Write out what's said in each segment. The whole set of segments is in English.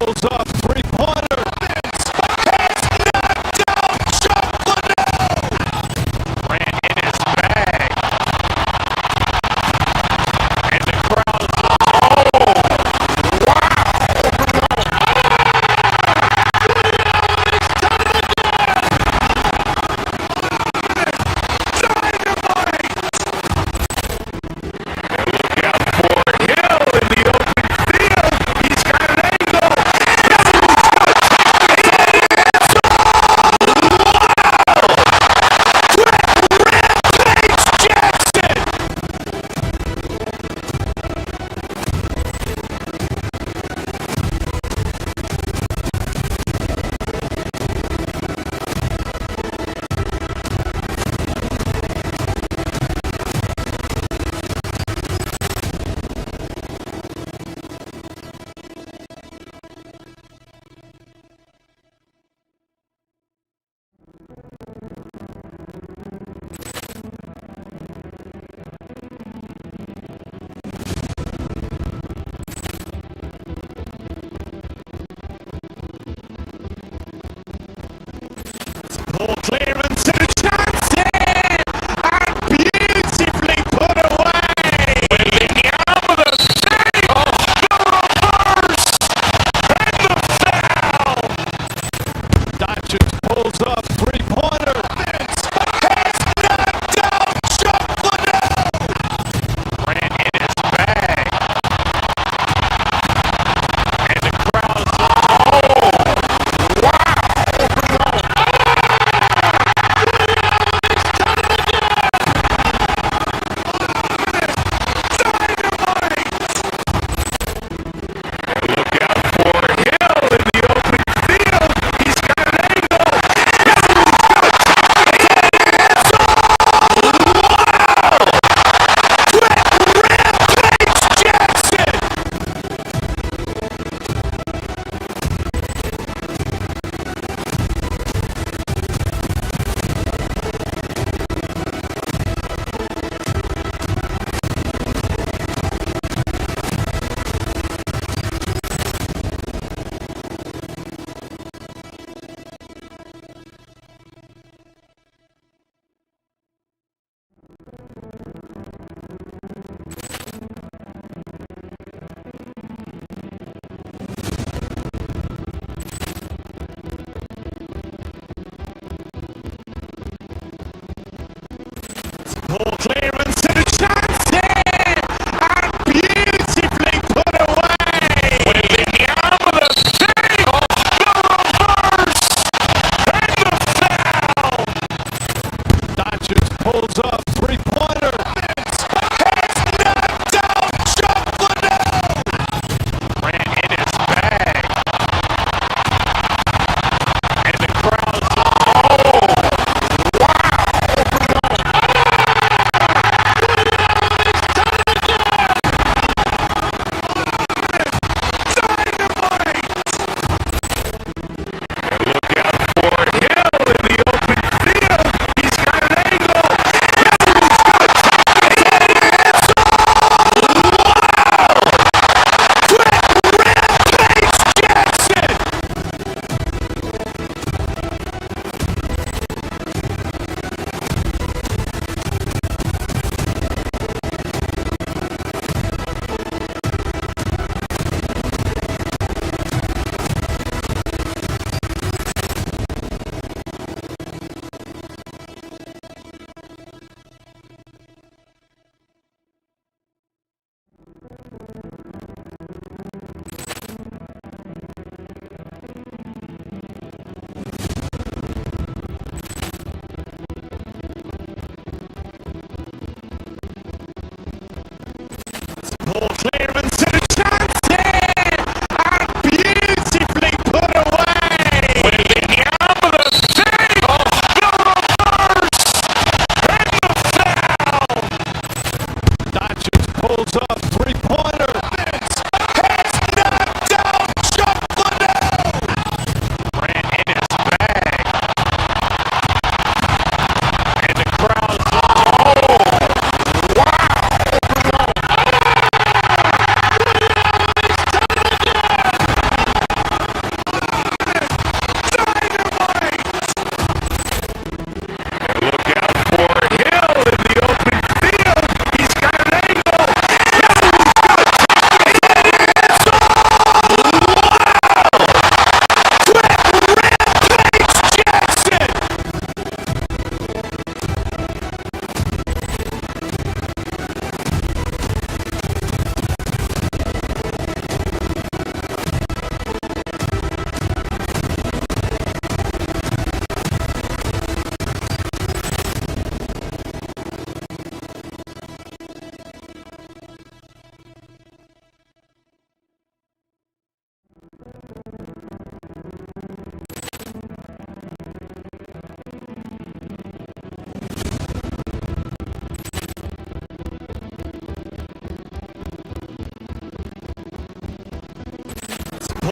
pulls up, three-pointer. Has knocked out Chocolate. Ran in his bag. And the crowd is like,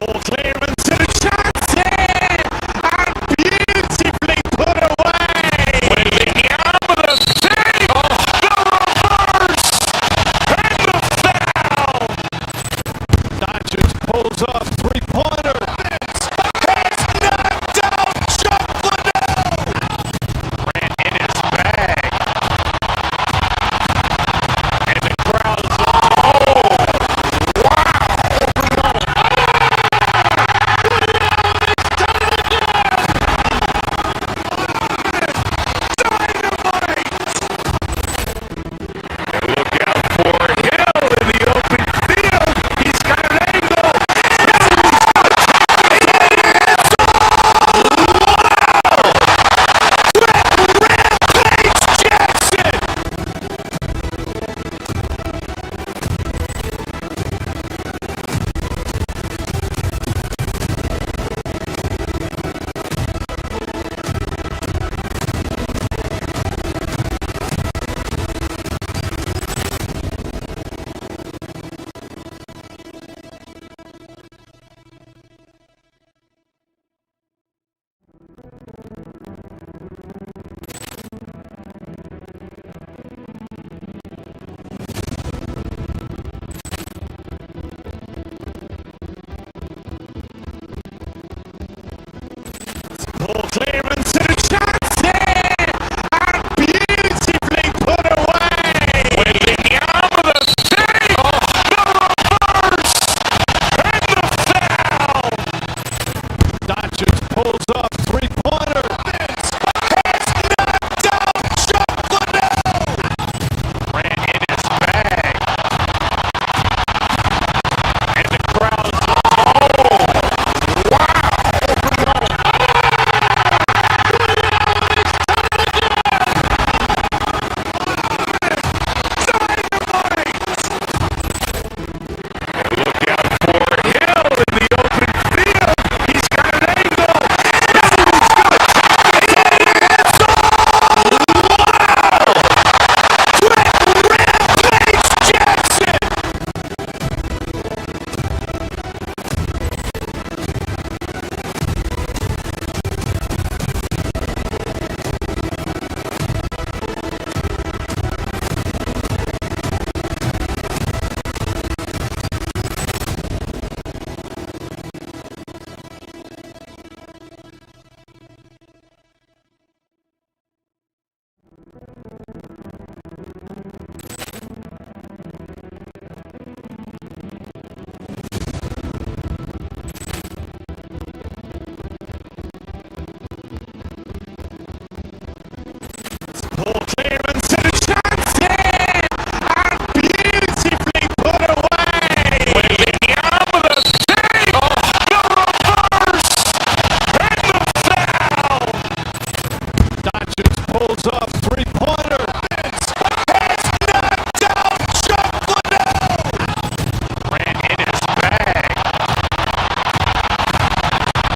Ball clearance and a chance here! And beautifully put away! Waving out with a save! The reverse! And the foul! That just pulls up three-pointer. It's knocked out Chocolate! Ran in his bag. And the crowd's ball clearance and a chance here! And beautifully put away! Waving out with a save! The reverse! And the foul! That just pulls up three-pointer. It's knocked out Chocolate! Ran in his bag. And the crowd's ball clearance and a chance here! And beautifully put away! Waving out with a save! The reverse! And the foul! That just pulls up three-pointer. It's knocked out Chocolate! Ran in his bag.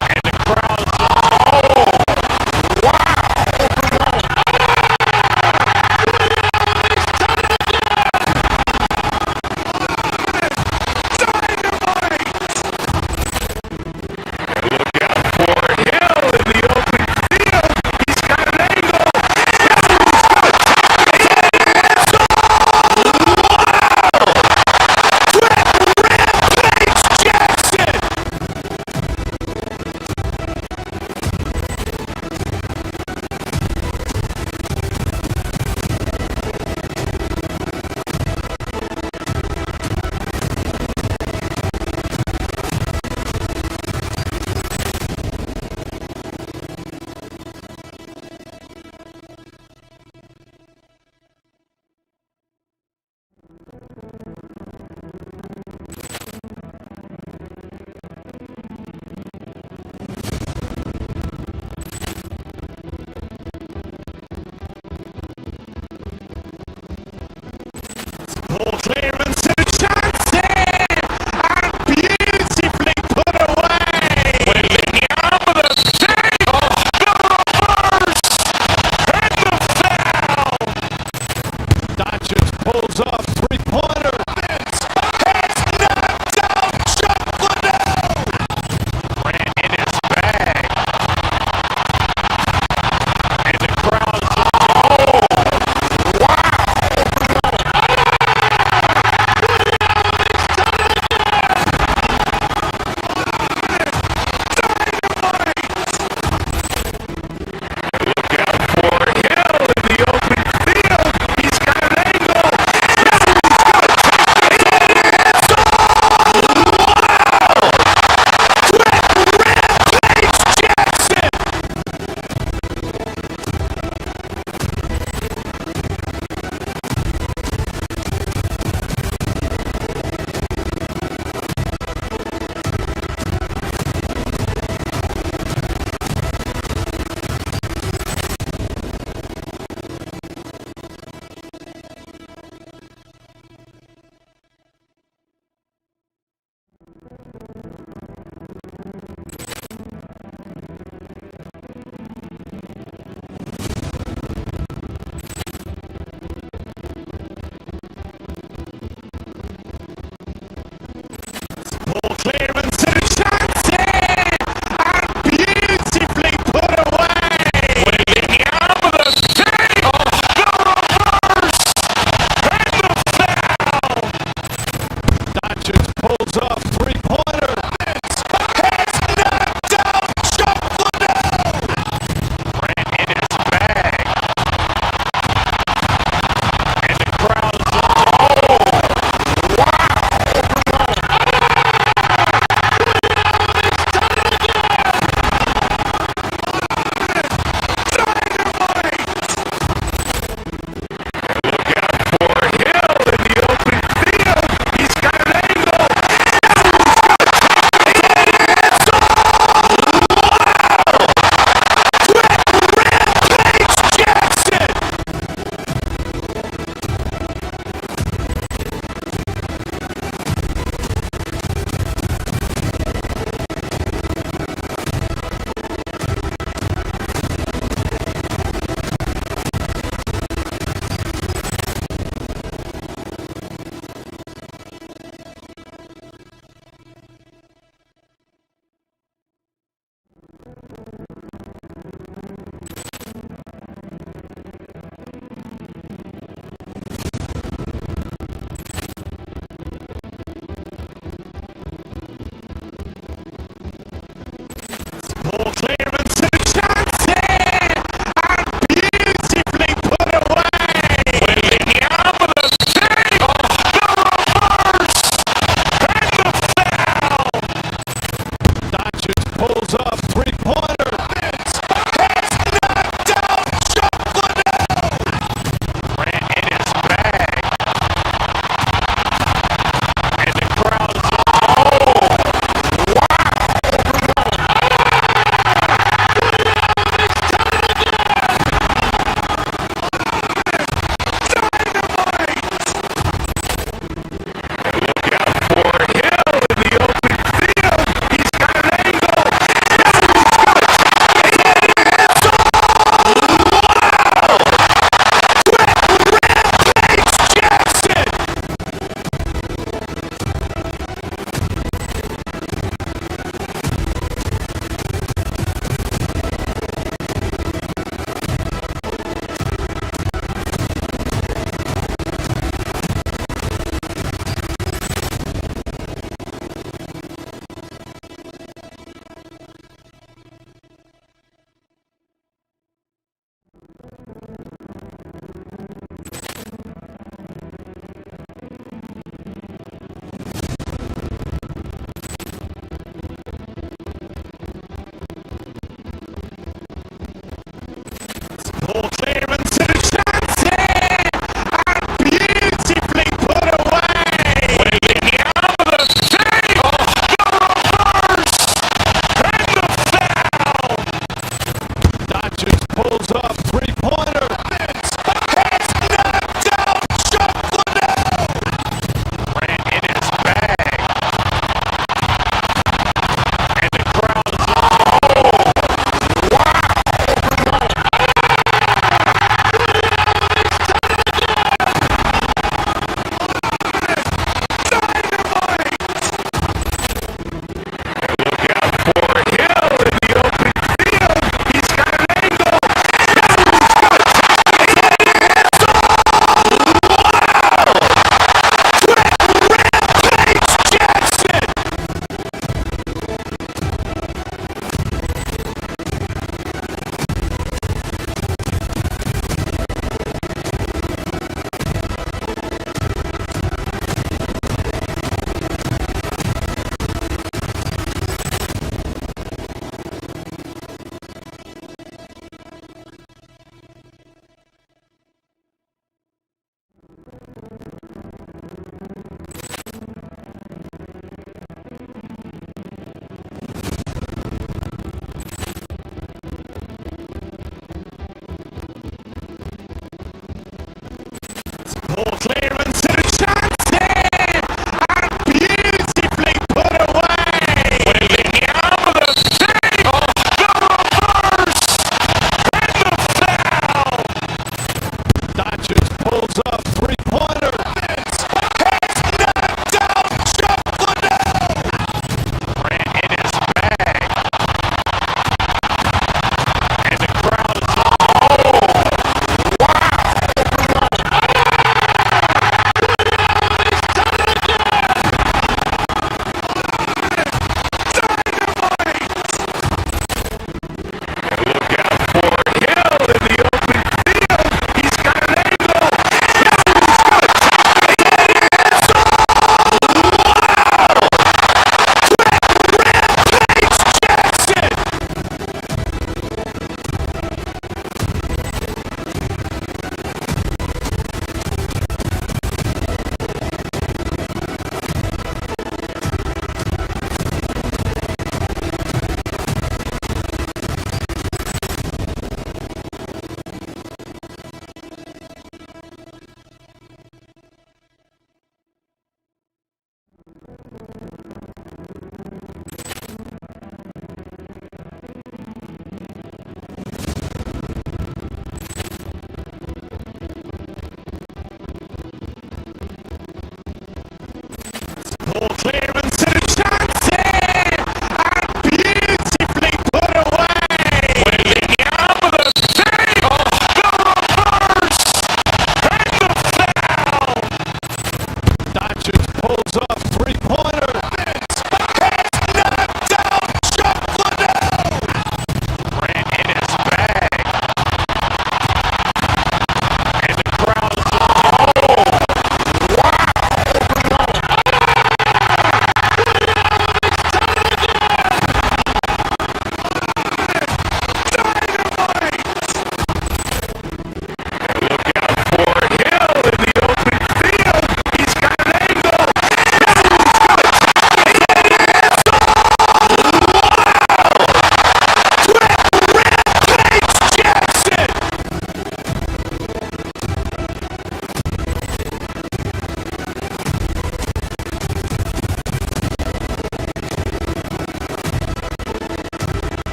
And the crowd's ball clearance and a chance here! And beautifully put away! Waving out with a save! The reverse! And the foul! That just pulls up three-pointer. It's knocked out Chocolate!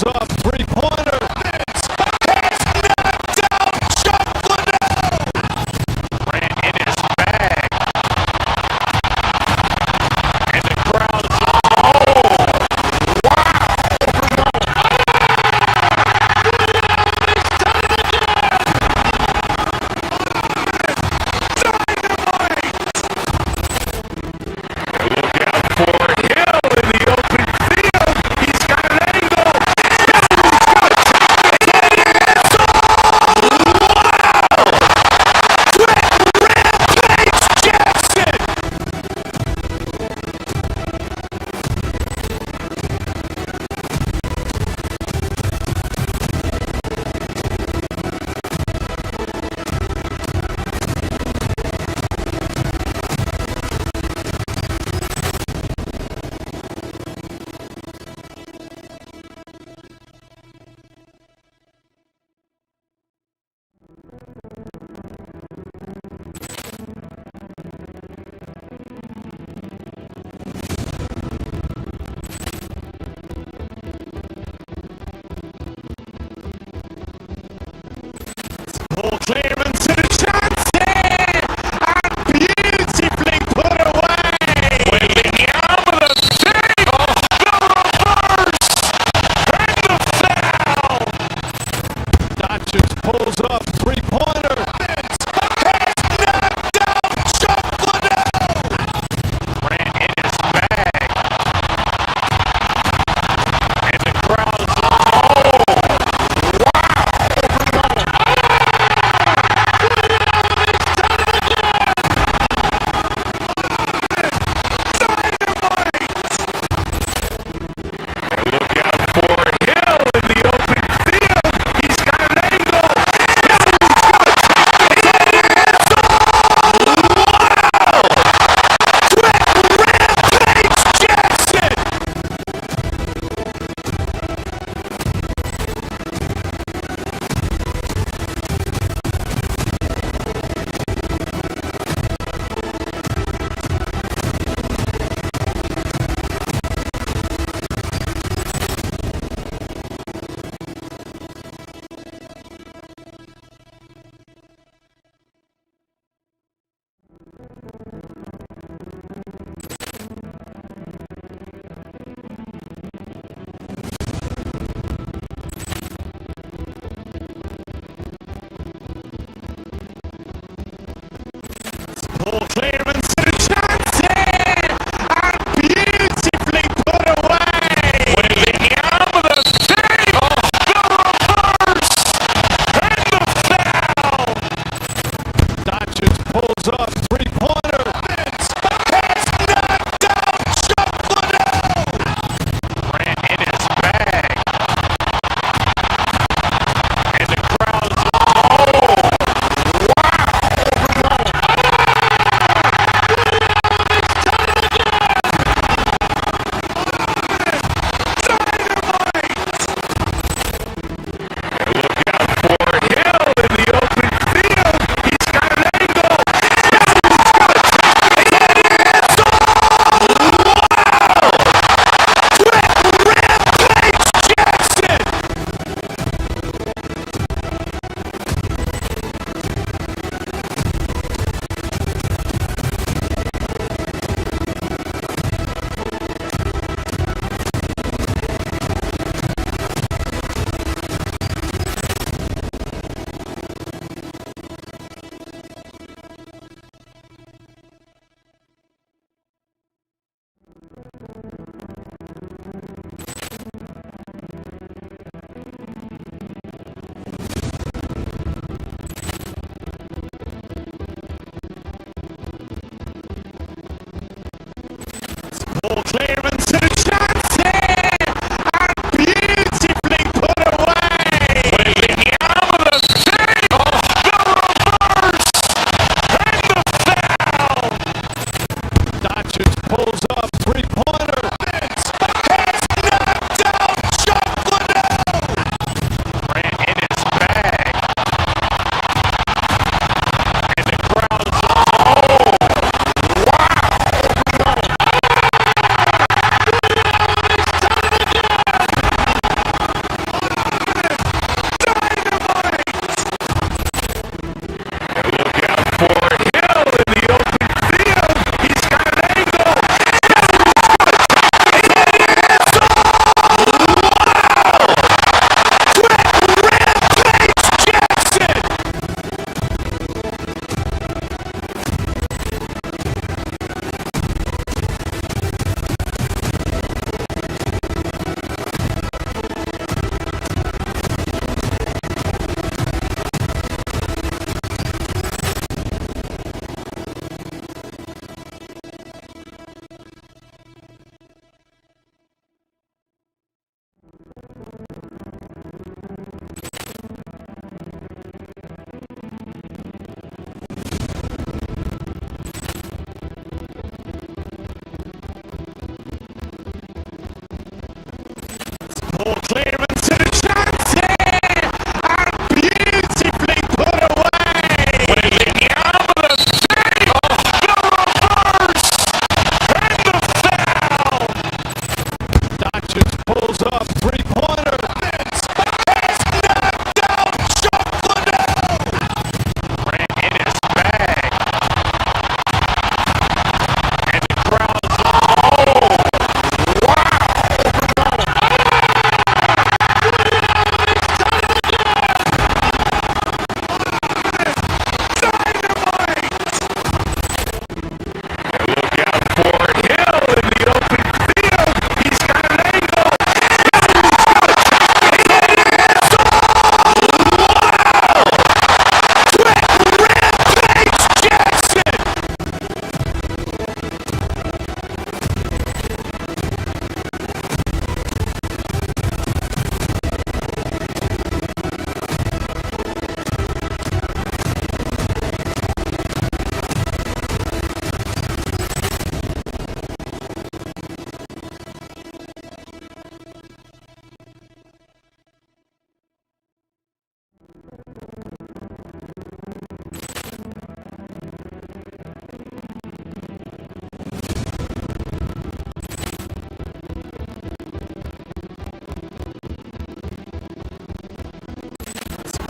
up, three-pointer. It's knocked out, chocolate out. Ran in his bag. And the crowd, for Hill in the open field. He's got an angle.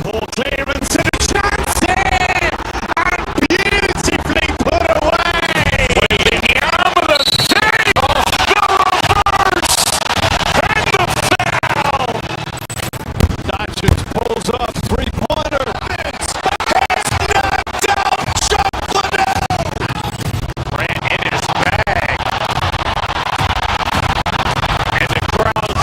Ball clearance and a chance here! And beautifully put away! With the arm of the day! The reverse! And the foul! Dodgers pulls up, three-pointer. Vince has knocked out Chocolate! Ran in his bag. And the crowd's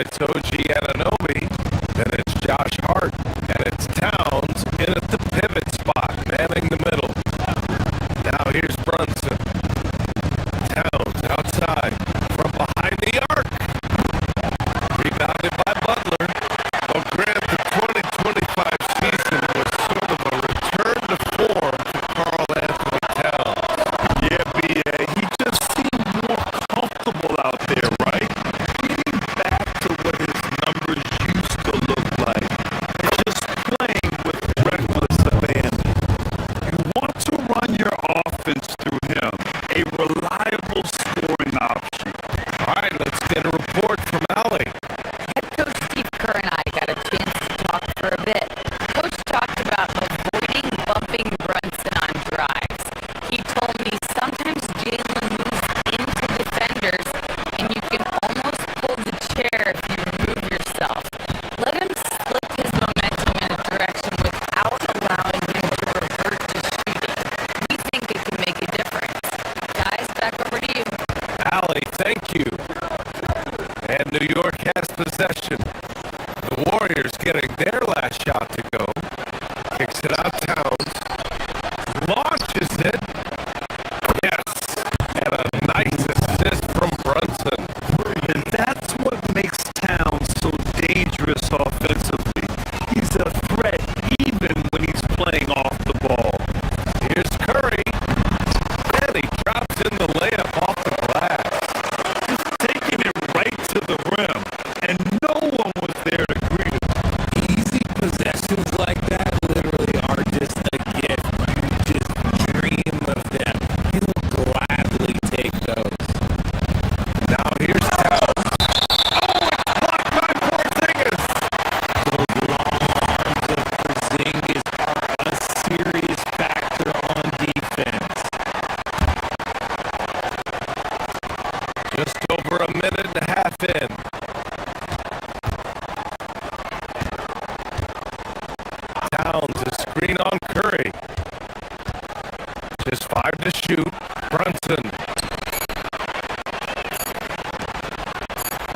it's OG Anunoby, then it's Josh Hart, and it's Towns in at the pivot spot, manning the middle. Now here's Brunson. Towns outside from behind the arc. Rebounded by Butler. Well, Grant, the 2025 season was sort of a return to form for Karl Anthony Towns. Yeah, B.A. He just seemed more comfortable out there, right? Getting back to what his numbers used to look like. And just playing with reckless abandon. You want to run your offense through him. A reliable scoring option. All right, let's get a report from Allie. Head coach Steve Kerr and I got a chance to talk for a bit. Coach talked about avoiding bumping Brunson on drives. He told me sometimes Jalen moves into defenders and you can almost pull the chair if you remove yourself. Let him slip his momentum in a direction without allowing him to revert to shooting. We think it can make a difference. Guys, back over to you. Allie, thank you. And New York has possession. The Warriors getting their last shot to go. Kicks it out Towns. Launches it. Yes. And a nice assist from Brunson. And that's what makes Towns so dangerous offensively. He's a threat even when he's playing off the ball. Here's Curry. And he drops in the layup off the glass. Just taking it right to the rim. And no one was there to greet him. Easy possessions like that literally are just a gift. You just dream of them. He'll gladly take those. Now here's Towns. Oh, it's blocked by Porzingis. Those long arms of Porzingis are a serious factor on defense. Just over a minute and a half in. Towns a screen on Curry. Just 5 to shoot. Brunson.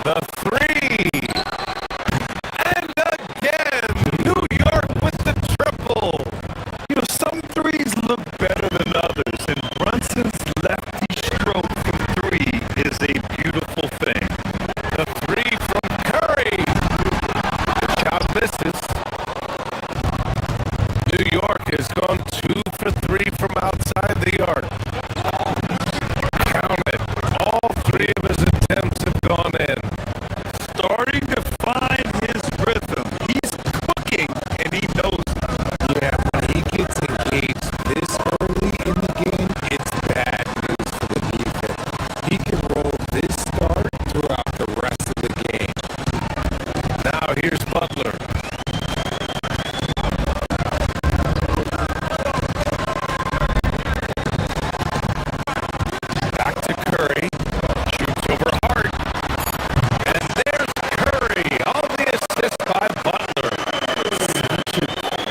The three. And again, New York with the triple. You know, some threes look better than others, and Brunson's lefty stroke from three is a beautiful thing. The three from Curry. The shot misses. New York has gone 2 for 3 from outside the arc. Count it. All 3 of his attempts have gone in. Starting to find his rhythm. He's cooking, and he knows it. Yeah, when he gets engaged this early in the game, it's bad news for the defense. He can roll this start throughout the rest of the game. Now here's Butler. Back to Curry. Shoots over Hart. And there's Curry. All the assist by Butler. Such a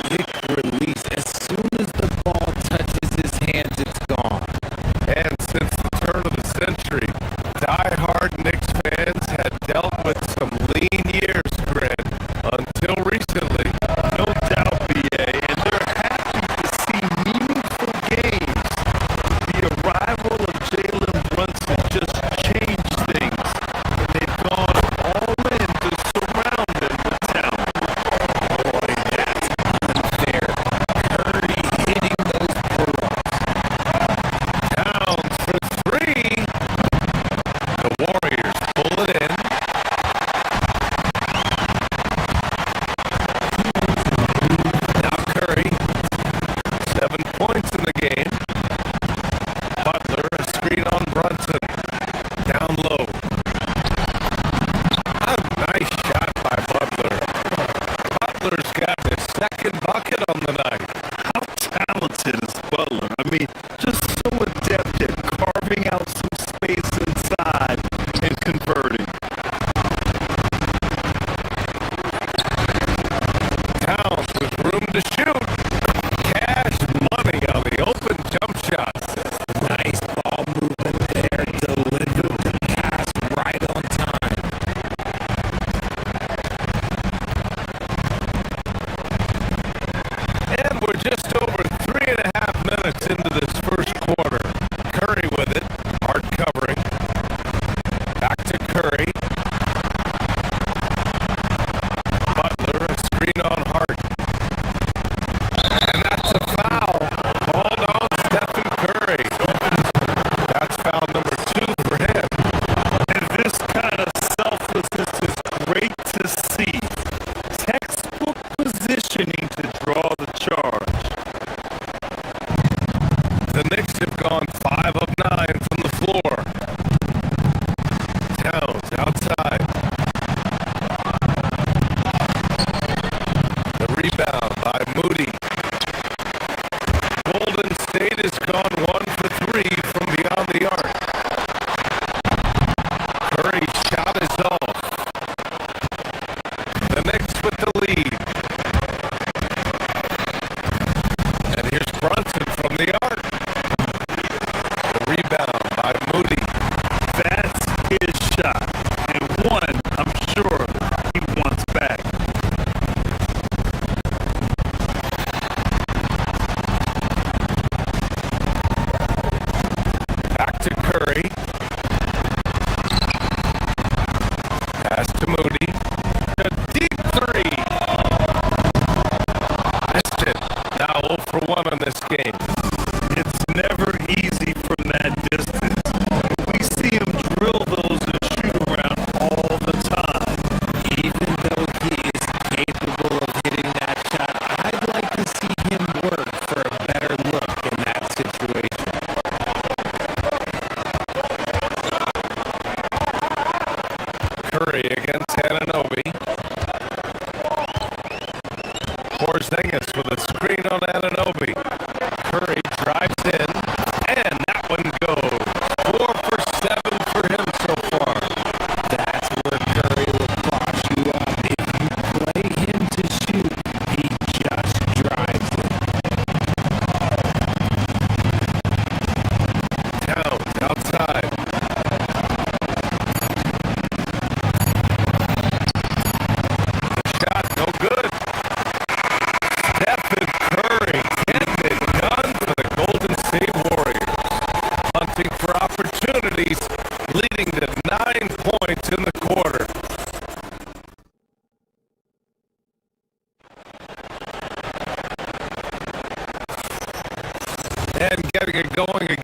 quick release. As soon as the ball touches his hands, it's gone. And since the turn of the century, die-hard Knicks fans had dealt with some lean years, Grant, until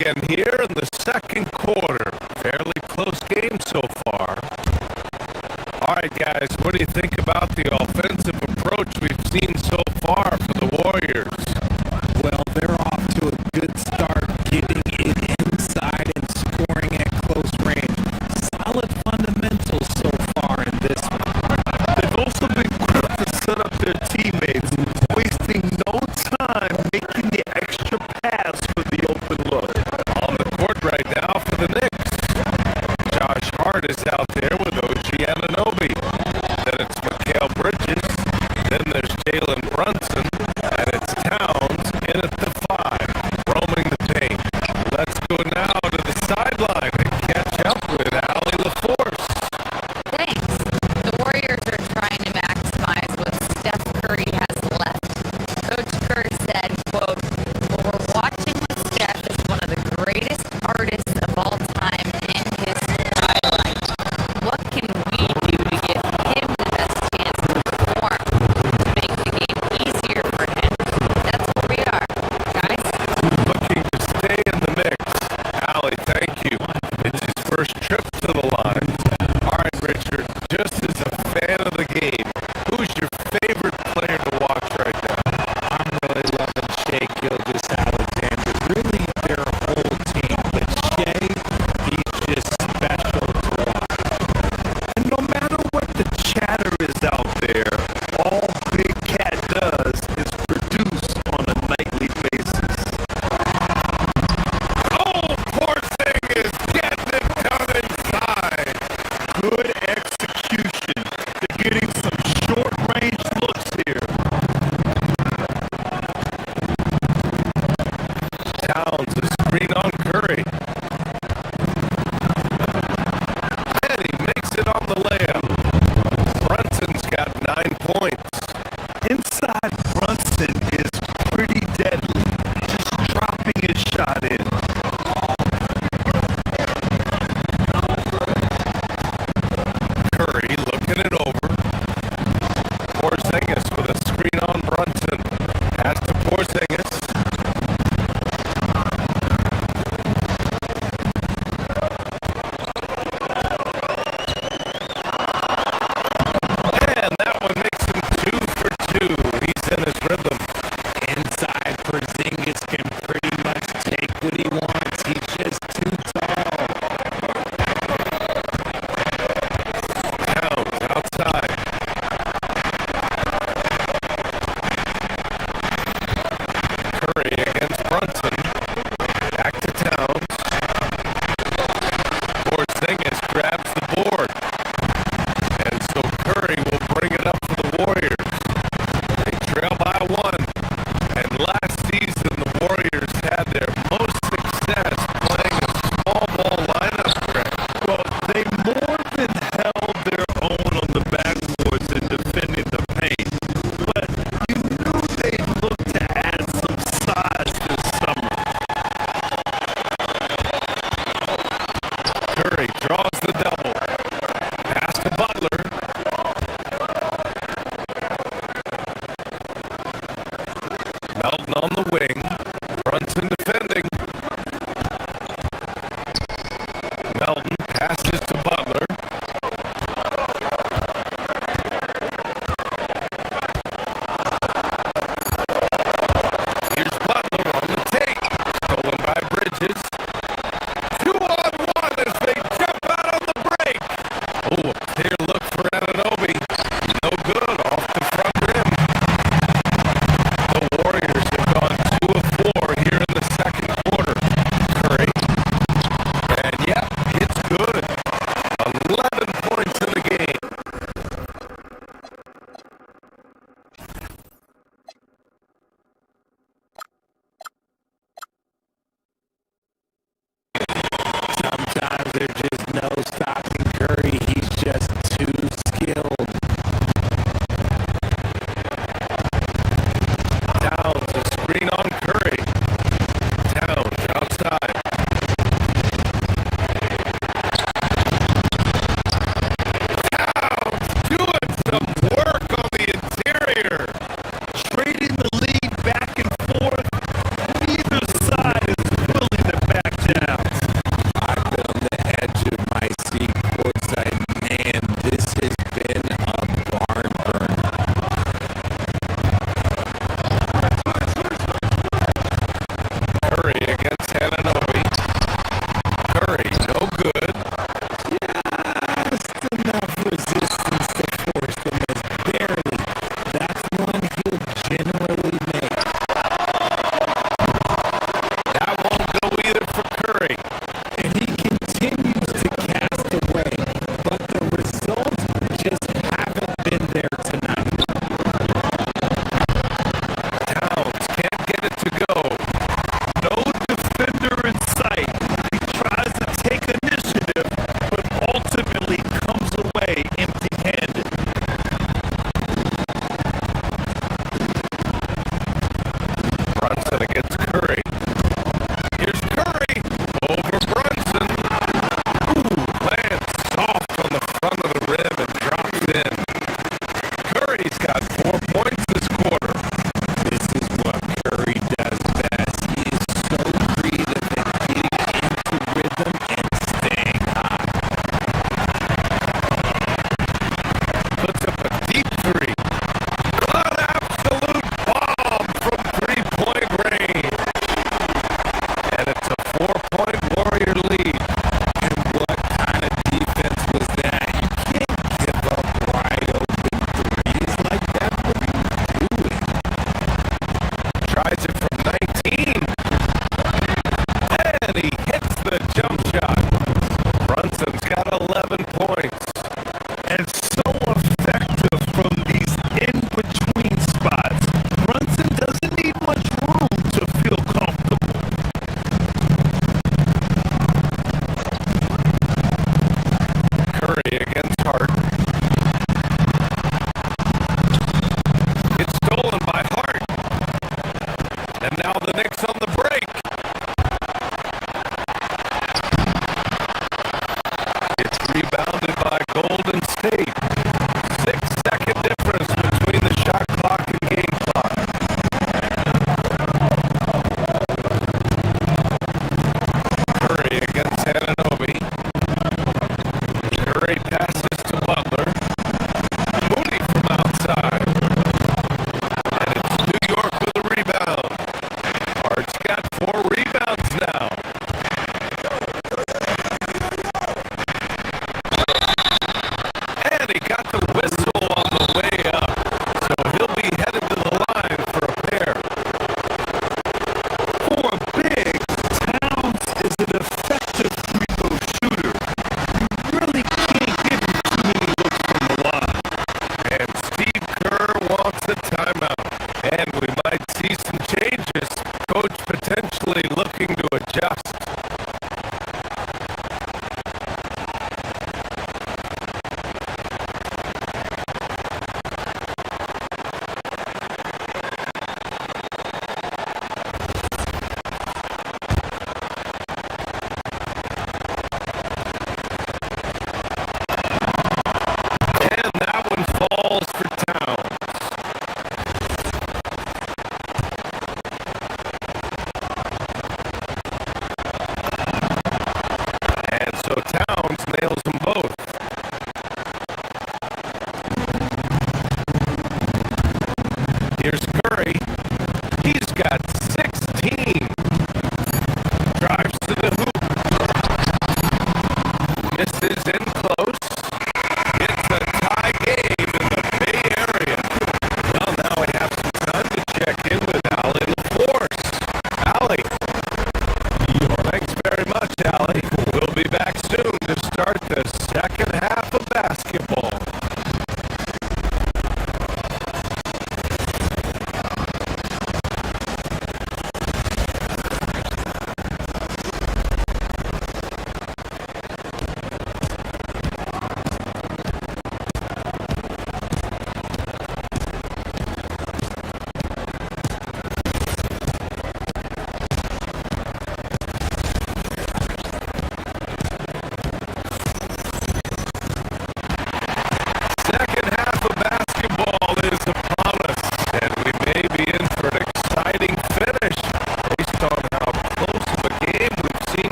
again here in the second quarter. Fairly close game so far. All right, guys, what do you think about the offensive approach we've seen so far for the Warriors? Well, they're off to a good start, getting it inside and scoring at close range. Solid fundamentals so far in this one. They've also been quick to set up their teammates, wasting no time making the extra pass for the open look. On the court right now for the Knicks. Josh Hart is out there with OG Anunoby. Then it's Mikal Bridges. Then the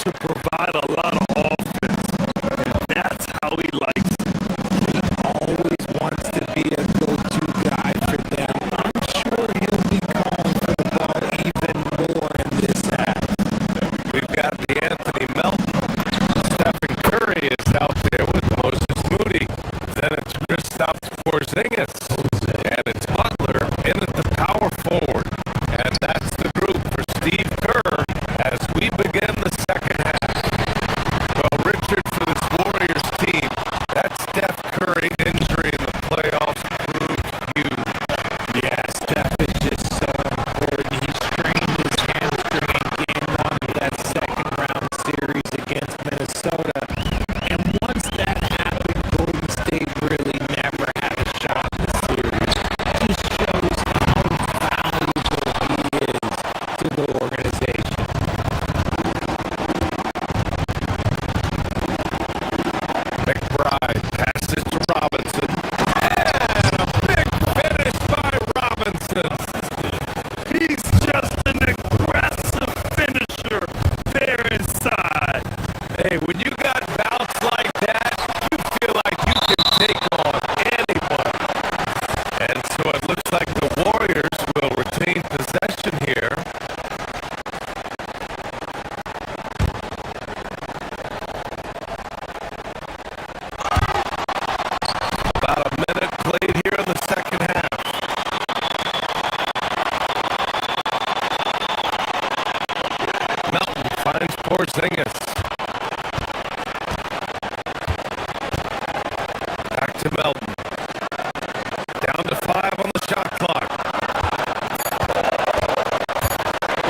to provide a lot of offense, and that's how he likes it. Always wants to be a go-to guy for them. I'm sure he'll be calling for the ball even more in this half. We've got the Anthony Melton. Stephen Curry is out there with Moses Moody. Then it's Kristaps Porzingis. And it's Butler in at the power forward. And that's the group for Steve Kerr as we begin the second half. Well, Richard, for this Warriors team, that Steph Curry injury in the playoffs proved huge. Yeah, Steph is just so important. He strained his hamstring in game one of that second round series against Minnesota. And once that happened, Golden State really never had a shot in the series. Just shows how valuable he is to the organization. McBride passes to Robinson. And a big finish by Robinson. He's just an aggressive finisher there inside. Hey, when you got bouts like that, you feel like you can take on anybody. And so it looks like the Warriors will retain possession here. About a minute played here in the second half. Melton finds Porzingis. Back to Melton. Down to 5 on the shot clock.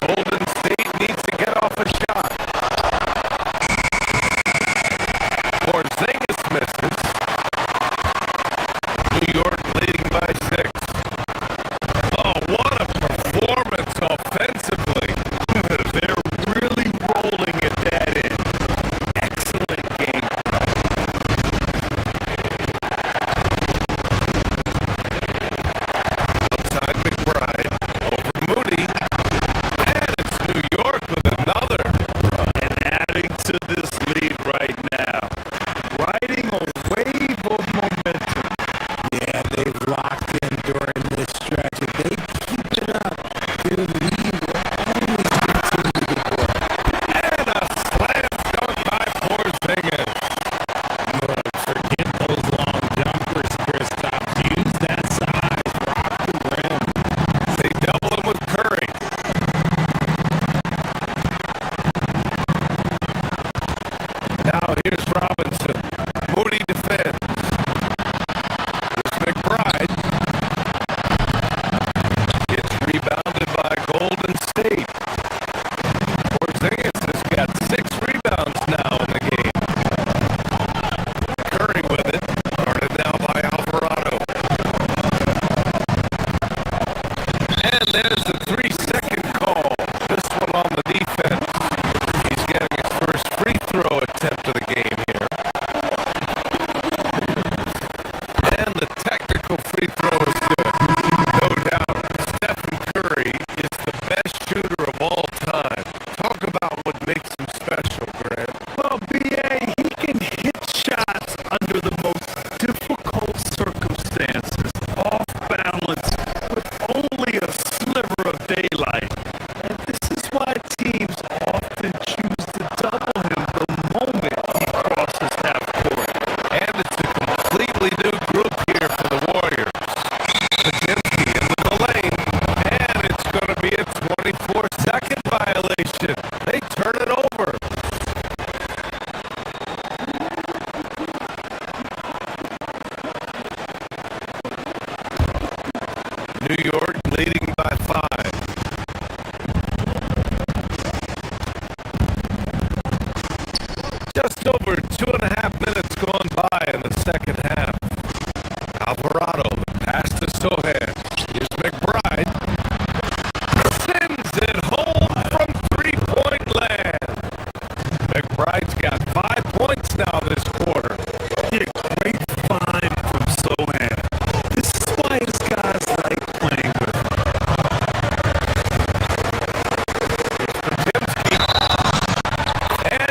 Golden State needs to get off a shot. Porzingis misses. New York leading by 6. Oh, what a performance offensively. They're really rolling at that end. Excellent game. Outside McBride. Over Moody. And it's New York with another. And adding to this lead right now. Riding a wave of momentum. Yeah, they've locked in during this stretch. If they keep it up, their lead will only continue to grow. And a slam dunk by Porzingis. Look, forget those long jumpers, Kristaps. Use that size, rock the rim. They double him with Curry. Now here's Robinson. Moody defends. Here's McBride. Gets rebounded by Golden State. Porzingis has got 6 rebounds now in the game. Curry with it. Guarded now by Alvarado. And there's the 3-second call. This one on the defense. He's getting his first free throw attempt of the game here. And the technical free throw is good. No doubt, Stephen Curry is the best shooter of all time. Talk about what makes him special, Grant. Well, BA, he can hit shots under the most difficult circumstances, off balance, with only a sliver of daylight. And this is why teams often choose to double him the moment he crosses half court. And it's a completely new group here for the Warriors. Podziemski into the lane. And it's going to be a 24-second violation. They turn it over. New York leading by 5. Just over 2.5 minutes gone by in the second half. Alvarado, the pass to Sohan. Here's McBride. Sends it home from 3-point land. McBride's got 5 points now this quarter. Yeah, great find from Sohan. This is why his guys like playing with him. And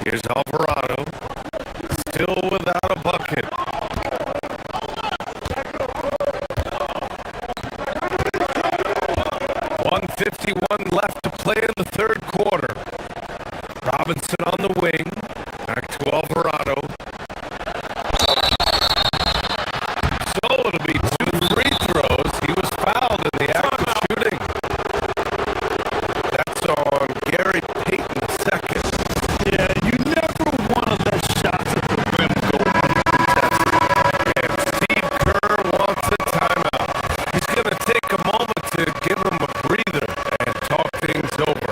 Here's Alvarado, still without a bucket. 1:51 left to play in the third quarter. Robinson on the wing, back to Alvarado. So it'll be 2 free throws. He was fouled in the act of shooting. That's on Gary Payton II. Yeah, you never want to let shots at the rim go uncontested. And Steve Kerr wants a timeout. He's going to take a moment to give him a breather and talk things over.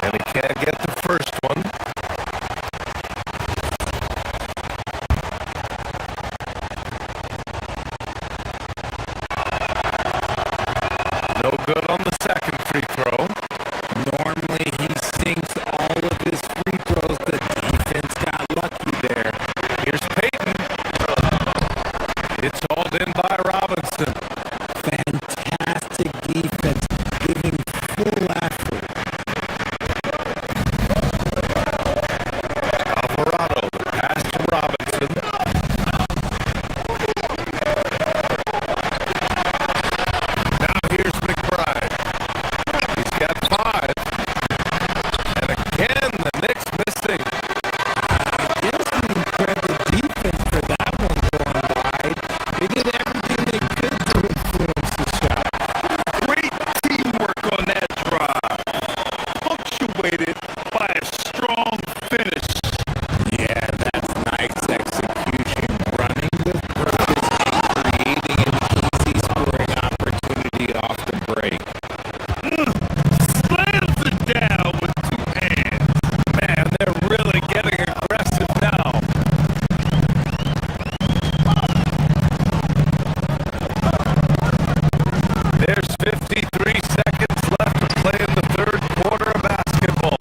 And he can't get the first one. No good on the second free throw. Normally he sinks all of his free throws. The defense got lucky there. Here's Payton. It's hauled in by Robinson. Fantastic defense, giving full effort. Alvarado, the pass to Robinson. Now here's McBride. He's got 5. And again, the Knicks missing. I guess we can credit the defense for that one going wide. They did everything they could to influence the shot. Great teamwork on that drive, punctuated by a strong finish. Yeah, that's nice execution. Running with purpose and creating an easy scoring opportunity off the break. Slams it down with 2 hands. Man, they're really getting aggressive now. There's 53 seconds left to play in the third quarter of basketball.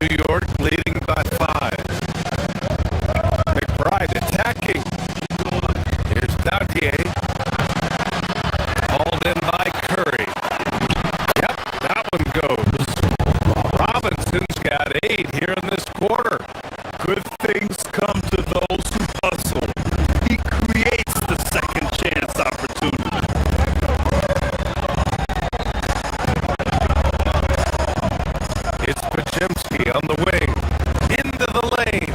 New York leading by 5. McBride attacking. Here's Nautier. Hauled in by Curry. Yep, that one goes. Robinson's got 8 here in this quarter. Good things come to those who hustle. He creates the second chance opportunity. It's Podziemski on the wing. Into the lane.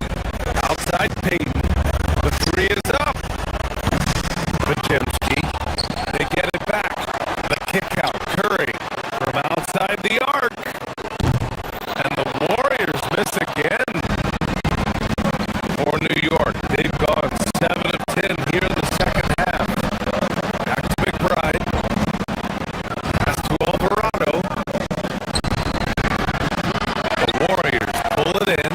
Outside Payton. The 3 is up. Podziemski. They get it back. The kick out. Curry from outside the arc. And the Warriors miss again. For New York, they've gone 7 of 10 here in the second half. Back to McBride. Pass to Alvarado. The Warriors pull it in.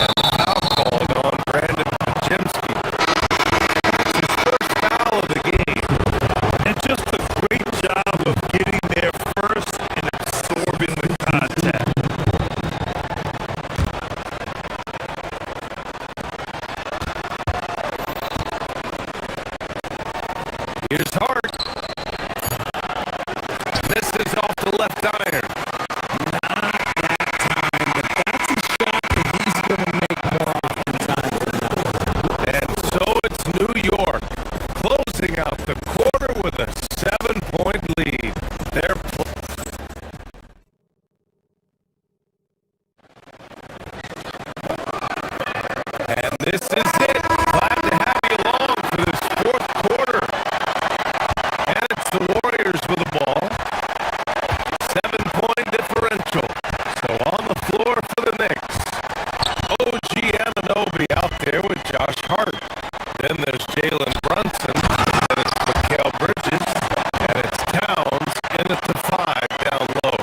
And the foul called on Brandon Podziemski. It's his first foul of the game. And just a great job of getting there first and absorbing the contact. Here's Hart. This is off the left iron. Not that time, but that's a shot that he's going to make more often times than not. And so it's New York closing out the quarter with a 7-point lead. They're and this is it. Glad to have you along for this fourth quarter. And it's the Warriors with the ball. 7-point differential. So on the floor for the Knicks. OG Anunoby out there with Josh Hart. Then there's Jalen Brunson. Then it's Mikal Bridges. And it's Towns. And it's the 5 down low.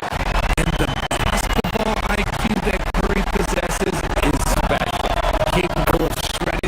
And the basketball IQ that Curry possesses is special. Capable of shredding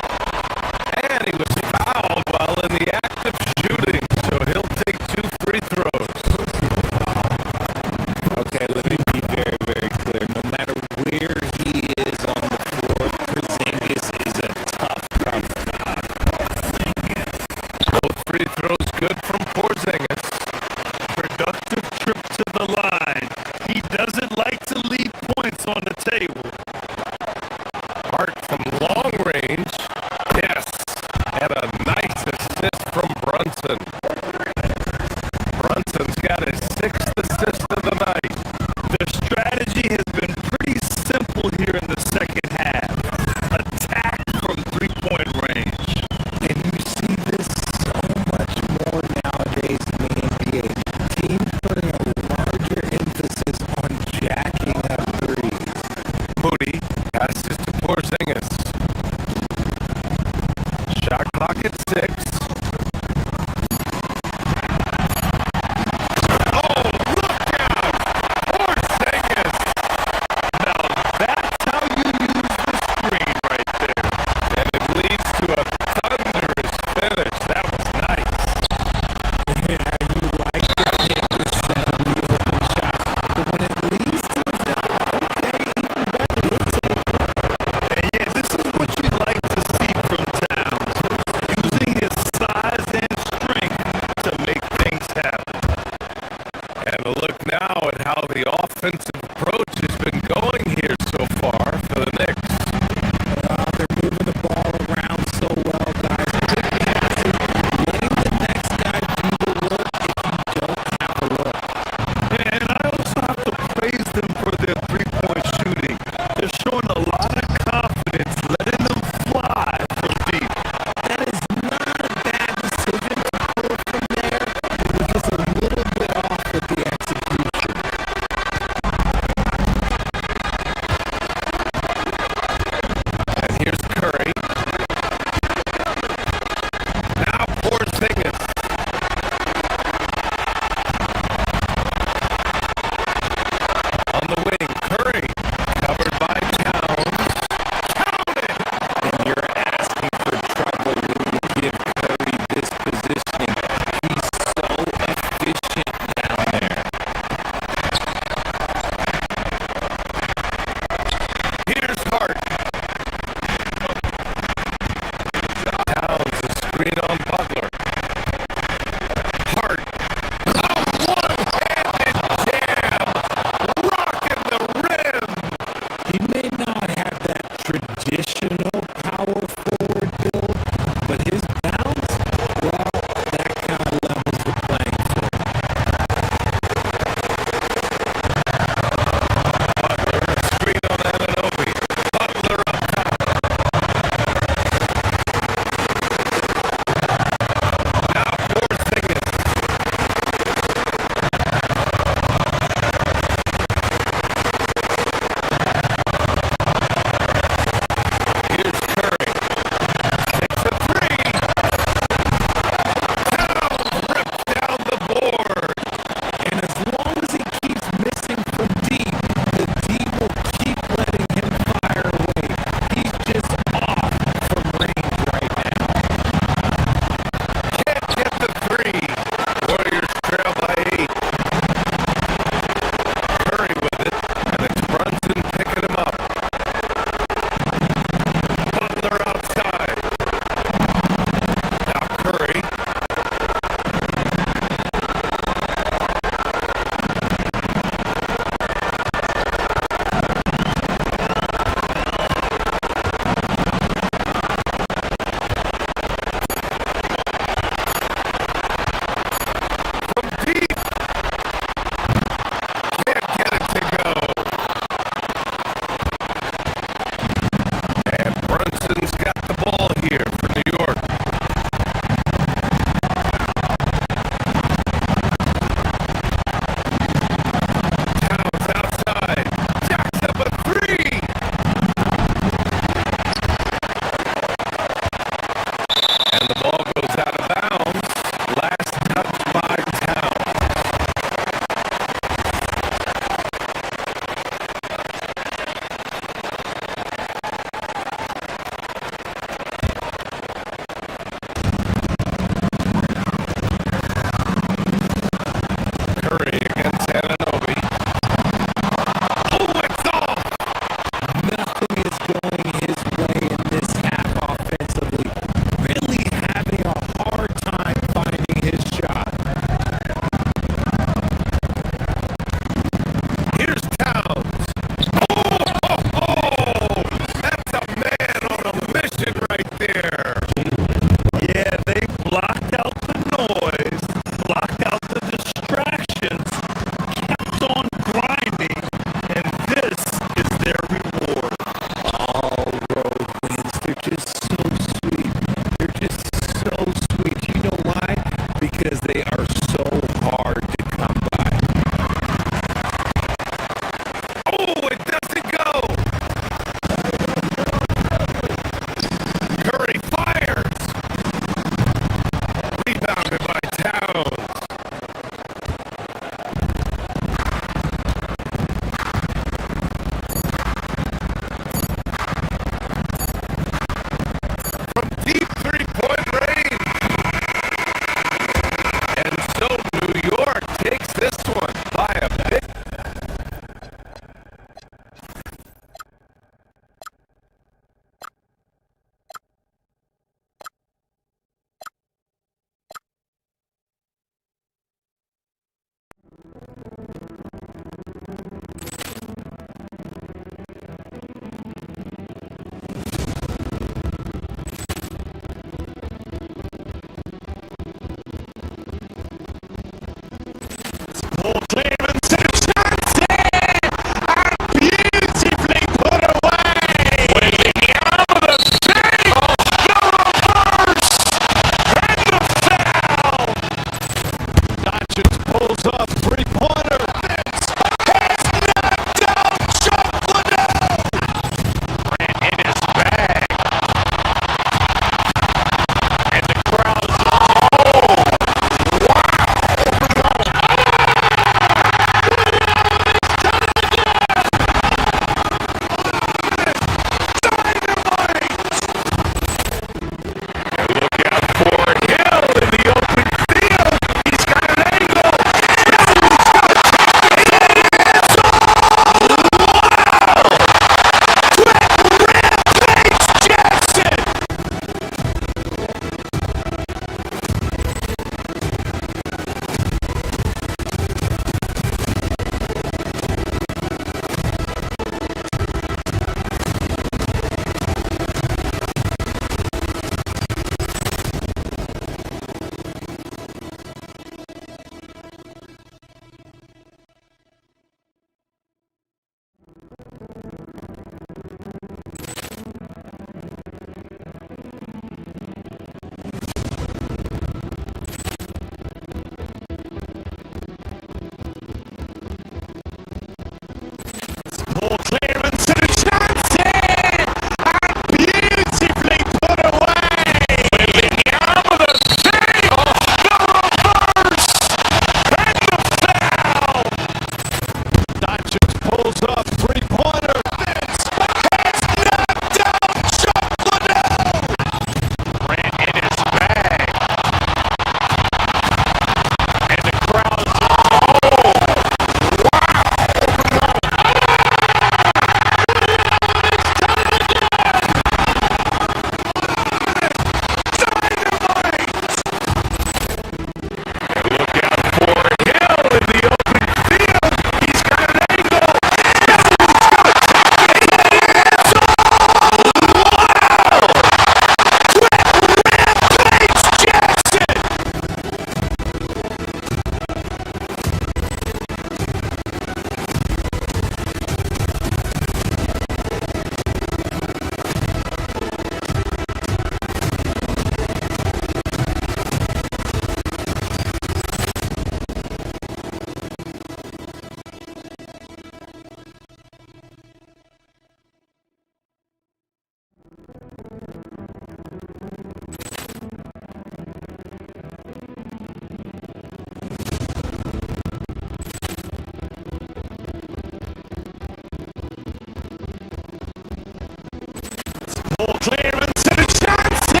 Ball clearance and Johnson!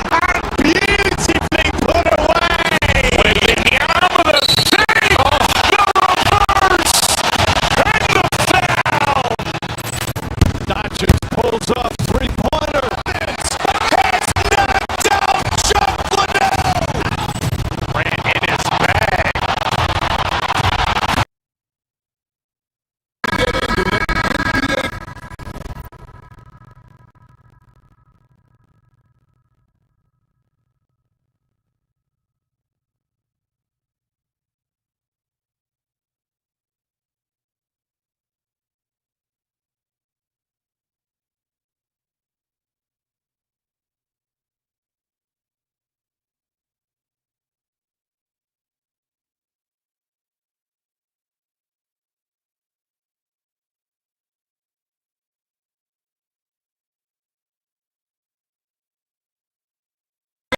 And beautifully put away! With the arm of the save! The reverse! And the foul! Dodgers pulls off three-pointer. Vince has knocked out Chuck Liddell! Ran in his bag.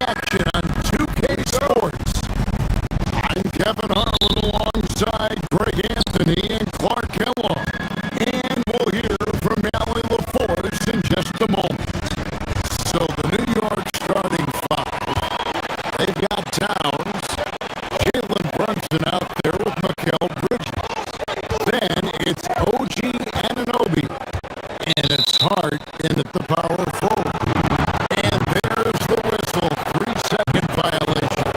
Action on 2K Sports. I'm Kevin Harlan alongside Greg Anthony and Clark Kellogg. And we'll hear from Allie LaForce in just a moment. So the New York starting five. They've got Towns, Jalen Brunson out there with Mikal Bridges. Then it's OG Anunoby. And it's Hart in at the power forward. And there's the whistle. 3-second violation.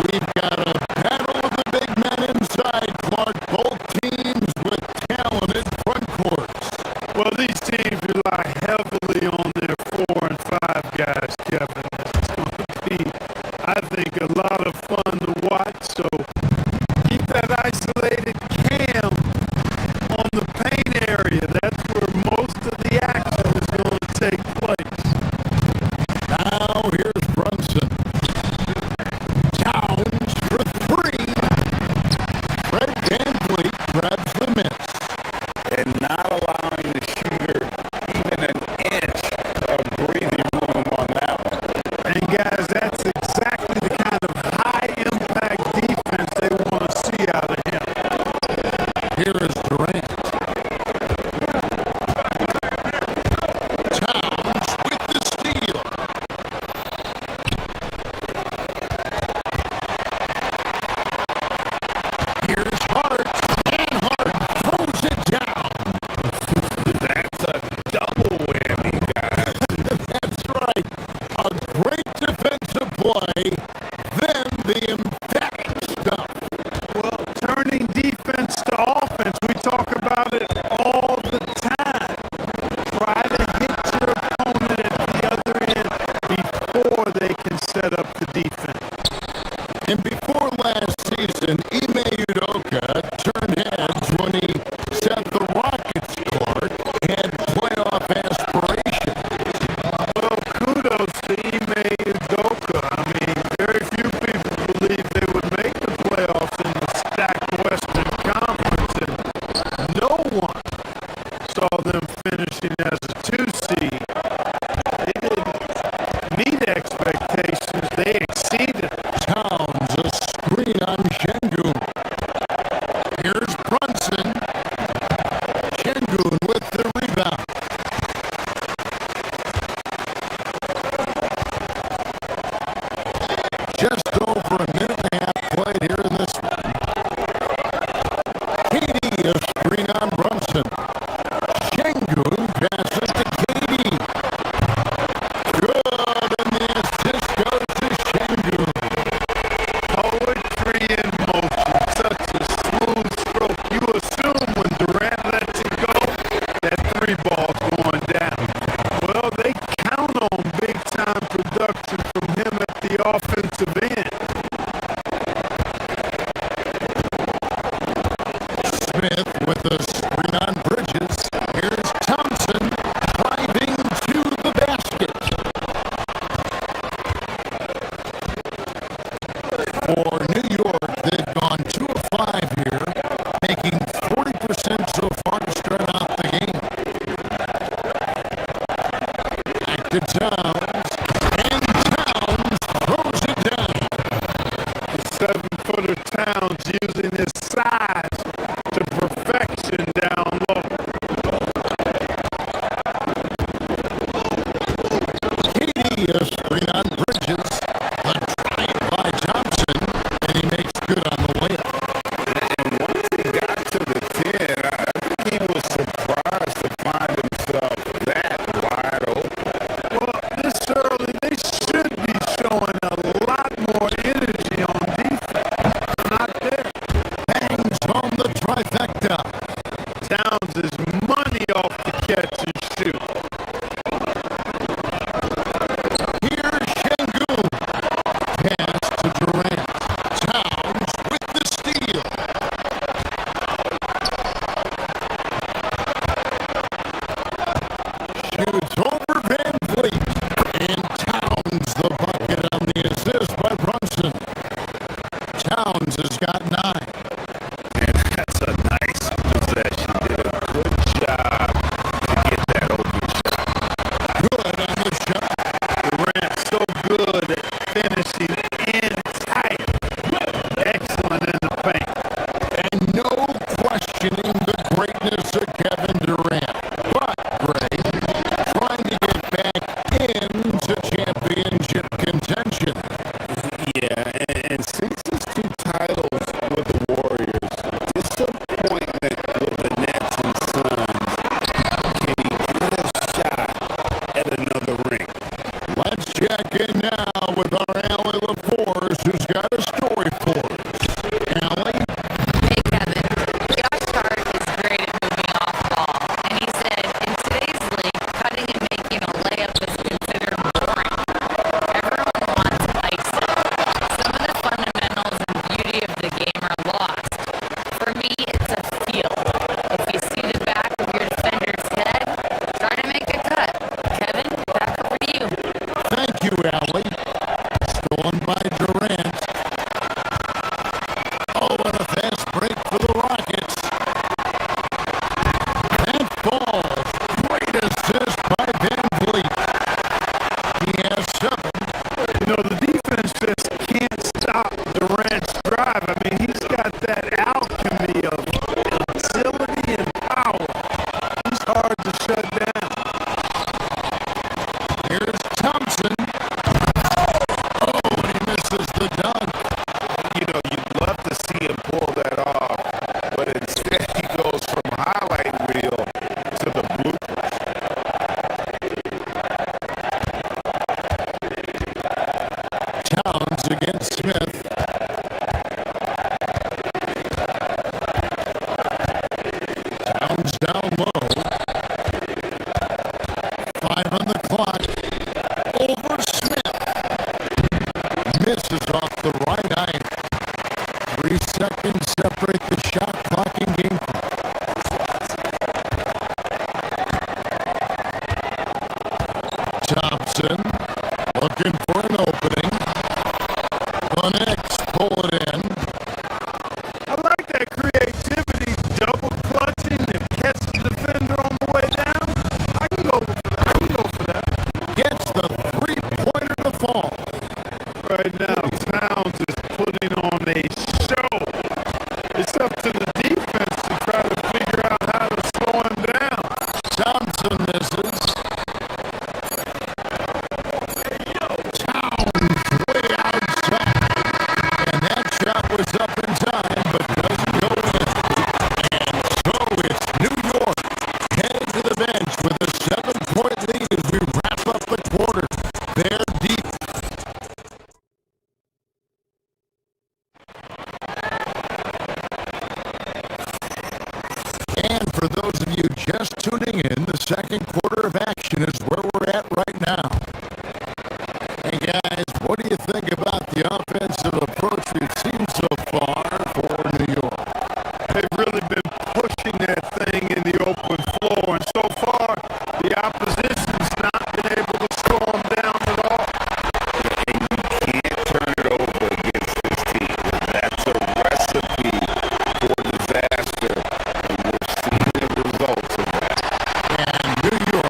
We've got a battle of the big men inside, Clark. Both teams with talented front courts. Well, these teams rely heavily on their 4 and 5 guys, Kevin. It's going to be, I think, a lot of fun to watch. So keep that isolated cam on the paint area. That's where most of the action is going to take place. Now here's Brunson. Towns for 3. Fred VanVleet grabs the miss. And not allowing the shooter even an inch of breathing room on that one. And guys, that's exactly the kind of high-impact defense they want to see out of him. Here is Durant. Towns with the steal. Here's Hart. And Hart throws it down. That's a double whammy, guys. That's right. A great defensive play. Then the emphatic stuff. Well, turning defense to offense, we talk about it all the time. Try to hit your opponent at the other end before they can set up the defense. And before last season, Ime Udoka turned heads when he set the Rockets court, had playoff aspirations. Well, kudos to Ime Udoka. I mean, very few people believe they would make the playoffs in the stacked Western Conference, and no one saw them finishing as a 2 seed. They didn't meet expectations. They exceeded. Towns, a screen on Şengün. Here's Brunson. Şengün with the rebound. Just over a minute and a half played here in this one. KD, a screen on Brunson. Şengün passes to KD. Good, and the assist goes to Şengün. Poetry in motion, such a smooth stroke. You assume when Durant lets it go, that 3 ball's going down. Well, they count on big-time production from him at the offensive end. Smith with a screen on Bridges. Here's Thompson driving to the basket. For New York, they've gone 2 of 5 here, making 40% so far to start out the game. Back to Towns, and Towns throws it down. The 7-footer Towns using his size to perfection down low. And since his 2 titles with the Warriors, disappointment with the Nets and Suns, can he get a shot at another ring? Let's check in now with our Allie LaForce, who's got a story for us. Allie? Hey Kevin, Josh Hart is great at moving off ball, and he said, in today's league, cutting and making a layup is considered boring. Everyone wants icing. Some of the fundamentals and beauty of the game are lost. For me, it's a feel. If you see the back of your defender's head, try to make a cut. Kevin, back over to you. Thank you, Allie. Stolen by Durant. Oh, and a fast break for the Rockets. That falls. Great assist by Van Vliet. He has 7. The defense just can't stop Durant's drive. I mean, he's got that alchemy of agility and power. He's hard to shut down. Here's Thompson. Oh, and he misses the dunk. You'd love to see him pull that off, but instead he goes from highlight reel to the bloopers. Towns against Smith. Towns down low. 5 on the clock. Over Smith. Misses off the right eye. 3 seconds separate the shot clock and game clock. Thompson looking for an opening. The Knicks pull it in. I like that creativity, double clutching and catch the defender on the way down. I can go for that. Gets the 3-pointer to fall. Right now, Towns is putting on a show. It's up to the defense to try to figure out how to slow him down. Thompson misses. Towns way outside. And that shot was up in time, but doesn't go in. And so it's New York heading to the bench with a 7-point lead as we wrap up the quarter. They're deep. And for those of you just tuning in, the second quarter of action is where we're at right now. Hey guys, what do you think about the offensive approach we've seen so far for New York? They've really been pushing that thing in the open floor, and so far, the opposition's not been able to slow them down at all. And you can't turn it over against this team. That's a recipe for disaster, and we're seeing the results of that. And New York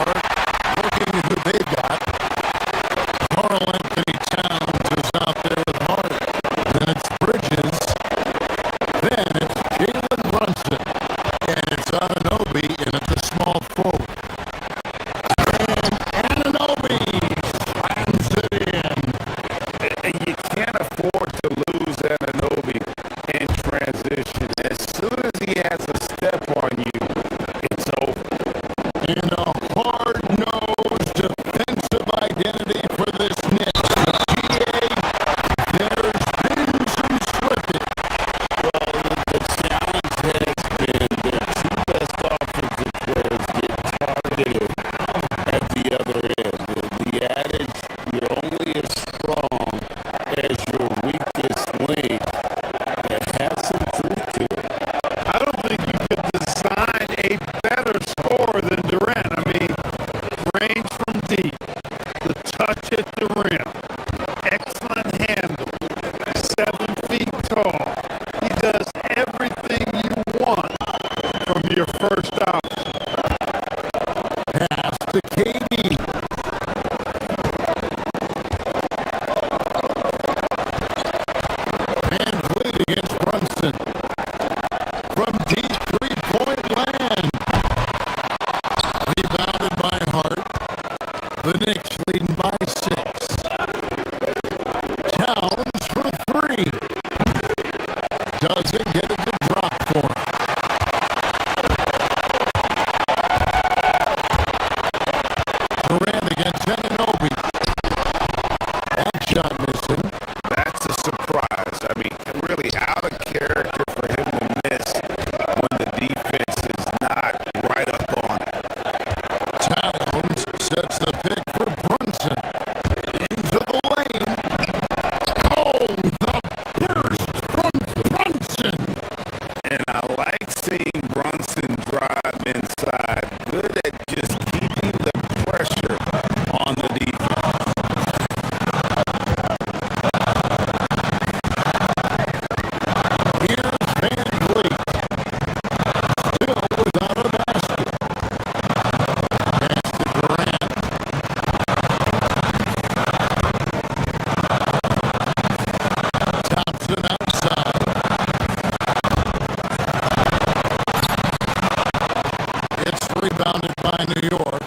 by New York.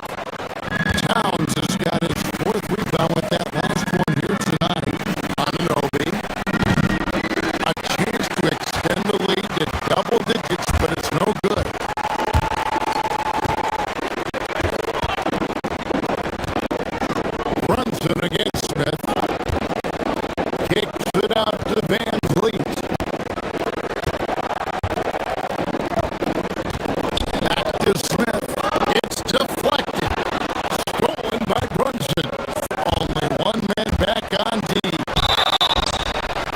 Towns has got his fourth rebound with that last one here tonight. Anunoby. A chance to extend the lead to double digits, but it's no good. Brunson against Smith. Kicks it out to Van Vliet. Back to Smith. It's deflected. Stolen by Brunson. Only one man back on D.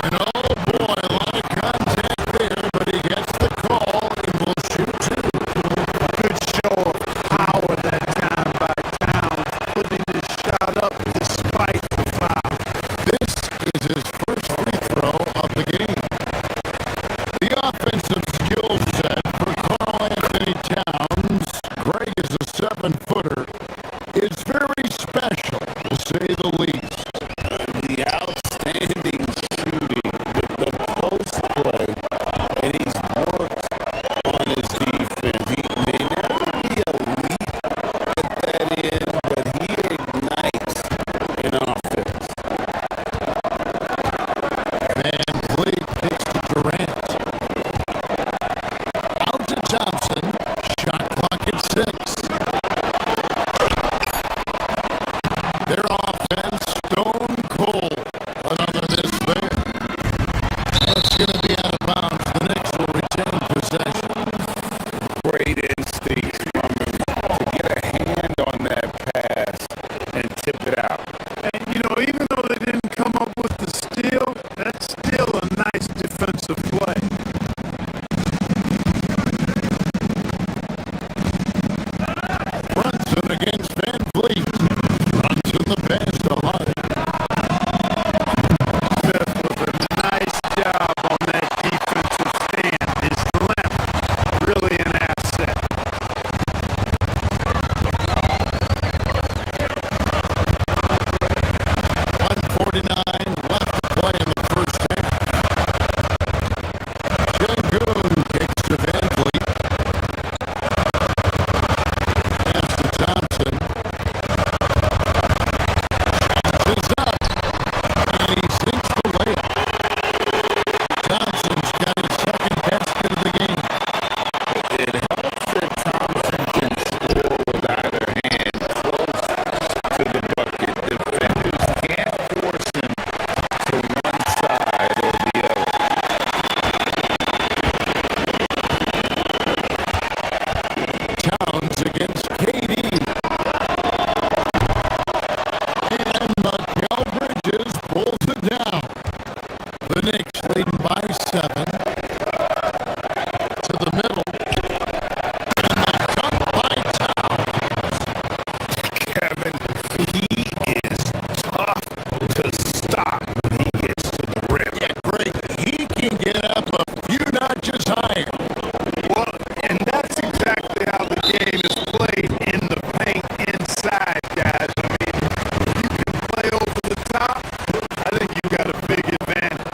And oh boy, a lot of contact there, but he gets the call and will shoot two. Good show of power that time by Towns, putting his shot up despite the foul. This is his first free throw of the game. The offensive skill set for Karl Anthony Towns, Greg is a 7-footer, is very special, to say the least. The outstanding shooting with the post play, and he's worked on his defense. He may never be elite at that end, but he ignites an offense. Van Vliet picks to Durant. Out to Thompson. Shot clock at 6. Their offense stone cold. Another miss there. That's going to be out of bounds. The Knicks will retain possession. Great instincts from him to get a hand on that pass and tip it out. And, even though they didn't come up with the steal, that's still a nice defensive play. Brunson against Van Vliet. Brunson the pass to Harden. Smith with a nice job on that defensive stand. His length, really an asset. 1:49 left to play in the first half. Şengün kicks to Van Vliet. Pass to Thompson. Shot is up. And he sinks the layup. Thompson's got his second basket of the game. It helps that Thompson can score with either hand close to the bucket. Defenders can't force him to one side or the other. Towns against KD. And Mikal Bridges pulls it down. The Knicks leading by 7. To the middle. And the cut by Towns. Kevin, he is tough to stop when he gets to the rim. Yeah, Greg, he can get up a few notches higher. Well, and that's exactly how the game is played in the paint inside, guys. I mean, if you can play over the top, I think you got a big advantage.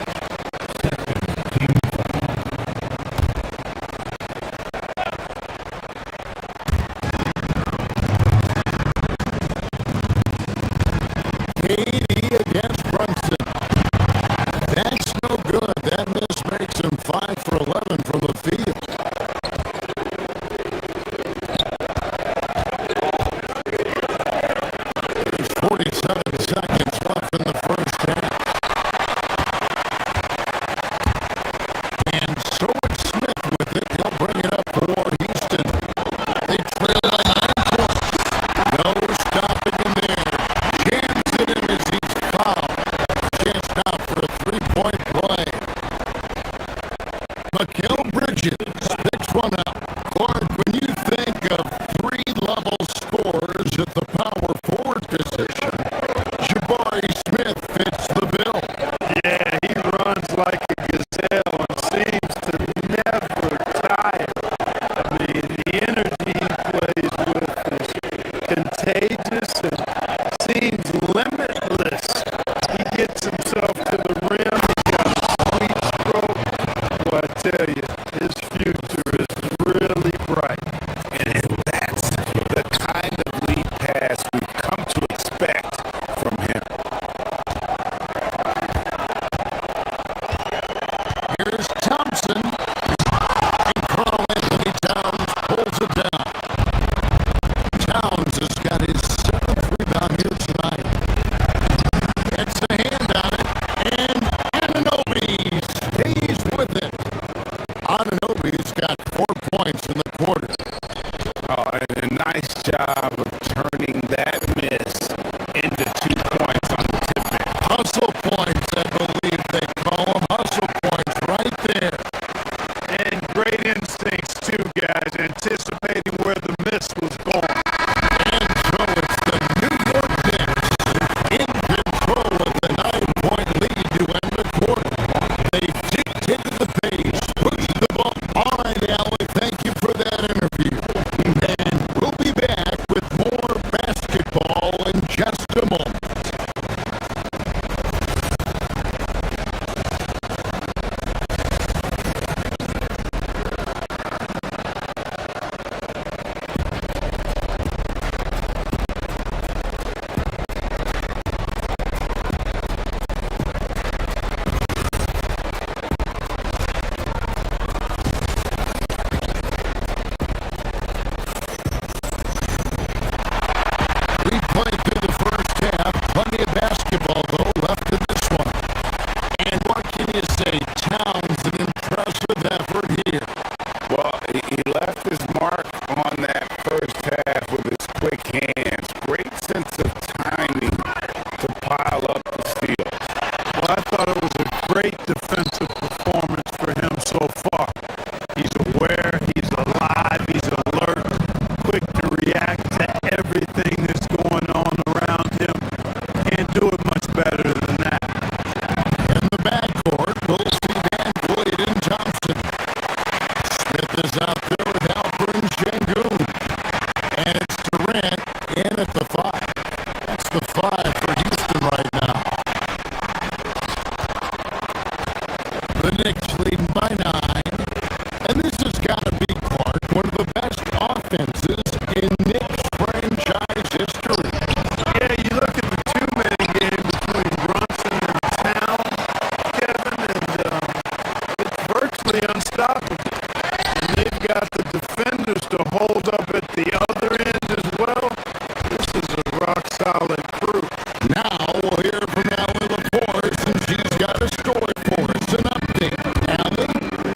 The Knicks leading by 9. And this has got to be, Clark, one of the best offenses in Knicks franchise history. Yeah, you look at the two-man game between Brunson and Town, Kevin, and it's virtually unstoppable. And they've got the defenders to hold up at the other end as well. This is a rock-solid crew. Now we'll hear from Allie LaForce, and she's got a story for us, an update. Allie?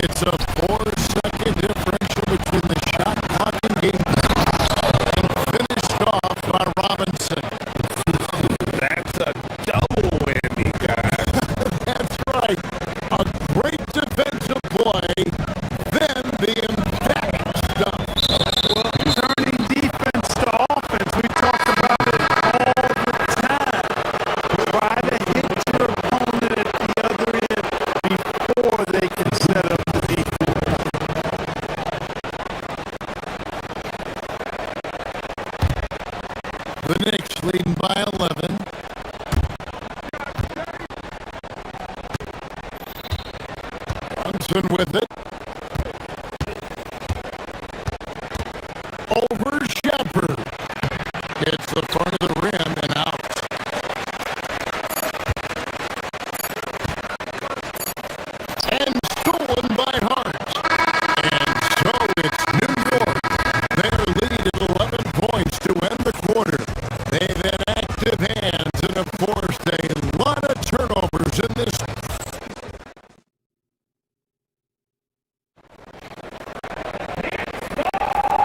It's a 4-second differential between the shot clock and game time. And finished off by Robinson. That's a double whammy, guys. That's right. A great defensive play, then the emphatic stuff. Well, turning defense to offense, we talk about it all the time. Try to hit your opponent at the other end before they can set up the defense. The Knicks leading by 11. Brunson with it. Over Shepard. Hits the front of the rim and out. And stolen by Hart. And so it's New York. Their lead at 11 points to end the quarter. They've had active hands and have forced a lot of turnovers in this.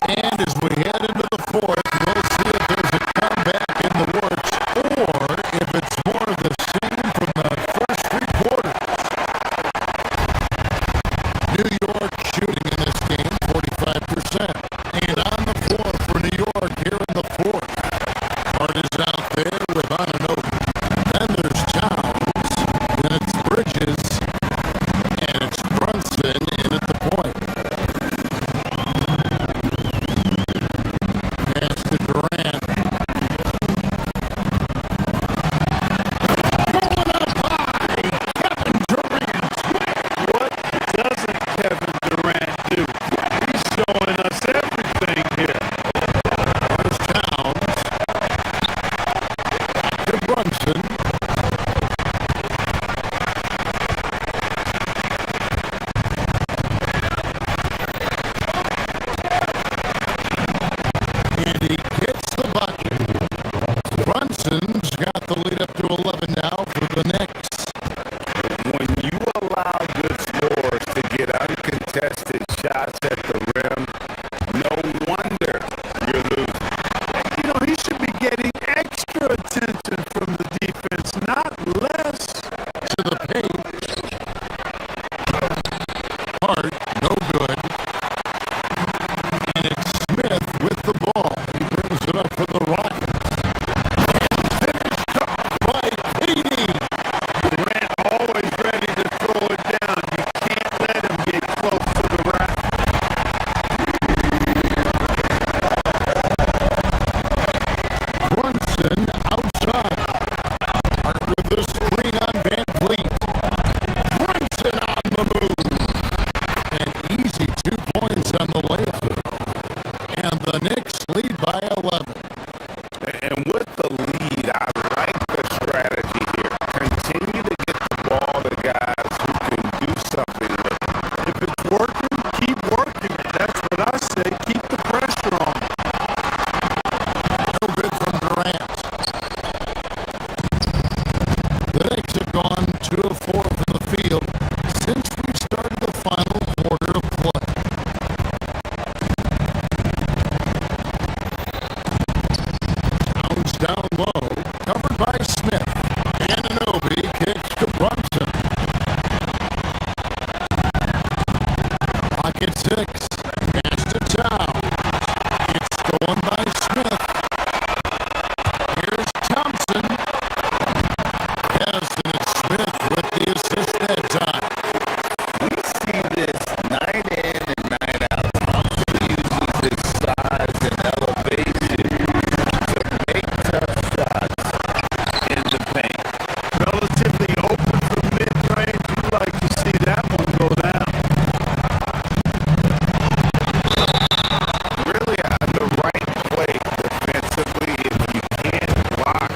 And as we head into the fourth, we'll see if there's a comeback in the works or if it's more of the same from the first three quarters. New York shooting in this game 45%. And on the floor for New York here in the fourth. Hart is out there with Ananobi. Then there's Towns. Then it's Bridges. And it's Brunson in at the point. Pass to Durant. Going up high. Kevin Durant. What doesn't Kevin Durant do? He's showing us everything here. There's Towns. To Brunson. And he gets the bucket. Brunson's got the lead up to 11 now for the Knicks. When you allow good scores to get uncontested shots at the rim, no wonder you're losing. You know, he should be getting extra attention from the defense, not less. To the paint. Hart, no good. And it's Smith with the ball. He brings it up for the Rockets. And finished off by Katie. Durant always ready to throw it down. You can't let him get close to the rack. Brunson outside. Hart with the screen on Van Vliet. Brunson on the move. An easy 2 points on the layup. And the Knicks lead by 11. And with the lead, I like the strategy here. Continue to get the ball to guys who can do something with it. If it's working, keep working. That's what I say. Keep the pressure on. No good from Durant. The Knicks have gone 2 of 4 from the field since we started the final quarter of play. Towns down low, covered by Smith. Ananobi kicks to Brunson. Pocket 6. Pass to Towns. It's stolen by Smith. Here's Thompson. Yes, and it's Smith with the assist that time. We see this night in and night out. Thompson uses his size and elevation to make tough shots in the paint. Relatively open from mid-range. You'd like to see that one go down. Really the right play defensively if you can't block,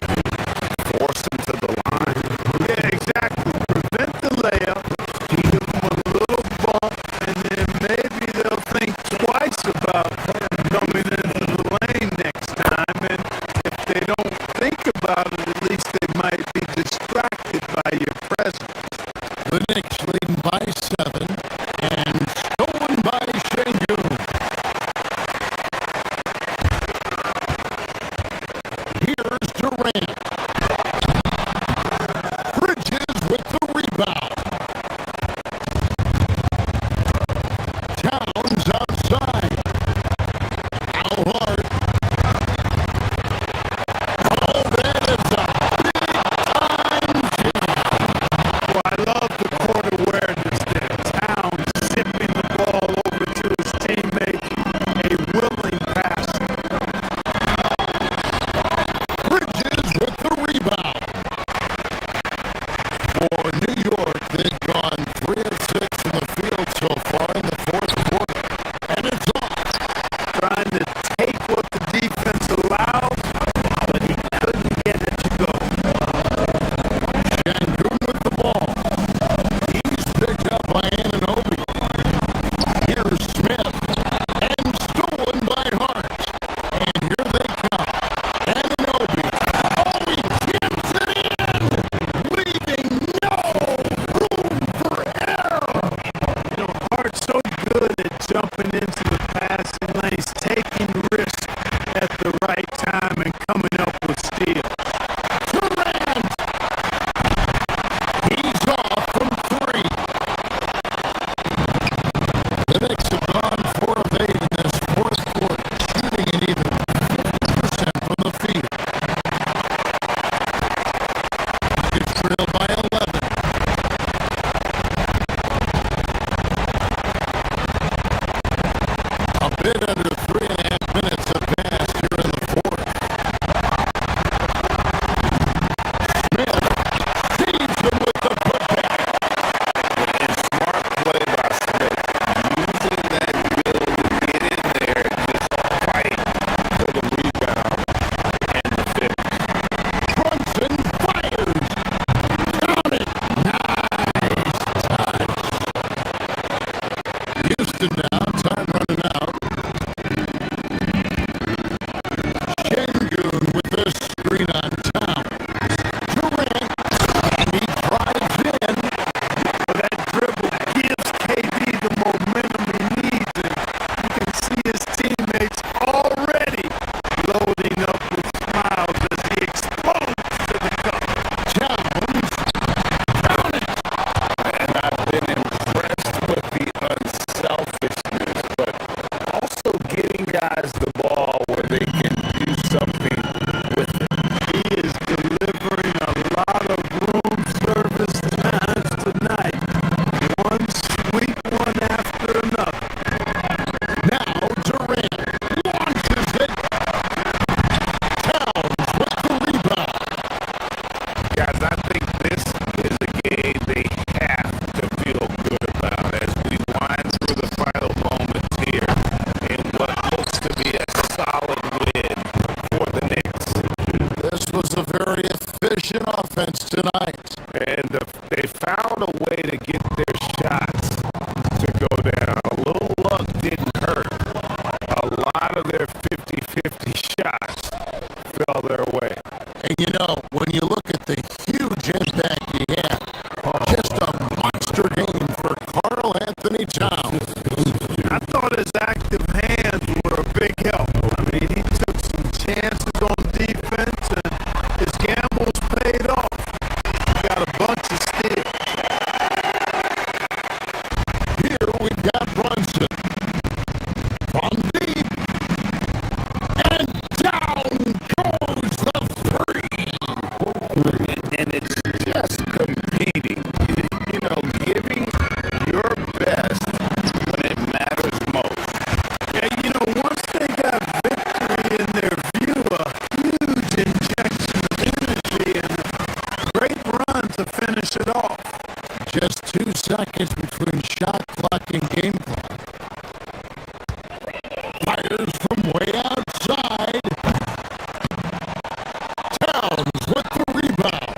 force him to the line. Yeah, exactly. Prevent the layup, give them a little bump, and then maybe they'll think twice about coming into the lane next time. And if they don't think about it, at least they might be distracted by your presence. The Knicks leading by 7, and 2 seconds between shot clock and game clock. Fires from way outside. Towns with the rebound.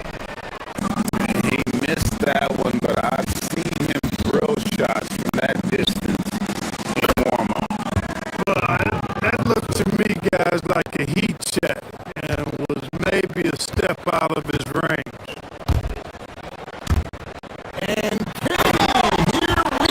He missed that one, but I've seen him drill shots from that distance in warm-up. That looked to me, guys, like a heat check and was maybe a step out of his range. And here we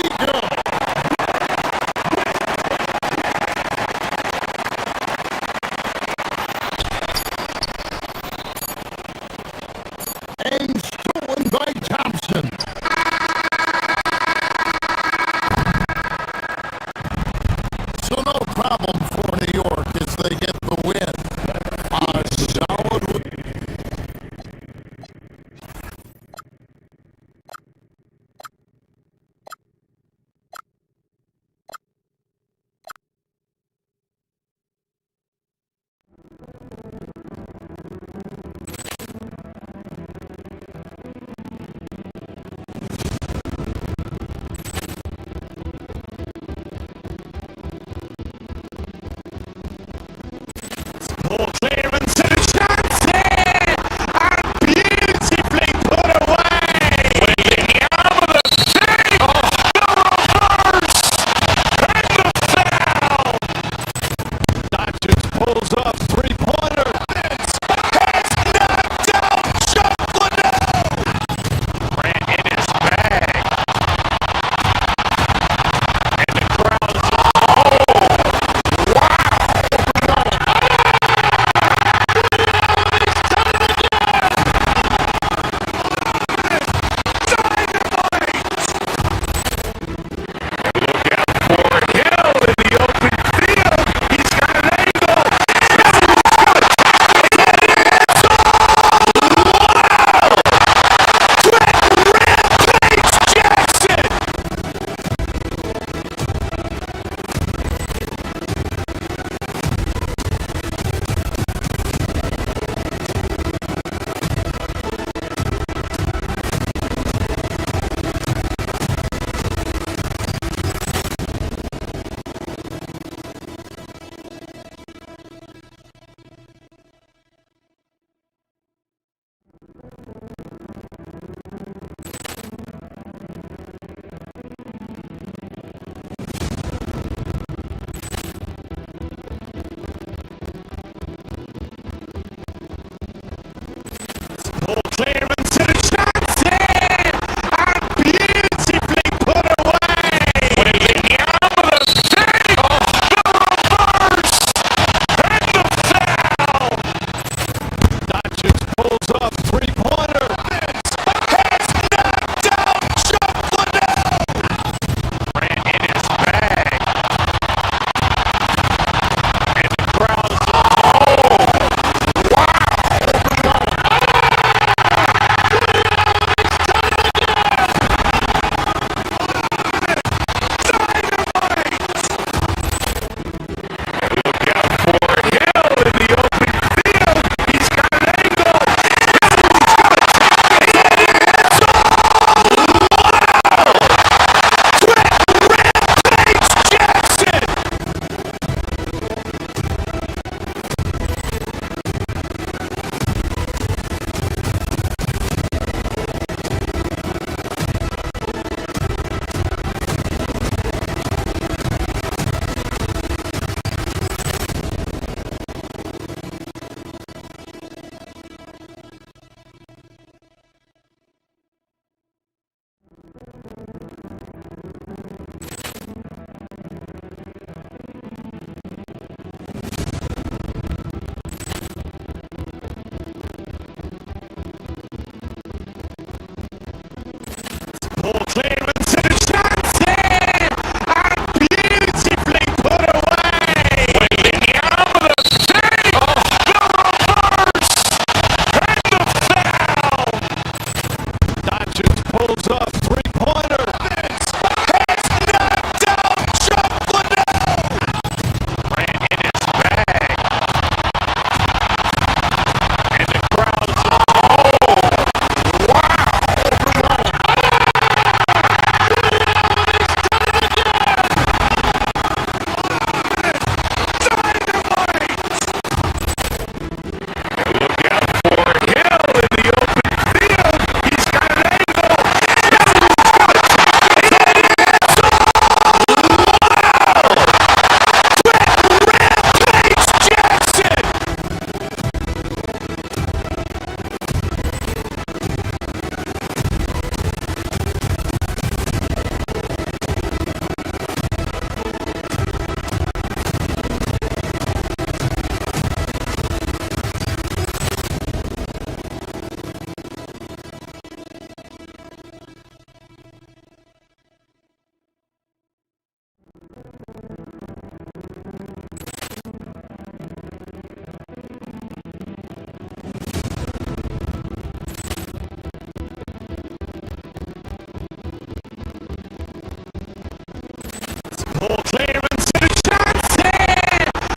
Ball clearance to Johnson!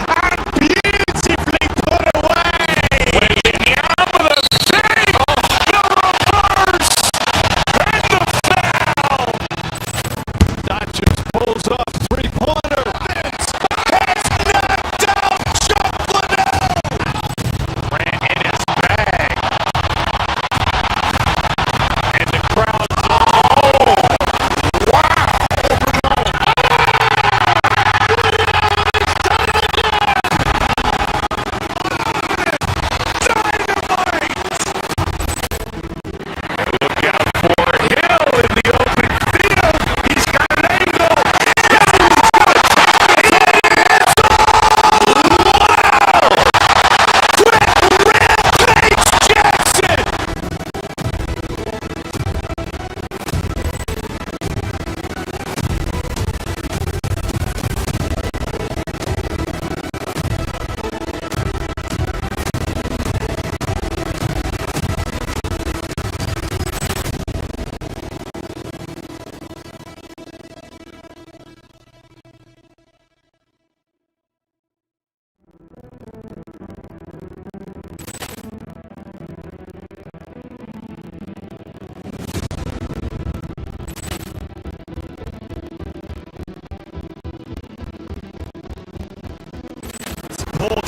And beautifully put away! Wembanyama the save! The reverse! And the foul! Doncic pulls up, three-pointer. Has knocked out Chocolate! Ran in his bag. And the crowd's ball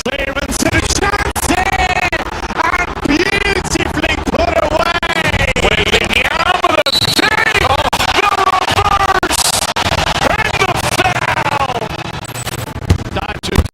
clearance to Johnson! And beautifully put away! Wembanyama the save! The reverse! And the foul! Doncic.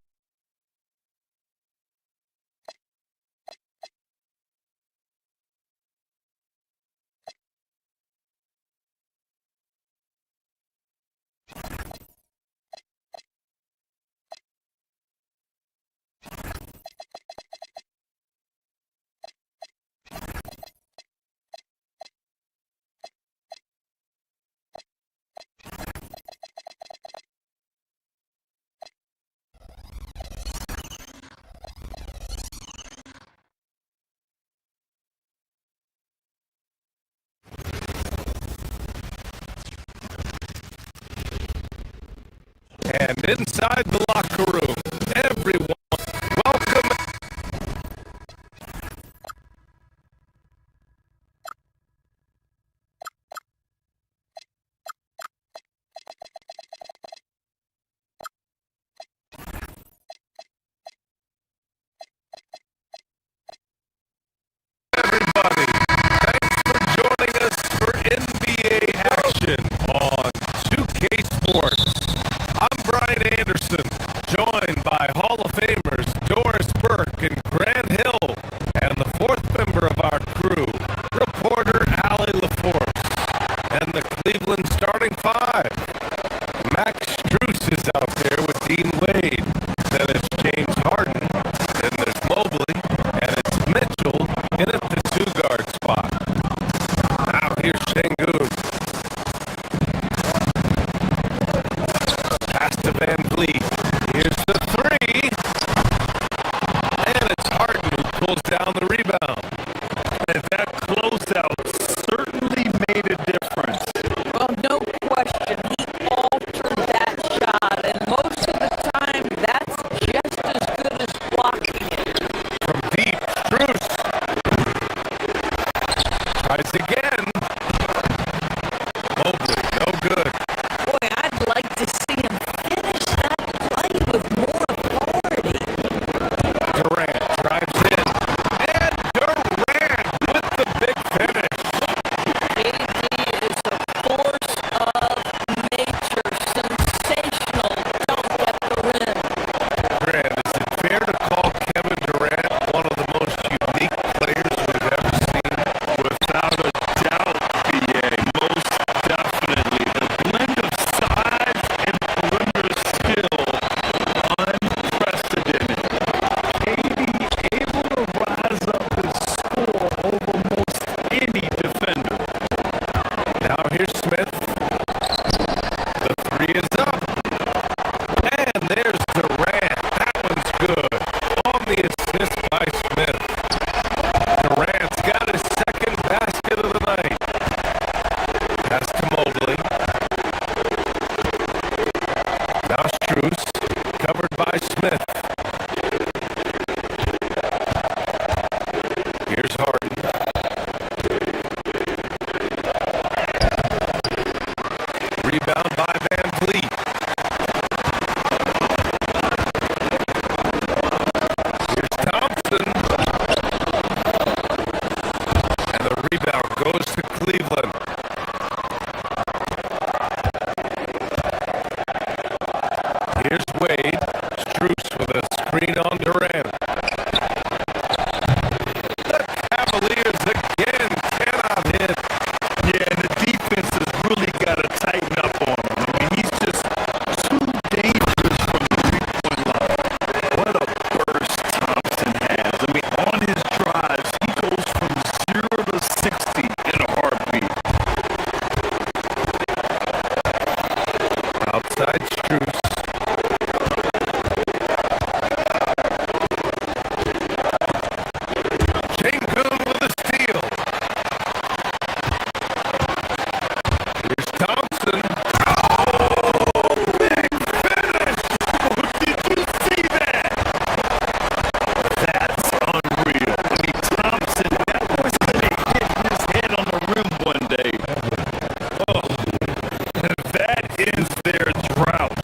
And inside the locker room, everyone, welcome. Everybody, thanks for joining us for NBA action on 2K Sports. I'm Brian Anderson, joined by Hall of Famers Doris Burke and Grant Hill, and the fourth member of our crew, reporter Allie LaForce, and the Cleveland starting five. Max Strus is out there with Dean Wade, then it's James Harden, then there's Mobley, and it's Mitchell in at the two-guard spot. Now here's Şengün. Pass to Van Vliet. Here's the three. And it's Harden who pulls down the rebound. And that closeout certainly made a difference. Well, no question. rebound by Van Vliet. Here's Thompson. And the rebound goes to Cleveland. Here's Wade. Strus with a screen on Durant. The Cavaliers again cannot hit. Yeah, and the defense has really got to tighten up on him. I mean, he's just too dangerous from the three-point line. What a burst Thompson has. I mean, on his drives, he goes from 0 to 60 in a heartbeat. Outside Strus. Sengun with a steal. Here's Thompson. Oh, big finish! Did you see that? That's unreal. I mean, Thompson, that was going to hit his head on the rim one day. Oh, that is their drought.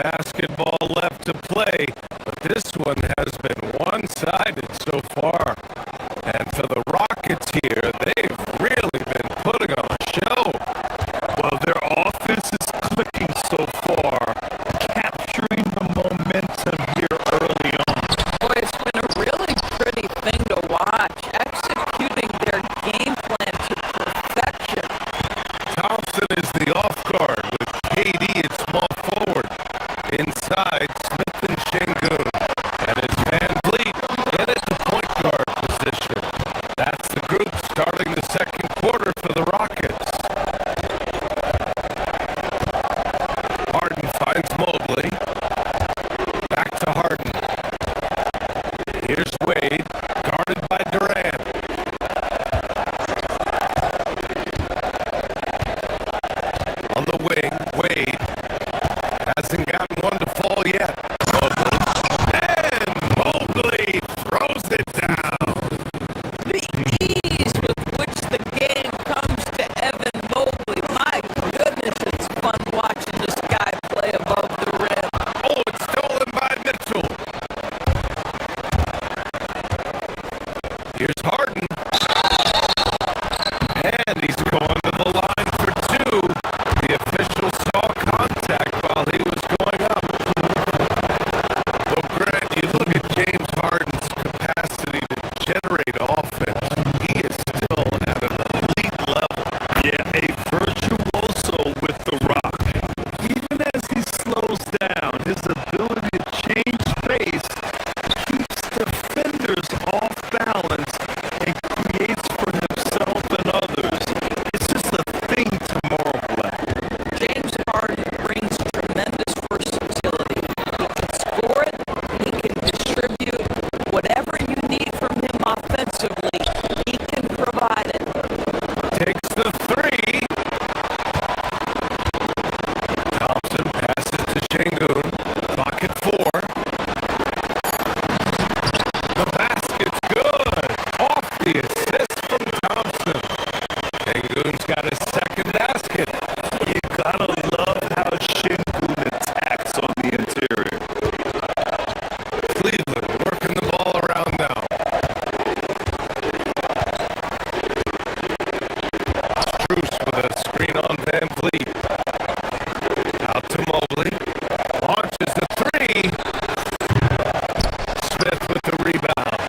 basketball left to play, but this one has been one-sided so far. And for the Rockets here, they've really been putting on a show. Well, their offense is clicking so far, capturing the momentum here early on. Boy, it's been a really pretty thing to watch, executing their game plan to perfection. Thompson is the off guard with KD at small forward. Inside, Smith and Şengün. And it's Van Vliet in at the point guard position. That's the group starting the second quarter for the Rockets. Harden finds Mobley. Back to Harden. Here's Wade, guarded by Durant. On the wing, Wade hasn't gotten one to fall yet. Mobley. And Mobley throws it down. The ease with which the game comes to Evan Mobley. My goodness, it's fun watching this guy play above the rim. Oh, it's stolen by Mitchell. Here's Harden. And he's going to the line for two. The official saw contact while he was going up. Well, Grant, you look at James Harden's capacity to generate offense. He is still at an elite level. Yeah, a virtuoso with the rock. Even as he slows down, his ability to change pace keeps defenders off balance and creates for himself and others. It's just a thing tomorrow, Black. James Harden brings tremendous versatility. He can score it, he can distribute. Whatever you need from him offensively, he can provide it. Takes the three. Thompson passes to Şengün. Pocket four. The basket's good. Off the assist from Thompson. Şengün's got his second basket. You gotta love how Şengün attacks on the interior. Cleveland working the ball around now. Strus with a screen on Van Vliet. Out to Mobley. Launches the three. Smith with the rebound.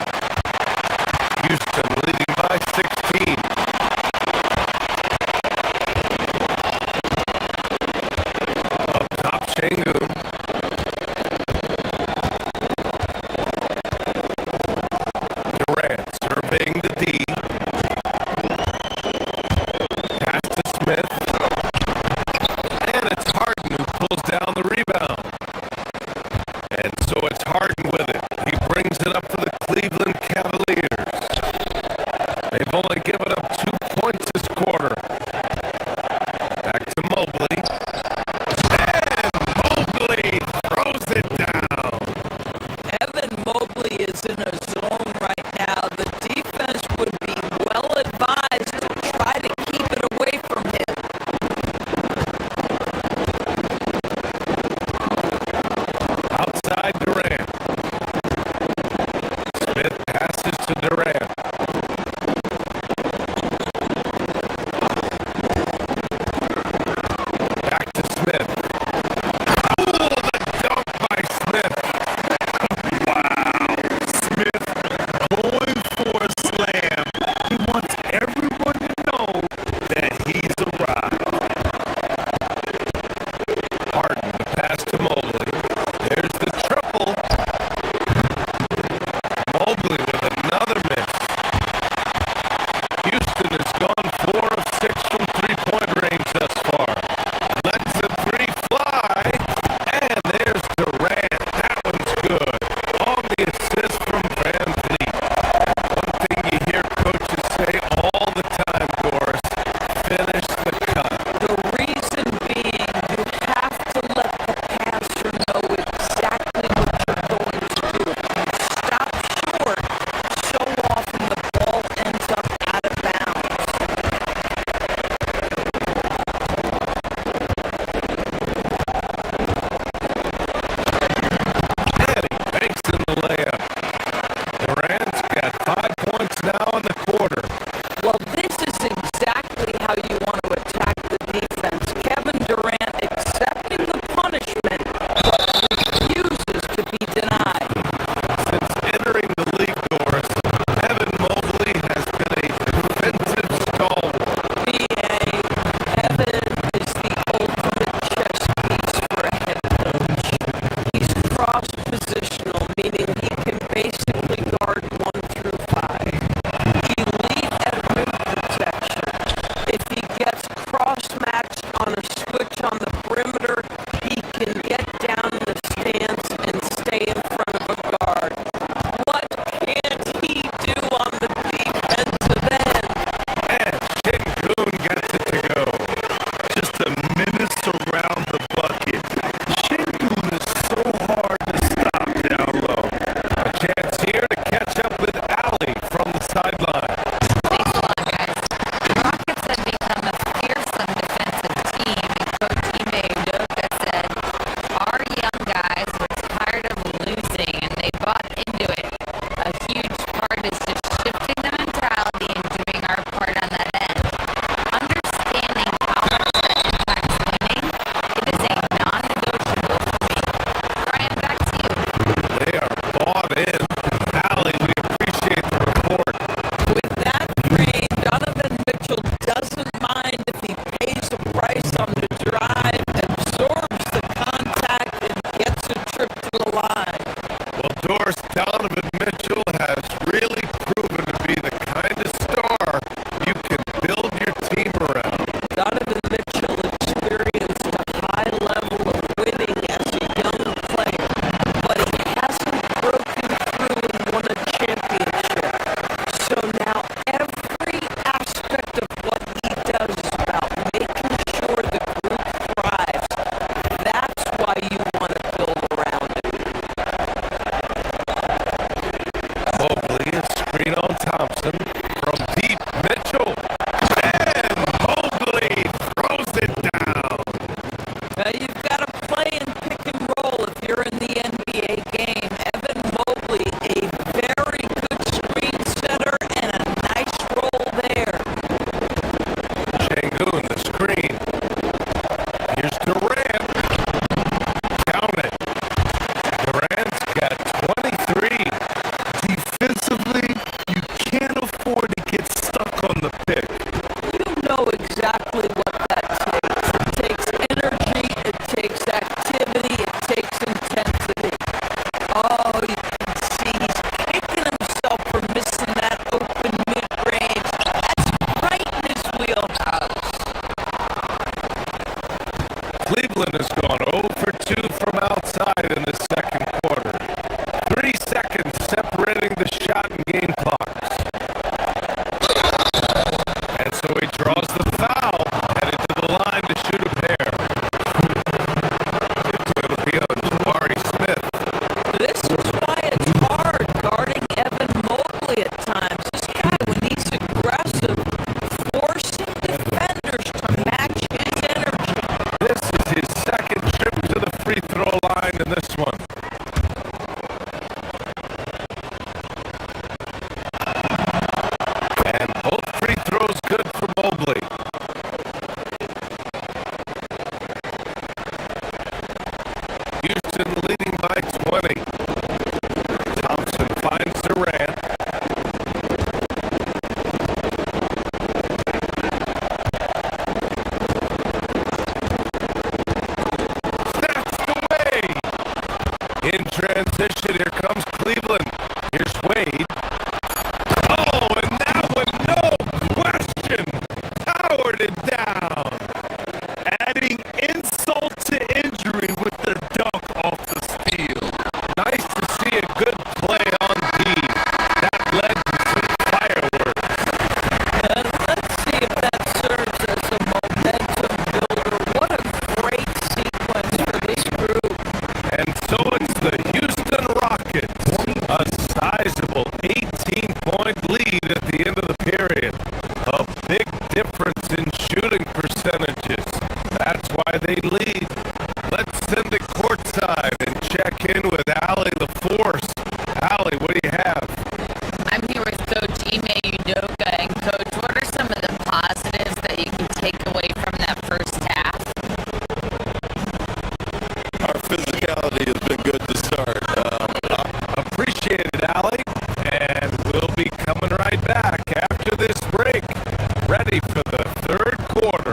Houston leading by 16. Up top, Şengün. Durant surveying the D. Pass to Smith. And it's Harden who pulls down the rebound. And so it's Harden with it. He brings it up for the Cleveland Cavaliers. They've only given up 2 points this quarter. Back to Mobley. And Mobley line in this one. And both free throws good for Mobley. Houston leading by 20. Thompson finds Durant. In transition, here comes Cleveland. Here's Wade. Oh, and that one, no question, powered it down. Adding insult to injury with the dunk off the steal. Nice to see a good play on D. That led to some fireworks. Let's see if that serves as a momentum builder. What a great sequence for this group. And so it's the Houston Rockets, a sizable 18-point lead at the end of the period. A big difference in shooting percentages. That's why they lead. Let's send it courtside and check in with Allie LaForce. Allie, what do you have? I'm here with Coach Ime Udoka. And Coach, what are some of the positives that you can take away from that first half? Our physicality has been good to start. Appreciate it, Allie. And we'll be coming right back after this break. Ready for the third quarter.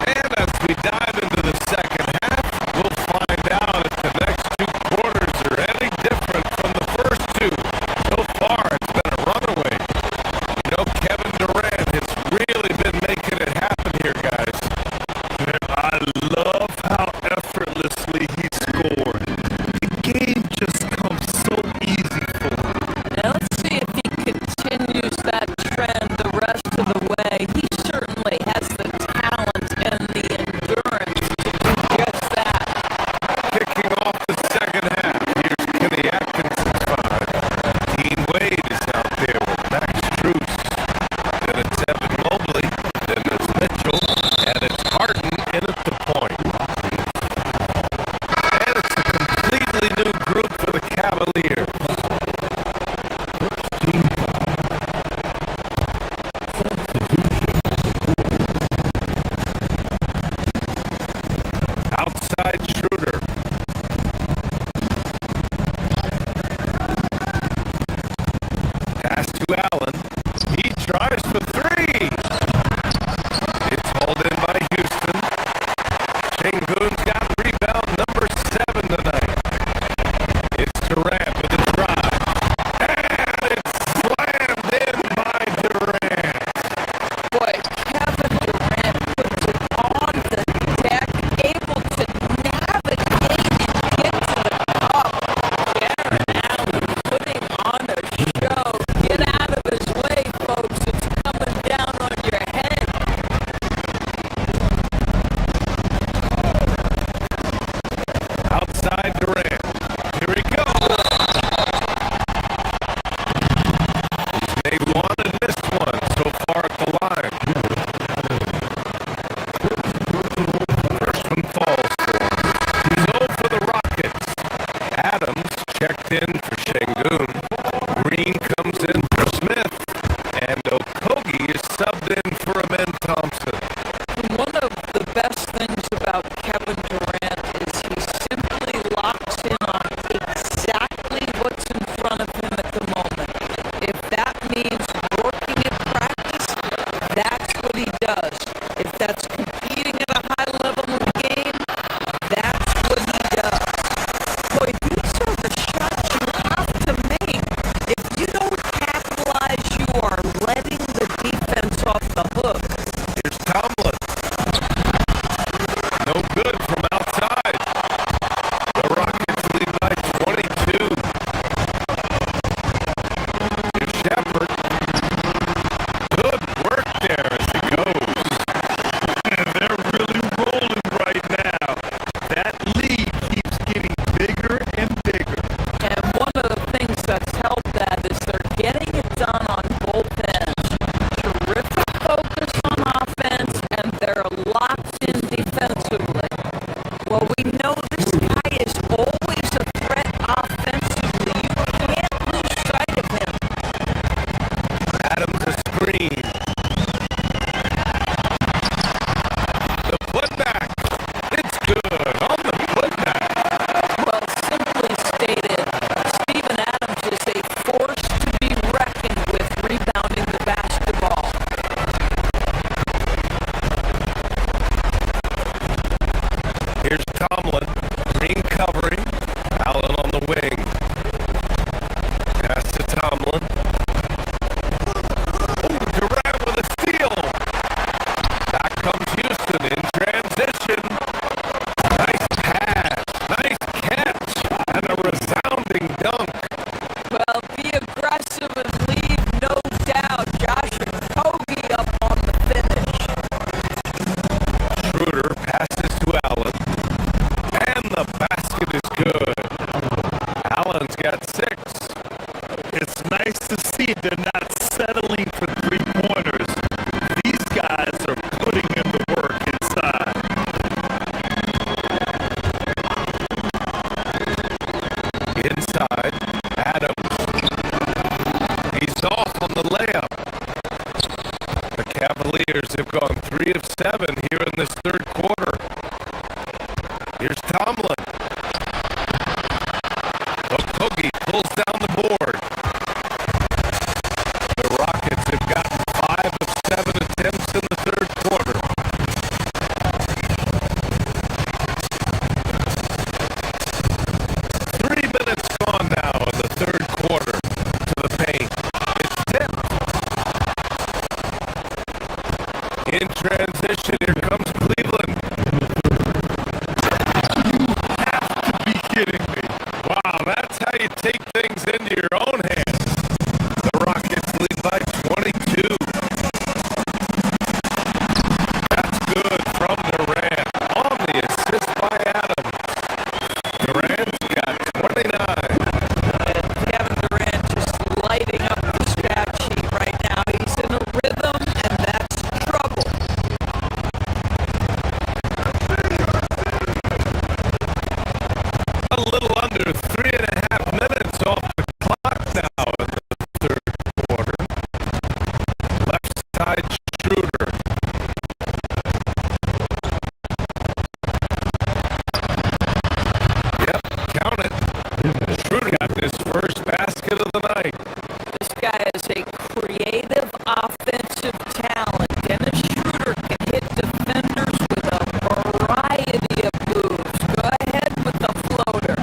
And as we dive into the second half, we'll find out if the next two quarters are any different from the first two. So far, it's been a runaway. You know, Kevin Durant has really been making it happen here, guys. I love how effortlessly he scored. The game just comes so easy for him. Now let's see if he continues that trend the rest of the way. He certainly has the talent and the endurance to do just that. Kicking off the second half, here's Kenny Atkinson's five. Dean Wade is out there with Max Strus. Then it's Evan Mobley. Then it's Mitchell. And it's Harden in at the point. And it's a completely new group for the Cavaliers. Outside Schroeder. Pass to Allen. He tries for three. It's hauled in by Houston. Sengun's got rebound number 7 tonight. It's Durant with a drive. And it's slammed in by Durant. Boy, Kevin Durant puts it on the deck, able to navigate and get to the cup. Darren Allen putting on a show. Get out of his it's nice to see they're not settling for three-pointers. These guys are putting in the work inside. Inside, Adams. He's off on the layup. The Cavaliers have gone 3 of 7 here in this third quarter. Here's Tomlin. Okogie pulls down the board. The Rockets have gotten 5 of 7 attempts in the third quarter. Three minutes gone now in the third quarter to the paint. It's 10. In transition, here comes Cleveland. Be kidding me. Wow, that's how you take things into your own hands. The Rockets lead by 22. That's good from Durant on the assist by Adams. Durant's got 29. Kevin Durant just lighting up the stat sheet right now. He's in a rhythm, and that's trouble. A little under 3.5 minutes off the clock now in the third quarter. Left side Schroeder. Yep, count it. Schroeder got his first basket of the night. This guy is a creative offensive talent. Dennis Schroeder can hit defenders with a variety of moves. Go ahead with the floater.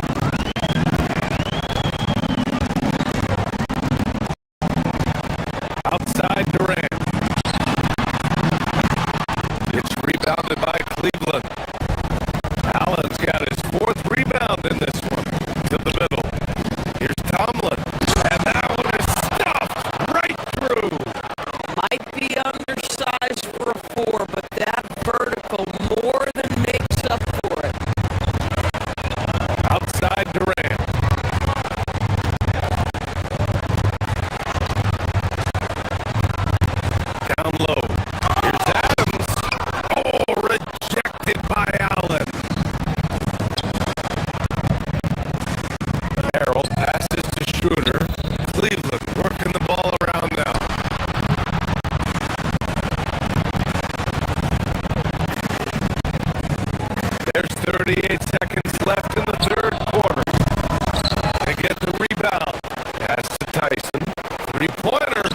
Outside Durant. It's rebounded by Cleveland. Allen's got his fourth rebound in this one. To the middle. Here's Tomlin. And that one is stuffed right through. Might be undersized for a 4, but that vertical more than makes up for it. Outside Durant. Down low. Here's Adams. Oh, rejected by Allen. Harold passes to Schroeder. Cleveland working the ball around now. There's 38 seconds left in the third quarter. They get the rebound. Pass to Tyson. Three-pointer.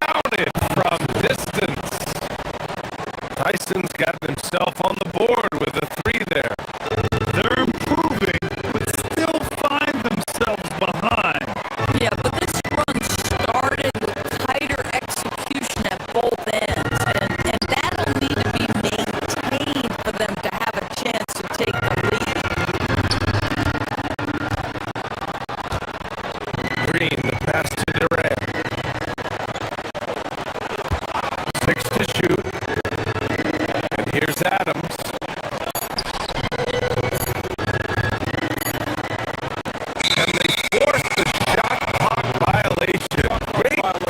Counted from distance. Tyson's got himself on the board with a 3 there. They're improving, but still find themselves behind. Yeah, but this run started with tighter execution at both ends, and that'll need to be maintained for them to have a chance to take the lead. Green, the pass to Durant. 6 to shoot. And here's Adams. And they force the shot clock violation. Great D.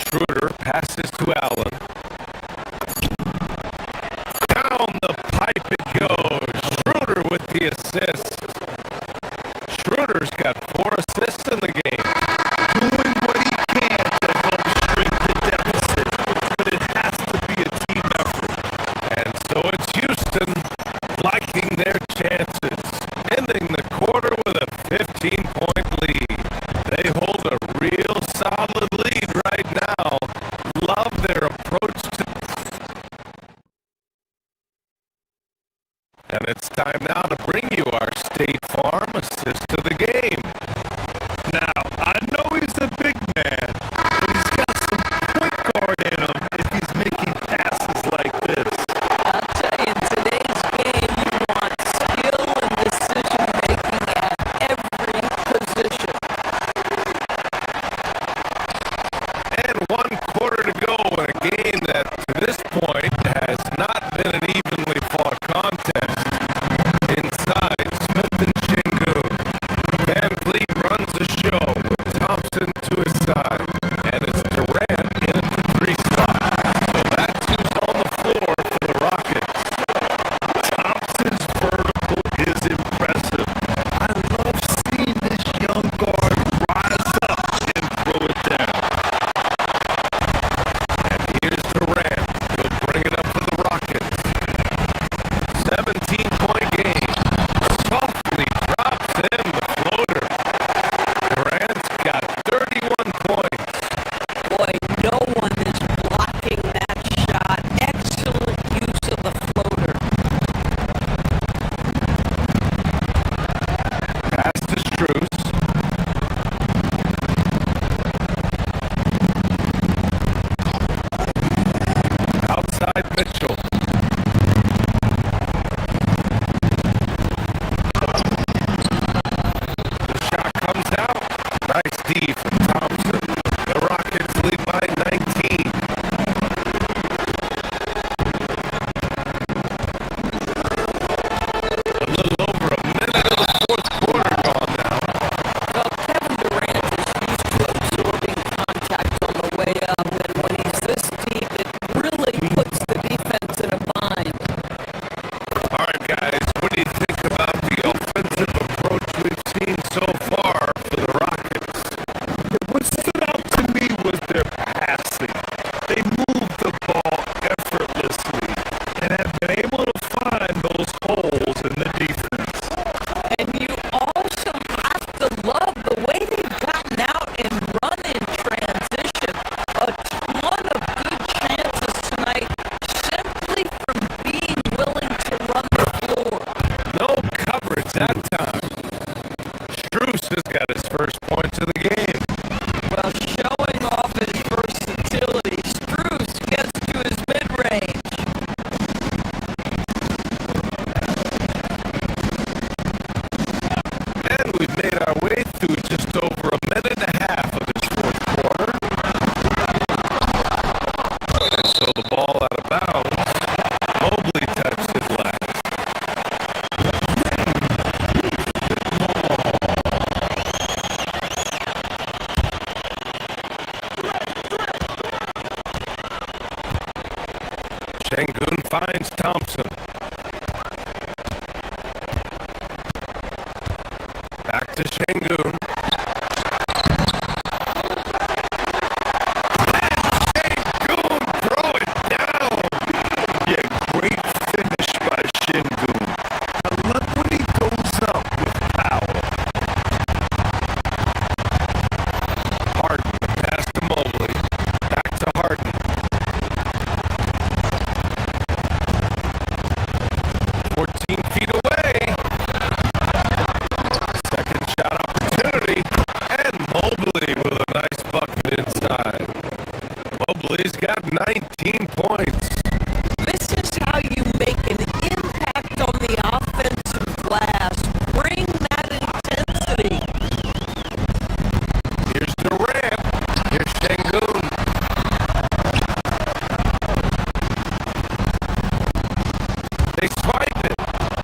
Schroeder passes to Allen. Down the pipe it goes. Schroeder with the assist. Schroeder's got 4 assists in the game. Doing what he can to help shrink the deficit, but it has to be a team effort. And so it's Houston liking their chances, ending the quarter with a 15-point lead. They hold a real solid lead right now. Love their approach to... And it's time now to bring you our State Farm assist of the game. Now, I know he's a big man, but he's got some point guard in him if he's making passes like this. I'll tell you, in today's game, you 14 feet away. Second shot opportunity. And Mobley with a nice bucket inside. Mobley's got 19 points. This is how you make an impact on the offensive glass. Bring that intensity. Here's Durant. Here's Şengün. They swipe it.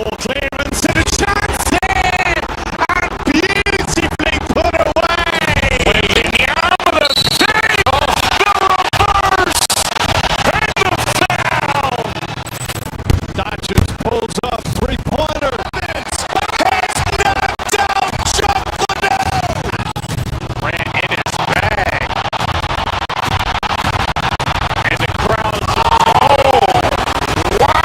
Clearance to the Johnson! And beautifully put away! Wembanyama the save! The reverse! And the foul! Dodgers pulls up three-pointer. Vince has knocked out Chocolate! Ran in his bag. And the crowd's, oh, wow!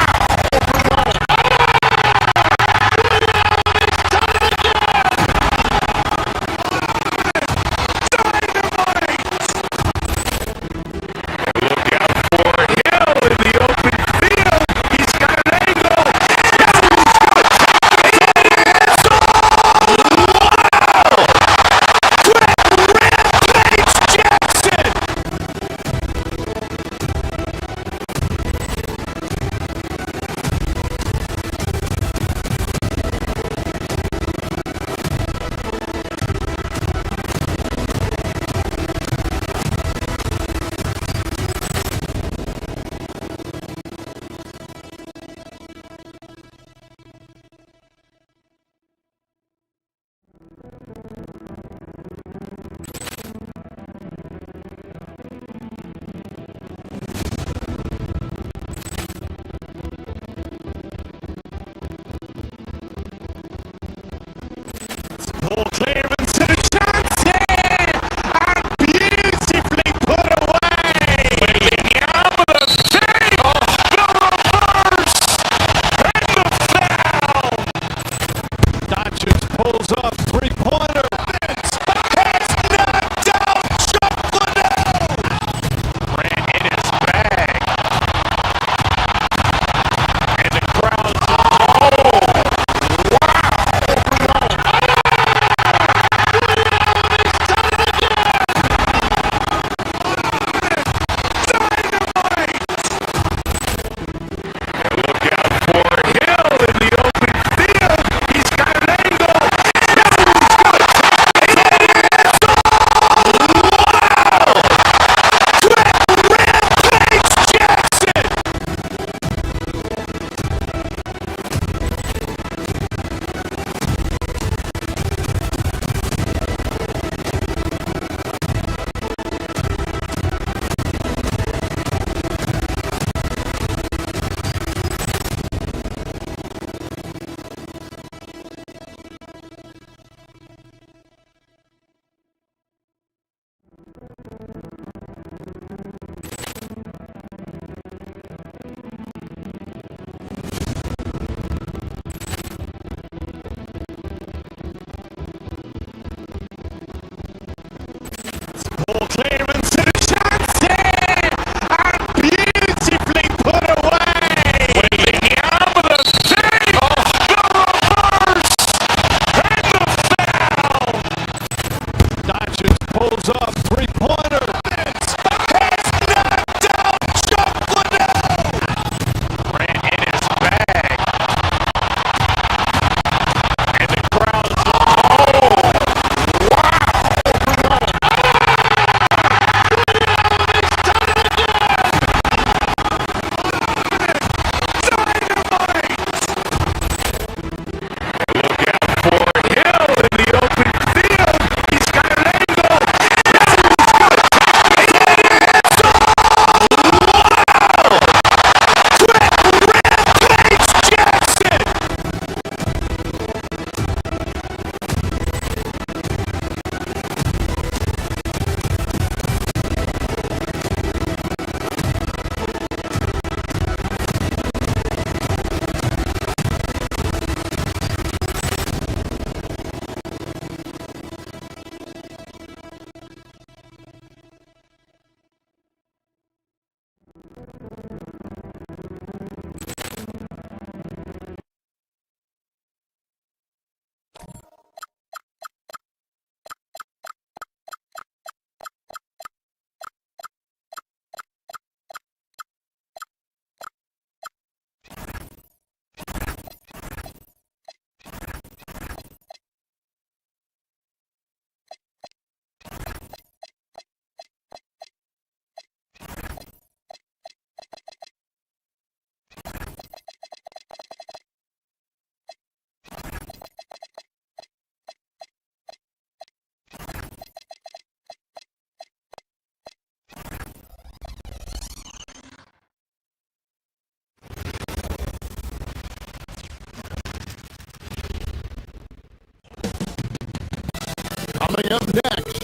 Coming up next,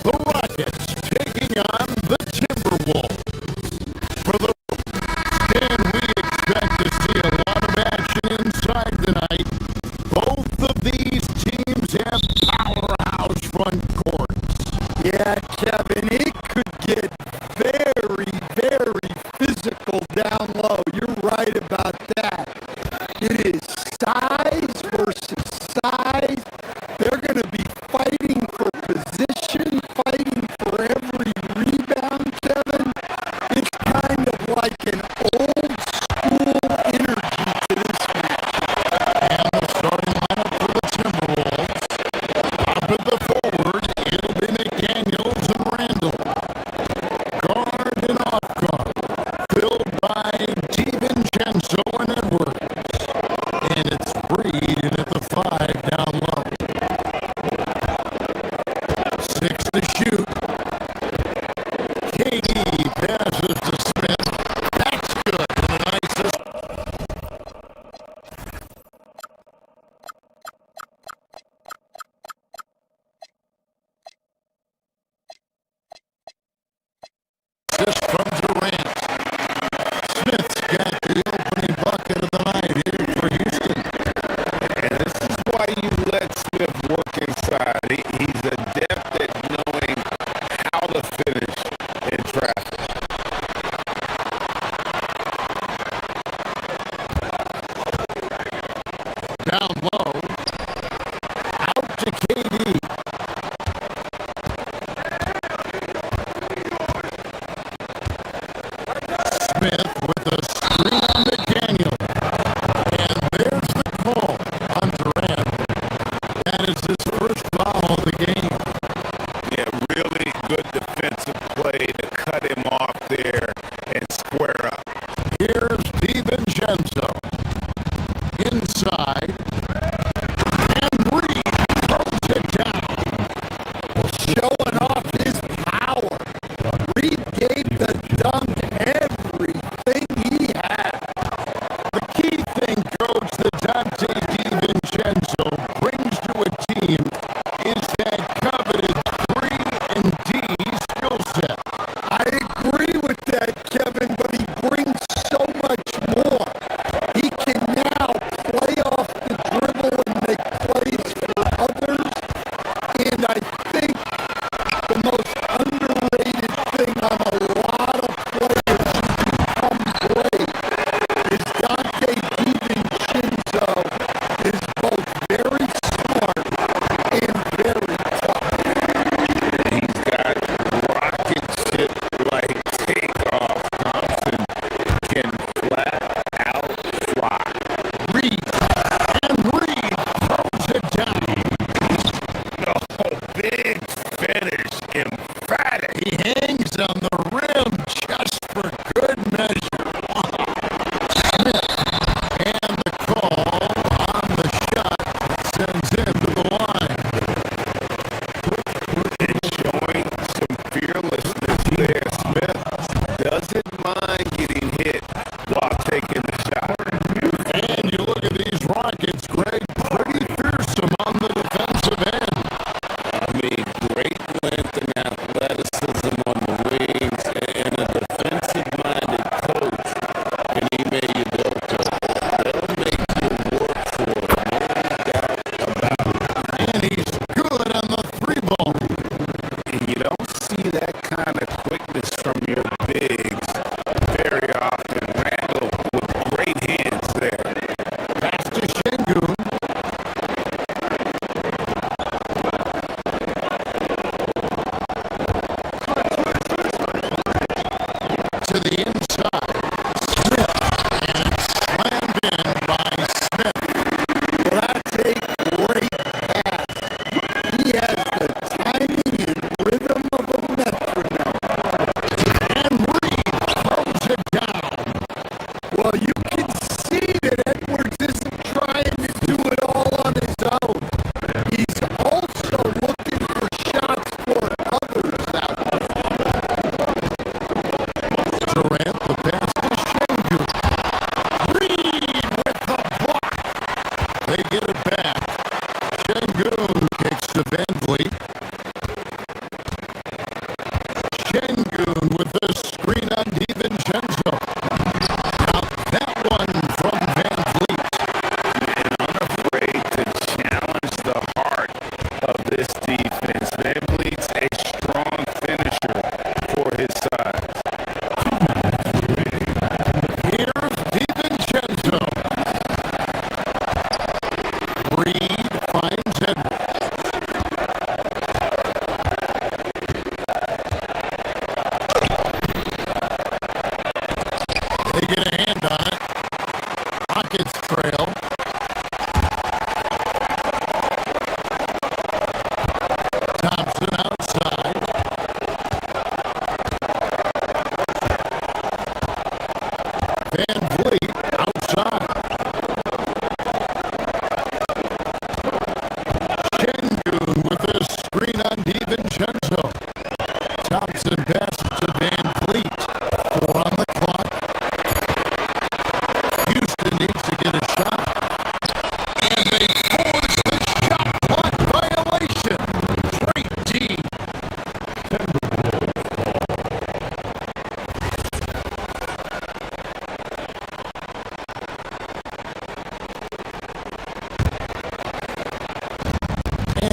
the Rockets taking on the Timberwolves. For the and we expect to see a lot of action inside tonight. Both of these teams have powerhouse front courts. Yeah, Kevin, it could get very, very physical down low. You're right about that. It is size versus size. They're going to be fighting for position, fighting for every rebound, Kevin. It's kind of like an old school energy to this match. And the starting lineup for the Timberwolves. Up at the forward, it'll be McDaniels and Randall. Guard and off guard, filled by DiVincenzo and Edwards. And it's Reed in at the 5 down low. 6 to shoot. KD passes to Smith. That's good. And a nice assist from Durant. Smith's got the opening bucket of the night here for Houston. And this is why you let Smith work inside. He's adept at knowing how to finish in traffic. Down low. Out to KD. Smith with a screen on McDaniel. And there's the call on Durant. That is his first foul of the game. Yeah, really good defensive play to cut him off there and square up. Here's DiVincenzo. Inside. And Reed throws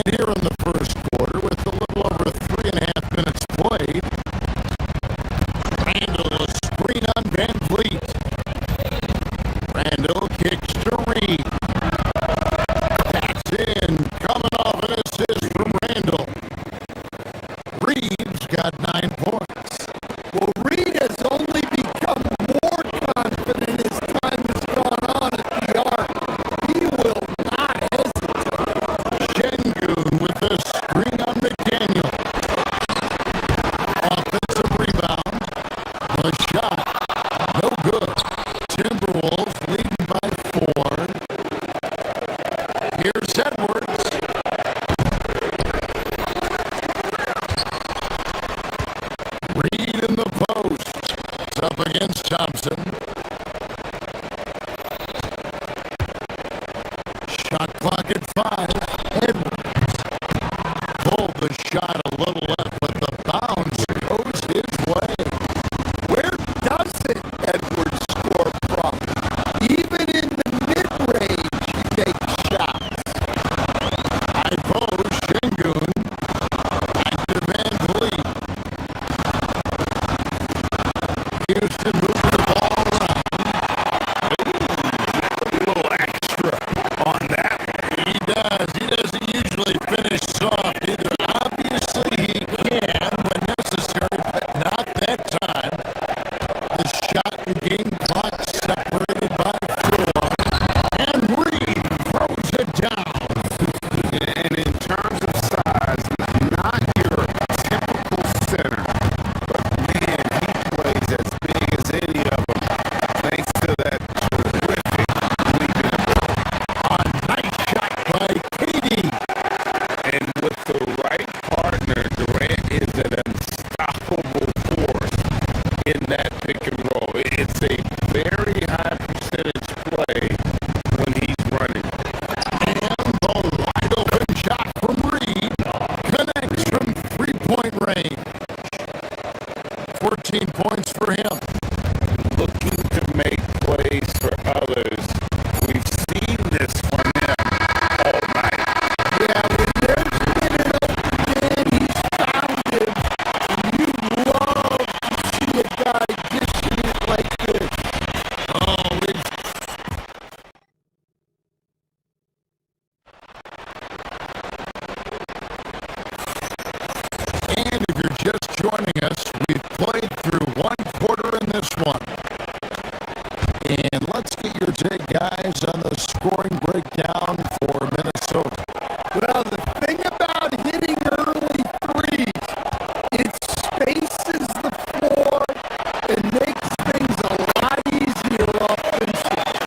And here in the first quarter, with a little over 3.5 minutes played, Randall a screen on Van Vliet. Randall kicks to Reed. Pass in, coming off an assist from Randall. Reed's got 9 points. Well, Reed has only become more confident as time has gone on at the arc. He will not hesitate. Şengün with a screen on McDaniel. Offensive rebound. The shot. No good. Timberwolves leading by 4. Here's Edwards. Reed in the post. It's up against Thompson. Shot clock at 5. Edwards pulled the shot a little left, but the bounce goes his way. Where doesn't Edwards score from? Even in the mid-range, he makes shots. High post, Şengün. Back to Van Vliet. Houston moving the ball around. A little extra on that. He does. He doesn't usually finish soft either. Obviously, he can when necessary, but not that time. The shot and game clock separated by 4. And Reed throws it down. And in terms of size, not your typical center. But man, he plays as big as any of them, thanks to that terrific leaping ability. A nice shot by Katie. And with the right partner, Durant is an unstoppable force in that pick and roll. It's a very high percentage play when he's running. And the wide open shot from Reed connects from 3-point range. 14 points for him. Looking to make plays for others. We've seen this from him all night. Yeah, when there's been an open man, he's found him. And you love to see a guy dishing it like this. Oh, we've And if you're just joining us, we've played through 1 quarter in this one. And let's get your take, guys, on the scoring breakdown for Minnesota. Well, the thing about hitting early threes, it spaces the floor and makes things a lot easier offensively.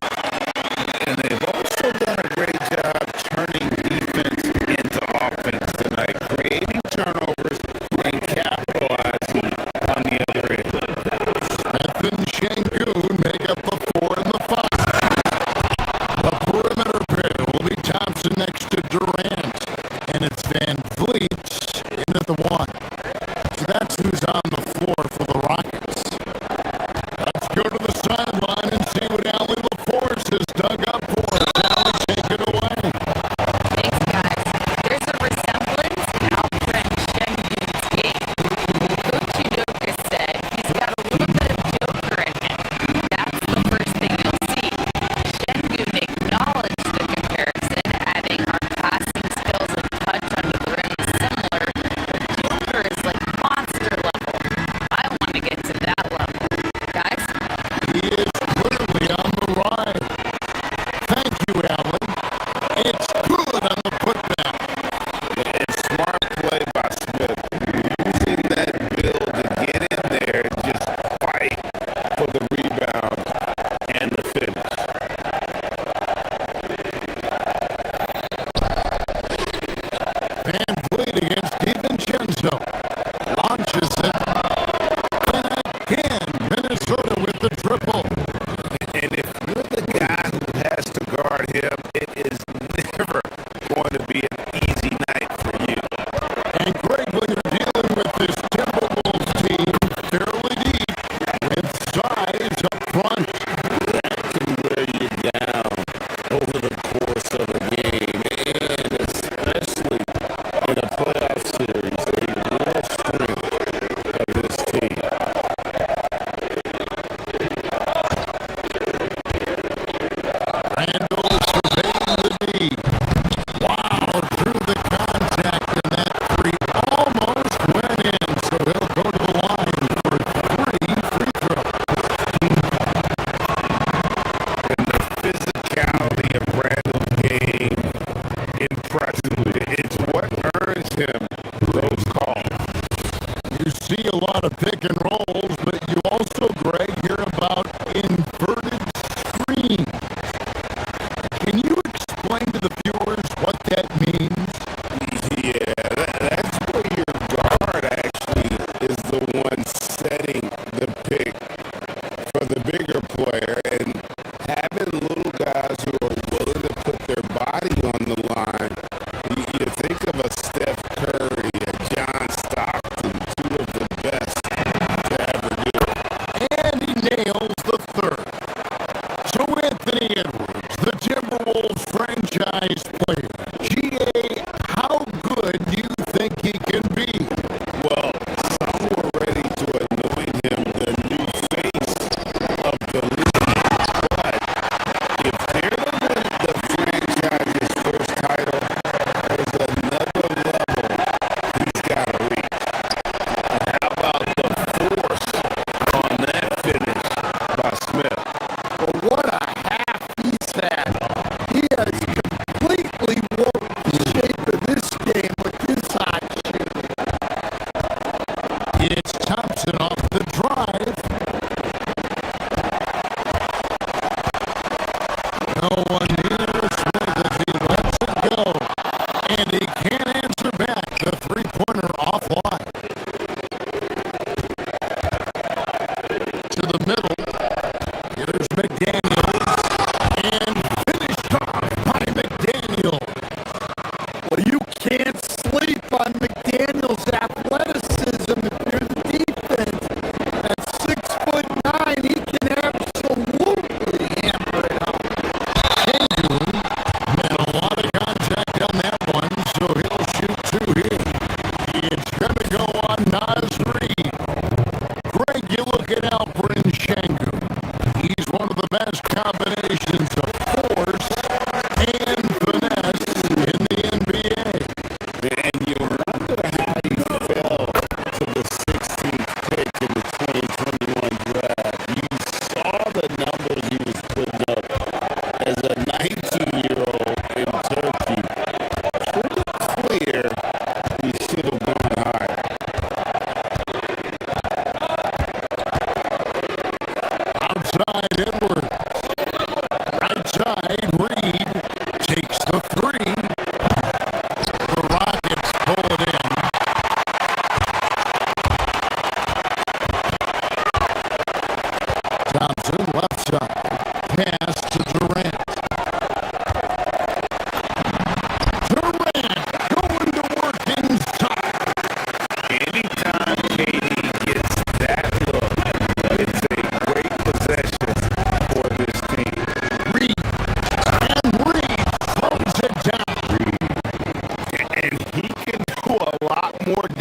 And they've also done a great job turning defense into offense tonight, creating turnovers and capitalizing on the other end. Smith and Şengün make up the 4 and the 5. The perimeter pair will be Thompson next to Durant.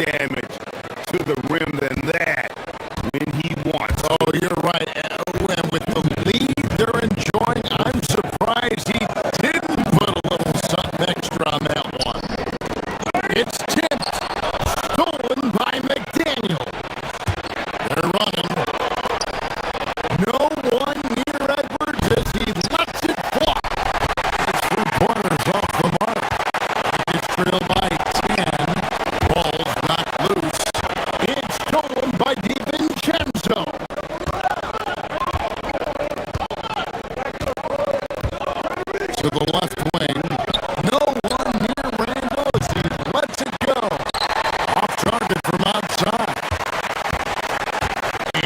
damage to the rim than that when he wants. Oh, you're right. And with the lead they're enjoying, I'm surprised he didn't put a little something extra on that one. It's tipped, stolen by McDaniel. They're running. No one near Edwards as he lets it fly. It's 3 corners off the mark. It's trailed by 10. Ball's knocked loose. It's stolen by DiVincenzo. To the left wing. No one near Randall as he lets it go. Off target from outside.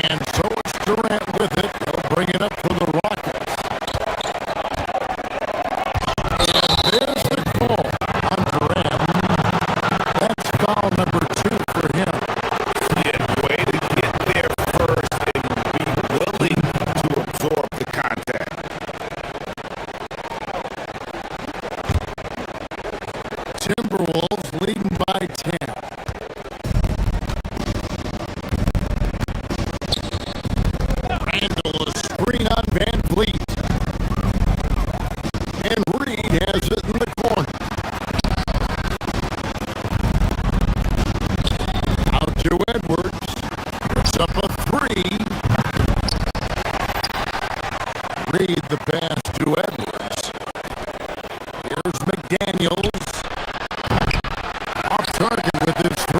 And so it's Durant with it. He'll bring it up for the Rockets. And there's the call on Durant. That's foul number 2 for him. Yeah, way to get there first and be willing to absorb the contact. Timberwolves leading by 10. Randall, a screen on Van Vliet. And Reed has it in the corner. Out to Edwards. Puts up a 3. Reed the pass to Edwards. Here's McDaniels. Off target with his 3.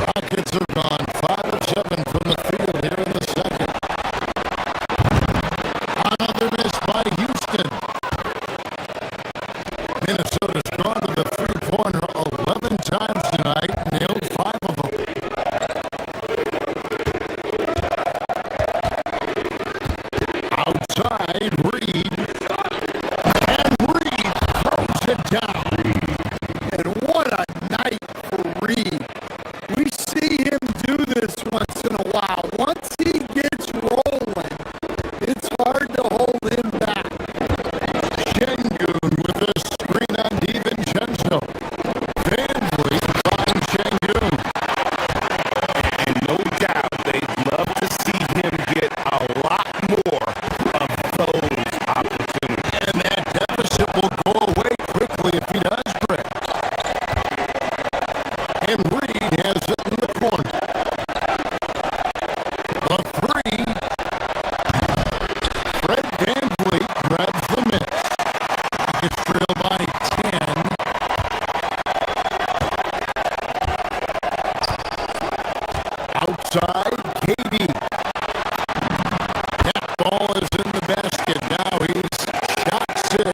Rockets are gone 5 of 7 from the field here in the second. Another miss by Houston. Minnesota's gone to the 3-pointer 11 times tonight, nailed 5 of them. Outside, Reed. And Reed throws it down. And what a night for Reed. We see him do this once in a while. Once he gets rolling, it's hard to hold him back. Şengün with a screen on DiVincenzo. Van Vliet finds Şengün. And no doubt they'd love to see him get a lot more of those opportunities. And that deficit will go away quickly if he does, Brett. And Reed has it in the corner. The 3. Fred Van Vliet grabs the miss. It's trailed by 10. Outside, KD. That ball is in the basket. Now he's shot 6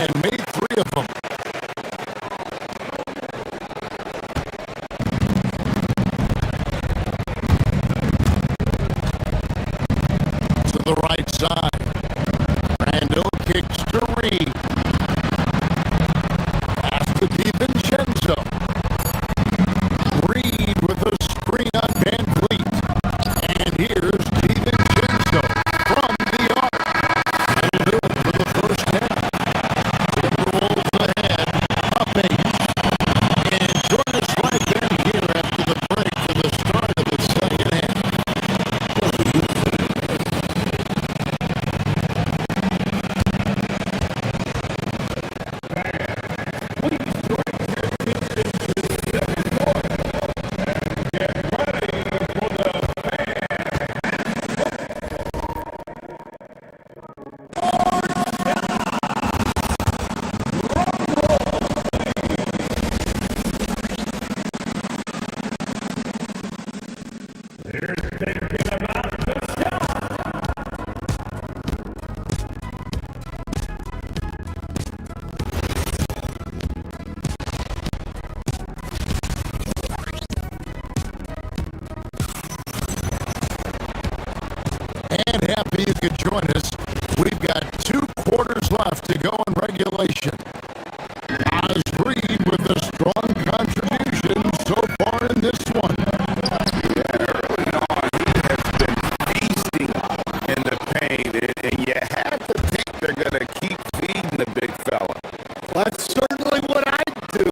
and made 3 of them. To the right side. Randall kicks to Reed. Pass to DiVincenzo. Reed with a screen on Van Vliet. And here's DiVincenzo from the arc. That'll do it for the first half. Timberwolves ahead, up 8. And join us right then here after the break for the start of the second half. And happy you could join us. We've got 2 quarters left to go in regulation. Oz Reed with a strong contribution so far in this one. Early on, he has been feasting in the paint, and you have to think they're going to keep feeding the big fella. That's certainly what I'd do.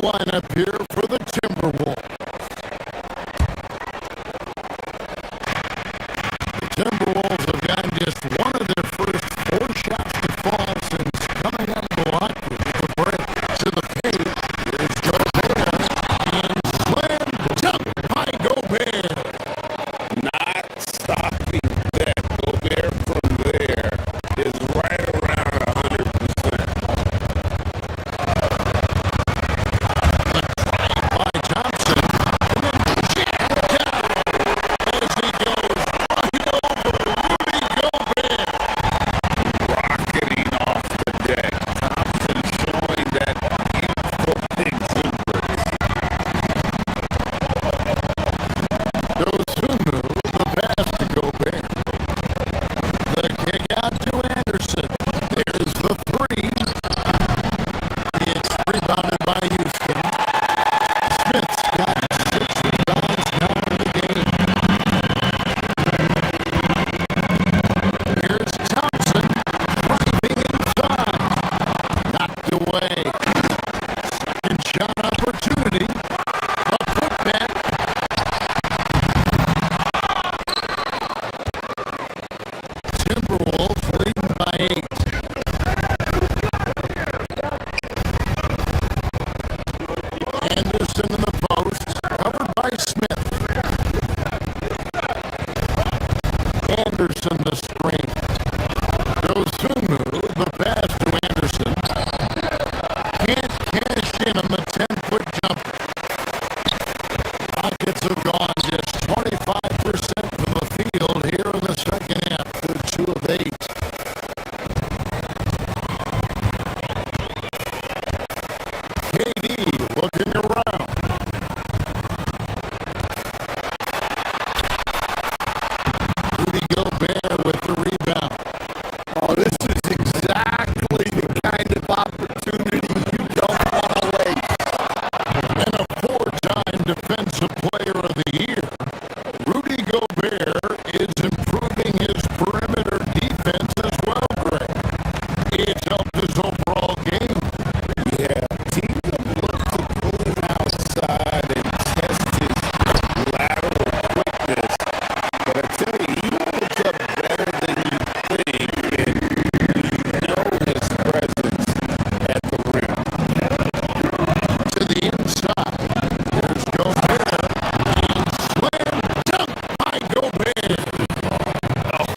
lineup here for the Timberwolves. The Timberwolves have gotten just one of their first 4 shots to fall since coming up Milwaukee with the break. To the paint, here's Gobert, and slam dunk by Gobert. Not stopping that. Gobert from there is right around 100%. By Thompson, and then jammed down as he goes right over Rudy Gobert. Rocketing off the deck. Thompson showing that youthful exuberance. Dosunmu, the pass to Gobert. The kick out to Anderson. There's the 3. It's rebounded by Houston. Smith's got 6 rebounds now in the game. Here's Thompson driving inside. Knocked away. Second shot opportunity. A putback. Timberwolves leading by 8. Anderson in the post, covered by Smith. Anderson the screen. Dosunmu, the pass to Anderson. Can't cash in on the 10-foot jumper. Rockets have gone just 25% from the field here in the second half. They're 2 of 8. KD looking around. Rudy Gobert with the rebound. Oh, this is exactly the kind of opportunity you don't want to waste. And a 4-time Defensive Player of the Year, Rudy Gobert is improving his perimeter defense as well, Greg. It's helped his overall game. Yeah, teams have looked to pull him outside and test his lateral quickness. But I tell you, he holds up better than you think, and you know his presence at the rim. To the inside. There's Gobert. And slam dunk by Gobert. Oh,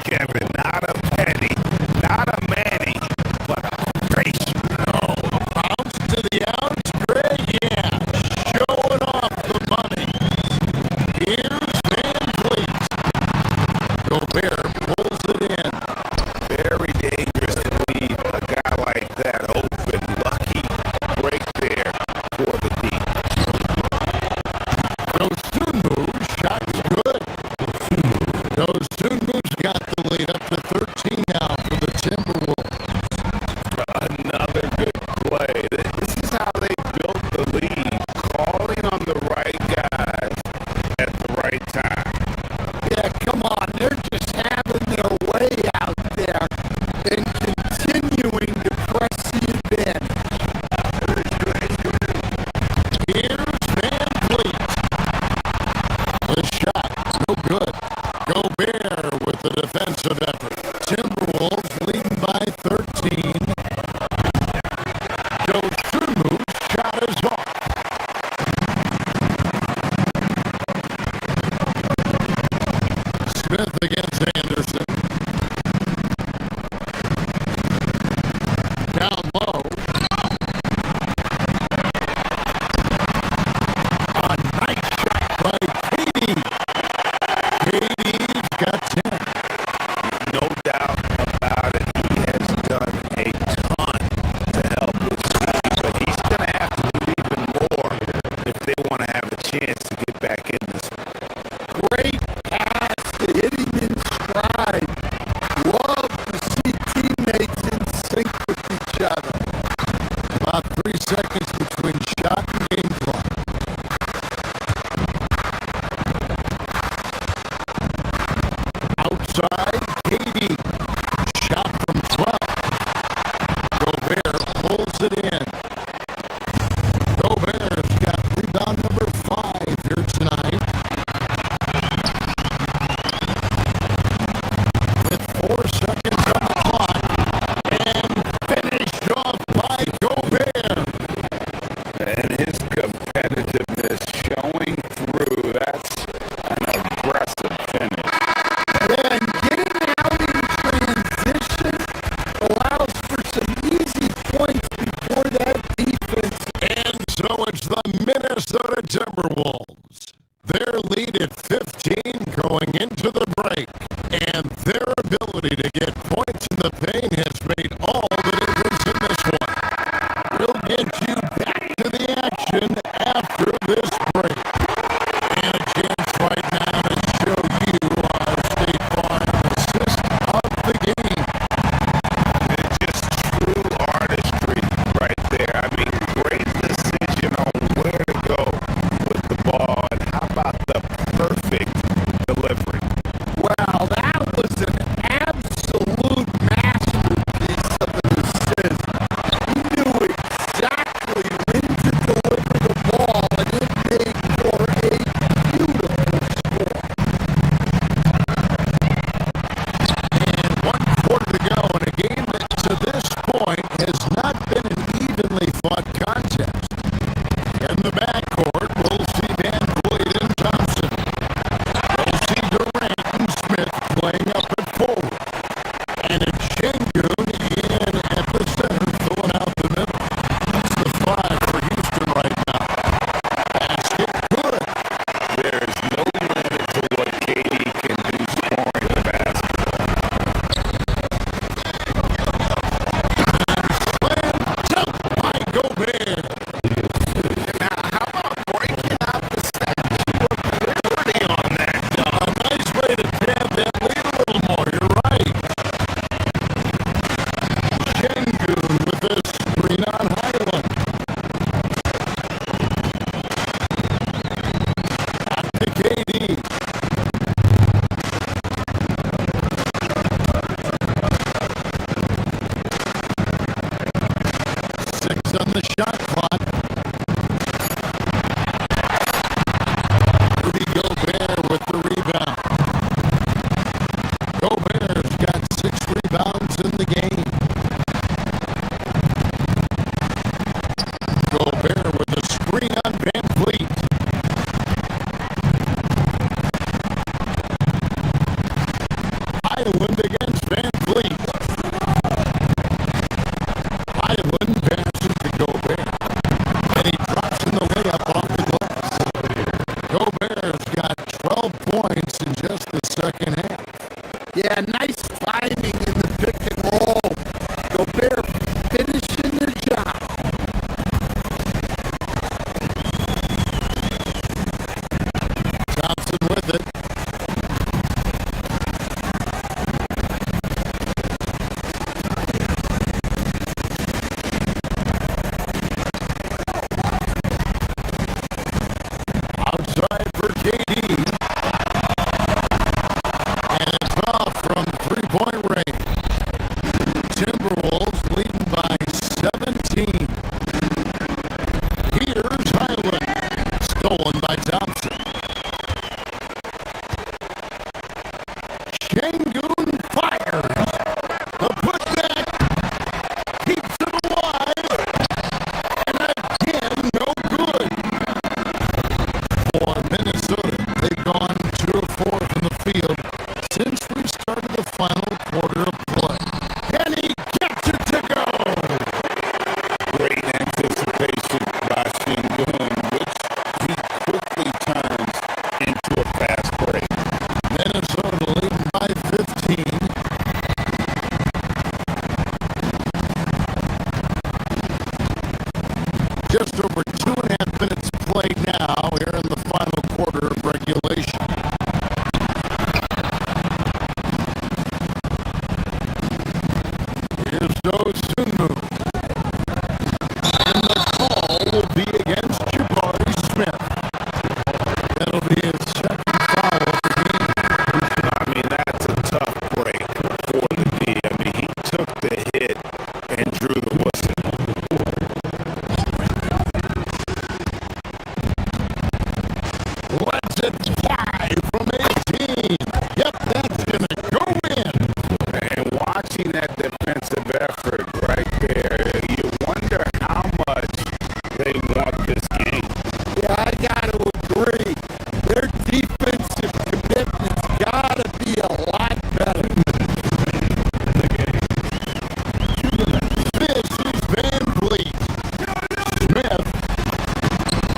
Kevin, not a penny, not a Manny, but a gracious. Bounce to the outs. Greg, yeah. Showing off the money. Here's Van Vliet. Gobert pulls it in. Very dangerous to leave a guy like that open. Lucky break there for the team. Dosunmu, shot's good. Dosunmu's got the lead up to 13 now for the Timberwolves. Another good play. This is how they built the lead. Calling on the right guys at the right time. Yeah, come on. They're just having their way out there and continuing to press the advantage. Here's Van Vliet. The shot, no good. Gobert with the defensive effort. Timberwolves leading by 13. Dosunmu's shot is off. Smith against Anderson. Down low. A nice shot by KD. KD's got 10. No doubt about it. He has done a ton to help this team, but he's going to have to do even more if they want to have a chance to get back in this. Great pass to hit him in stride. Love to see teammates in sync with each other. About 3 seconds between shot and game clock. Outside, KD. Shot from 12. Gobert pulls it in. just over 2.5 minutes played now here in the final quarter of regulation. Here's Dosunmu. And the call will be against Jabari Smith. That'll be his second foul of the game. I mean, that's a tough break for the D. I mean, he took the hit and drew the whistle. Let's it fly from 18. Yep, that's going to go in. And watching that defensive effort right there, you wonder how much they want this game. Yeah, I got to agree. Their defensive commitment's got to be a lot better. This is Van Vliet. Smith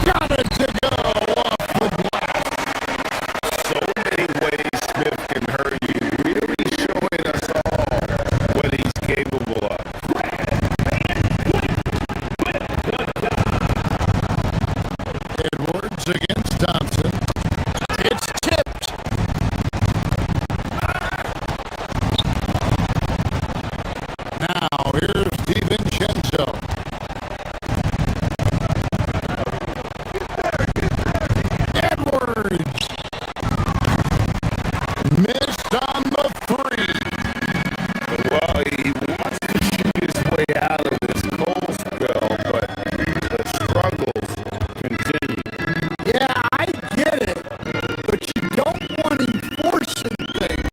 got it to go off the glass. So many ways Smith can hurt you, really showing us all what he's capable of. Edwards against Thompson. It's tipped. Now here's DiVincenzo. Edwards missed on the three. Well, he wants to shoot his way out of this cold spell, but the struggles continue. Yeah, I get it, but you don't want him forcing things.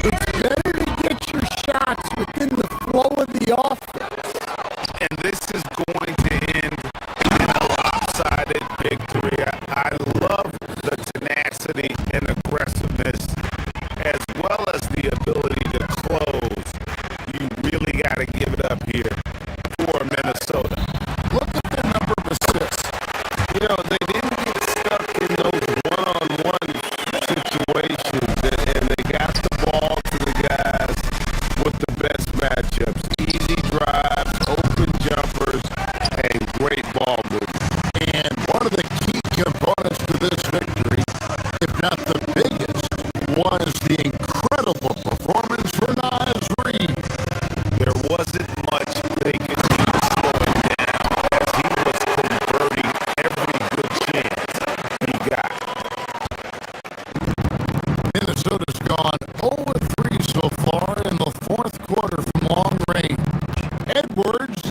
It's better to get your shots within the flow of the offense. And this is going to end in a lopsided victory. I love the tenacity and aggressiveness, as well as the ability to close. You really got to give it up here for Minnesota. Look at the number of assists. You know, they didn't get stuck in those one-on-one situations, and they got the ball to the guys with the best matchups. Easy drives, open jumpers, and great ball movement. And one of the key components to this victory, if not the biggest, was the incredible performance for Naz Reid. There wasn't much they could do to slow him down, as he was converting every good chance he got. Minnesota's gone 0-3 so far in the fourth quarter from long range. Edwards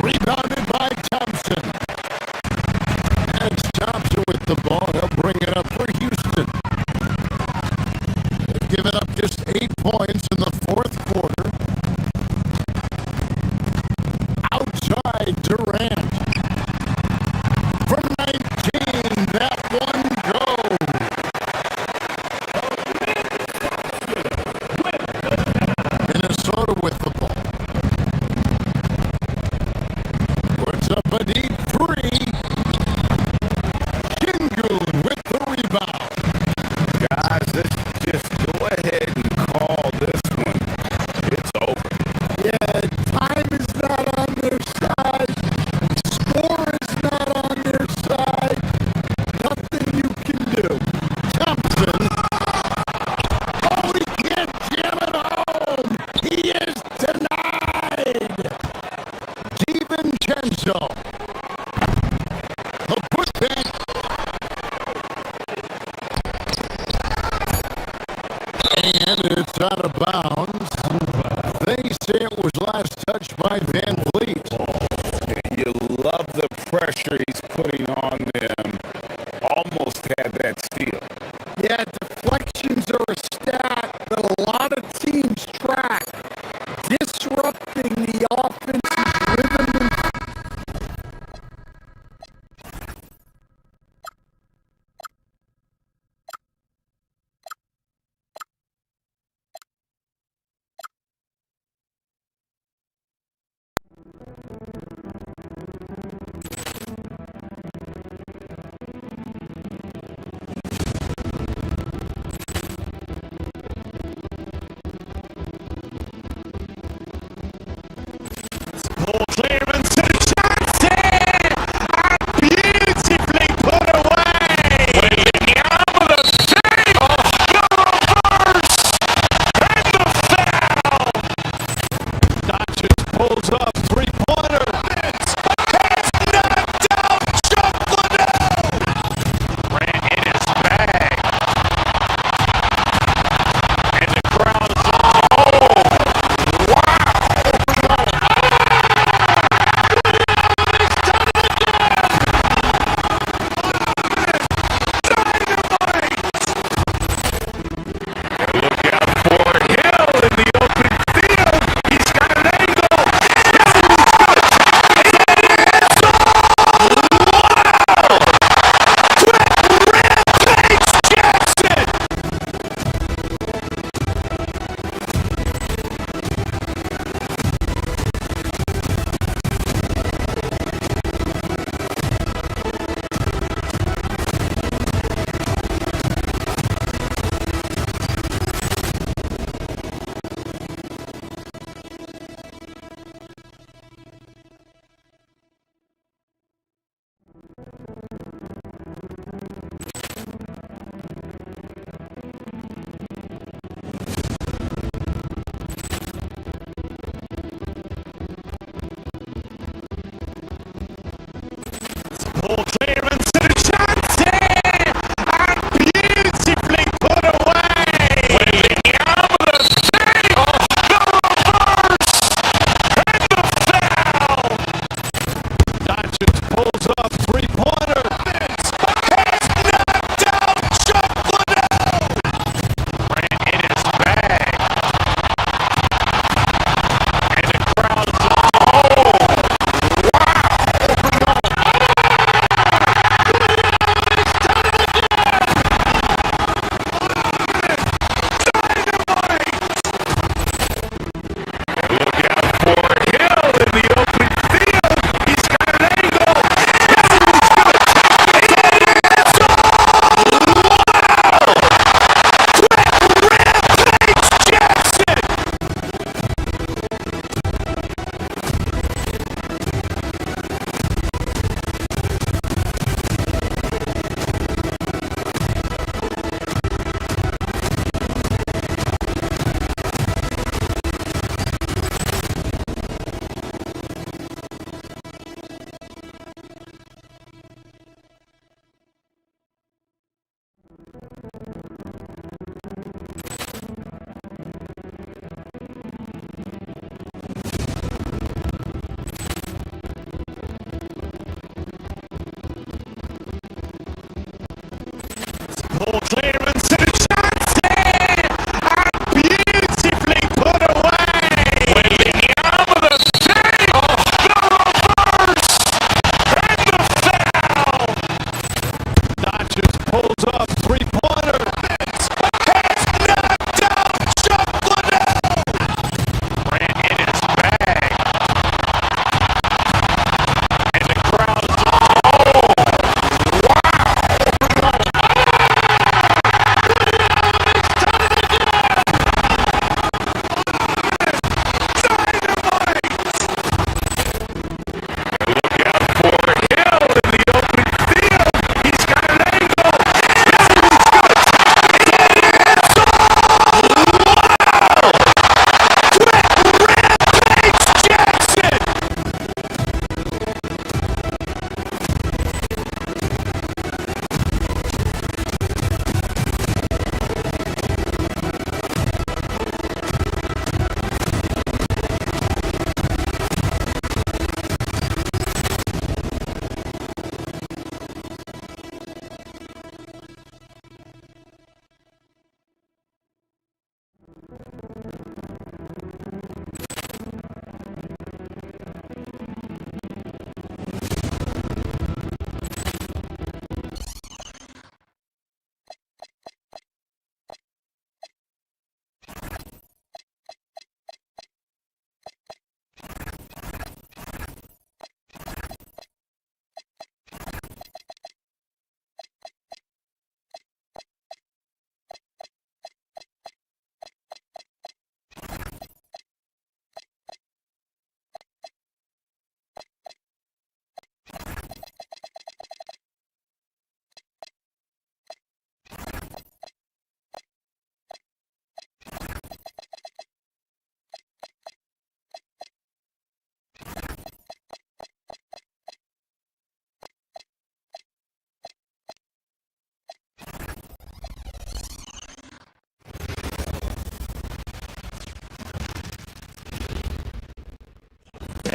rebounded by Thompson. As Thompson with the ball, he'll bring it up for Houston. They've given up just 8 points in the fourth quarter. Outside Durant. From 19, that one goes. Minnesota with the ball. Puts up a deep three. Shingun with the rebound. Guys, let's just go ahead and call this one. It's over. Yeah, time is not on their side.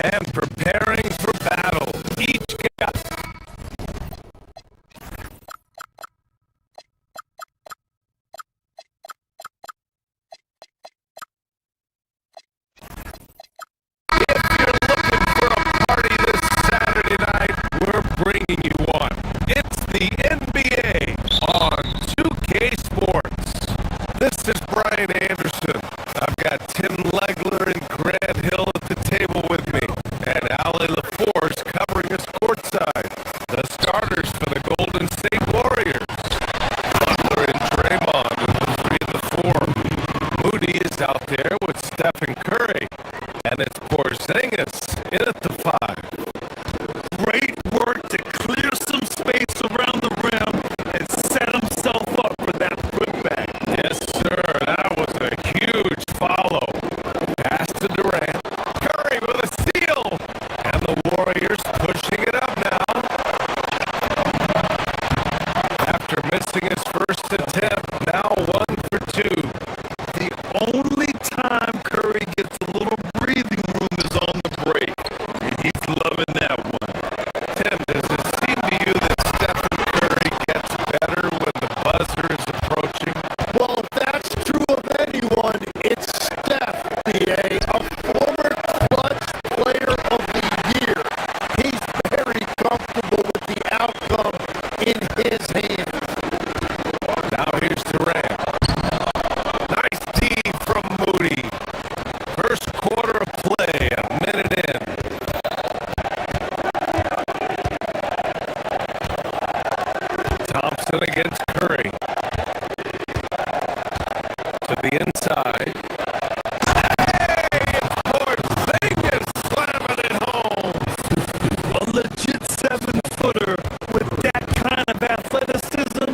and preparing for battle. Each got party this Saturday night, we're bringing you one. It's the NBA on 2K Sports. This is Brian Anderson. I've got Tim Legler and Grant Hill at the table with me, and Ali LaForce covering us courtside. The starters for the Golden State Warriors: Butler and Draymond in the 3 and the 4. Moody is out there with Stephen Curry, and it's Porzingis in at the 5. Great work to clear some space around the rim and set himself up for that putback. Yes, sir. That was a huge follow. Pass to Durant. Curry with a steal. And the Warriors pushing it up now. After missing his first attempt, now 1 for 2. The only time Curry gets a little breathing room is on the break. And he's loving that one. Tim, does it seem to you that Stephen Curry gets better when the buzzer is approaching? Well, if that's true of anyone, it's Steph, BA, a former clutch player of the year. He's very comfortable with the outcome in his hands. Now here's Durant. Nice D from Moody. First quarter of play, a minute in. Thompson against Curry. To the inside. Hey, it's Porzingis slamming it home. A legit 7-footer with that kind of athleticism,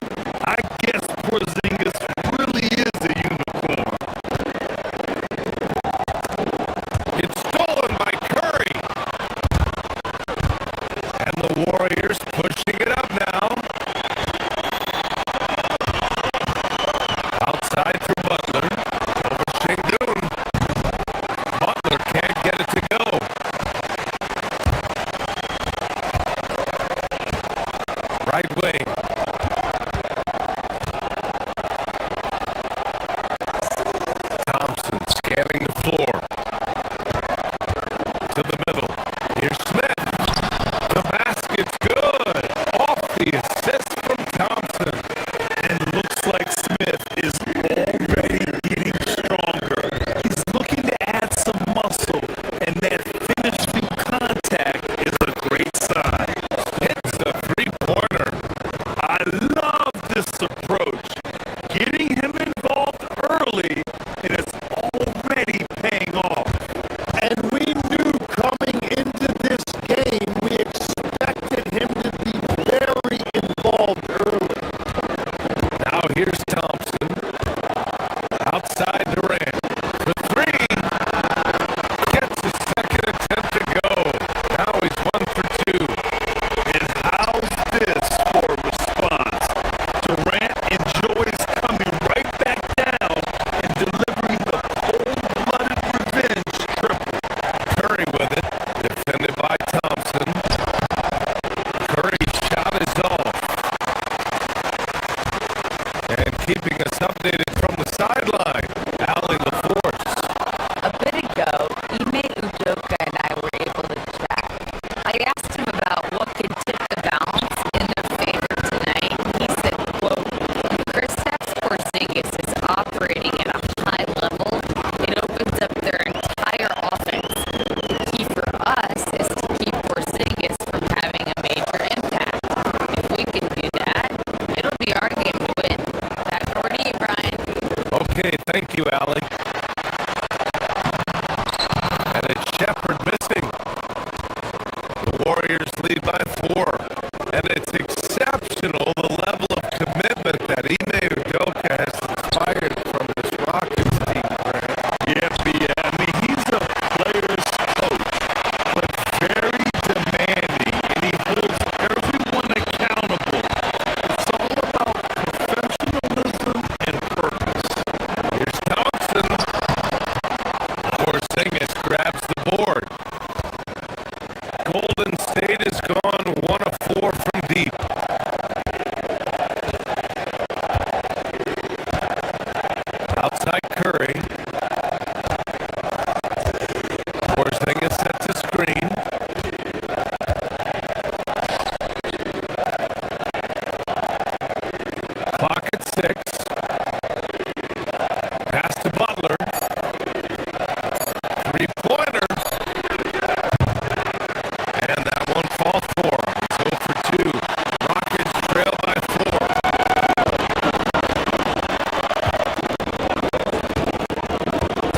I guess Porzingis really is a unicorn. It's stolen by Curry. And the Warriors pushing it up now. Outside for Butler. Over Şengün. Butler can't get it to go. Right wing. Thompson scanning the floor. To the middle. Here's Smith. The basket's good. Off the assist from Thompson. And looks like Smith is already getting stronger. He's looking to add some muscle, and that finish through contact is a great sign. Hits the three-pointer. I love this approach. Getting him involved early, and it's already paying off. And we knew coming into this game, we expected him to be very involved early. Now here's Thompson. Outside Durant. For 3. Gets his second attempt to go. Now he's 1 for 2. And how's this for a response? Durant enjoys coming right back down and delivering the cold-blooded revenge triple. Curry with it. Defended by Thompson. Curry's shot is off. And keeping us updated from the sideline, Ali LaForce. A bit ago, Ime Udoka and I were able to chat. I asked him about what could tip the balance in their favor tonight. He said, quote, when Kristaps Porzingis is operating at a high level, it opens up their entire offense. The key for us is to keep Porzingis from having a major impact. If we can do that, it'll be our game to win. Back over to you, Brian. Okay, thank you, Ali. And it's Shepherd missing. The Warriors lead by 4. And it's exceptional the level of commitment that Ime Udoka has inspired from this Rockets team, Grant. Yeah, I mean, he's a player's coach, but very demanding, and he holds everyone accountable. It's all about professionalism and purpose. Here's Thompson. Porzingis grabs the board. Golden State has gone 1 of 4 from deep. Outside Curry. Porzingis sets a screen. Clock at 6. Pass to Butler. Three-pointer. And that one falls for him. 0 for 2. Rockets trail by 4.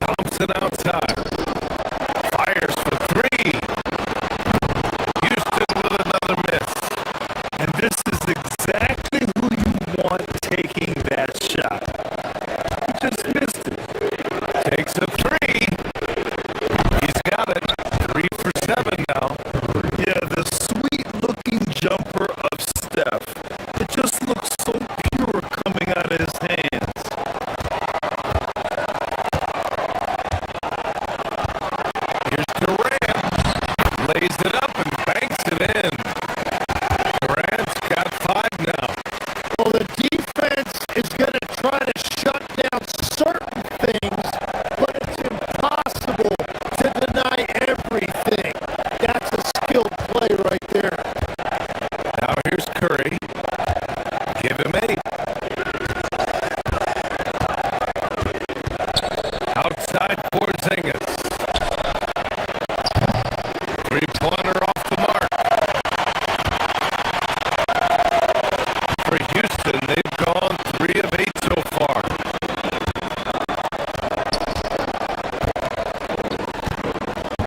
Thompson outside. Fires for 3. Houston with another miss. And this is exactly who you want taking that shot. He just missed it. Takes a 3. He's got it. 3 for 7 now. Yeah, the sweet-looking jumper of Steph. It just looks so pure coming out of his hands. Here's Durant. Lays it up and banks it in. Durant's got 5 now. Well, the defense is going to try to shut down certain things, but it's impossible to deny everything. That's a skilled play right there. Now here's Curry. Give him 8. Outside Porzingis. Three-pointer off the mark. For Houston, they've gone 3 of 8 so far.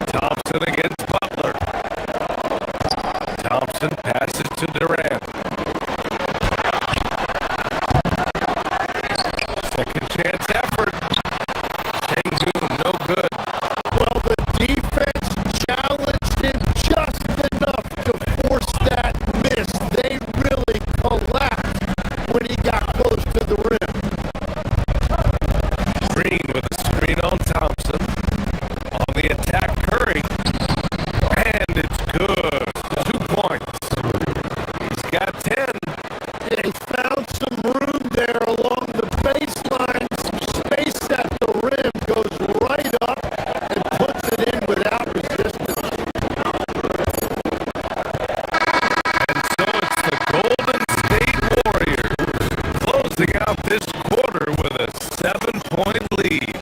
Thompson against Butler. Thompson passes to Durant. Second chance effort. Sengun, no good. Well, the defense challenged him just enough to force that miss. They really collapsed when he got close to the rim. Green with a screen on Thompson. On the attack, Curry. And it's good. 2 points. He's got 10. They found some room there along the baseline. Some space at the rim, goes right up and puts it in without resistance. And so it's the Golden State Warriors closing out this quarter with a 7-point lead.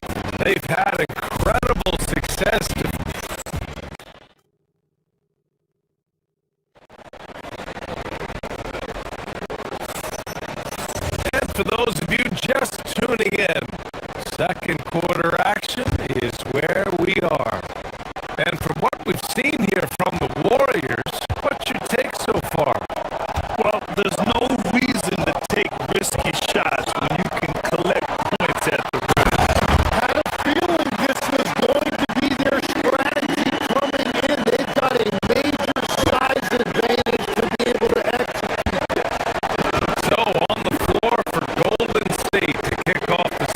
They've had incredible success. And for those of you just tuning in, second quarter action is where we are. And from what we've seen here from the Warriors, what's your take so far? Well, there's no reason to take risky shots when you can collect points at the rim. Had a feeling this was going to be their strategy coming in. They've got a major size advantage to be able to execute. So on the floor for Golden State to kick off the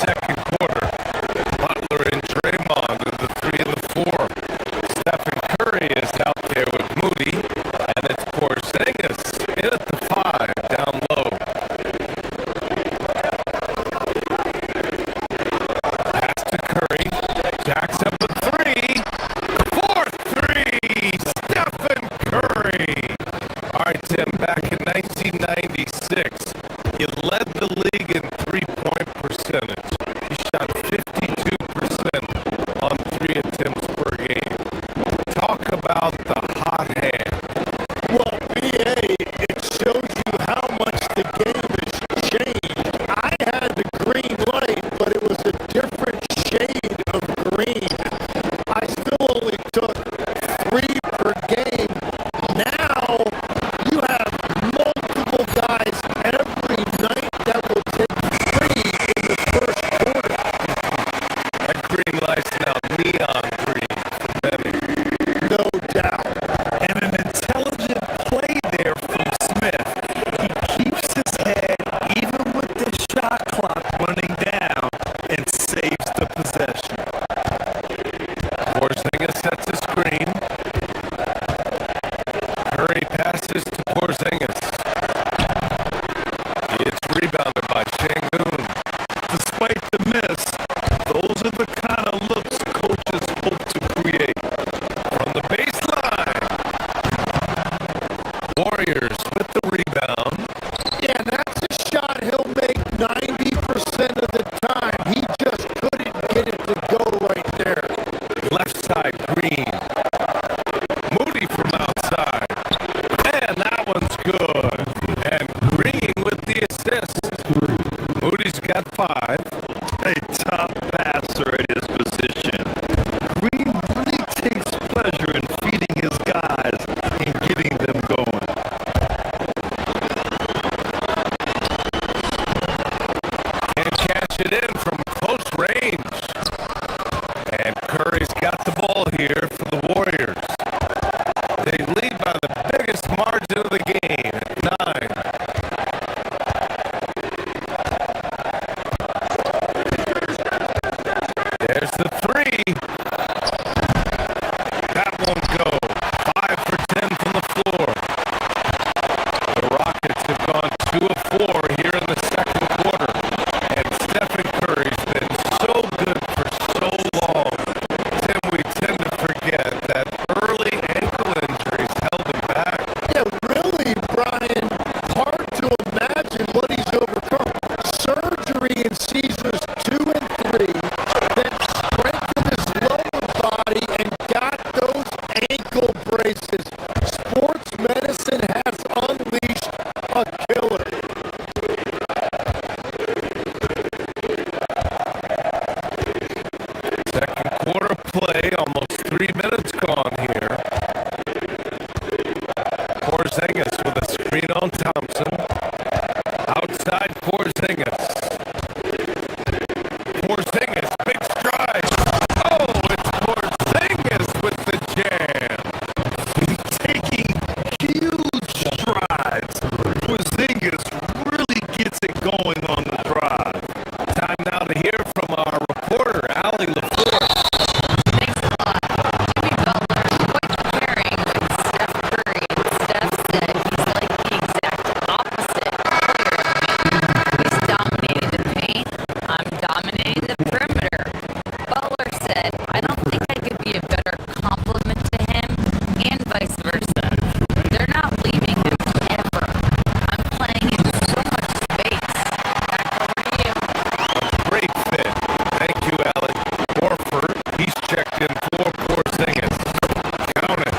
into the game at 9. There's the three. That won't go. 5 for 10 from the floor. The Rockets have gone 2 of 4 here in the second quarter. And Stephen Curry's been so good for so long. Tim, we tend to forget that early ankle injuries held him back. Yeah, really, Brian, hard to imagine what he's overcome. Surgery in seasons 2 and 3 that strengthened his lower body and got those ankle braces. Sports medicine has unleashed a killer. Second quarter play, almost 3 minutes gone here. Porzingis with a screen on Thompson. Outside Porzingis. Porzingis, big stride. Oh, it's Porzingis with the jam. Taking huge strides. Porzingis really gets it going on the drive. Time now to hear from our reporter, Allie LaForce. Thanks a lot. Jimmy Butler quite comparing with Steph Curry, and Steph said he's like the exact opposite player to me. He's dominating the paint, I'm dominating the perimeter. Butler said, I don't think I could be a better complement to him, and vice versa. They're not leaving him ever. I'm playing in so much space. Back over to you. Great fit. Thank you, Allie. Horford, he's checked in for Porzingis. Count it.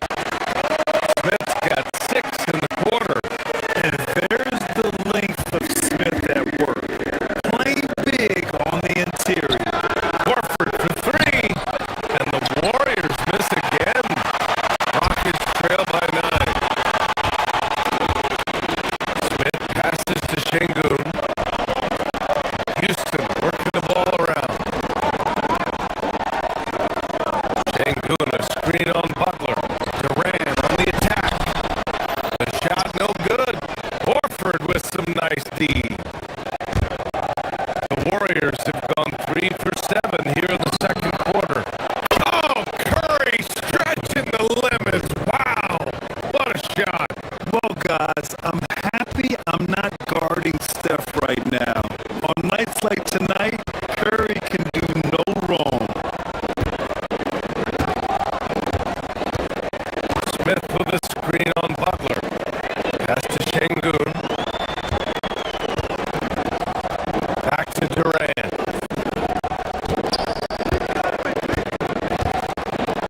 Smith's got 6 in the quarter. And there's the length of Smith at work. Playing big on the interior. Horford for 3. And the Warriors miss again. Rockets trail by 9. Smith passes to Şengün. Houston working the ball around. Şengün, a screen on Butler. Durant on the attack. The shot no good. Horford with some nice D. The Warriors have gone 3 for 7 here in the second quarter. Oh, Curry stretching the limits. Wow, what a shot. Well, guys, I'm happy I'm not guarding Steph right now. On nights like tonight, Curry can do no wrong. Smith with a screen on Butler. Pass to Şengün. Back to Durant.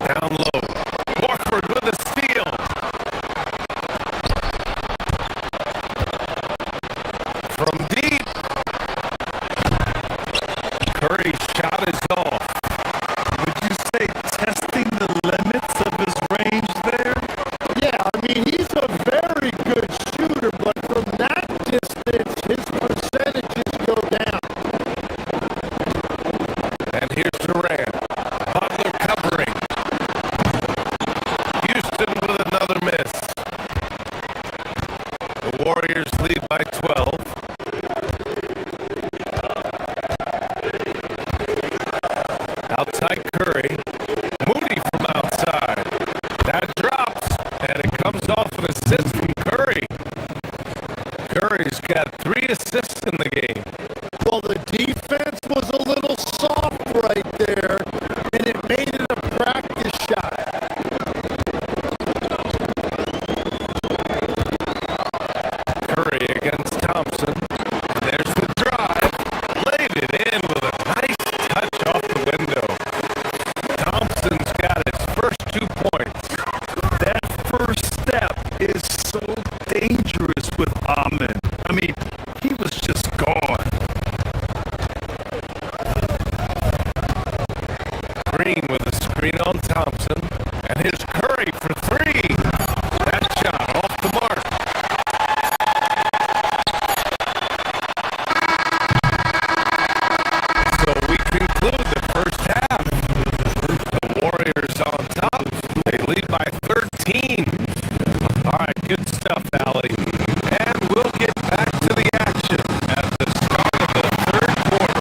Down low. Horford with a steal. From deep. Curry's shot is off. Would you say testing the limits of his range there? Yeah, I mean, he's a very good shooter, but from that distance, his percentages go down. And here's Durant. Butler covering. Houston with another miss. The Warriors lead by 12. Outside Curry. Moody from outside. That drops, and it comes off an assist from Curry. Curry's got 3 assists in the game. Well, the defense was a little soft right there, and it made it a practice shot. Curry against Thompson. There's the drive. Laid it in with a nice touch off the window. Thompson's got his first 2 points. That first step is so dangerous with Ahmed. I mean, he was Good stuff, Allie. And we'll get back to the action at the start of the third quarter.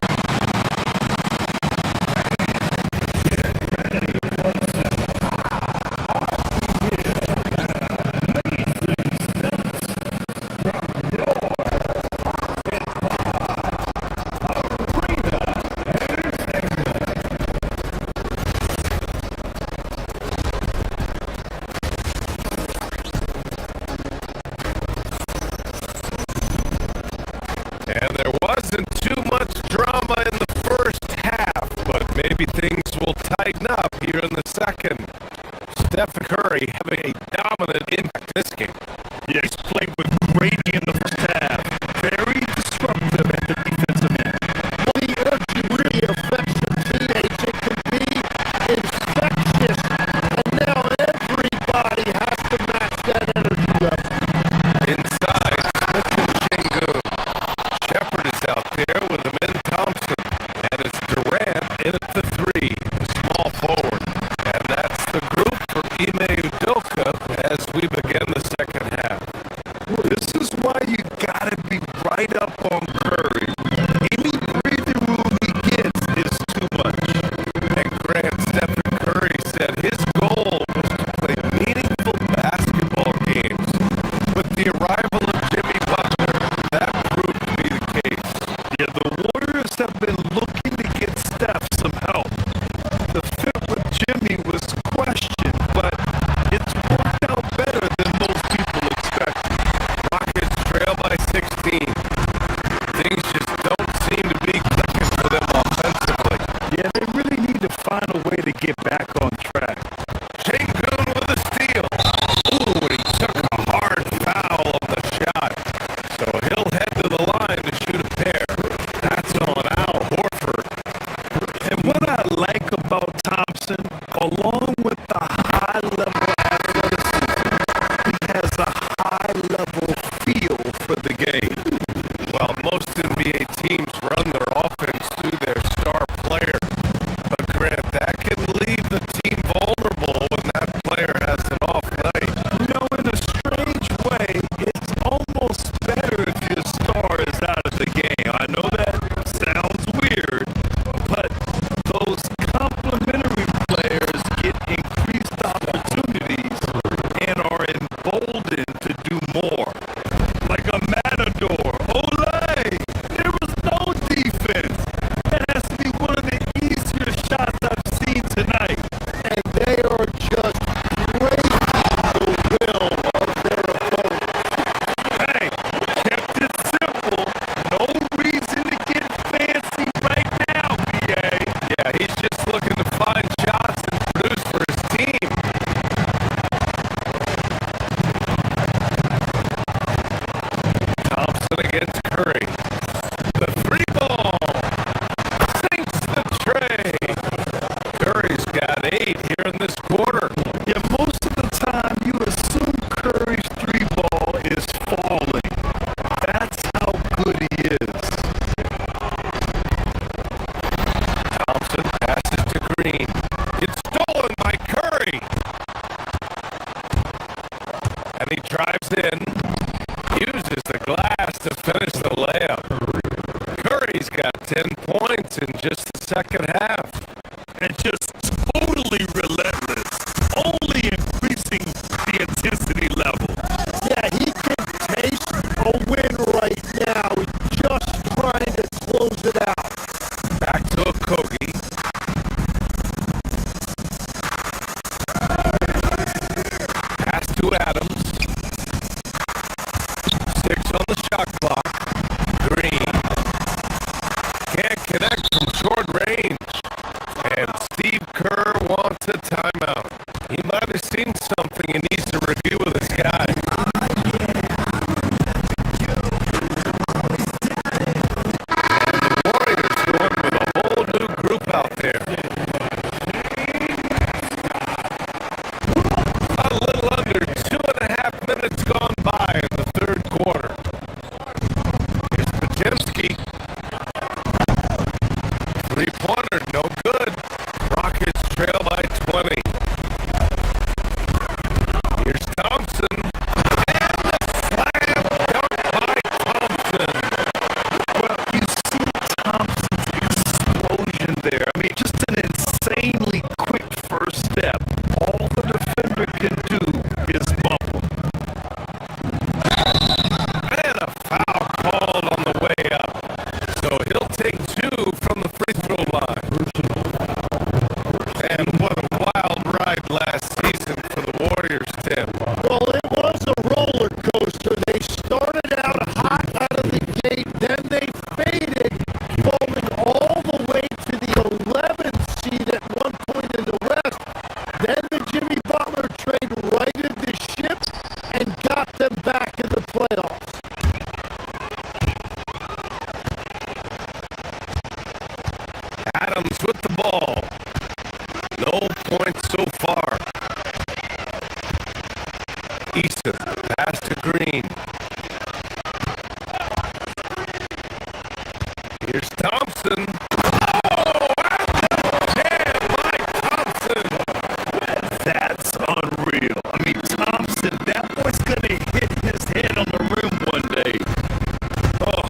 And there wasn't too much drama in the first half, but maybe things will tighten up here in the second. Steph Curry having a dominant impact this game. Yeah, he's played with Brady in the first half. Very disruptive at the defensive end. Well, the energy really affects your teammates. It can be infectious. And now everybody has to match that energy level. Inside, Smith and Shingu. Shepard is out there with him in Thompson. And it's Durant in at the three, the small forward. And that's the group for Ime Udoka as we begin the second half. This is why you gotta be right up on Curry. Any breathing room he gets is too much. And Grant Stephen Curry said his goal was to play meaningful basketball games. With the arrival of Jimmy Butler, that proved to be the case. Yeah, the Warriors have been looking to get Steph some help. The fit with Jimmy was questioned, but it's worked out better than most people expected. Rockets trail by 16. Things just don't seem to be clicking for them offensively. Yeah, they really need to find a way to get back on track. Şengün with a steal. Ooh, and he took a hard foul on the shot. So he'll head to the line to shoot a pair. That's on Al Horford. And what I like about Thompson, along with the high-level athleticism, he has a high-level feel for the game. Well, most NBA teams run their offense through their star player. But Grant, that can leave the team vulnerable when that player has an off night. You know, in a strange way, it's almost better if your star is out of the game. I know that sounds weird, but those complementary players get increased opportunities and are emboldened to do more. Like a matador. Olay! There was no defense. That has to be one of the easier shots I've seen tonight. And they are just breaking the will of their opponent. Hey, kept it simple. No reason to get fancy right now, PA. Yeah, he's just looking to find shots and produce for his team. Thompson against Curry. The three ball sinks the tray. Curry's got 8 here in this quarter. Yeah, most of the time you assume Curry's three ball is falling. That's how good he is. Thompson passes to Green. It's stolen by Curry. And he drives in. Uses the glass to finish the layup. Curry's got 10 points in just the second half. And just totally relentless. Only increasing the intensity level. Yeah, he can taste a win right now. He's just trying to close it out. Back to Okogie. Pass to Adams. 6 on the shot clock. Green. Can't connect from short range. back in the playoffs. Adams with the ball. No points so far. Easton, pass to Green. Here's Thompson. Oh, and Mike Thompson. That's unreal. I mean, Thompson, that boy's going to hit his head on the rim one day. Oh.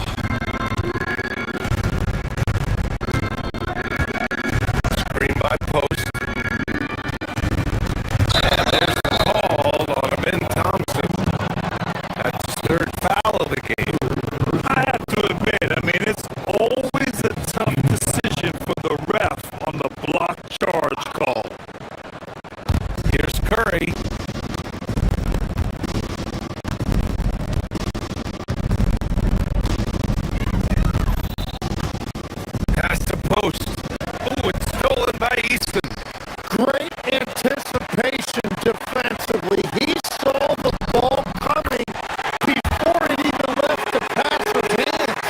Screen by post. And there's the call on Ben Thompson. That's his third foul of the game. I have to admit, I mean, it's always a tough decision for the ref on the block charge call. Here's Curry. Pass to post. Oh, it's stolen by Easton. Great anticipation defensively. He saw the ball coming before it even left the passer's hands.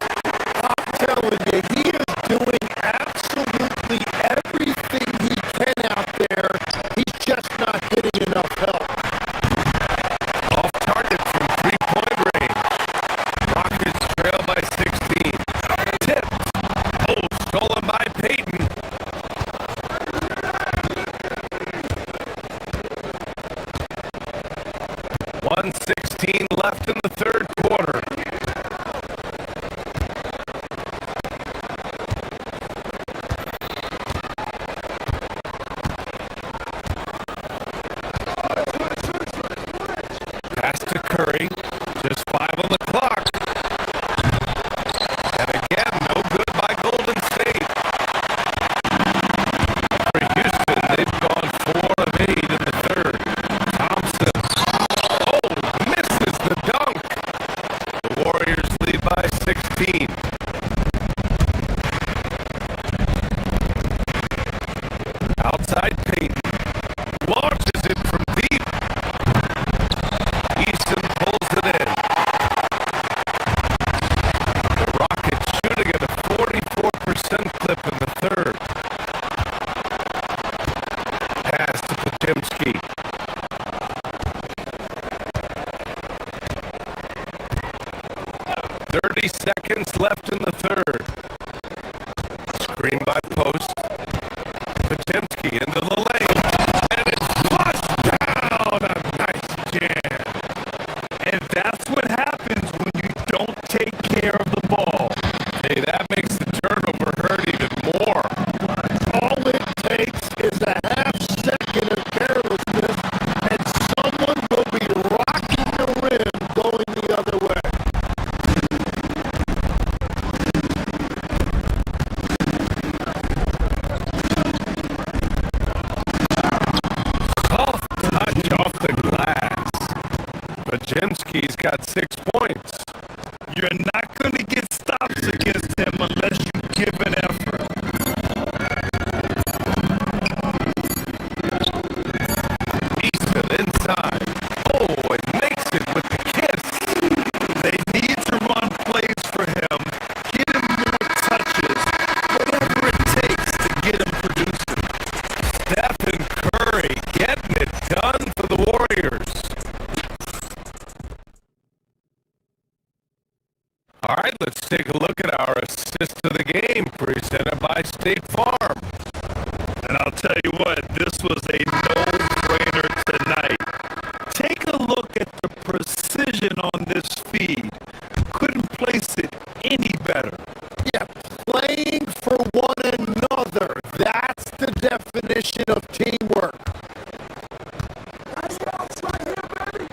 I'm telling you, he is doing absolutely everything he can out there. He's just not getting enough help. Off target from three-point range. Rockets trail by 16. Tipped. Oh, stolen by Peyton. .116 left in the third quarter. Pass to Curry. Just 5 on the clock. And again, no good by Golden State. For Houston, they've gone 4 of 8 in the third. Thompson. Oh, misses the dunk. The Warriors lead by 16. Outside Peyton. Launches it from deep. Easton pulls it in. The Rockets shooting at a 44% clip in the third. Pass to Potemski. .30 seconds left in the third. Screen by post. Potemski into the lane. And it's flushed down. A nice jam. And that's what happens when you don't take care of the ball. Hey, that makes the turnover hurt even more. All it takes is a half second of carelessness, and someone will be rocking the rim going the other way. Soft touch off the glass. Potemski's got 6 points. You're not going to get stops against him unless you give an effort. Easton inside. Oh, and makes it with the kiss. They need to run plays for him, get him more touches, whatever it takes to get him producing. Stephen Curry getting it done for the Warriors. All right, let's take a look at our assist of the game presented by State Farm. And I'll tell you what, this was a no-brainer tonight. Take a look at the precision on this feed. Couldn't place it any better. Yeah, playing for one another. That's the definition of teamwork.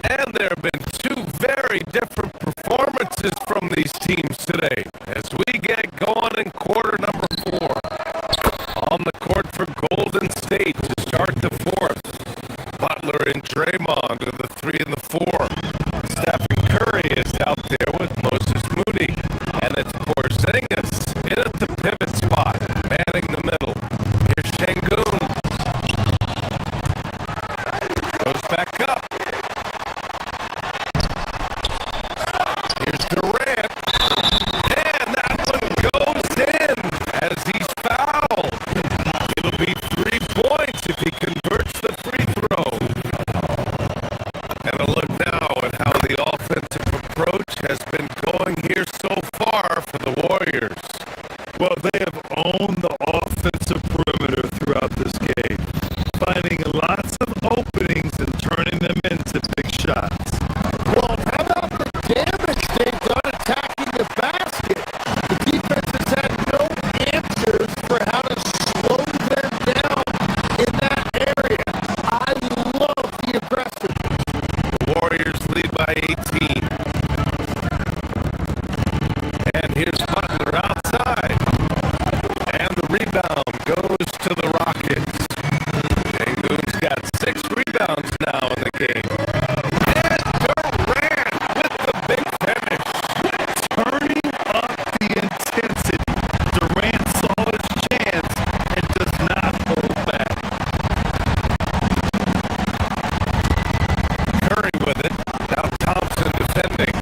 And there have been 2 very different performances from these teams today as we get going in quarter number 4. On the court for Golden State to start the fourth. Butler and Draymond are the 3 and the 4. Stephen Curry is out there with Moses Moody. And it's Porzingis in at the pivot spot, manning the middle. Here's Şengün. Goes back up. by 18. And here's Butler outside. And the rebound goes to the Rockets. Sengun's got 6 rebounds now in the game. And Durant with the big finish. Turning up the intensity. Durant saw his chance and does not hold back. Curry with it. Now Thompson defending.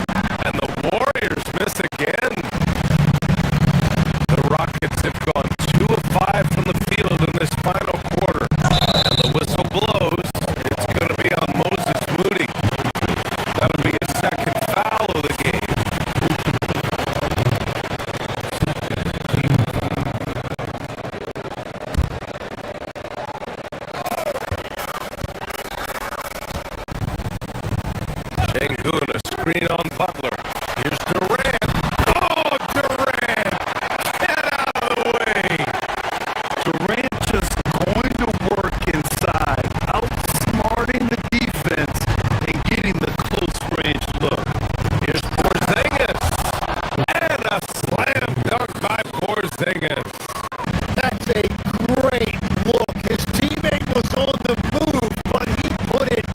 And the Warriors miss again. The Rockets have gone 2 of 5 from the field in this final quarter. And the whistle blows. It's going to be on Moses Moody. That'll be his second foul of the game. Sengun, a screen on Butler. Here's Durant. Oh, Durant! Get out of the way! Durant just going to work inside, outsmarting the defense and getting the close range look. Here's Porzingis. And a slam dunk by Porzingis. That's a great look. His teammate was on the move, but he put it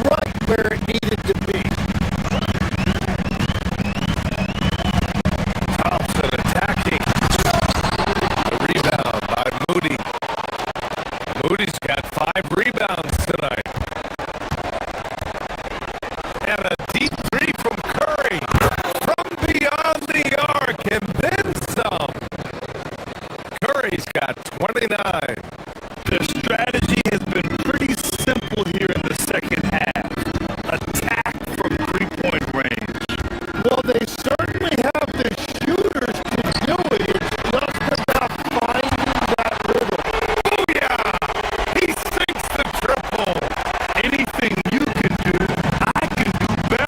right where it needed to be. Thompson attacking. The rebound by Moody. Moody's got 5 rebounds tonight. And a deep 3 from Curry. From beyond the arc and then some. Curry's got 29. Their strategy has been pretty simple here in the second half. Attack from three-point range. Well, they certainly have the shooters to do it. It's just about finding that rhythm. Booyah! He sinks the triple. Anything you can do, I can do better.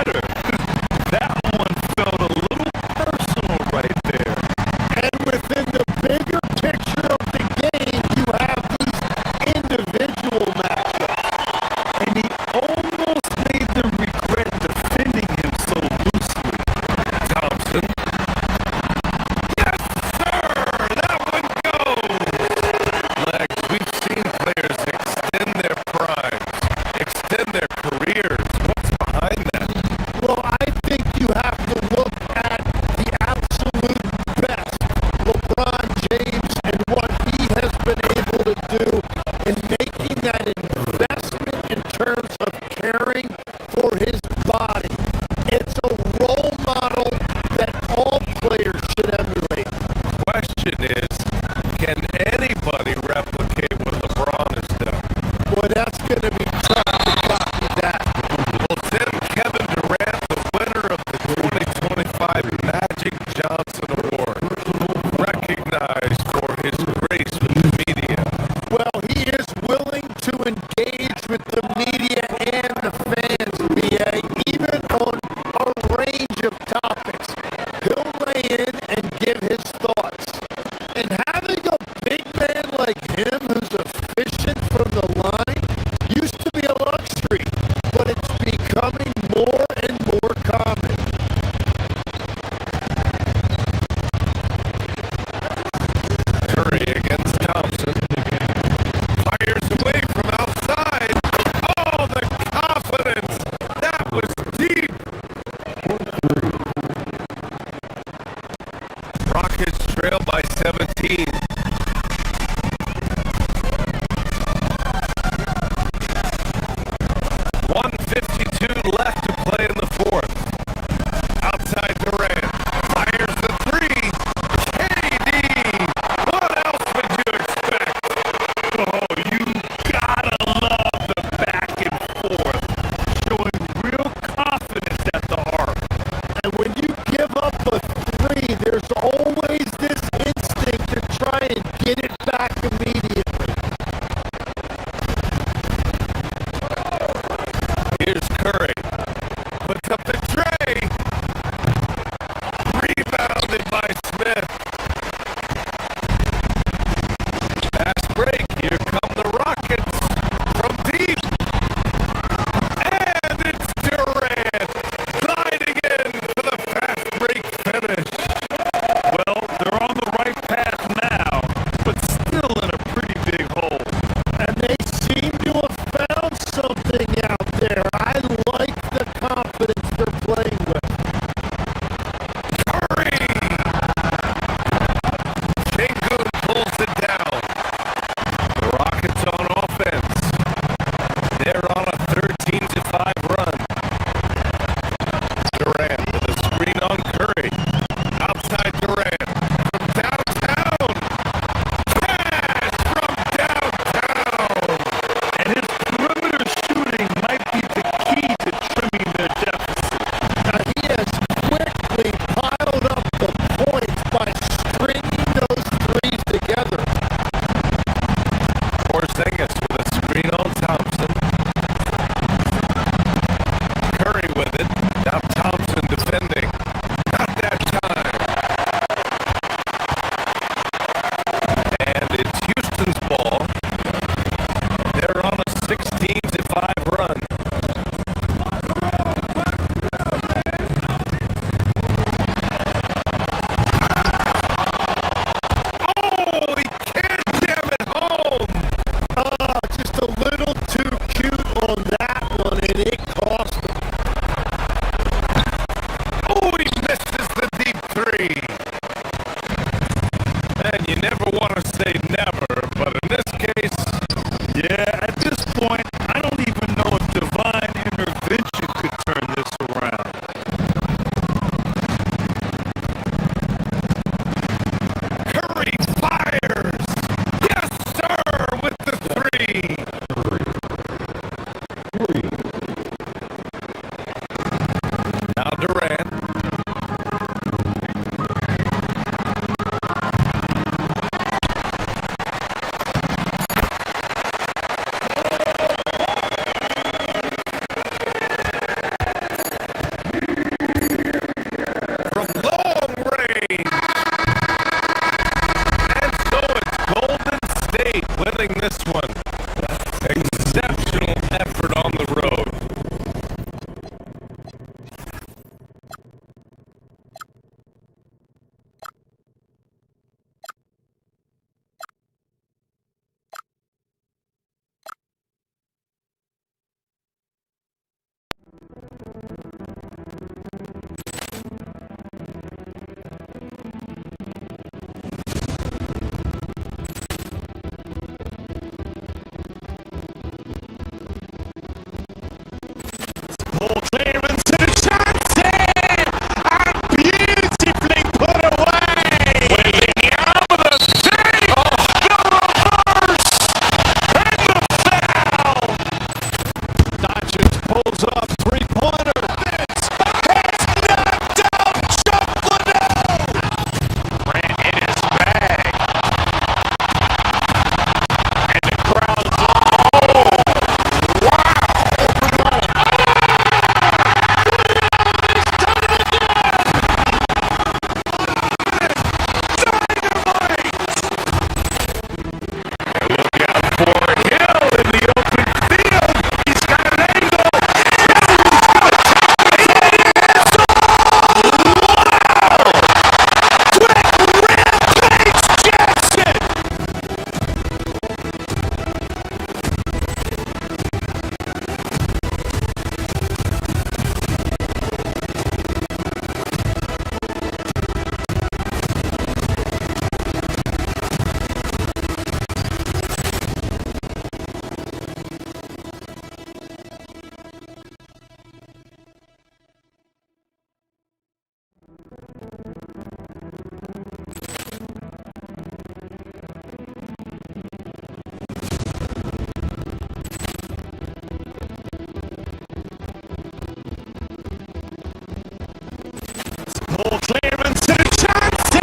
ball clearance to the Chauncey,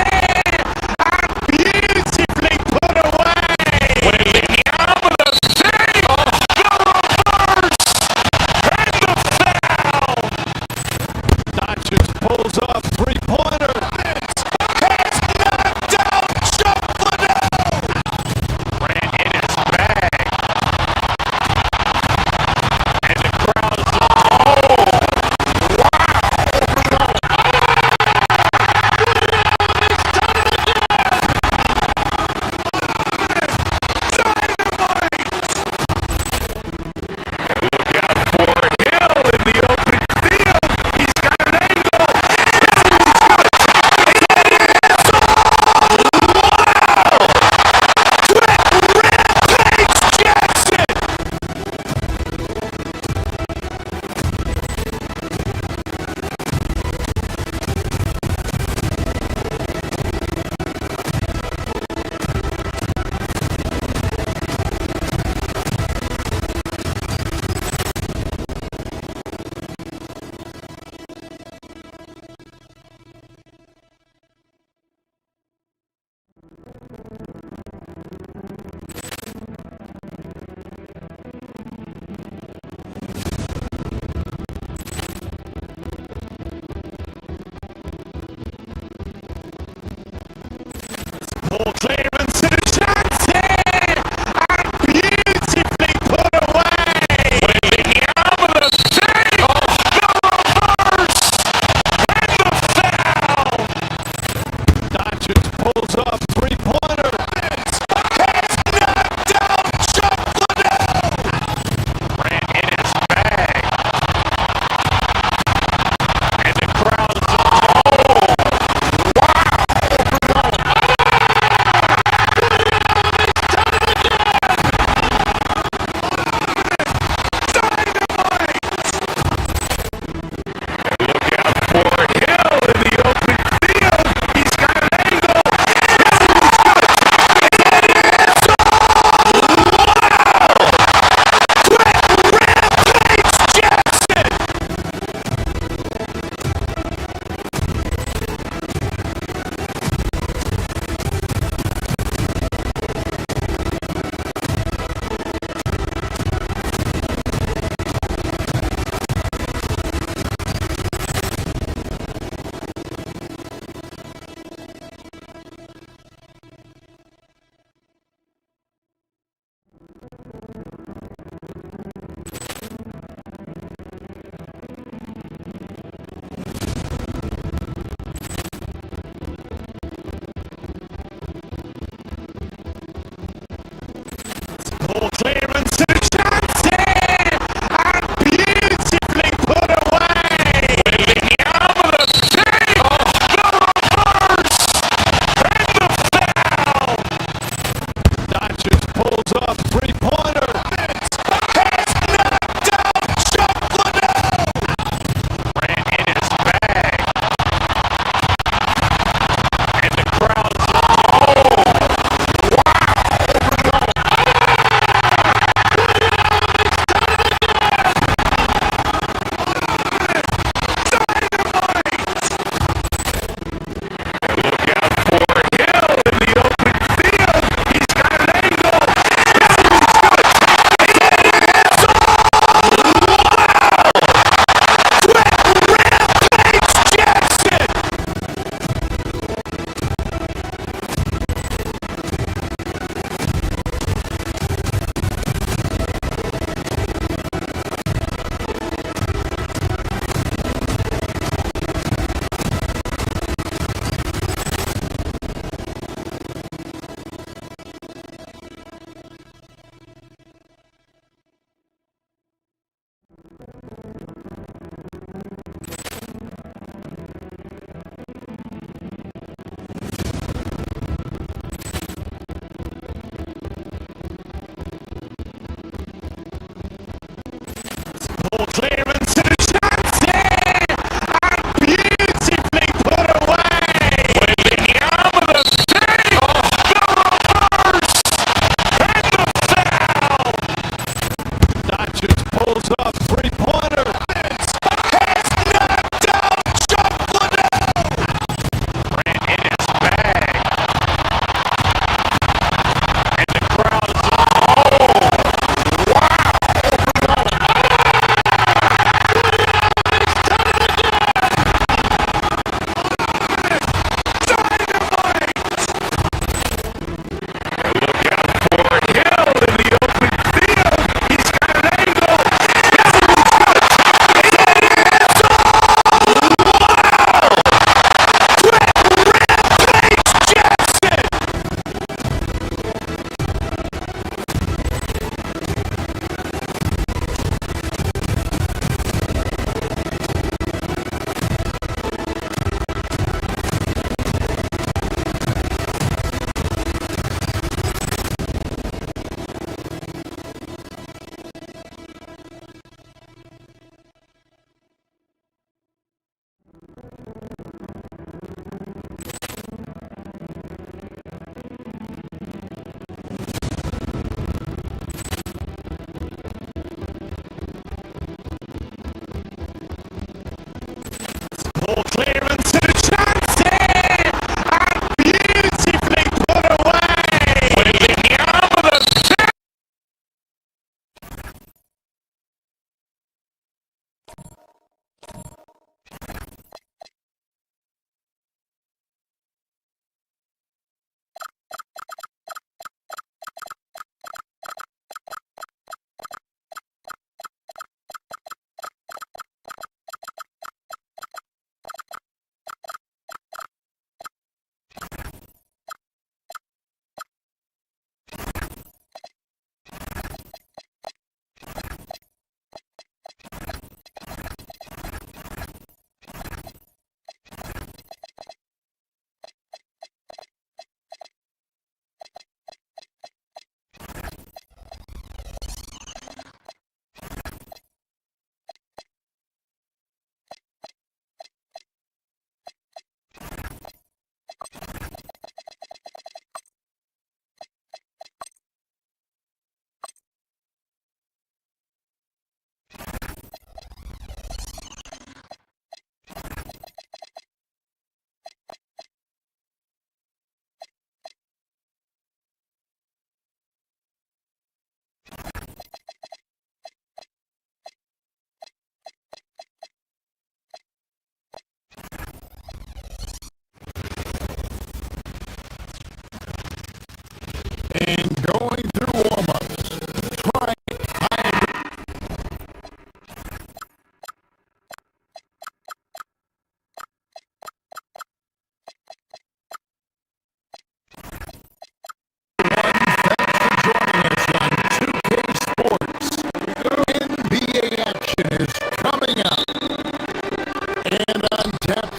and beautifully put away. William with a save, the reverse, and the foul. Doncic pulls off three-pointer. Has knocked out Chuck Liddell. Ran in his bag. And the crowd's like, oh, wow.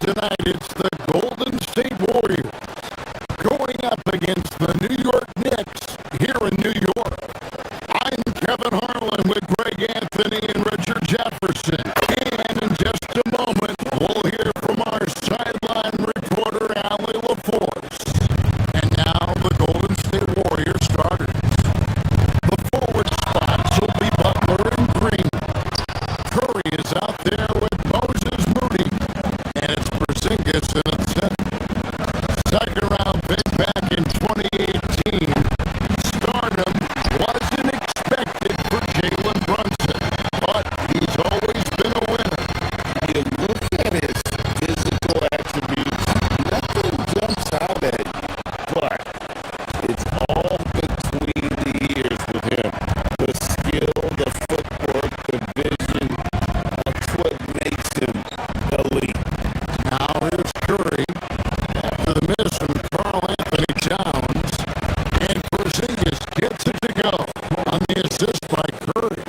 tonight, it's the Golden State Warriors going up against the New York Knicks here in New York. I'm Kevin Harlan with Greg Anthony and Richard Jefferson. And in just a moment, we'll hear from our sideline reporter, Allie LaForce. And now the Golden State Warriors starters. The forward spots will be Butler and Green. Curry is out there with Moses Moody. And it's Porzingis in the center. Second round pick back in 2018. Stardom wasn't expected for Jalen Brunson, but he's always been a winner. You look at his physical attributes, nothing jumps out at you, but it's all between the ears with him. The skill, the footwork, the vision, that's what makes him elite. Now here's Curry after the miss from Karl Anthony Towns, and Porzingis gets it to go on the assist by Curry.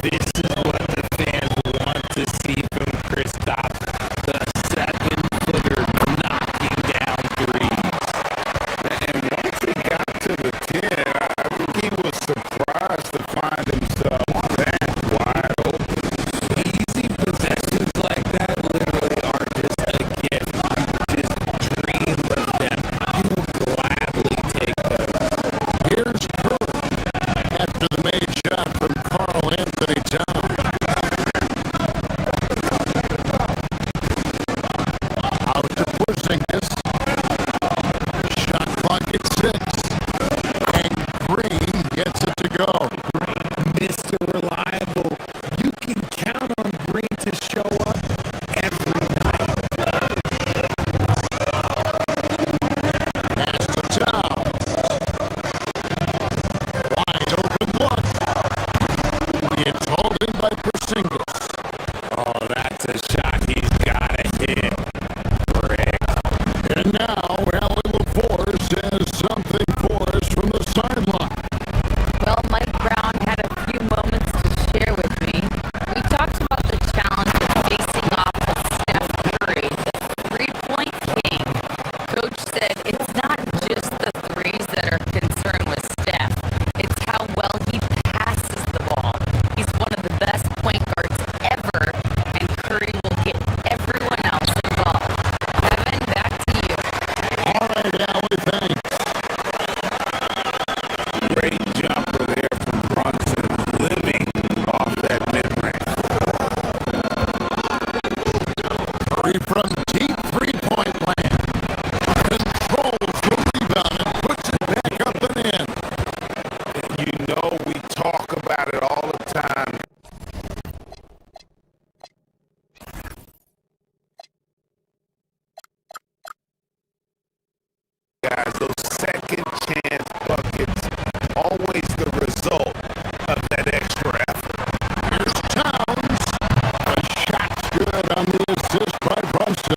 This is what the fans want to see from Kristaps, the 7-footer knocking down threes. And once he got to the 10, I think he was surprised to find himself that wide open. Easy possessions like that literally are just a gift. You just dream of them. You will gladly take those. Here's Curry after the made shot from Karl Anthony Towns. Out to Porzingis. Shot clock at 6. And Green gets it to go. Mr. Reliable, you can count on Green to show up every night. Pass to Towns. Wide open look. It's holding by Porzingis. Oh, that's a shot he's got to hit. Rick. And now, Allie LaForce has something for us from the sideline. Well, Mike Brown had a few moments to share with me. We talked about the challenge of facing off with Steph Curry, the three-point king. Coach said it's not just the threes that are concerned with Steph. It's how well he passes the ball. He's one of the best point guards ever, and Curry will get everyone else involved. Kevin, back to you. All right, Allie, thanks. Great jumper there from Brunson, living off that mid-range. Curry from deep three-point land. Controls the rebound and puts it back up and in. You know we talk about it all the time. Guys, those second chance buckets, always the result of that extra effort. Here's Towns. A shot's good on the assist by Brunson.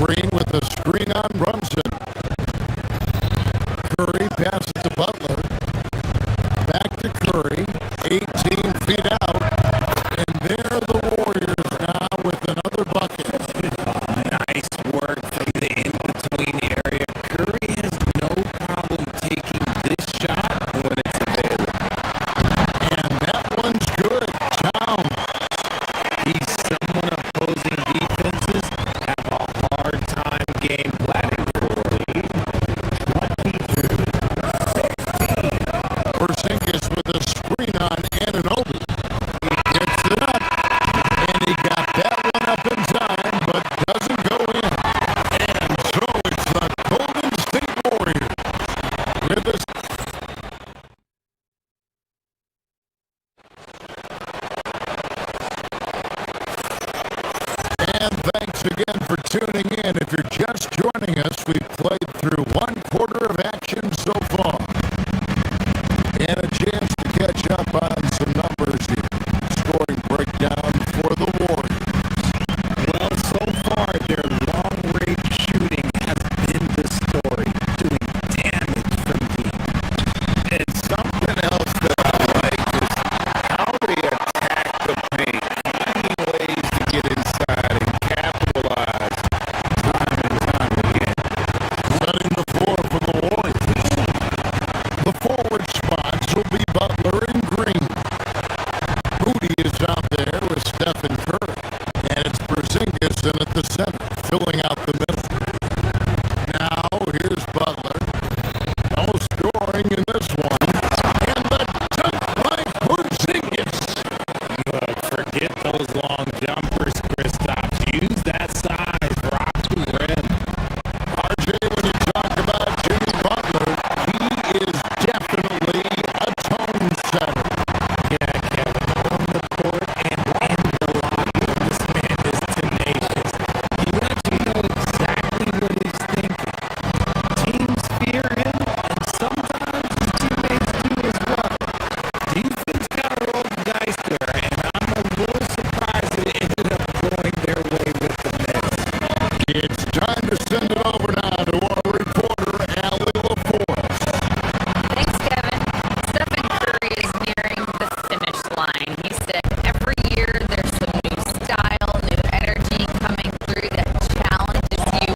Green with the screen on Brunson. Curry passes to Butler. Back to Curry. 18 feet out. And there are the Warriors now with another bucket. Nice work from the in-between area. Curry has no problem taking this shot when it's available. And that one's good. Town. He's someone opposing defenses have a hard time game planning for a lead. 22-16. Porzingis with a screen on Anunoby. He gets it up. And he got that one up in time, but doesn't go in. And so it's the Golden State Warriors with this. And thanks again for tuning in. If you're just joining us, we've played through one quarter of action so far. And a chance to catch up on some numbers here. Scoring breakdown for the Warriors. Well, so far, their long-range shooting has been the story, doing damage from deep. And something else that I like is how they attack the paint, finding ways to get inside and capitalize time and time again. Setting the floor for the Warriors. The forward spots will be Butler and Green. Moody is out there with Stephen Curry. And it's Porzingis in at the center, filling out the middle. Now, here's Butler. No scoring in this one. And the dunk by Porzingis. Look, forget those long jumpers, Kristaps. Use that size. Rock the rim. RJ, when you talk about Jimmy Butler, he is definitely a tone setter. Yeah, Kevin, on the court and in the locker room, this man is tenacious. He lets you know exactly what he's thinking. Teams fear him, and sometimes his teammates do as well. Defense got to roll the dice there, and I'm a little surprised it ended up going their way with the Knicks. It's time to send it over now to our reporter, Allie LaForce. Thanks, Kevin. Stephen Curry is nearing the finish line. He said every year there's some new style, new energy coming through that challenges you.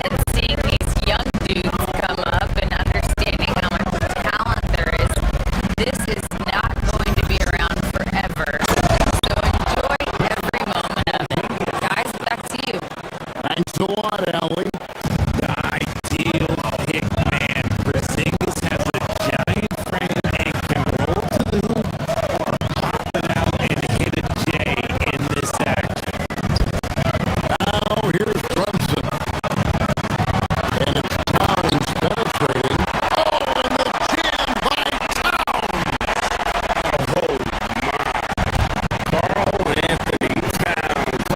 And seeing these young dudes come up and understanding how much talent there is, this is not going to be around forever. So enjoy every moment of it. Guys, back to you. Thanks a lot, Allie. The ideal big man. Porzingis has a giant frame and can roll to the hoop or pop it out and hit a J in this action. Now, here's Brunson. And it's Towns penetrating. Oh, and the jam by Towns. Oh my. Carl Anthony Towns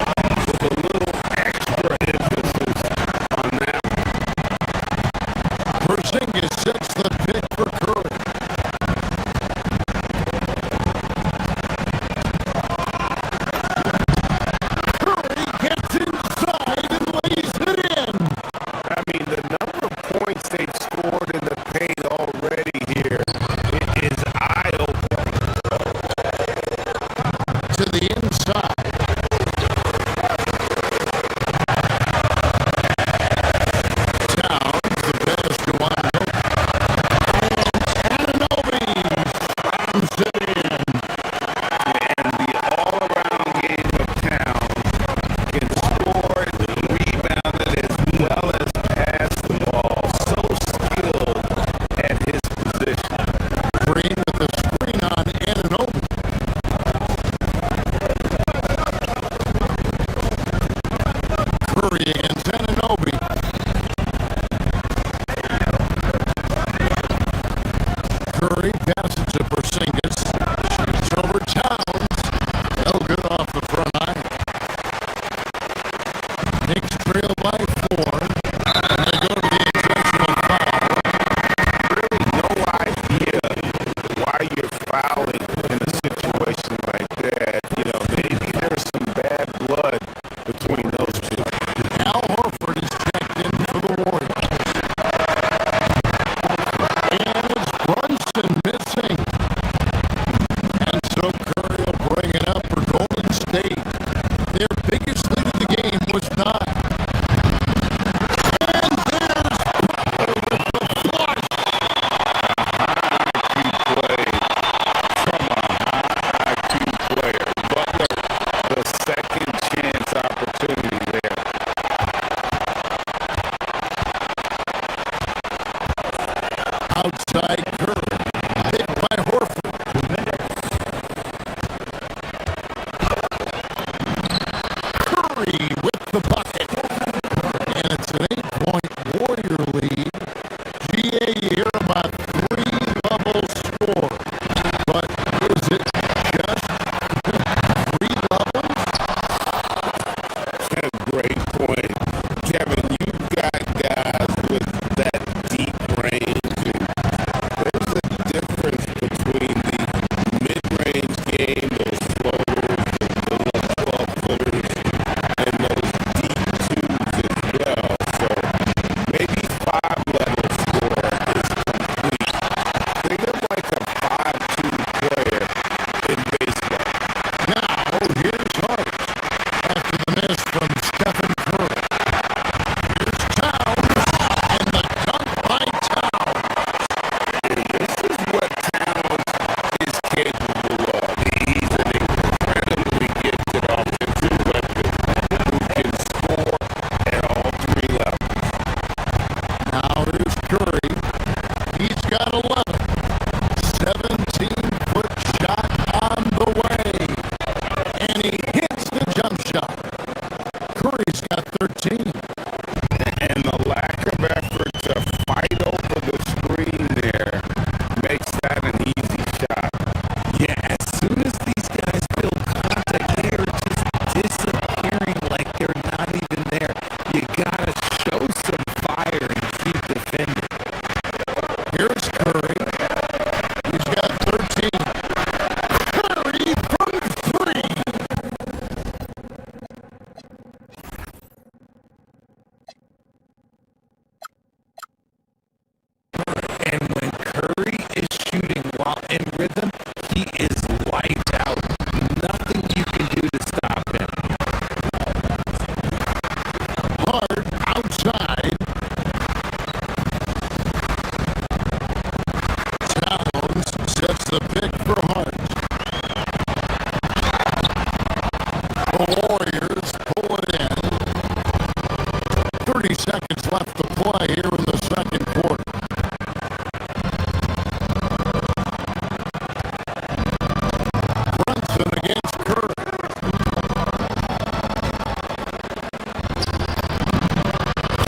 with a little extra emphasis was not. And there's Butler with the flush. The second chance opportunity there. Outside Curry, picked by Horford. Curry with the bucket. And it's an 8-point Warrior lead. GA, you hear about 3-level score. But is it just 3 levels? Great point. Kevin, you've got guys with that deep range. There's a difference between the mid-range game, those floaters, the 12-footers, and those deep twos as well. So maybe 5-level score is complete. Think of like a 5-2 player in baseball. Now, here's Hart. After the miss from Stephen Curry. Here's Towns, and the dunk by Towns. This is what Towns is capable of. He's an incredibly gifted offensive weapon who can score at all 3 levels. Now here's Curry. He's got 11. 17-foot shot on the way. And he hits the jump shot. Curry's got 13. And the lack of effort to fight over the screen there makes that an easy shot. Yeah, as soon as these guys build contact, they're just disappearing like they're not even there. You gotta show some fire and keep defending. Here's Curry. He's got 13. Curry from 3. And when Curry is shooting while in rhythm, he is lights out. Nothing you can do to stop him. Hart outside. Towns sets the pick for Hart. The Warriors pull it in. 30 seconds left to play here in the second quarter. Brunson against Curry.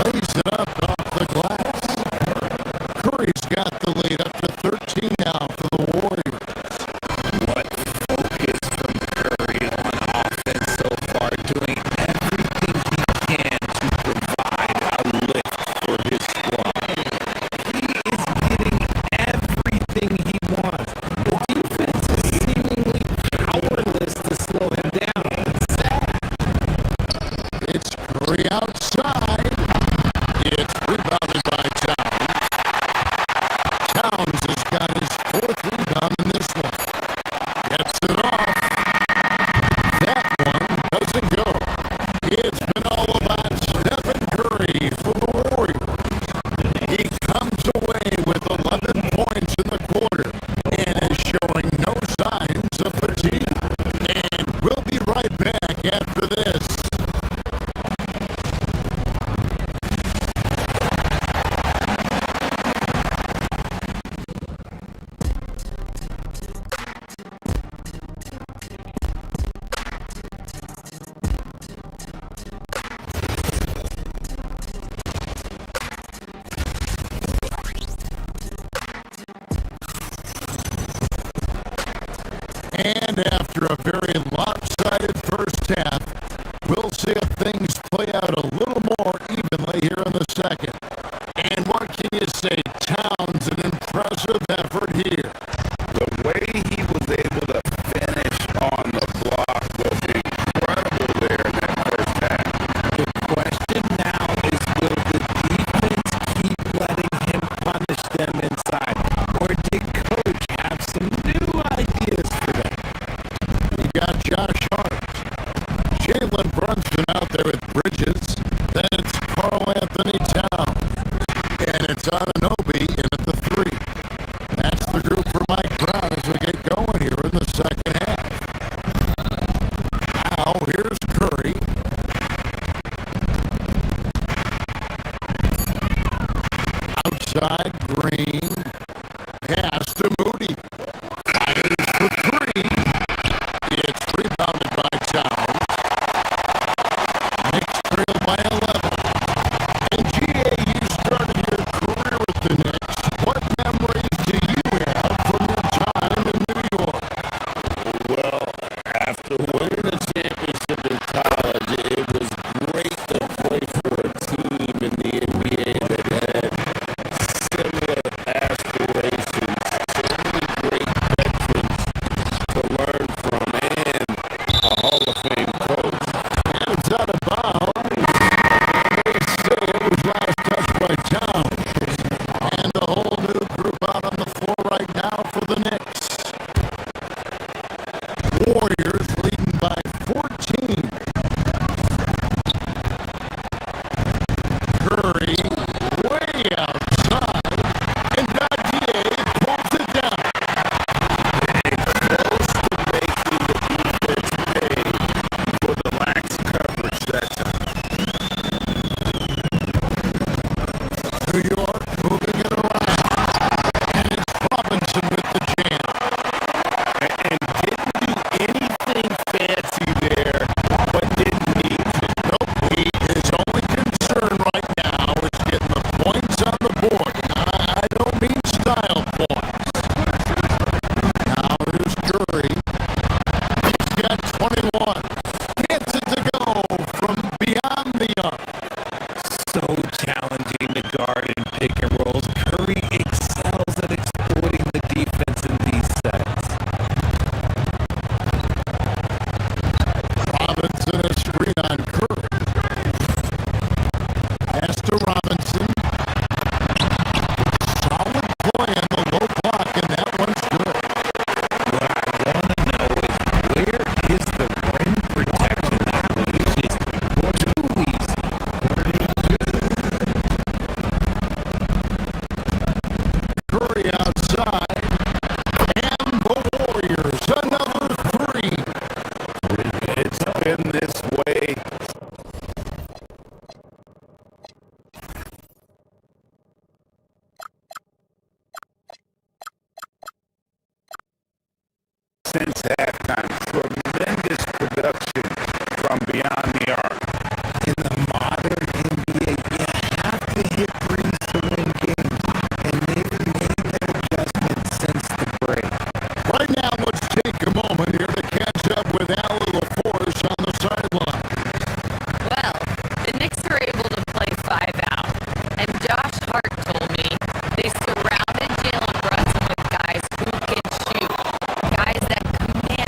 Lays it up off the glass. Curry's got the lead up to 13 now for the Warriors. What focus from Curry on offense so far, doing everything he can to provide a lift for his squad. He is getting everything he wants. The defense is seemingly powerless to slow him down. It's sad. It's Curry outside. It's rebounded by Towns. Towns has got his 4th rebound in this one. Gets it off. That one doesn't go. It's been all about Stephen Curry for the Warriors. He comes away with 11 points in the quarter and is showing no signs of fatigue. And we'll be right back after this. And after a very lopsided first half, we'll see if things play out a little more evenly here in the second. And what can you say? Towns, an impressive effort here. The way he was able to finish on the block was incredible there in that first half. The question now is, will the defense keep letting him punish them inside? Or did Coach have some new ideas for them? We got Josh Hart. Jalen Brunson out there with Bridges. outside. Green. Pass to Moody. Fires for three. It's rebounded by Towns. Knicks trail by 11. And GA, you started your career with the Knicks. What memories do you have from your time in New York? Well, after winning a championship in college, it was great to play for a team in the NBA that had similar aspirations, so many great veterans to learn from, and a Hall of Fame coach. It's out of bounds. They say it was last touched by Towns. And a whole new group out on the floor right now for the Knicks. Warriors leading by 14. Curry way outside. And Nadia pulls it down. Close to making the defense pay for the lax coverage that time. New York moving it around. And it's Robinson with the jam. And didn't do anything fancy there, but didn't need to. Nope, his only concern right now is getting the points on the board. I don't mean style points. Now here's Curry. He's got 21. Gets it to go from beyond the arc. So challenging to guard in pick and rolls. Curry excels at exploiting the defense in these sets. Robinson a screen on Curry. Pass to Robinson. Solid play on the low block, and that one's good. What I want to know is where is the rim protection that was just too easy. Curry outside. And the Warriors, another three. It's been this way since halftime. Tremendous production from beyond the arc. In the modern NBA, you have to hit threes to win games, and they've made their adjustments since the break. Right now, let's take a moment here to catch up with Allie LaForce on the sideline. Well, the Knicks were able to play 5 out, and Josh Hart told me they surrounded Jalen Brunson with guys who can shoot, guys that command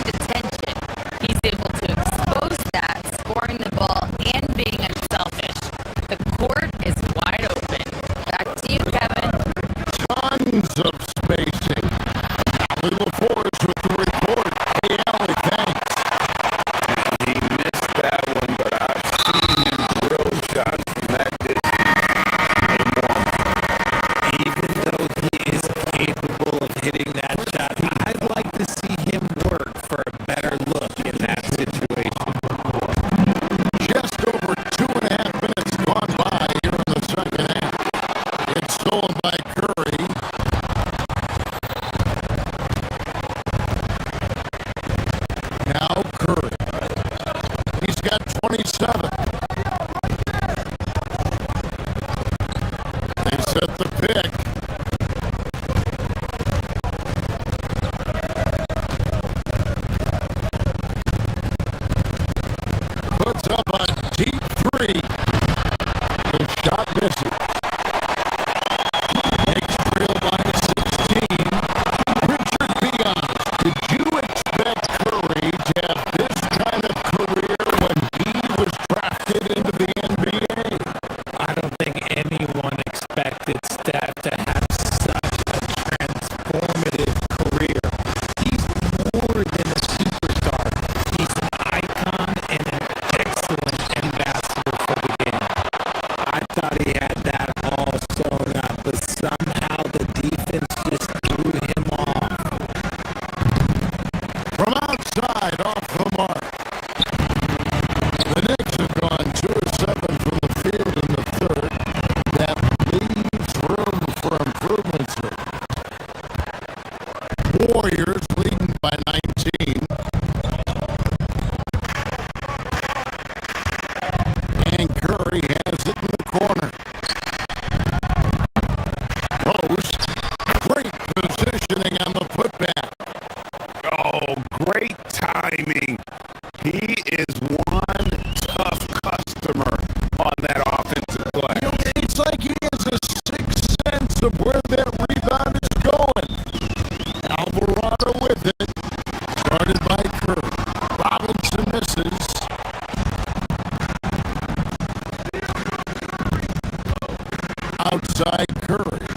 alongside Curry.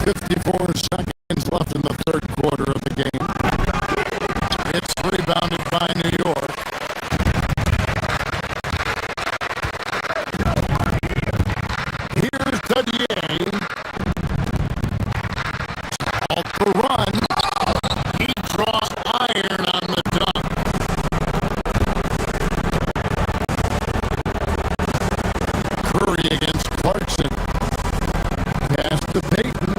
54 seconds left in the third quarter of the game. It's rebounded by New York. Here's Dadier. Off the run. He draws iron on the dunk. Curry against Clarkson. Pass to Payton.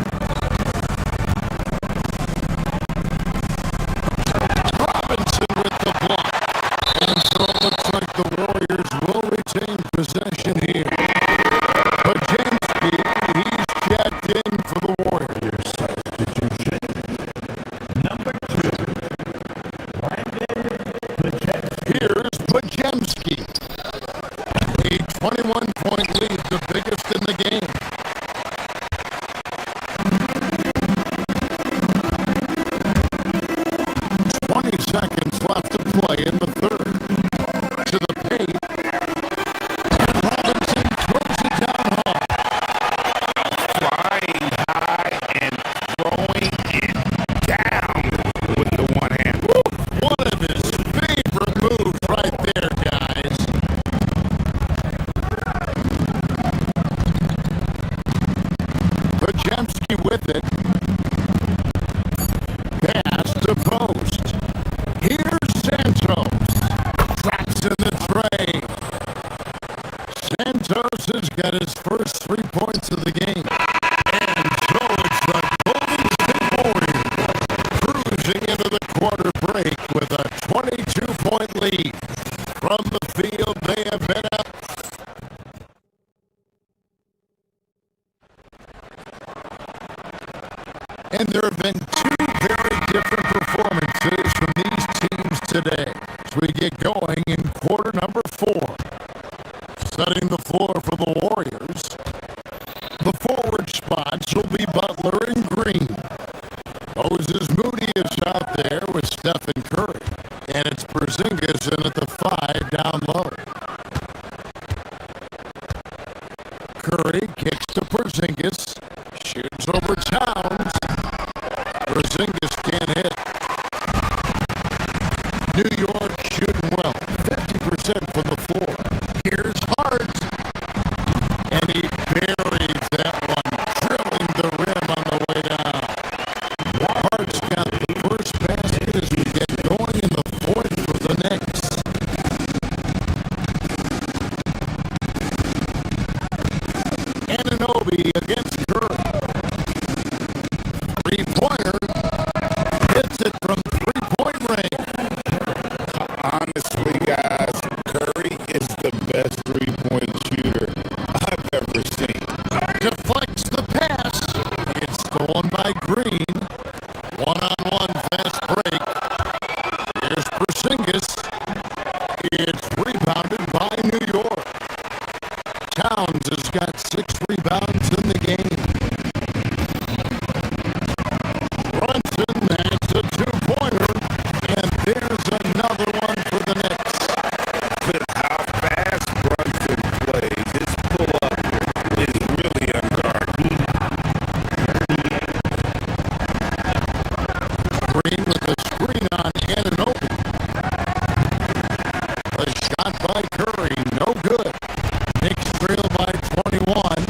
Robinson with the block. And so it looks like the Warriors will retain possession here. But Jamesky, he's checked in for the Warriors. Substitution. Number 2. Here's Bajemski. A 21-point lead, the biggest in the game. Seconds left to play in the third. To the paint. Robinson throws it down hard. Flying high and throwing it down with the one hand. Woo! One of his favorite moves right there, guys. Bajemski with it. Pass to post. Here's Santos. Traps in the tray. Santos has got his first 3 points of the game. And so it's the Golden State Warriors cruising into the quarter break with a 22-point lead. From the field, they have been up. And there have been 2 very different performances from these teams today as we get going in quarter number 4. Setting the floor for the Warriors. The forward spots will be Butler and Green. Moses Moody is out there with Stephen Curry. And it's Porzingis in at the 5 down low. Curry kicks to Porzingis. Shoots over Towns. Porzingis can't hit. New York shooting well. 50% from the floor. Here's Hart. And he buries that one, drilling the rim on the way down. Hart's got the first basket as we get going in the fourth for the Knicks. Anunoby against Curry. Three-pointer. Hits it from three-point range. Honestly, guys, Curry is the best three-point shooter I've ever seen. Deflects the pass. It's stolen by Green. One-on-one fast break. Here's Porzingis. It's rebounded by New York. Towns has got 6 rebounds in the game. Brunson, that's a 2-pointer. And there's another one for the Knicks. But how fast Brunson plays, his pull-up is really unguarded. Green with the screen on Anunoby. A shot by Curry, no good. Knicks trail by 21.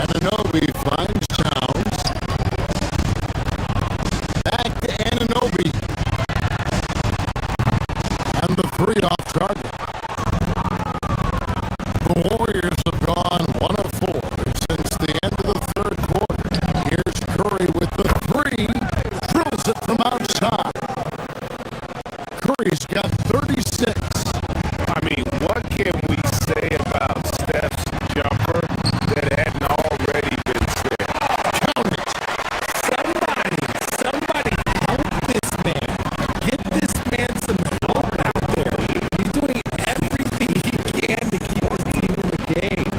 Anunoby finds Towns. Back to Anunoby. And the 3 off target. The Warriors have gone 1 of 4 since the end of the third quarter. Here's Curry with the 3. Drills it from outside. Curry's got 36. I mean, what can we say about Steph's jumper that hadn't already been said? Count it. Somebody help this man. Get this man some help out there. He's doing everything he can to keep his team in the game.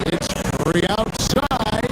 It's free outside.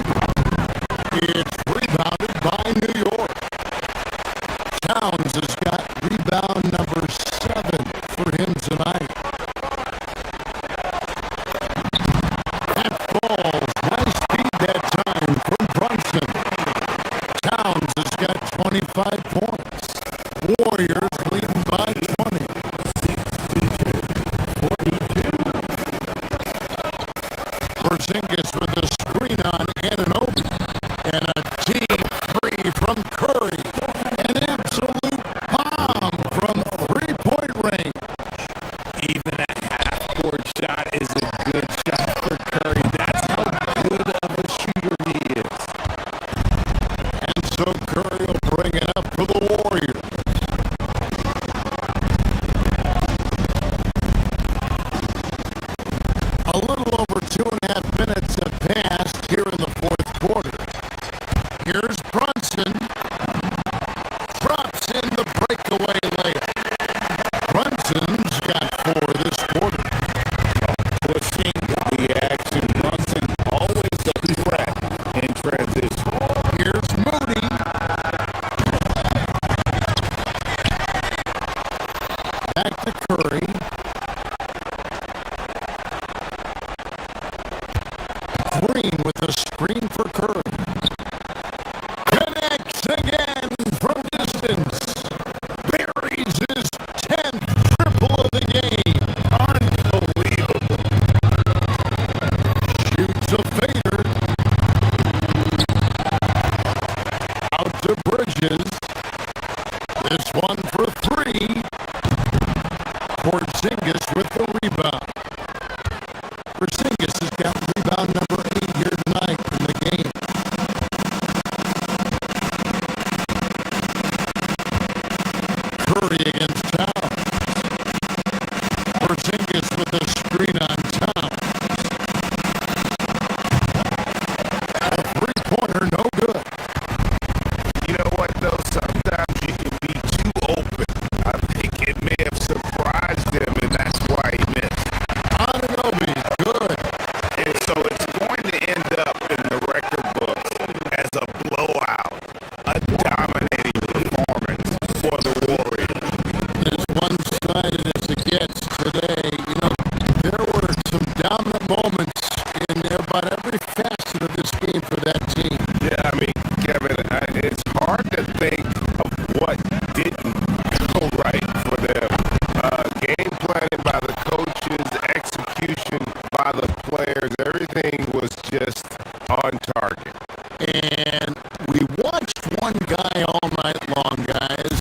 And we watched one guy all night long, guys,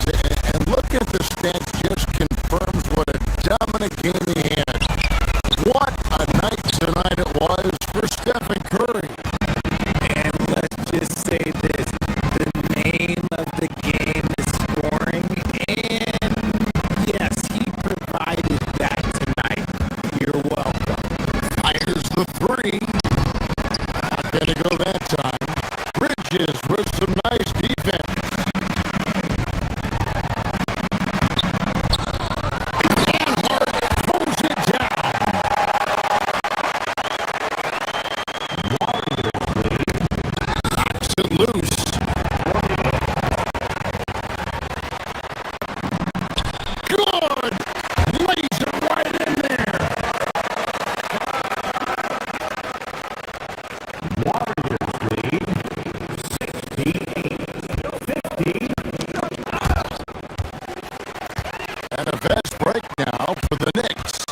and look at the stats just confirms what a dominant game he had. What a night tonight it was for Stephen Curry. And let's just say this, the name of the game is scoring, and yes, he provided that tonight. You're welcome. Fires the three. Not gonna go that time. Bridges with some nice defense. And Hart pulls it down. Knocks it loose. Good! Lays it right in there. And a fast break now for the Knicks.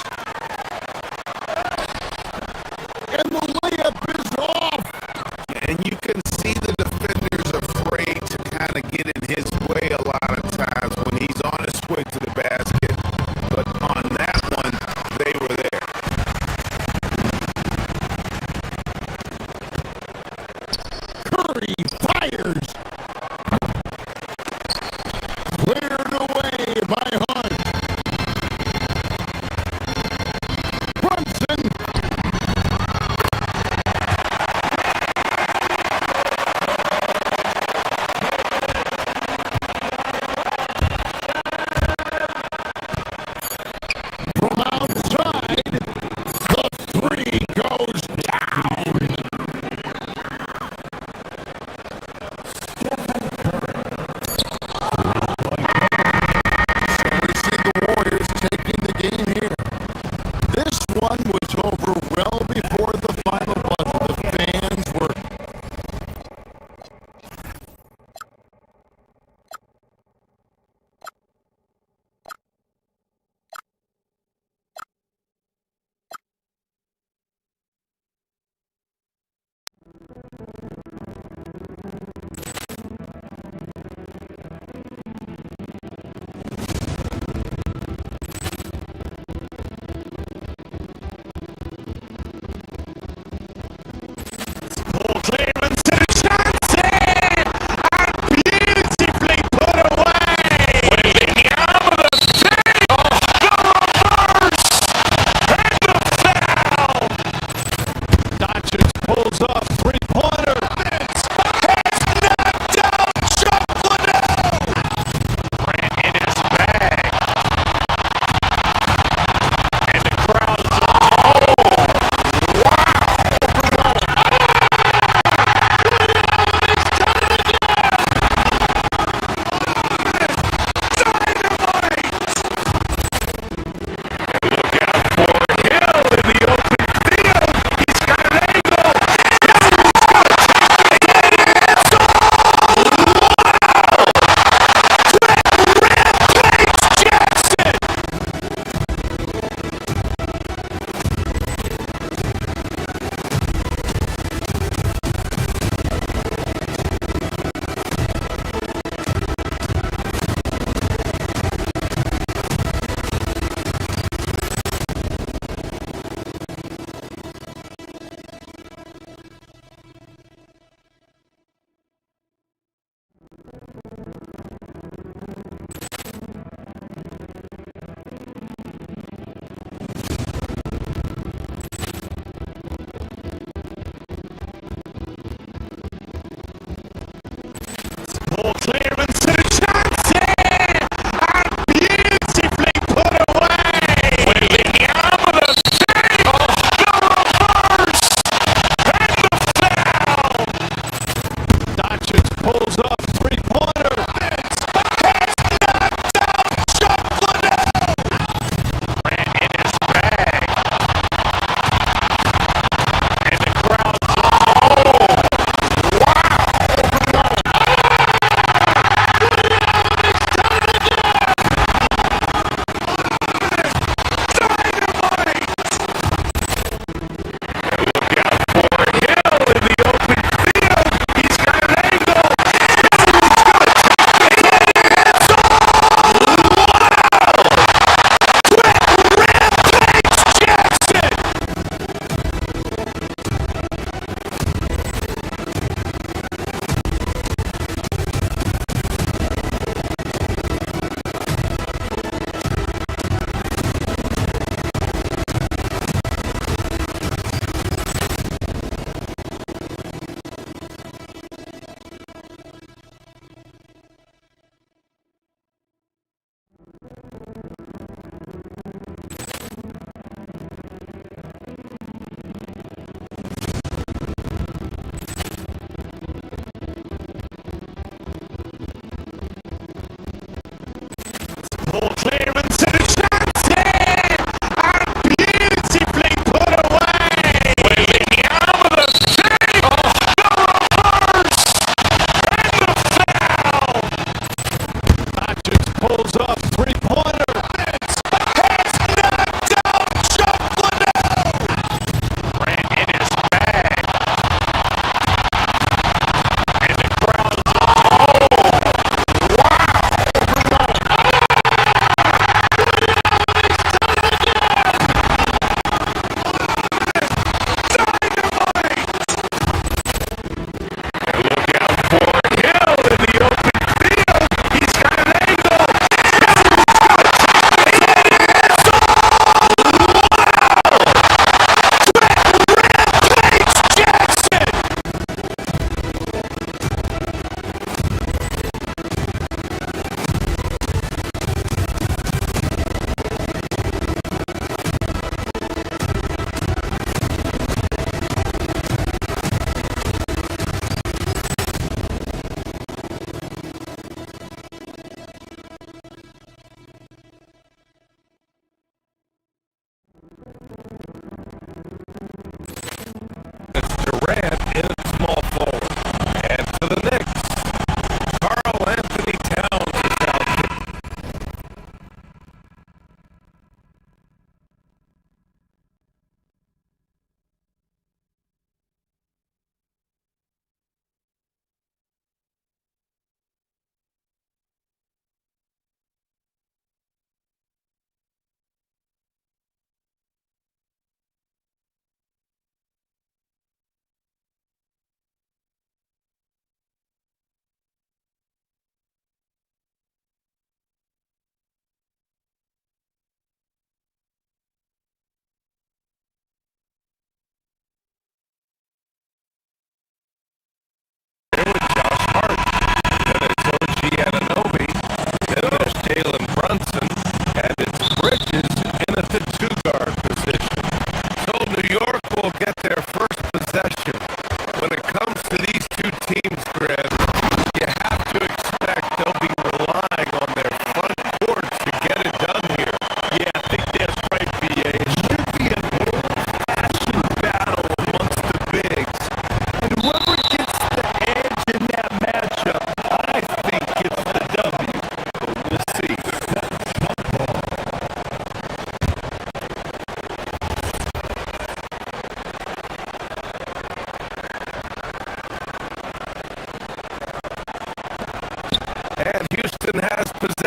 And the layup is off. And you can see the defenders afraid to kind of get in his way a lot of times when he's on his way to the basket. But on that one, they were there. Curry fires. Cleared away by Hunt. Brunson. From outside, the three goes down.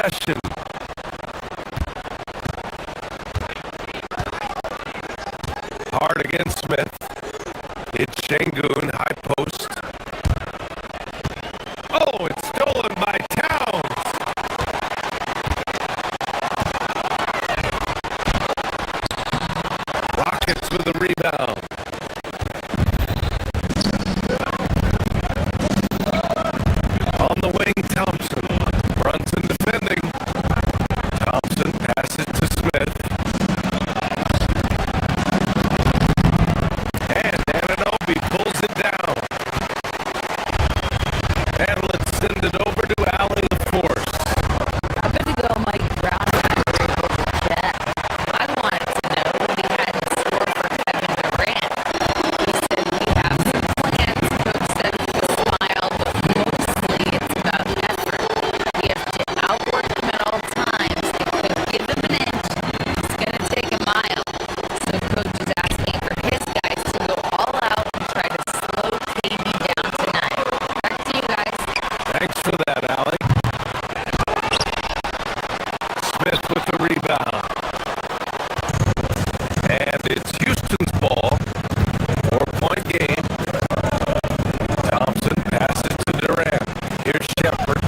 possession. Hard against Smith. It's Şengün, high post. Oh, it's stolen by Towns. Rockets with a rebound. On the wing, Thompson. Brunson defending. Thompson passes to Smith. And Anunoby pulls it down. And let's send it over to Allie LaForce. How good to go Mike Brown had over Jet. I wanted to know what he had in store for Kevin Durant. He said we have some plans. Coach said with a smile, but mostly it's about effort. We have to outwork him at all times. If we give him an inch, he's going to take a mile. So coach is asking for his guys to go all out and try to slow KD down tonight. Back to you guys. Thanks for that, Allie. Smith with the rebound. And it's Houston's ball. 4-point game. Thompson passes to Durant. Here's Shepherd.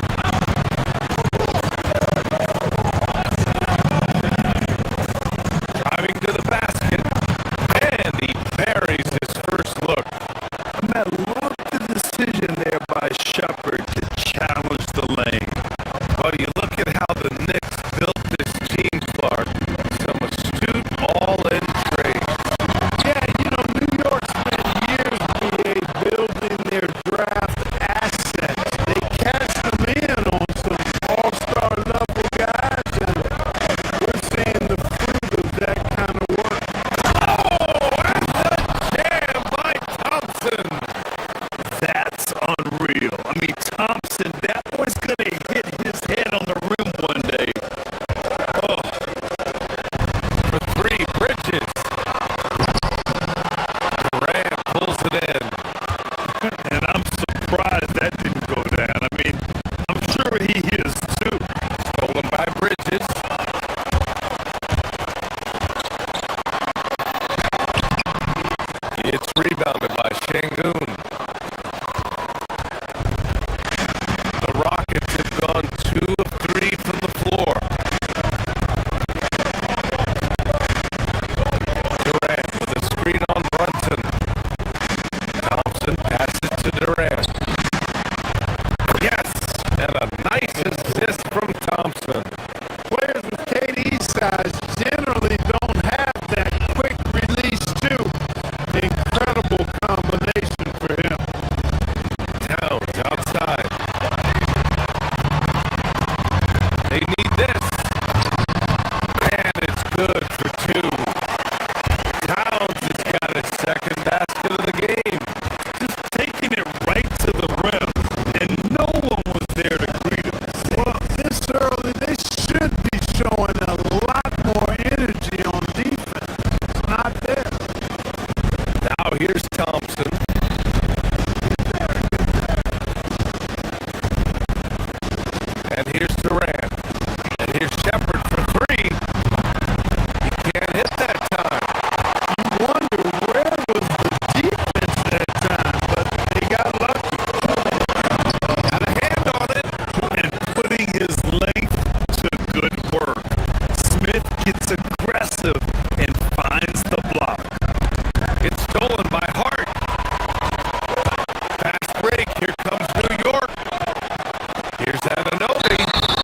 Driving to the basket. And he buries his first look. I love the decision there by Shepard to challenge the lane. Well, you look at how the Knicks built this team, Clark. Some astute all-in trades. Yeah, New York spent years building their draft assets. They cashed them in on some all-star level guys, and we're seeing the fruit of that kind of work. Oh, and the jam by Thompson. That's unreal. I mean, Thompson, that boy's going to hit his head on the rim one day. Oh, for three, Bridges. Durant pulls it in. And I'm surprised that didn't go down. I mean, I'm sure he is too. Stolen by Bridges. It's rebounded by Şengün. The Rockets have gone 2 of 3 from the floor. Durant with a screen on Brunson. Thompson passes to Durant. Yes! And a nice assist from Thompson. Players with KD's size generally don't have that quick release too. Incredible combination for him. Towns outside. They need this. And it's good for 2. Towns has got his second basket of the game. Just taking it right to the rim, and no one was there to greet him. Well, this early, they should be showing a lot more energy on defense. It's not there. Now here's Thompson. And here's Durant. And here's Shepherd for 3. He can't hit that time. You wonder where was the defense that time, but they got lucky. Got a hand on it. And putting his length to good work. Smith gets aggressive and finds the block. It's stolen by Hart. Fast break. Here comes New York. Here's Anunoby.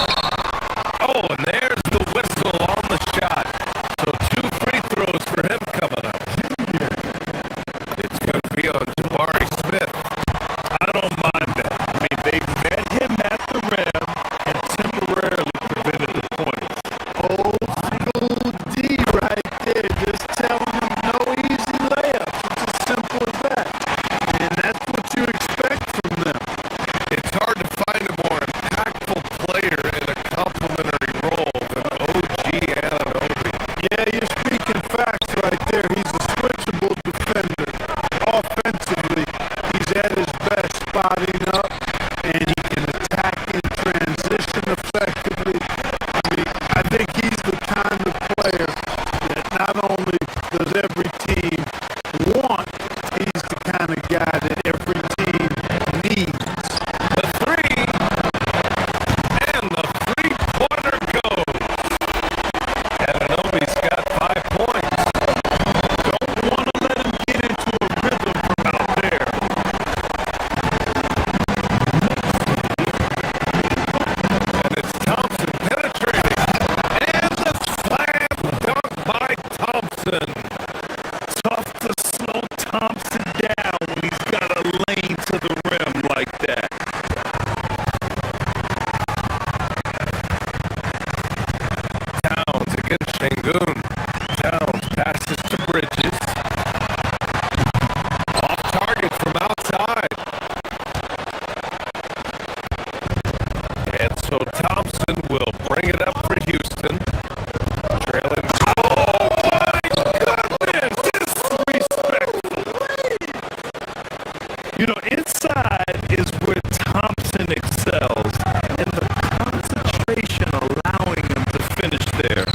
So Thompson will bring it up for Houston. Trailing. You know, inside is where Thompson excels, and the concentration allowing him to finish there.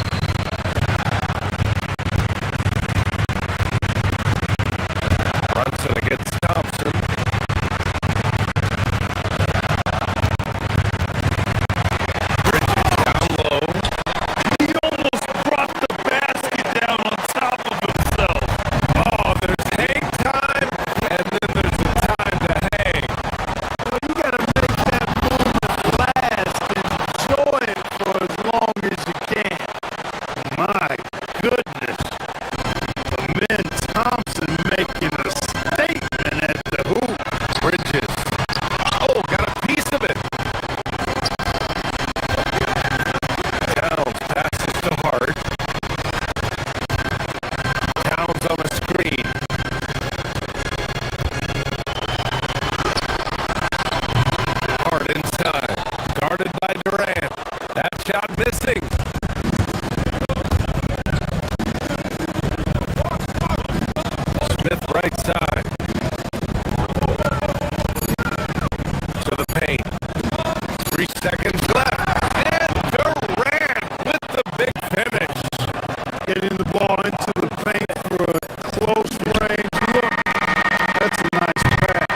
Brunson against Thompson. Bridges down low. He almost brought the basket down on top of himself. Oh, there's hang time, and then there's the time to hang. Well, you got to make that moment last. Enjoy it for as long as you can. My goodness. Ben Thompson making a statement at the hoop. Bridges. Oh, got a piece of it. Towns passes to Hart. Towns on the screen. Hart inside. Guarded by Durant. That shot missing. Smith right side. To the paint. 3 seconds left. And Durant with the big finish. Getting the ball into the paint for a close range look. That's a nice pass.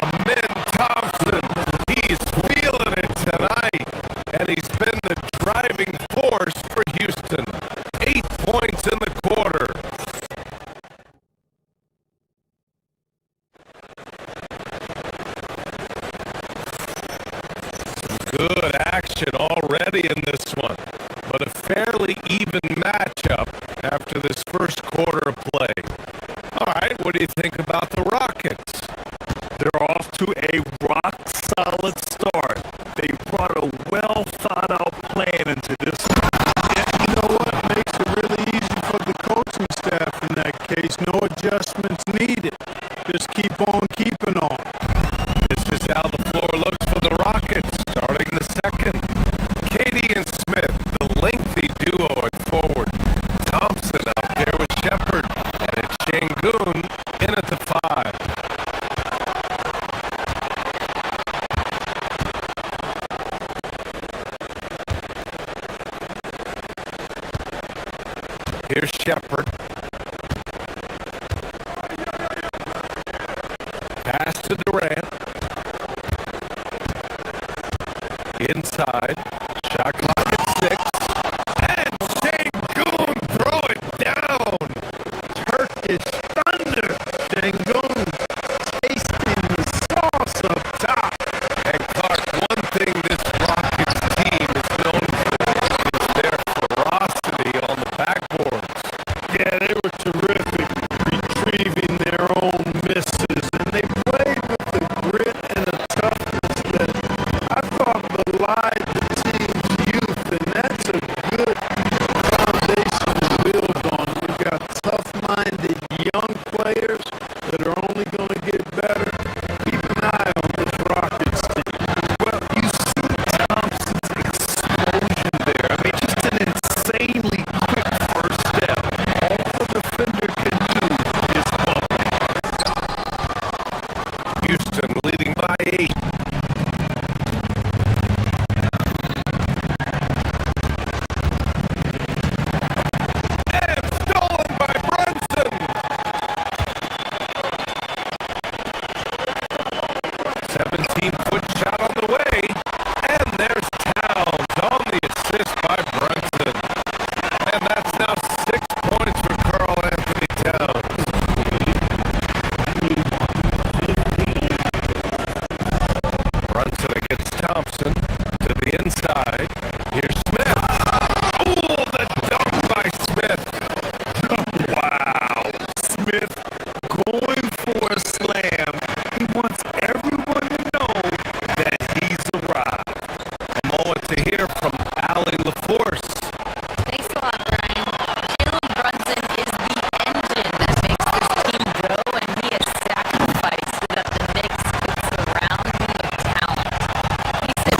Amin Thompson, he's feeling it tonight. And he's been the driving force for Houston. 8 points in the quarter. Good action already in this one, but a fairly even matchup after this first quarter of play. All right, what do you think about the Rockets? They're off to a rock-solid start. They brought a well-thought-out plan into this one. And you know what? Makes it really easy for the coaching staff in that case. No adjustments needed. Just keep on keeping on. This is how the floor looks for the Rockets, starting the second. Katie and Smith, the lengthy duo at forward. Thompson out there with Shepard, and it's Şengün in at the 5. Here's Shepard. Pass to Durant. Inside. Shot clock at 6. And Şengün throw it down. Turkish thunder. Şengün tasting the sauce up top. And Clark, one thing this Rockets team is known for is their ferocity on the backboards. Yeah, they were terrific retrieving their own misses, and they played with the grit and the toughness that I thought belied the team's youth, and that's a good foundation to build on. We've got tough-minded young players that are only going to get better. Keep an eye on this Rockets team. Well, you see Thompson's explosion there. I mean, just an insanely quick first step. All the defender can do is bump it. Houston leading by 8. And stolen by Brunson. 17-foot shot on the way. And there's Towns on the assist by Brunson. And that's now 6 points for Karl Anthony Towns. Brunson against Thompson to the inside. Here's Smith. Oh, the dunk by Smith. Wow. Smith going for a slam. He wants everyone to know that he's arrived. A moment to hear from Allie LaForce. Thanks a lot, Brian. Jalen Brunson is the engine that makes this team go, and he has sacrificed so that the Knicks could surround him with talent. He said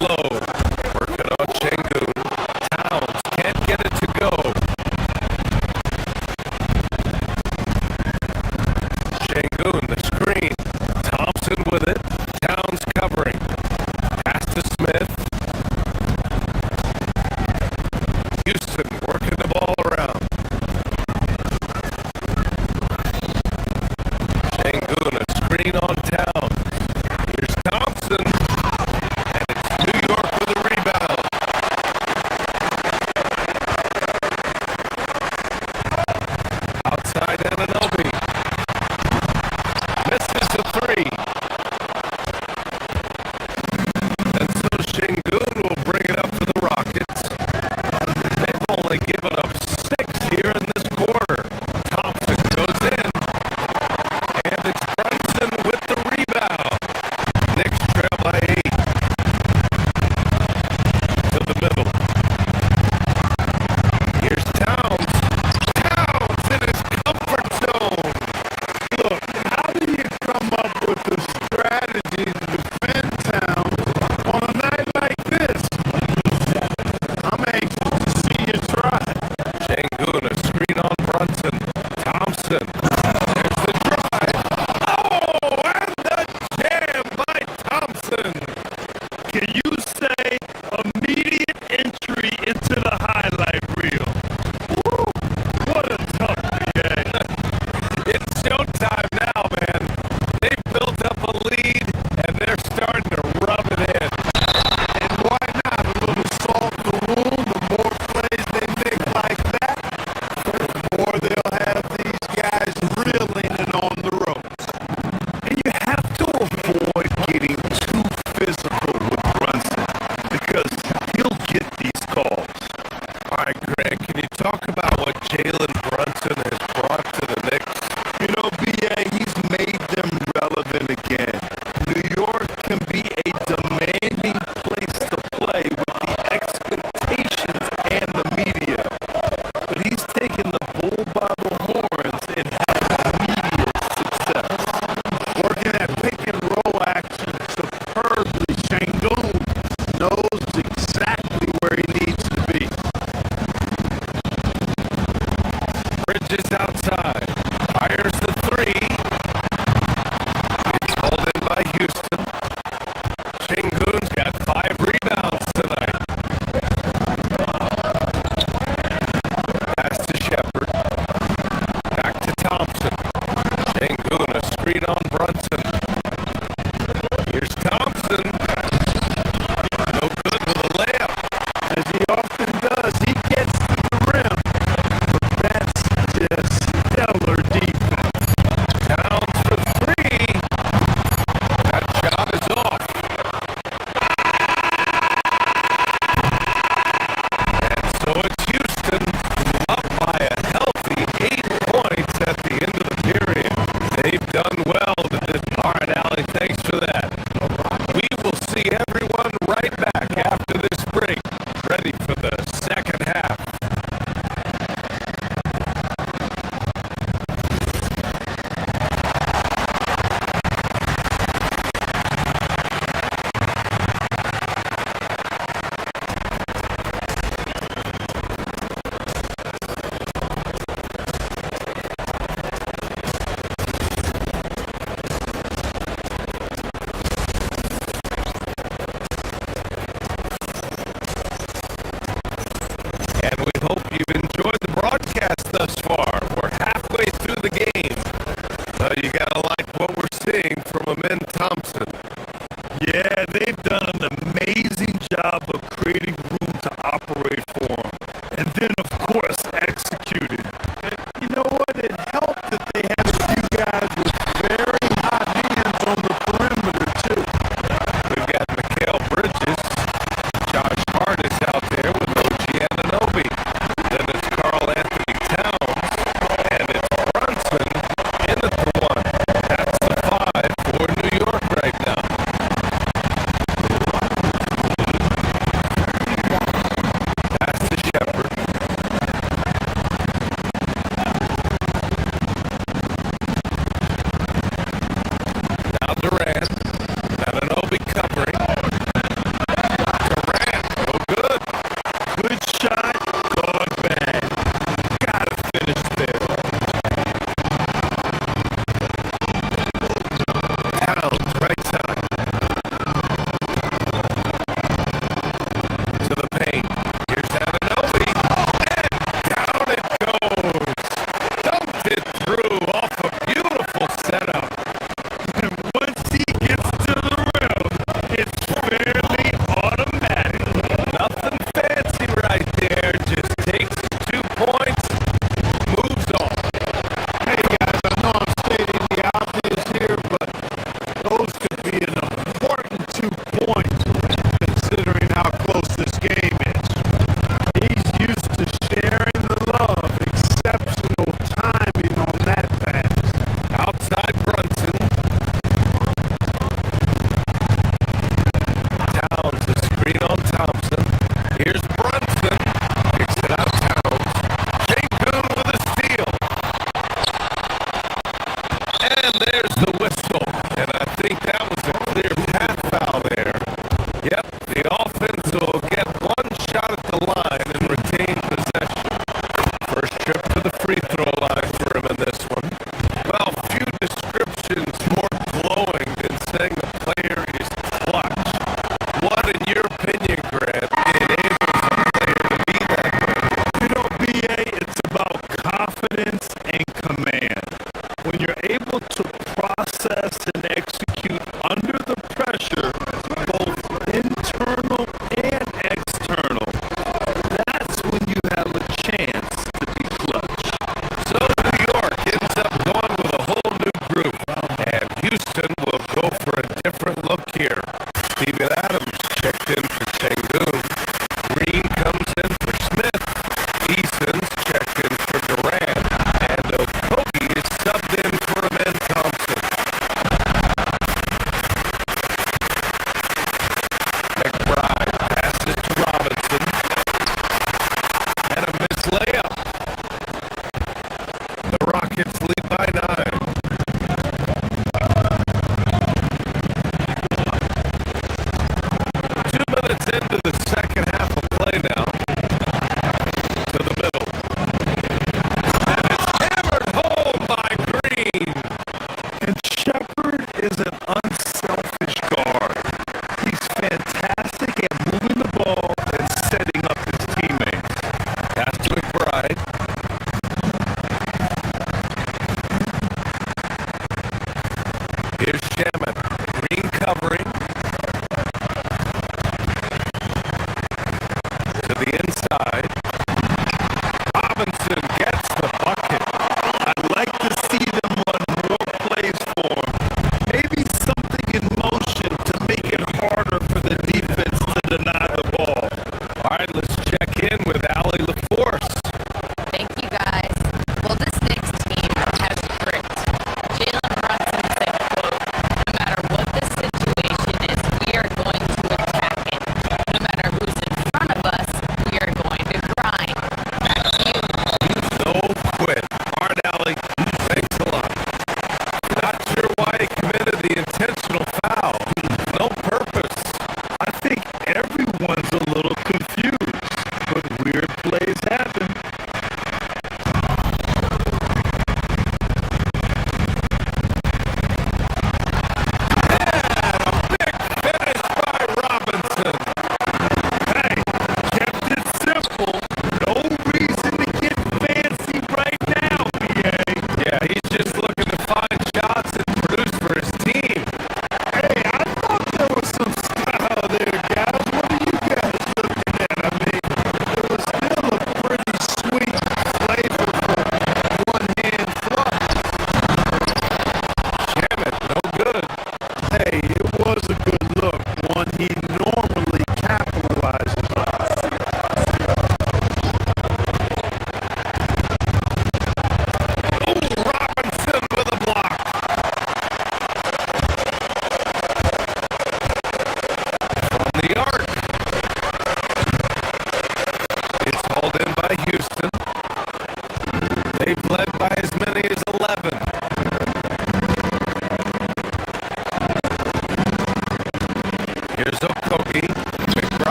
low. Working on Şengün. Towns can't get it to go. Şengün, the screen. Thompson with it. Towns covering. Pass to Smith. Houston working the ball around. Şengün, a screen on Towns. Here's Thompson. And it's New York with a rebound. Outside Anunoby. Misses the three. And so Şengün will bring it up for the Rockets. They've only given up 6 here in this quarter. Thompson goes in. And it's Brunson with the rebound. Knicks trail by 8. To the middle. Here's Towns. Towns in his comfort zone. Look, how do you come up with a strategy to defend Towns on a night like this? I'm anxious to see you try. Şengün, a screen on Brunson. Thompson. There's the drive. Oh, and the jam by Thompson. Can you say immediate entry into the highlight reel? Woo, what a tough game. It's showtime now, man. They've built up a lead, and they're starting to rub it in. And why not? A little salt in the wound. The more plays they make like that, the more they'll have these guys reeling and on the ropes. And you have to avoid getting too physical with Brunson because he'll get these calls. All right, Greg, can you talk about what Jalen Brunson has brought to the Knicks? You know, BA, he's made them relevant again. New York can be a demanding place to play with the expectations and the media. But he's taken the bull by the horns and had immediate success. Working that pick and roll action superbly, Şengün knows exactly where he needs to be. Bridges outside. Fires the three. It's called in by Houston. Şengün's got 5 rebounds tonight. Pass to Shepherd. Back to Thompson. Şengün, a screen on Brunson. Here's Thompson. No good with a layup. As he often does, he gets to the rim. But that's just stellar defense. Towns for 3. That shot is off. And so it's Houston up by a healthy 8 points at the end of the period. They've done well. All right, Allie, thanks for that. We will see everyone right back after this break, ready for the second half. And we hope you've enjoyed the broadcast thus far. We're halfway through the game. So you gotta like what we're seeing from Amen Thompson. Yeah, they've done an amazing job of creating room to operate for him. And then, of course, executing. And you know what? It helped that they had a few guys with very hot hands on the perimeter, too. We've got Mikal Bridges. Josh Hart is out there with OG Anunoby. Then it's Karl Anthony Towns. And it's Brunson in at the 1. That's the 5 for New York right now.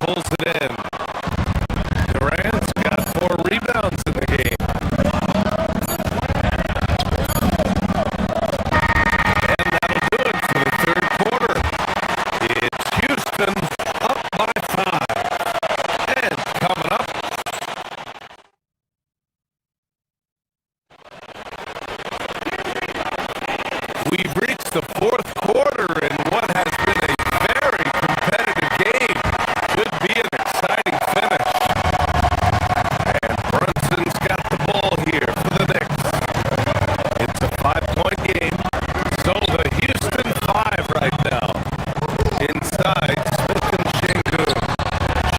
pulls it in. Durant's got 4 rebounds in the game. And that'll do it for the third quarter. It's Houston up by 5. And coming up, we've reached the fourth quarter in what has been a very competitive game. Could be an exciting finish. And Brunson's got the ball here for the Knicks. It's a 5-point game. So the Houston 5 right now. Inside, Smith and Shanghai.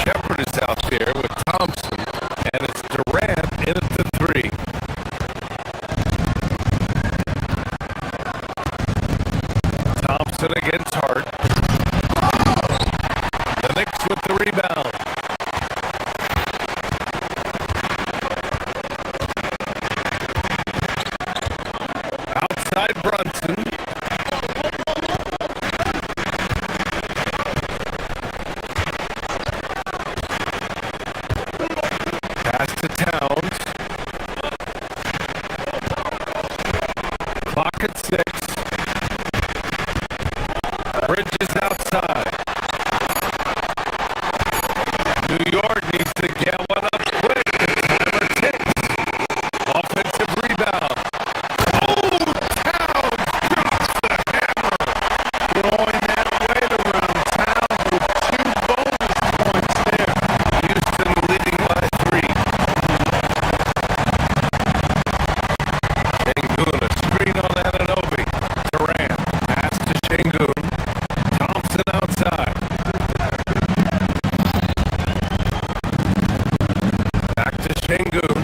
Shepard is out there with Thompson. And it's Durant in at the 3. Thompson against Hart. The Knicks with the rebound. Outside Brunson. Pass to Towns. Clock at 6. Bridges outside. New York needs to get one up quick. Timer ticks. Offensive rebound. Oh, Towns drops the hammer. Going that way around town with 2 bonus points there. Houston leading by 3. Şengün, a screen on Anunoby. Durant, pass to Şengün. Thompson outside. Back to Şengün.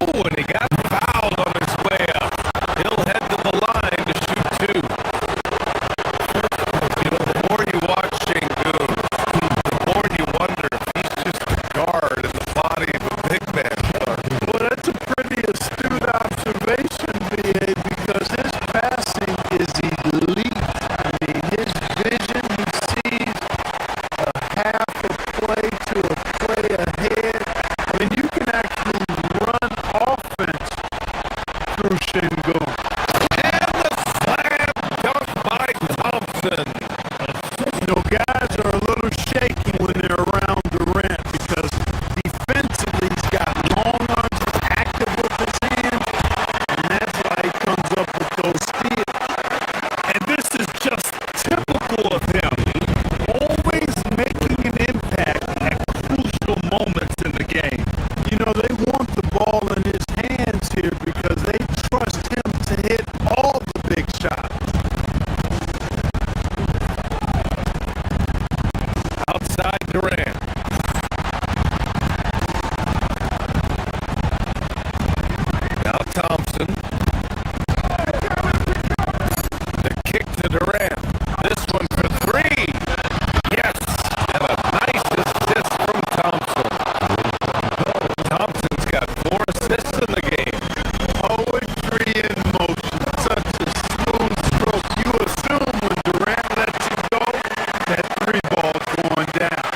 Oh, and he got fouled on his way up. He'll head to the line to shoot 2. You know, the more you watch Şengün, the more you wonder if he's just a guard in the body of a big man. Well, that's a pretty astute observation, B.A., because his passing is elite. I mean, his vision, he sees a half a play to a play ahead. I mean, you can actually run offense through Şengün. And the slam dunk by Thompson. You know, guys are a little shaky when they're around Durant because defensively he's got long arms, active with his hands, and that's why he comes up with those steals. And this is just typical of him, always making an impact at crucial moments in the game. You know, they want the ball in his hands here because they trust him to hit all the big shots. Outside Durant. Now Thompson. The kick to Durant. This one for 3. Yes. And a nice assist from Thompson. Thompson's got 4 assists in the game. Poetry in motion. Such a smooth stroke. You assume when Durant lets you go, that 3 ball's going down.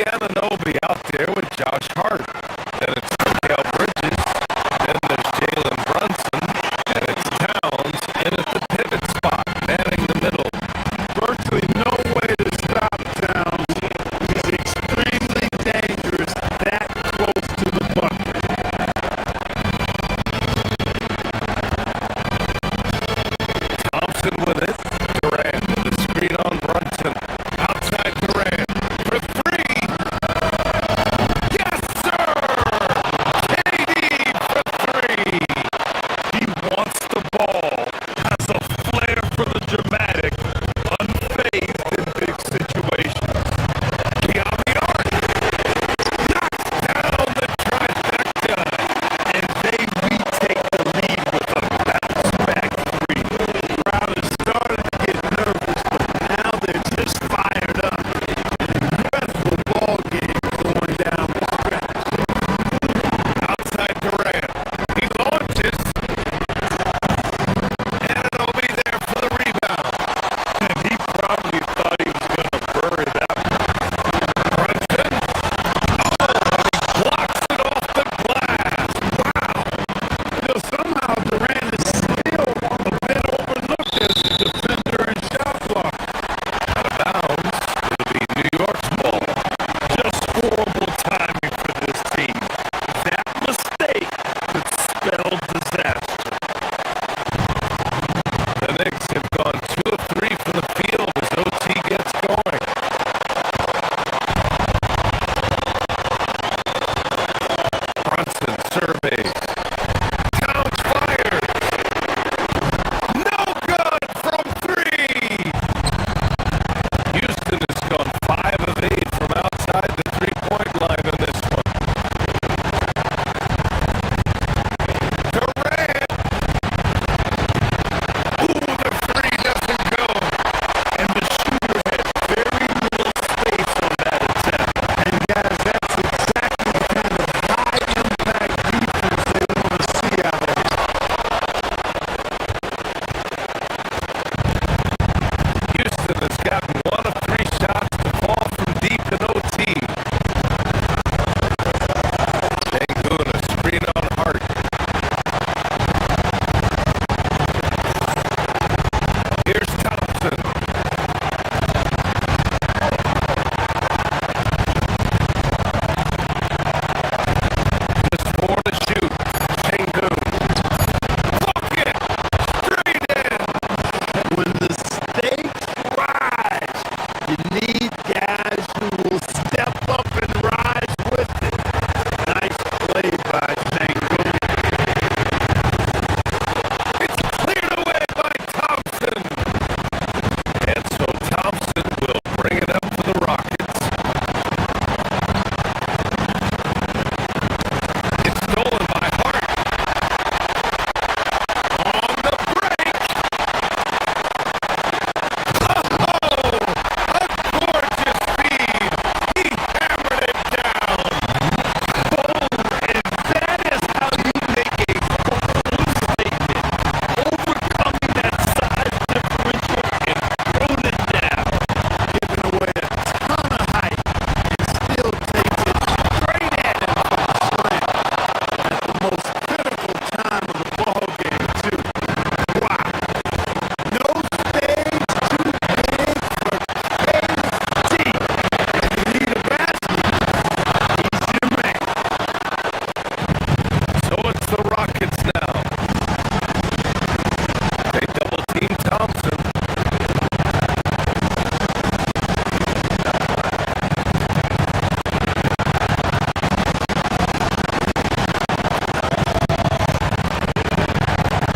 Anunoby out there with Josh Hart. Then it's Mikal Bridges. Then there's Jalen Brunson. And it's Towns in at the pivot spot, manning the middle. Virtually no way to stop Towns. He's extremely dangerous that close to the bucket. Thompson with it. Durant with the screen on Brunson. Outside Durant for three. Yes, sir! KD for three. He wants the ball. Has a flair for the dramatic. Unfazed in big situations. Beyond the arc. Knocks down the trifecta. And they retake the lead with a bounce-back three. Crowd has started to get nervous, but now they're just fired up. Incredible ball game going down the stretch. Outside Durant. He launches. Anunoby there for the rebound. And he probably thought he was going to bury that one. Brunson. Oh, and he blocks it off the glass. Wow. Somehow Durant is still a bit overlooked as a defender and shot blocker. Out of bounds. It'll be New York's ball. Just horrible timing for this team. That mistake could spell disaster. The Knicks have gone 2 of 3 from the field as OT gets going. Brunson surveys. Towns fires. No good from 3. Houston has gone 5 of 8 from outside the three-point line on this one. Durant. Ooh, the 3 doesn't go. And the shooter had very little space on that attempt. And guys, that's exactly the kind of high-impact defense they want to see out of them. Houston has gotten 1 of 3 shots to fall from deep in OT. Sengun, a screen on Hart. Here's Thompson. Just 4 to shoot. Sengun. Bucket! Straight in! When the stakes rise, you need guys who will step up and rise with it. Nice play by Sengun. It's cleared away by Thompson. And so Thompson will bring it up for the Rockets. It's stolen by Hart. On the break. Oh, a gorgeous feed. He hammered it down. Bold, and that is how you make a bold statement. Overcoming that size differential and throwing it down. Giving away a ton of height and still takes it straight at him for the slam. At the most critical time of the ball game, too. Wow. No stage too big for KD. If you need a basket, he's your man. So it's the Rockets now. They double team Thompson.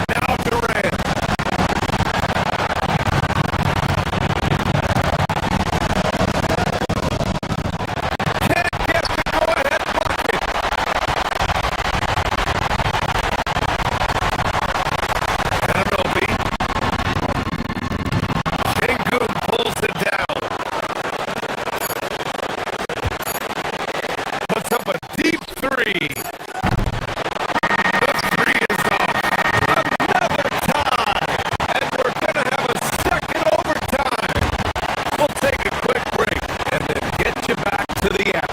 Now Durant. Can't get the go-ahead bucket. Anunoby. Sengun pulls it down. Puts up a deep 3. The 3 is off. Another tie. And we're going to have a second overtime. We'll take a quick break and then get you back to the action.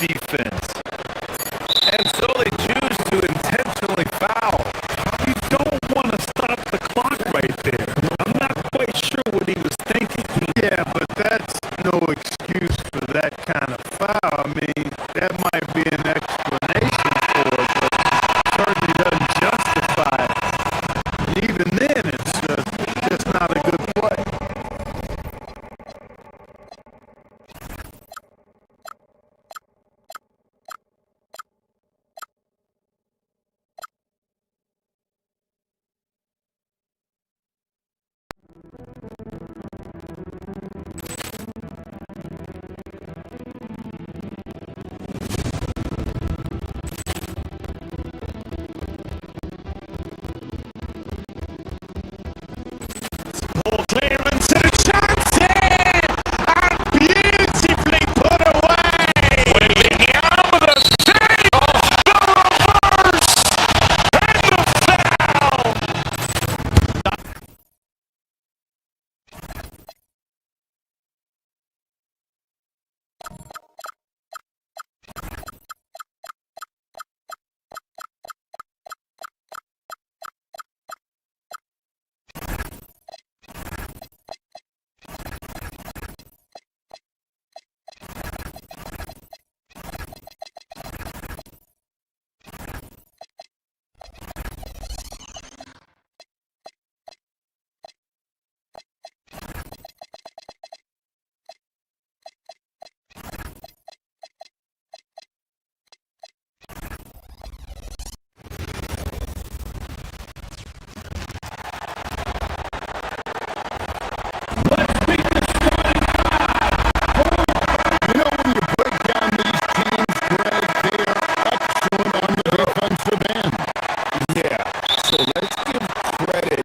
defense. And so they choose to intentionally foul. You don't want to stop the clock right there. I'm not quite sure what he was thinking. Yeah, but that's no excuse for that kind of foul. I mean, that might be an explanation for it, but certainly doesn't justify it. And even then, it's just not a good play. Ball clearance and a chance in! And beautifully put away! Winning out with a save! The reverse! And the foul! You know, when you break down these teams, Greg, they are excellent on the defensive end. Yeah, so let's give credit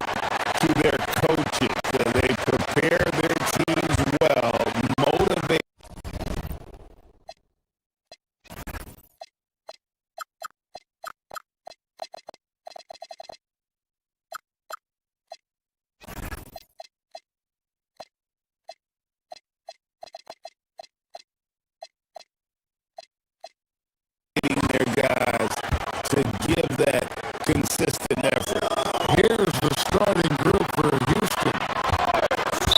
to their coaches. They prepare their teams well, motivate. Their guys to give that consistent effort. Here's the starting group for Houston.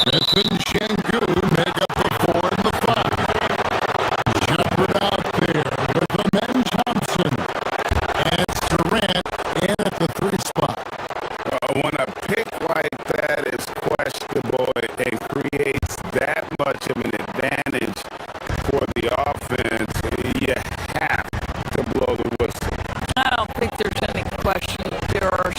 Smith and Shangu make up the 4 and the 5. Shepard out there with the men Thompson. And Durant in at the 3 spot. When a pick like that is questionable and creates that much of an advantage for the offense, you have to blow the whistle. I don't think there's any question that there are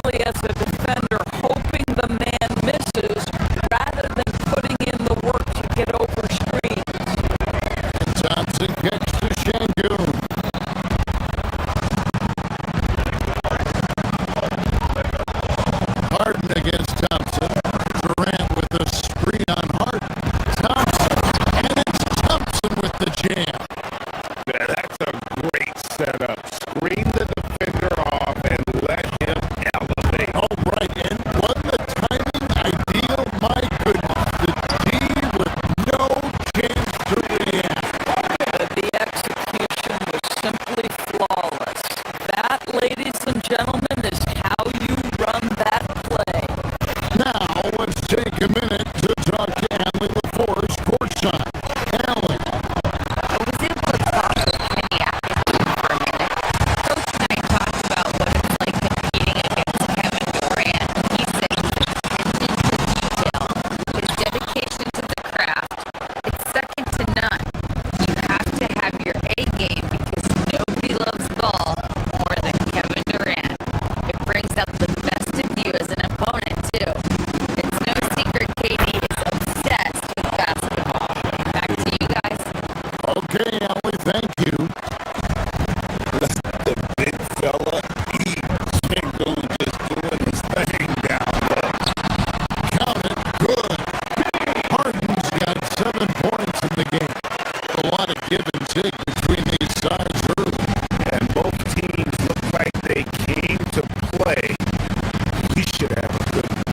simply as a defender hoping the man misses rather than putting in the work to get over screens. Thompson kicks to Shanghai. Harden against Thompson. Durant with the screen on Harden. Thompson, and it's Thompson with the jam. That's a great setup. Screen the defender off and let him elevate. All right, and wasn't the timing ideal? My goodness, the D with no chance to react. The execution was simply flawless. That, ladies and gentlemen, is how you run that play. Now, let's take a minute to talk to Allie LaForce courtside. Allie, I was able to talk with Kenny Atkinson for a minute. Coach and I talked about what it's like competing against Kevin Durant. He said his attention to detail, his dedication to the craft, it's second to none. You have to have your A game because nobody loves ball more than Kevin Durant. It brings out the best of you as an opponent, too. It's no secret KD is obsessed with basketball. Back to you guys. okay, Allie, thank you. The big fella, Shanghai just doing his thing down low. Count it, good. Harden's got 7 points in the game. A lot of give and take between these sides early. And both teams look like they came to play. We should have a good one.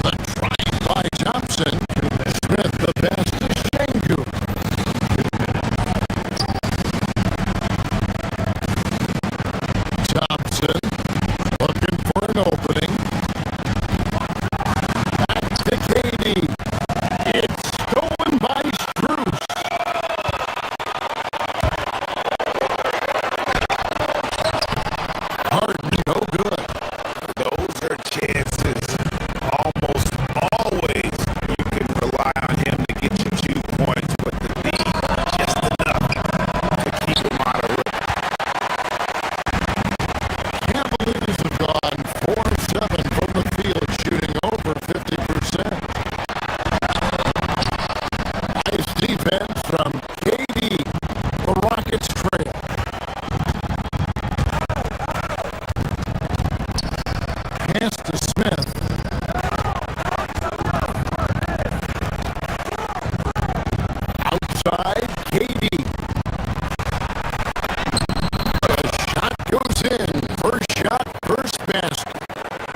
The trying by Thompson. Smith, the pass to Shanghai. Thompson looking for an opening. Back to KD. It's stolen by Strus. Harden, no good. Those are chances. Almost always you can rely on him to get you 2 points, but the D just enough to keep him out of it. Cavaliers have gone 4-7 from the field, shooting over 50%. Nice defense from KD. The Rockets trail. Pass to Smith. Outside, KD. The shot goes in. First shot, first basket.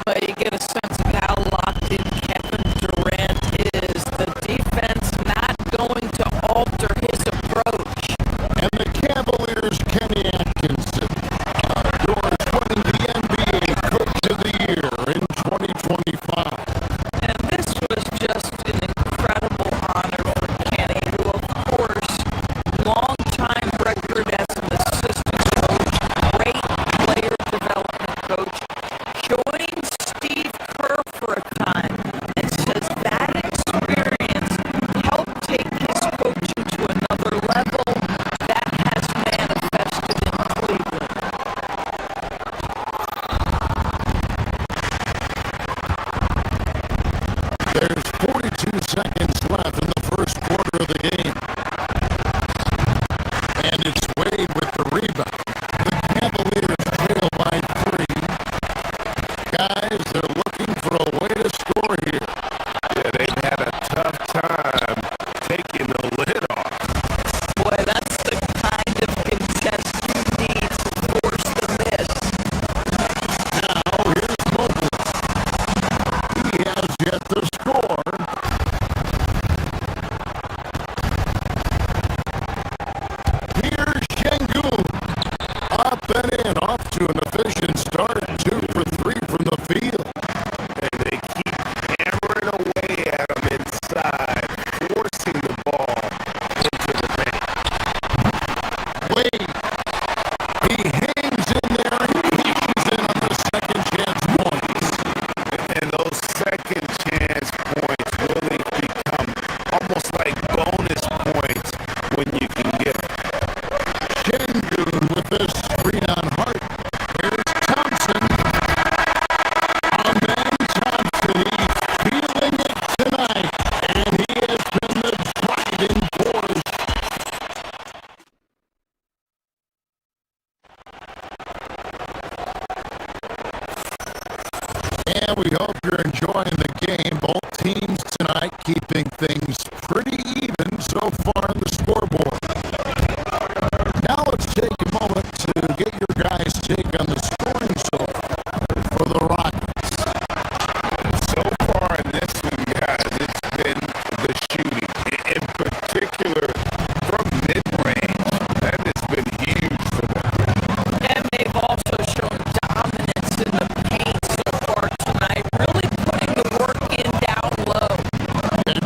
But you get a sense of how locked in Kevin Durant is. The defense not going to alter his approach. And the Cavaliers, Kenny Atkinson. Doors winning the NBA Coach of the Year in And we hope you're enjoying the game. Both teams tonight keeping things pretty even so far on the scoreboard. Now let's take a moment to get your guys' take on the scoring so far for the Rockets. So far in this one, guys, it's been the shooting. In particular, from mid-range, that has been huge for them. And they've also shown dominance in the paint so far tonight, really putting the work in down low. And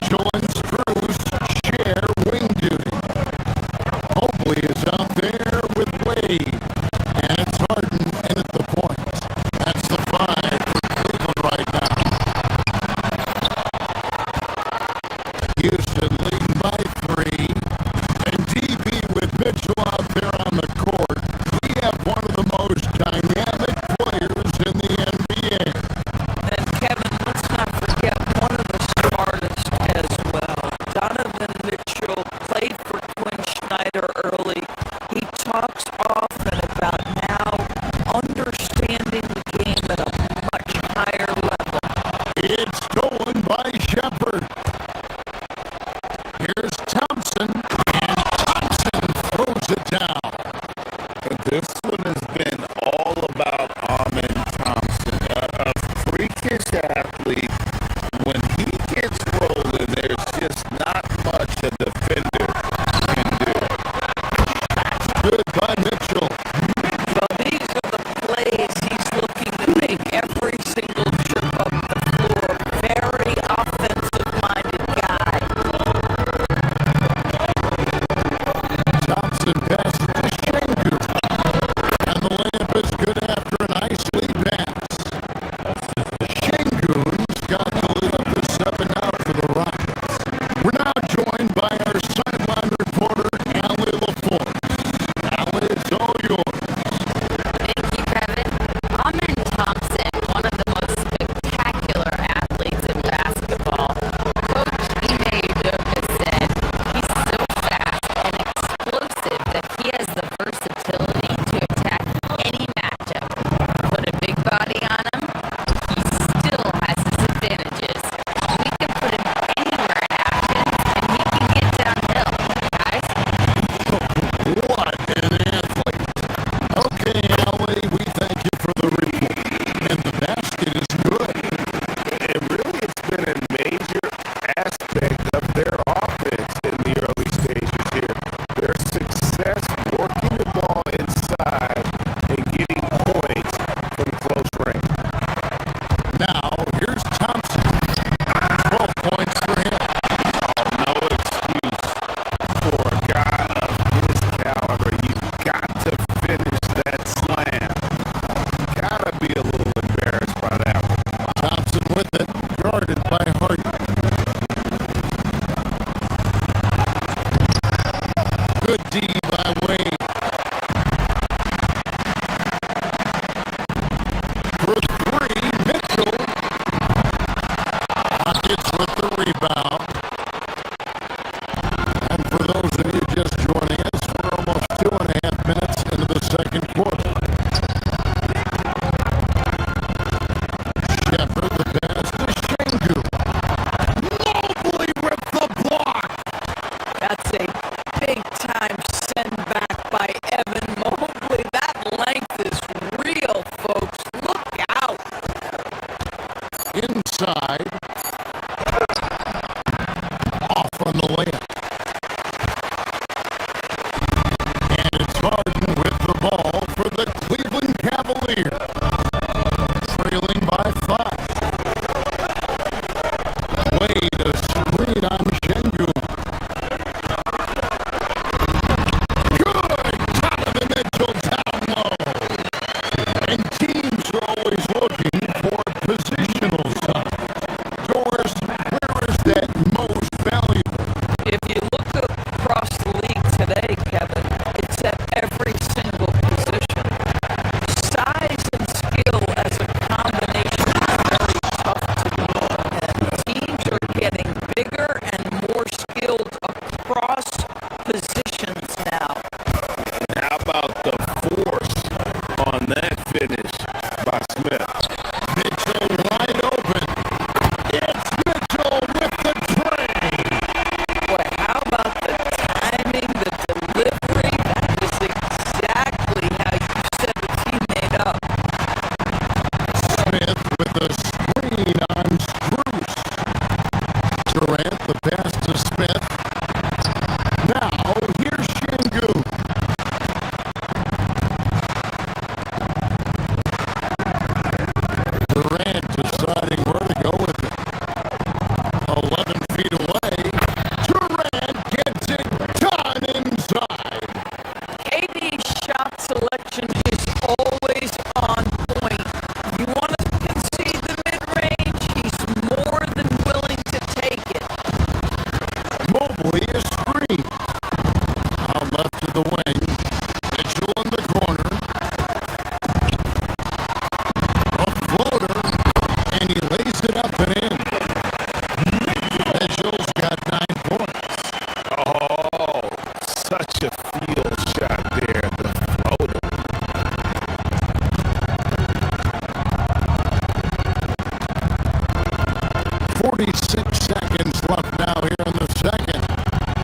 36 seconds left now here in the second.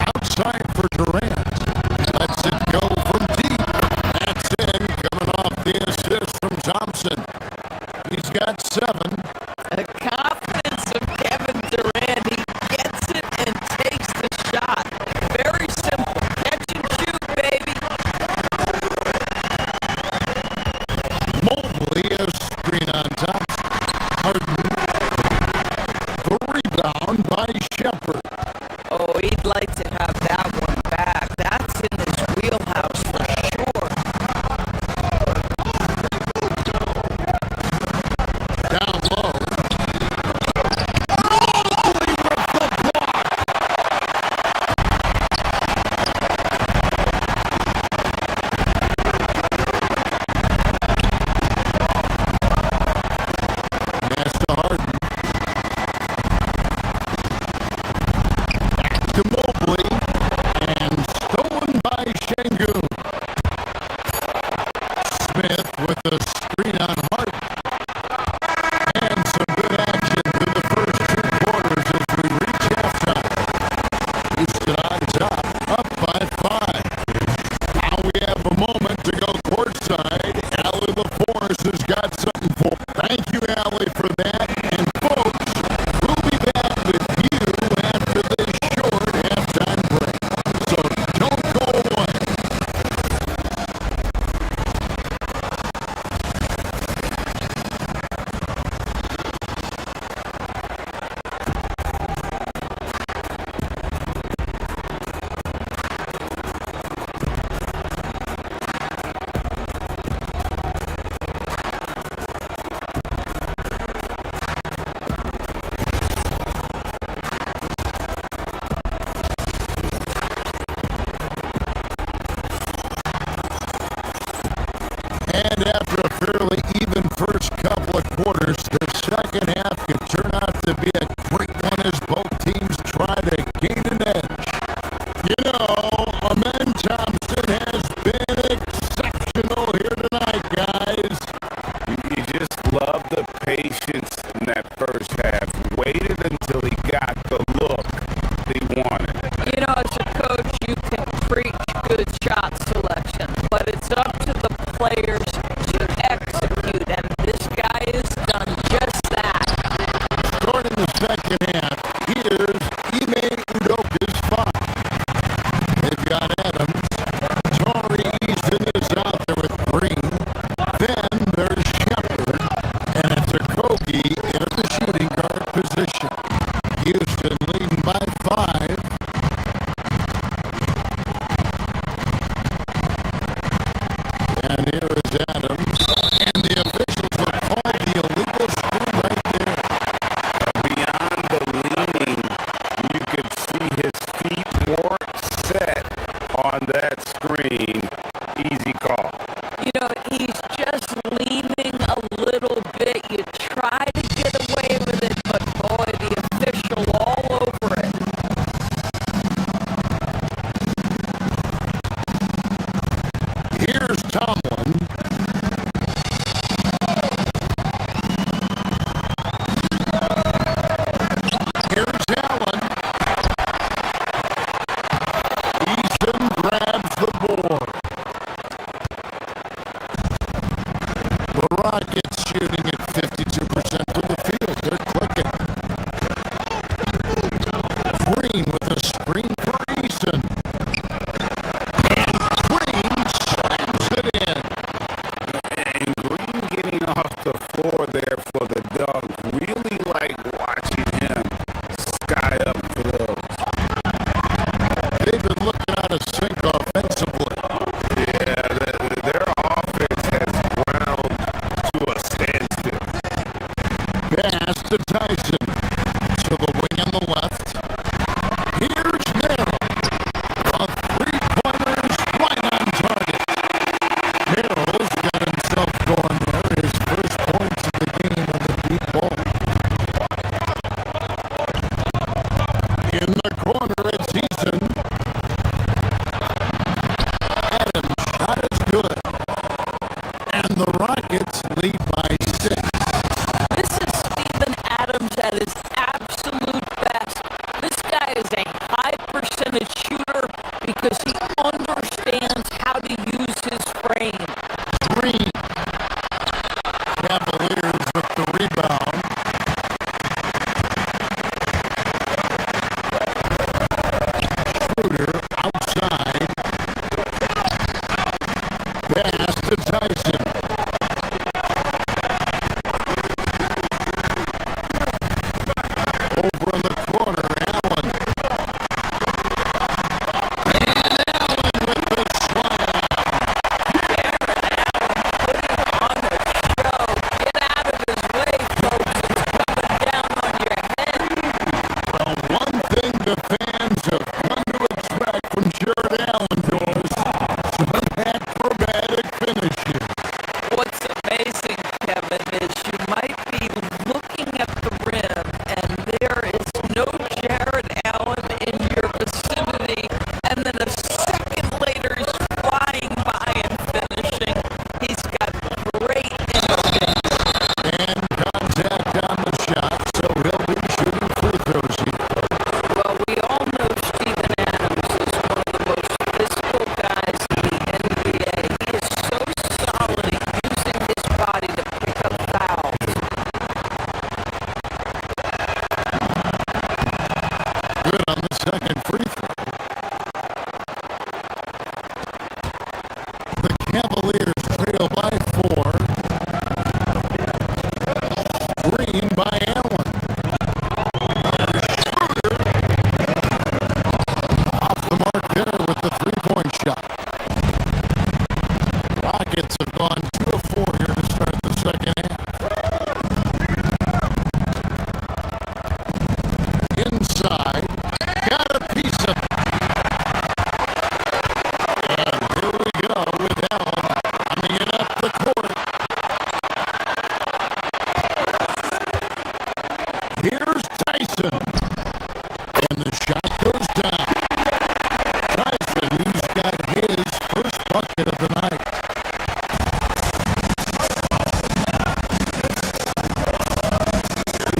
Outside for Durant. Lets it go from deep. That's in. Coming off the assist from Thompson. He's got 7. The confidence of Kevin Durant. He gets it and takes the shot. Very simple. Catch and shoot, baby. Mobley a screen on Thompson. Harden. The rebound by Shepard. Oh, he'd like to have that one back. That's in his wheelhouse for sure. Down low. Pass to Harden. Back to Mobley. And stolen by Şengün. Smith with a screen on Harden. And some good action through the first 2 quarters as we reach halftime. Houston on top, up by 5. Now we have a moment to go courtside. Allie LaForce has got something for. Thank you, Allie, for that. And folks, we'll be back with you after this short halftime break. So don't go away. And after a fairly even first couple of quarters, the second half could turn out to be a great one as both teams try to gain an edge. You know, Amen Thompson has been exceptional here tonight, guys. You just love the patience in that first half. Waited until he got the look he wanted. You know, as a coach, you can preach good shot selection, but it's up to the players to execute, and this guy has done just that. Starting the second half, here's Ime Udoka's 5. They've got Adams. Torrey Easton is out there with Green. Then there's Shepard. And it's a Kogi in the shooting guard position. Houston leading by 5. And here is Adams. And the officials have called the illegal screen right there. Beyond the leaning, you could see his feet weren't set on that screen. Easy call. You know, he's just leaning a little bit. You try to get away with it, but boy, the official all over it. Here's Tomlin. Here's Allen. Easton grabs the board. The Rockets shooting at 52% from the field. They're clicking. Green with a screen for Easton. And Green slams it in. And Green getting off the floor there for the dunk. Really like watching him sky up for those. They've been looking out of sync offensively. Yeah, their offense has ground to a standstill. Pass to Tyson. To the wing on the left. Here's Merrill. A three-pointers right on target. Merrill's got himself going there. His first points of the game on the deep ball. In the corner, it's Easton. Adams' shot is good. And the Rockets lead by 6. This is Steven Adams at Tyson. And the shot goes down. Tyson, who's got his first bucket of the night.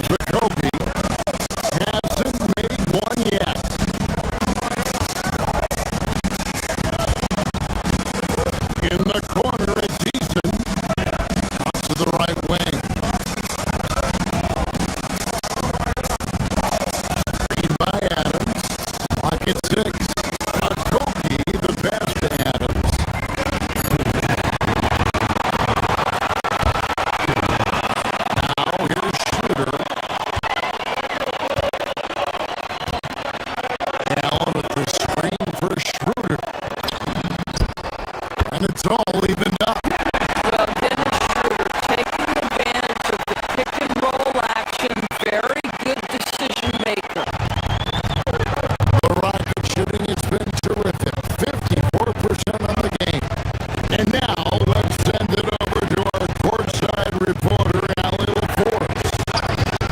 Jacoby hasn't made one yet. In the corner, it's Eason. Out to the right wing. Screen by Adams. Pocket 6. Kobe, the pass to Adams. Now here's Shooter. Allen with the screen for Schroeder. And it's all evened up. Well, Dennis Schroeder taking advantage of the pick and roll action. Very good decision maker. The Rockets shooting has been terrific. 54% on the game. And now let's send it over to our courtside reporter, Allie LaForce.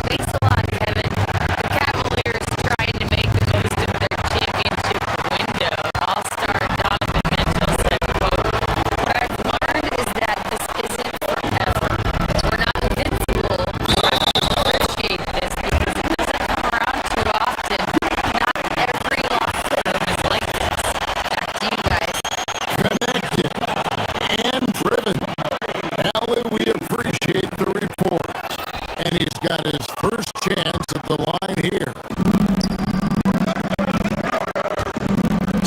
Thanks a lot, Kevin. The Cavaliers trying to make the most of their championship window. All-star Donovan Mitchell said, quote, "What I've learned is that this isn't forever. We're not invincible. We have to appreciate this because it doesn't come around too often. Not every locker room is like this." Back to you guys. Connected and driven. Allie, we appreciate the report. And he's got his first chance at the line here.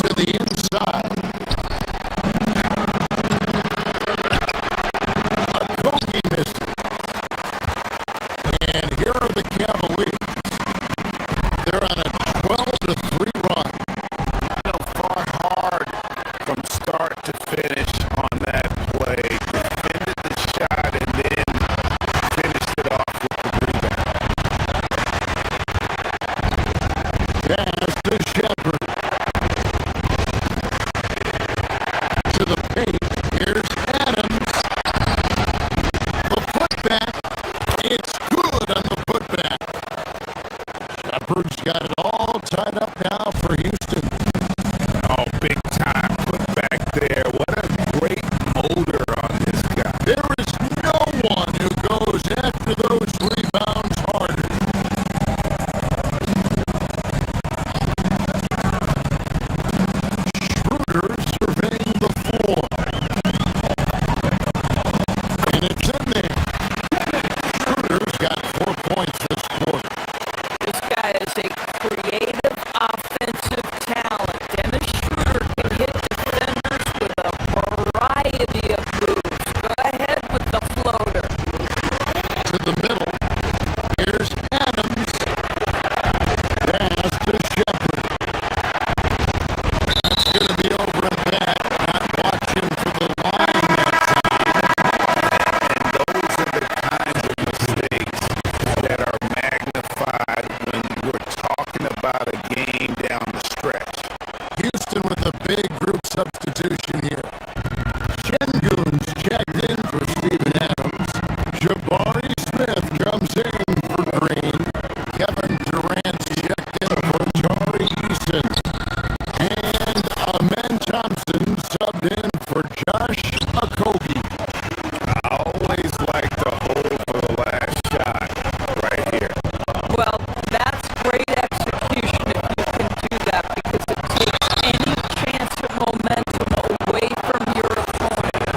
To the inside. Kobe missed it. And here are the Cavaliers. They're on a 12-3 run. Fought hard from start to finish on that play. Defended the shot and then finished it off with the rebound. Pass to Shepard. To the paint. Here's Adams. The putback. It's good on the putback. Shepard's got it all tied up now for Houston. Oh, big time put back there. What a great motor on this guy. There is no one who goes after those rebounds harder. Schroeder surveying the floor. And it's in there. Schroeder's got 4 points this quarter. This guy is a creative offensive talent. Dennis Schroeder can hit defenders with a variety of moves. Go ahead with the floater. To the middle. Here's Adams. Pass to Shepard. That's going to be over and back. Not watching for the line that Those are the kinds of mistakes that are magnified when we're talking about a game down the stretch. Houston with a big group substitution here. Şengün's checked in for Steven Adams. Jabari Smith comes in for Green. Kevin Durant's checked in for Tari Eason. And Amen Thompson subbed in for Josh Okogie. I always like to hold for the last shot right here. Well, that's great execution if you can do that because it takes any chance of momentum away from your opponent.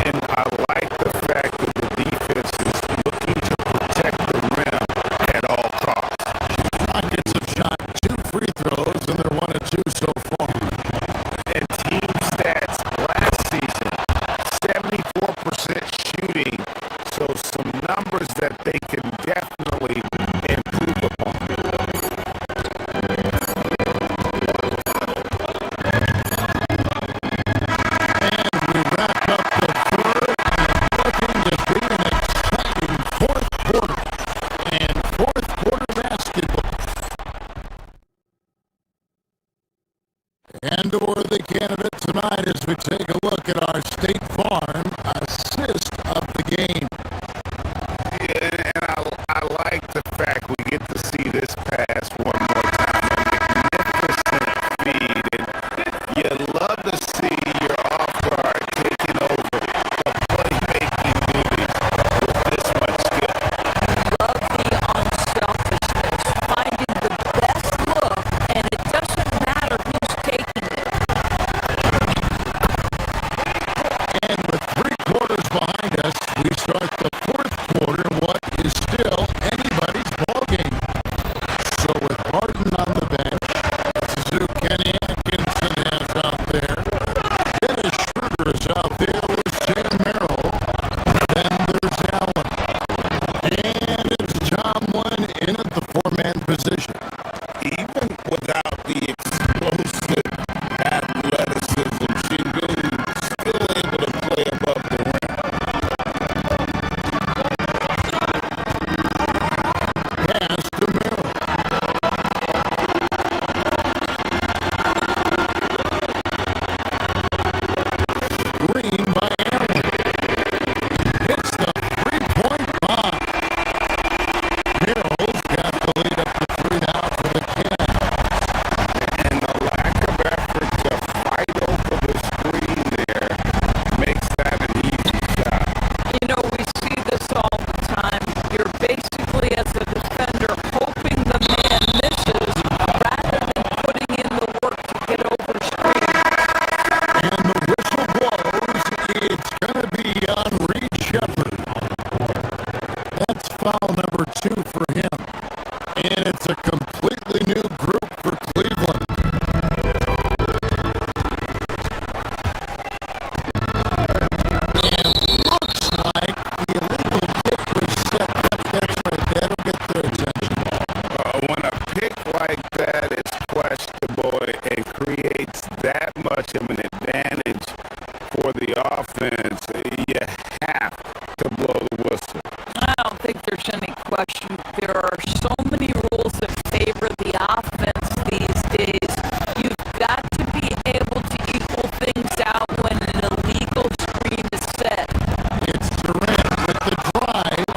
And I like the fact that the defense is looking to protect the rim at all costs. Rockets have shot 2 free throws and they're 1 of 2 so far. And team stats last season, 74% shooting, so some numbers that they can definitely improve upon. And we wrap up the third and looking to be an exciting fourth quarter. And fourth quarter basketball. And a worthy candidate tonight as we take a look at our State Farm assist of the game. Yeah, and I like the fact we get to see this position. Even without the explosive athleticism, she's been still able to play above the rim. Pass to Merrill. Green by Allen. Hits the three-point bomb. Merrill's got the lead up to 3 now for the Cavs. And the lack of effort to fight over the screen there makes that an easy shot. You know, we see this all the time. You're basically, as a defender, hoping the man misses rather than putting in the work to get over screen. And the whistle blows. It's going to be on Reed Shepard. That's foul number 2 for him. And it's a completely new group for Cleveland. And looks like the illegal kick was set. That's right. That'll get their attention. When a pick like that is questionable and creates that much of an advantage for the offense, you have to blow the whistle. I don't think there's any question. There are so many rules that favor the offense these days. You've got to be able to equal things out when an illegal screen is set. It's Durant with the drive.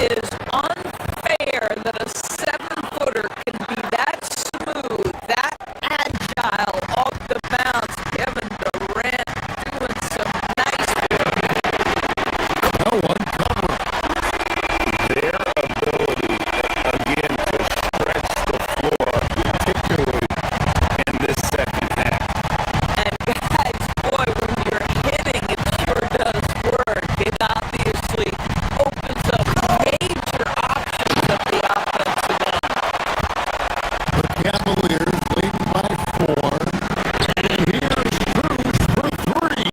It is unfair that a 7-footer can be that smooth, that agile off the bounce. Kevin Durant doing some nice work. No one covered. Their ability, again, to stretch the floor, particularly in this second half. And guys, boy, when you're hitting, it sure does work. It obviously opens up major options at the offensive end. The Cavaliers leading by 4. And here's Cruz for 3.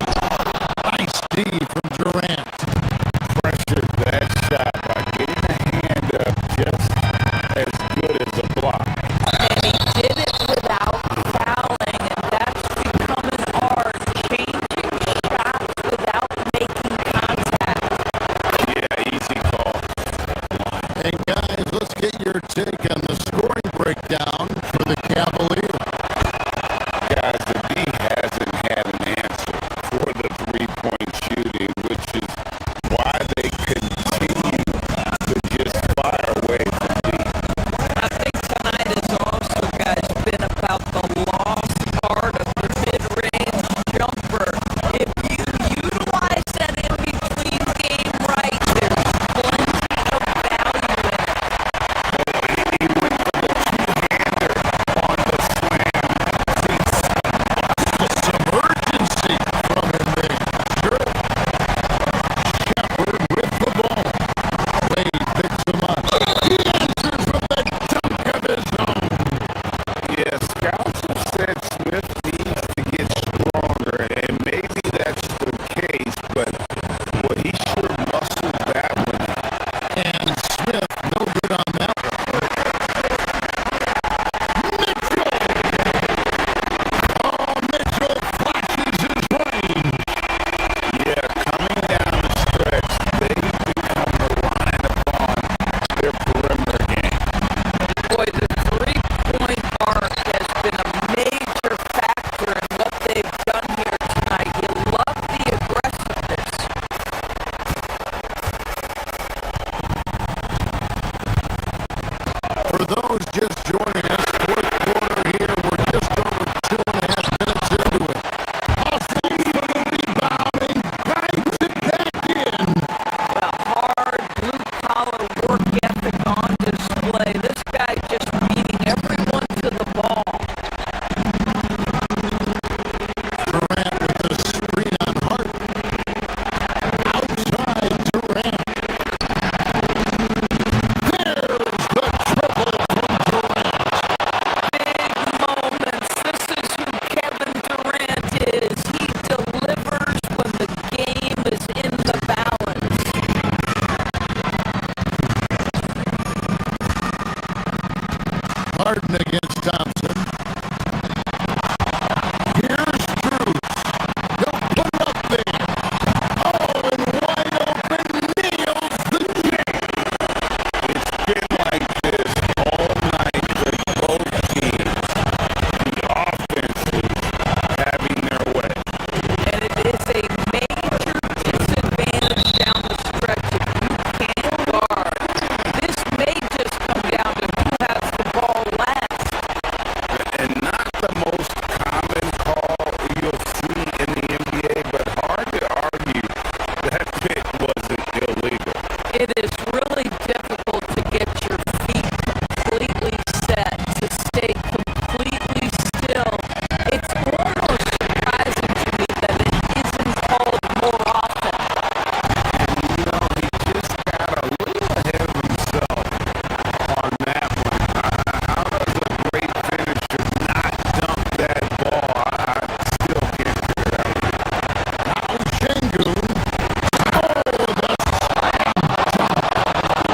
Nice D from Durant. Pressured that shot by getting a hand up just as good as a block. And he did it without fouling, and that's become an art, changing shots without making contact. Yeah, easy call. And guys, let's get your take on the scoring breakdown for the Cavaliers. Guys, the D hasn't had an answer for the three-point shooting, which is why they continue to just fire away from deep. I think tonight has also, guys, been about the lost art of the mid-range jumper. If you utilize that in-between game right, there's plenty of value in it. He went for the two-hander on the slam. Some urgency from him there. Sure. Shepard with the ball. Wade picks him up. He answers with the dunk of his own. Yeah, scouts have said Smith needs to get stronger, and maybe that's the case, but boy, he sure muscled that one out. And Smith, no good on that one. Mitchell! Oh, Mitchell flashes his range. Yeah, coming down the stretch, they've become reliant upon their perimeter game. Boy, the three-point arc has been a major factor in what they've done here tonight. You love the aggressiveness. For those just joining us, fourth quarter here, we're just over 2.5 minutes into it. Hustle for the rebound and guides it back in. The hard blue-collar work ethic on display. This guy just beating everyone to the ball. Durant with the screen on Hart. Outside Durant. There's the triple from Durant. Shanghai against Thompson. Here's Cruz. He'll put it up there. Oh, and wide open, nails the jam. It's been like this all night with both teams. The offenses having their way. And it is a major disadvantage down the stretch if you can't guard. This may just come down to who has the ball last. And not the most common call you'll see in the NBA, but hard to argue that pick wasn't illegal. It is really difficult to get your feet completely set, to stay completely still. It's almost surprising to me that it isn't called more often. You know, he just got a little ahead of himself on that one. How does a great finisher not dump that ball? I still can't figure it out. Now Şengün. Oh, the slam dunk.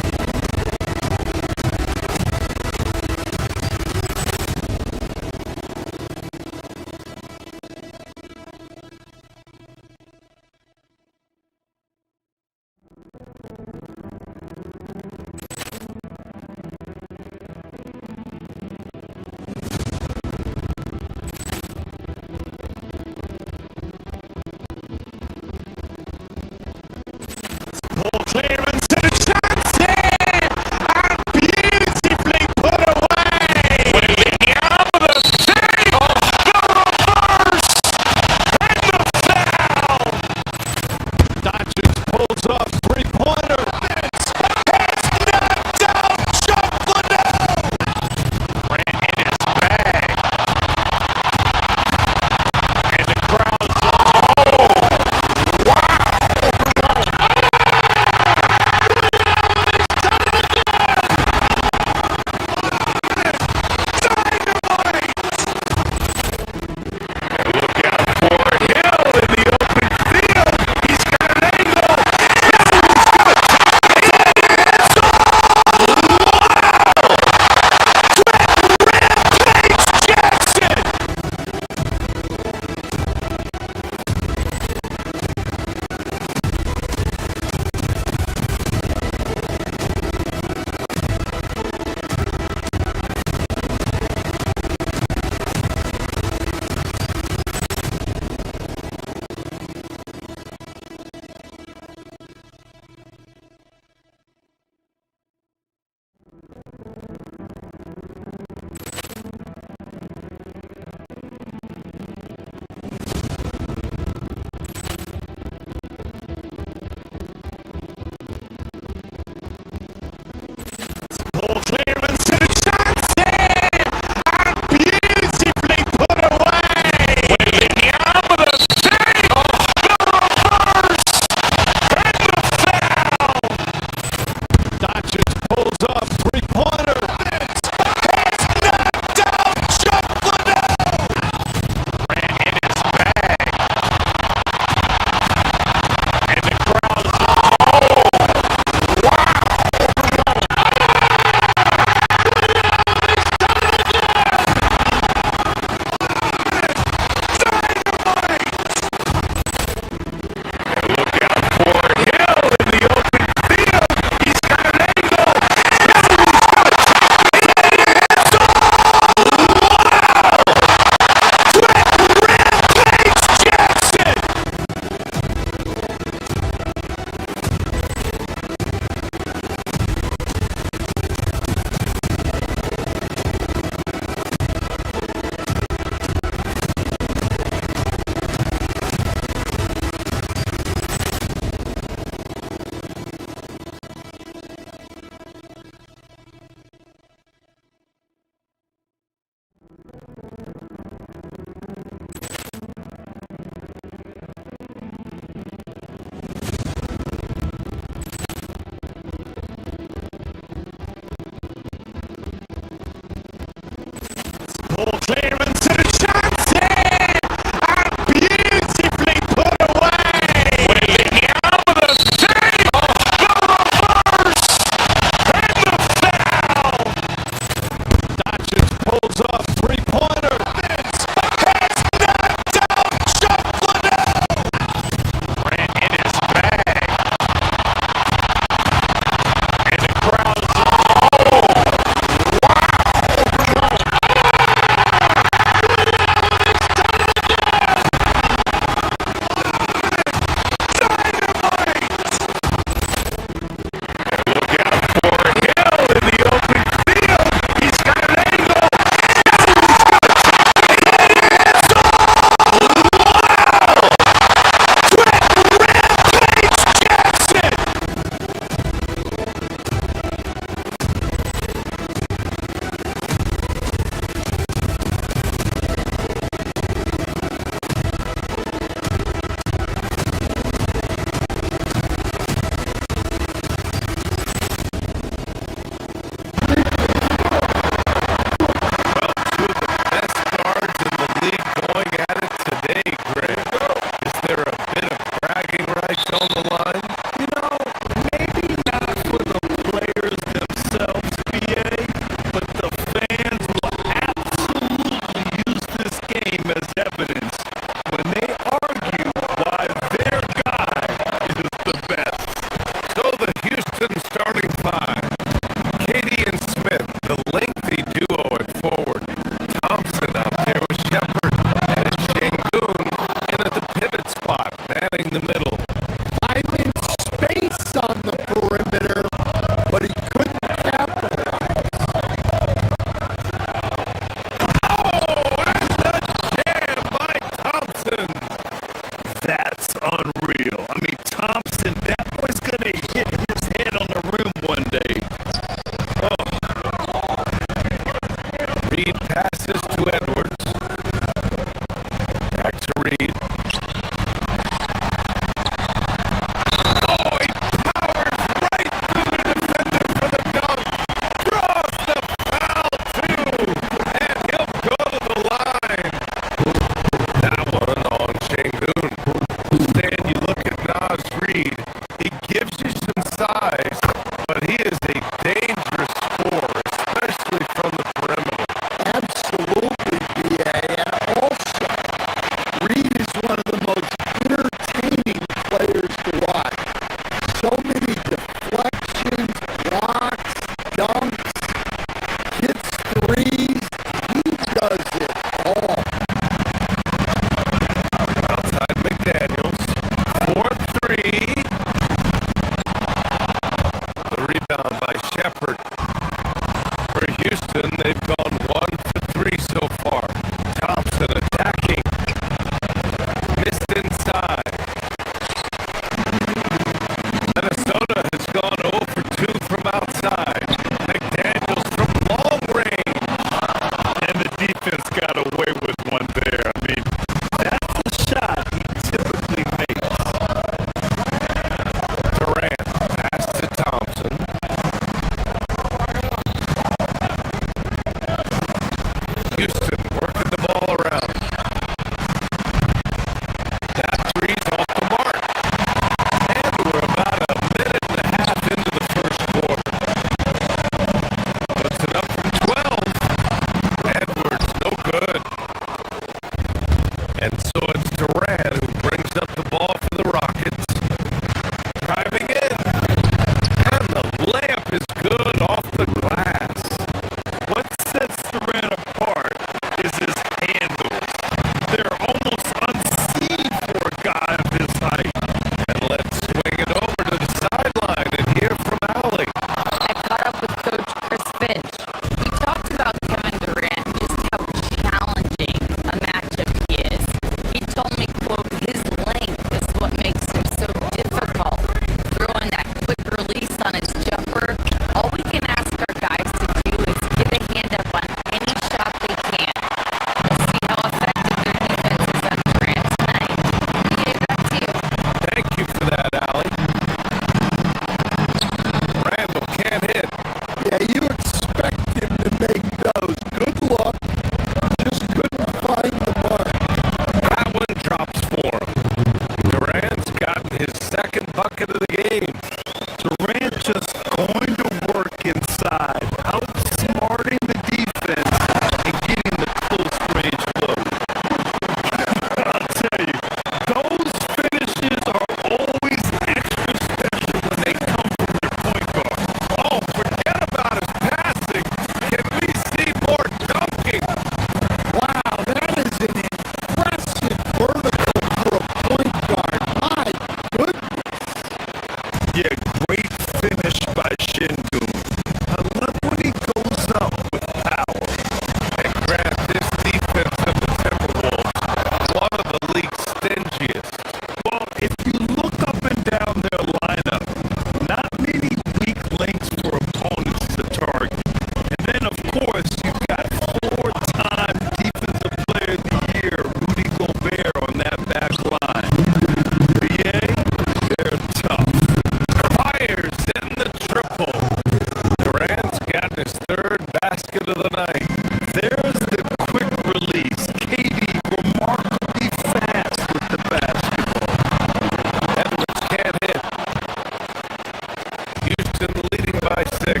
Houston leading by 6.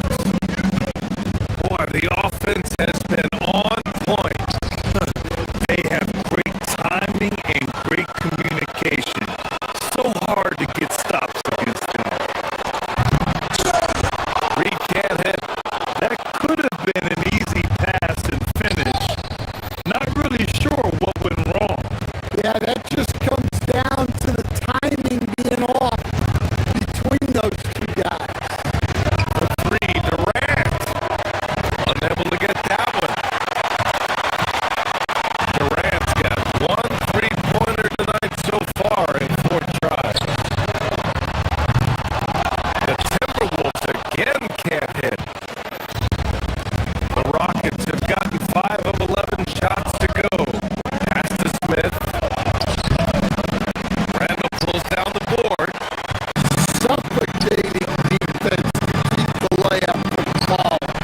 Boy, the offense has been on point. They have great timing and great communication. So hard to get stops against them. Reed can't hit. That could have been an easy pass and finish. Not really sure what went wrong. Yeah, that just comes down to the timing being off between those two guys. The 3, Durant. Unable to get that one. Durant's got 1 3-pointer tonight so far in 4 tries. The Timberwolves again can't hit. The Rockets have gotten 5 of 11 shots to go. Pass to Smith. Randall pulls down the board. Suffocating defense to keep the layup from falling.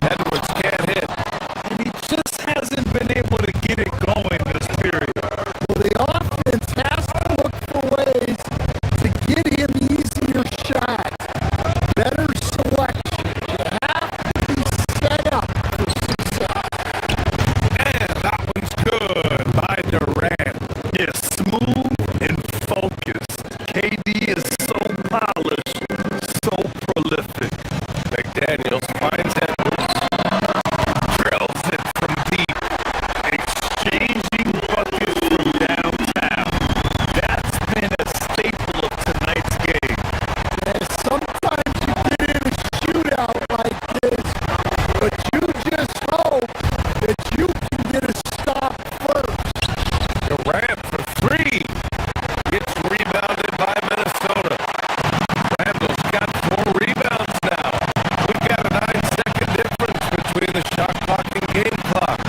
Edwards can't hit. And he just hasn't been able to get it going this period. Well, the offense has to look for ways to get him easier shots. Better selection. You have to be set up for success. And that one's good by Durant. Yes, smooth and focused. KD is so polished, so prolific. McDaniels finds Edwards, drills it from deep, exchanging buckets from downtown. That's been a staple of tonight's game. And sometimes you get in a shootout like this, but you just hope that you can get a stop first. Durant for 3. Gets rebounded by Minnesota. Randall's got 4 rebounds now. We've got a 9-second difference between the shot clock and game clock.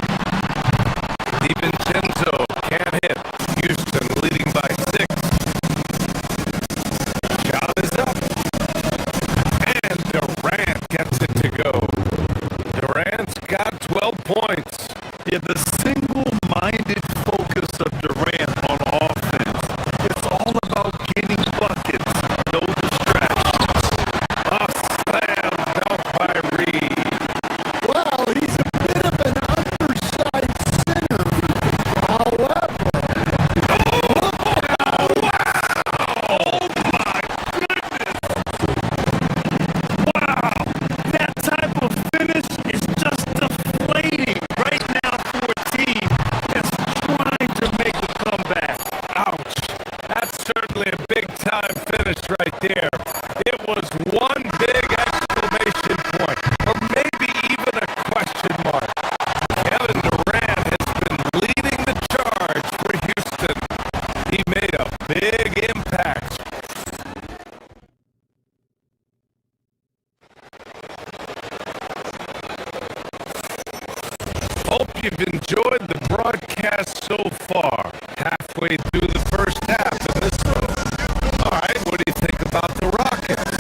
DiVincenzo can't hit. Houston leading by 6. Shot is up. And Durant gets it to go. Durant's got 12 points. Yeah, the single-minded focus of Durant on offense. It's all about getting buckets. No distractions. A slam dunk by Reed. Well, he's a bit of an undersized center. However, Wow, that type of finish is just deflating right now for a team that's trying to make a comeback. Ouch. That's certainly a big-time finish right there. It was one big exclamation point, or maybe even a question mark. Kevin Durant has been leading the charge for Houston. He made a big impact. Hope you've enjoyed the broadcast so far. Halfway through the first half of this one. All right, what do you think about the Rockets?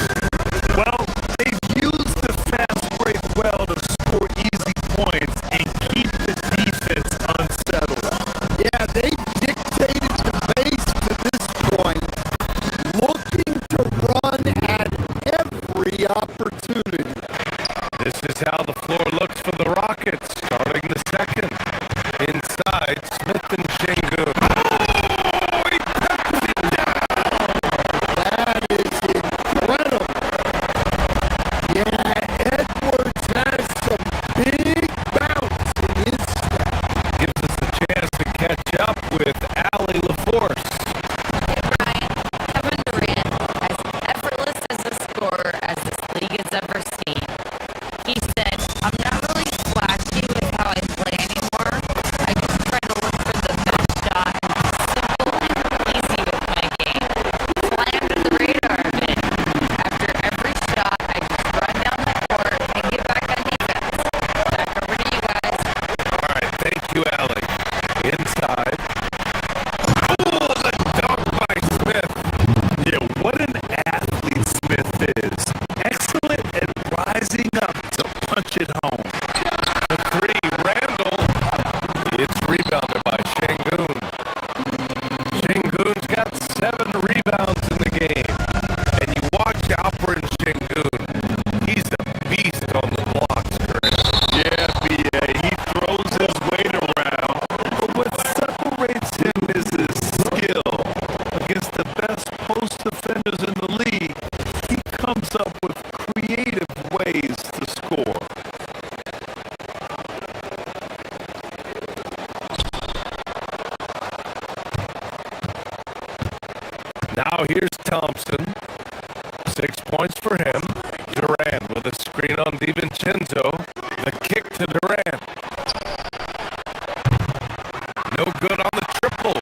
Well, they've used the fast break well to score easy points and keep the defense unsettled. yeah, they dictated the pace to this point, looking to run at every opportunity. This is how the floor looks for the Rockets starting the second. Inside, Smith comes up with creative ways to score. Now here's Thompson. 6 points for him. Durant with a screen on DiVincenzo. The kick to Durant. No good on the triple.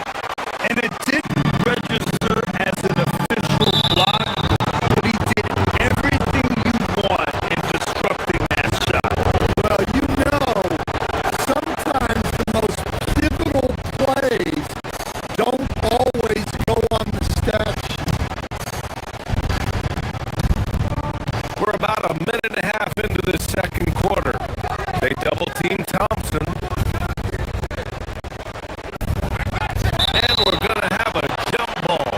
And it didn't register as an official block, but he did everything you want in disrupting that shot. Well, you know, sometimes the most pivotal plays don't always go on the stat sheet. We're about a minute and a half into the second quarter. They double team Thompson. And we're going to have a jump ball.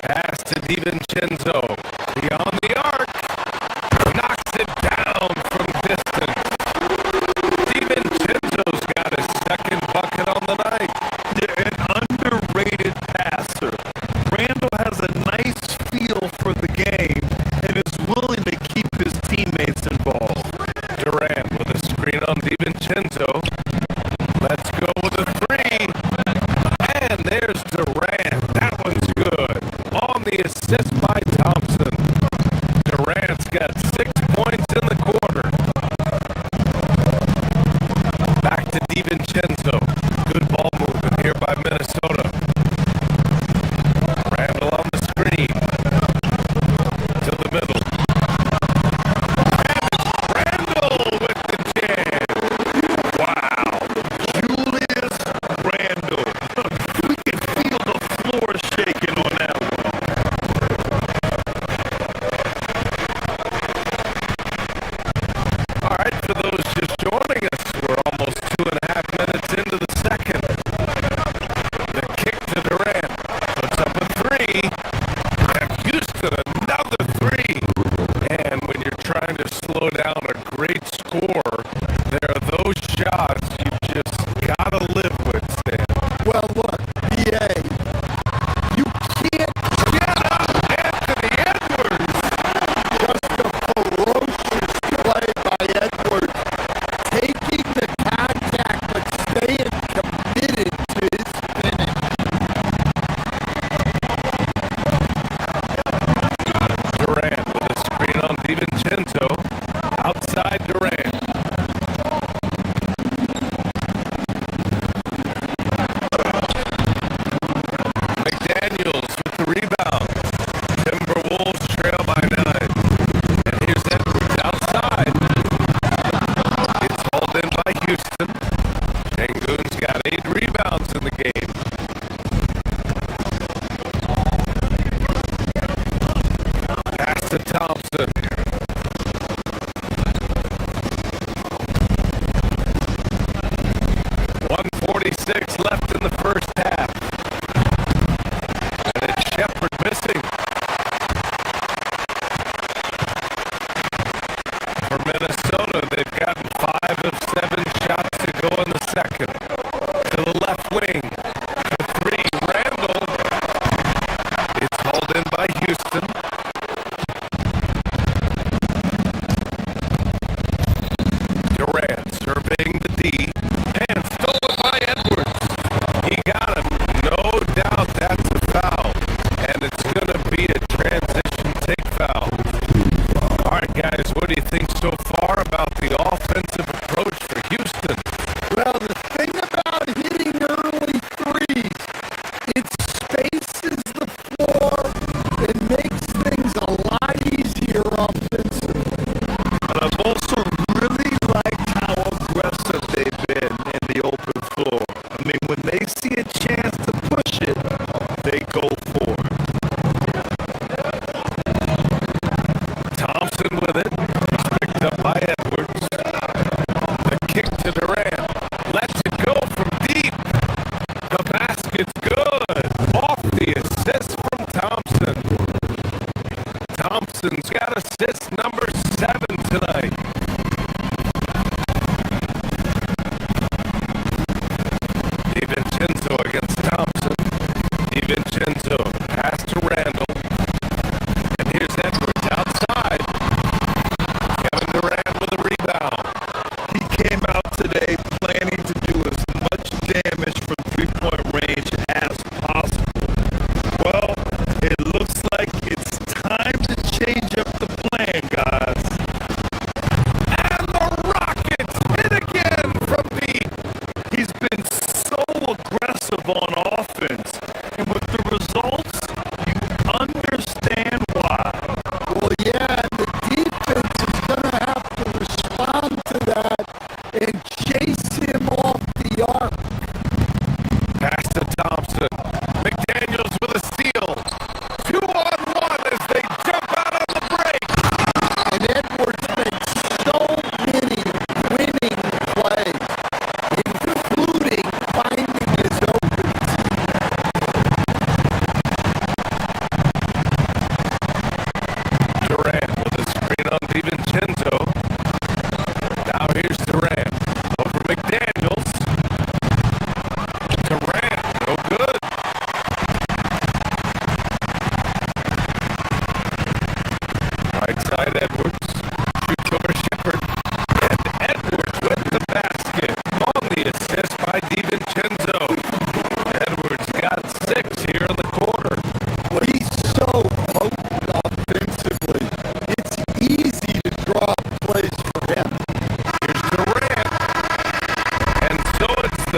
Pass to DiVincenzo. Beyond the arc. Knocks it down from distance. DiVincenzo's got his second bucket on the night. Yeah, an underrated passer. Randall has a nice feel for the game and is willing to keep his teammates involved. Durant with a screen on DiVincenzo. Let's go with a three. And there's Durant. That one's good. On the assist by Thompson. Durant's got 6 points in the quarter. Back to DiVincenzo. Good ball movement here by Minnesota. Randall on the screen. To the middle. And it's Randall with the jam. Wow. Julius Randall. We can feel the floor shaking on that one. All right, for those just joining us, we're almost 2.5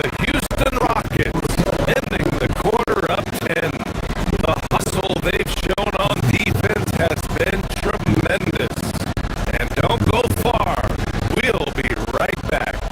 the Houston Rockets, ending the quarter up 10. The hustle they've shown on defense has been tremendous. And don't go far. We'll be right back.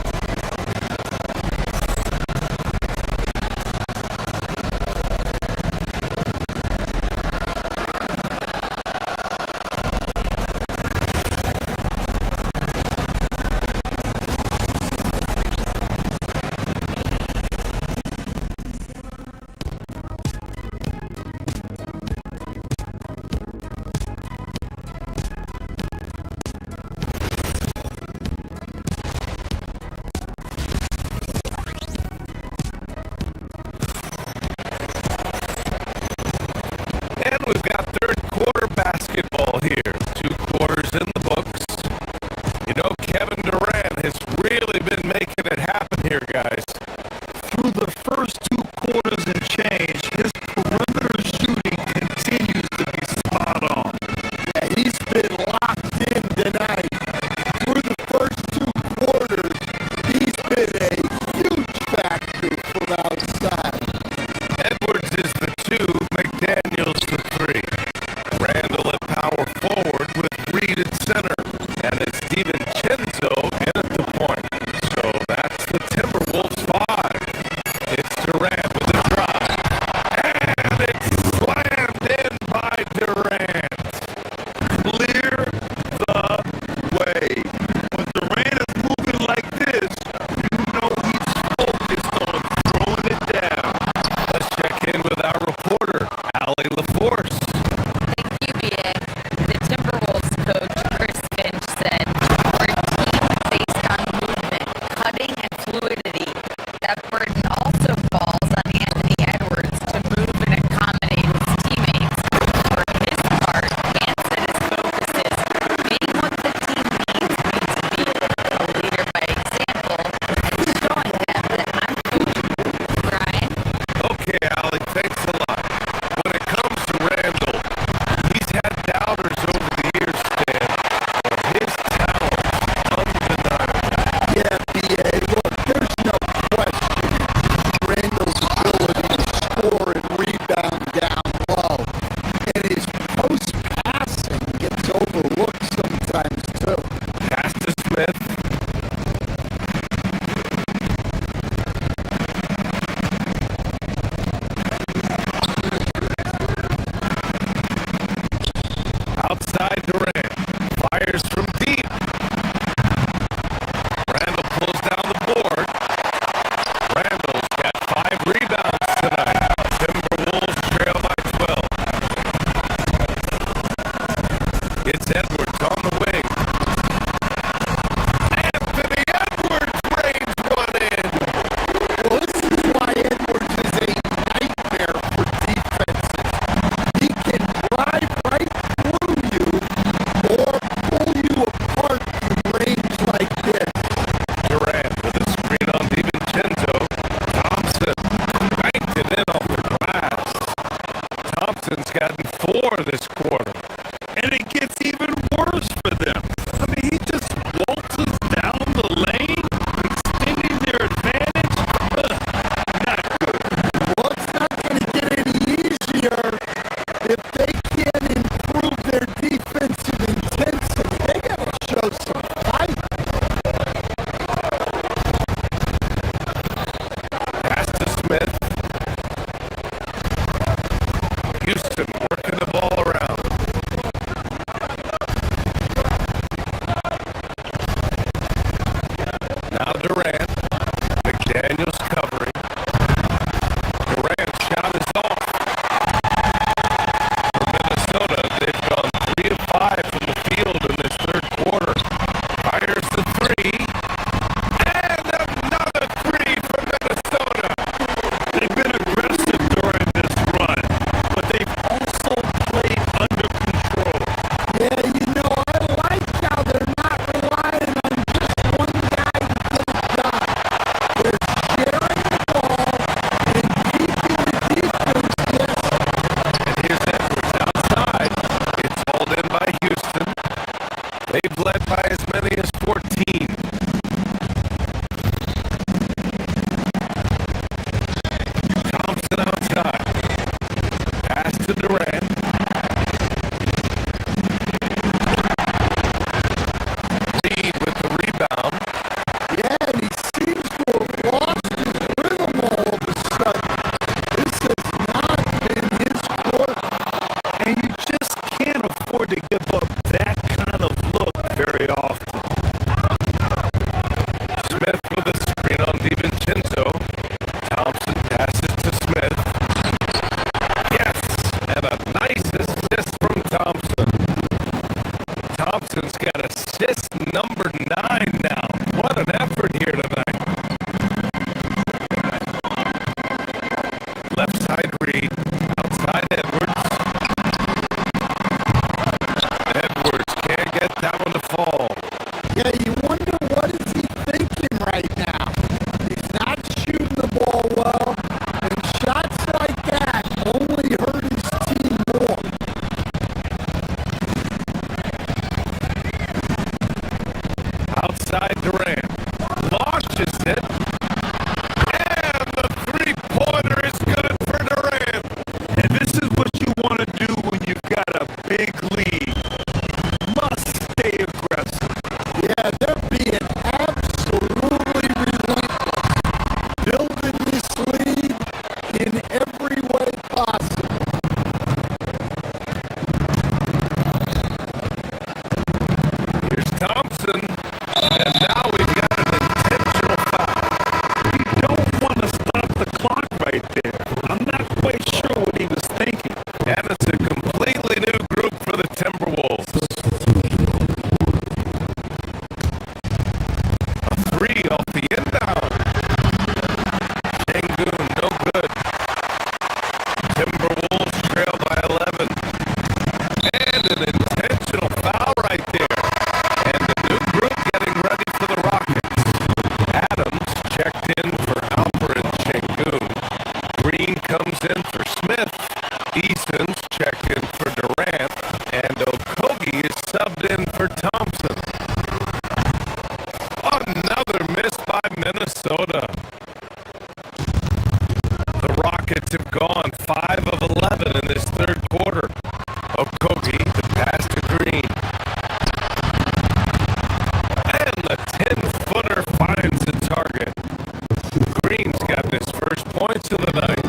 highlights of the night.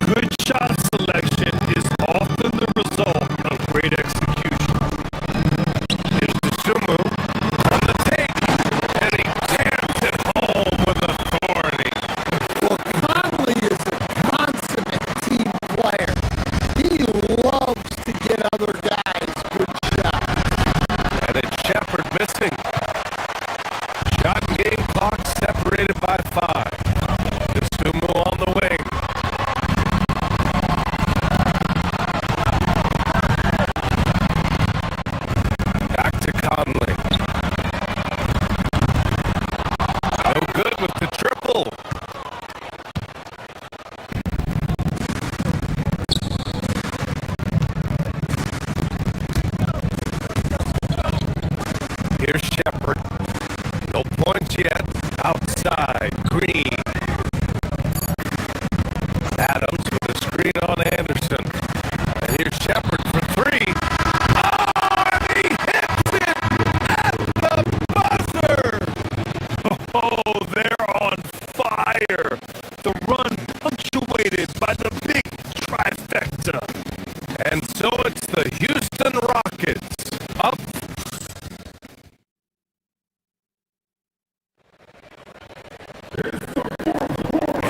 Good shot selection is often the result of great execution. Here's the Sumu on the take, and he jams it home with authority. Well, Conley is a consummate team player. He loves to get other guys good shots. And it's Shepherd missing. Shot and game clock separated by 5. The Sumu on the wing. Back to Conley. No good with the triple. Here's Shepherd. No points yet. Outside. Green. Adams with a screen on Anderson. And here's Shepherd for 3. Oh, and he hits it at the buzzer. Oh, they're on fire. The run punctuated by the big trifecta. And so it's the Houston Rockets up.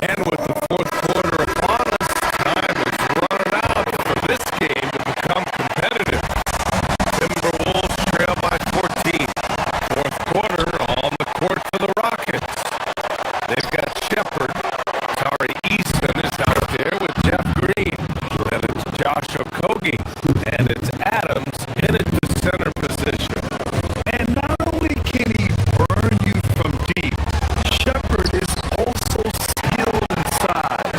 And with the fourth quarter upon us, time is running out for this game to become competitive. Timberwolves trail by 14. Fourth quarter on the court for the Rockets. They've got Shepherd. Easton is out there with Jeff Green. Then it's Josh Okogie. And it's Adams in at the center position. And not only can he burn you from deep, Shepherd is also skilled inside.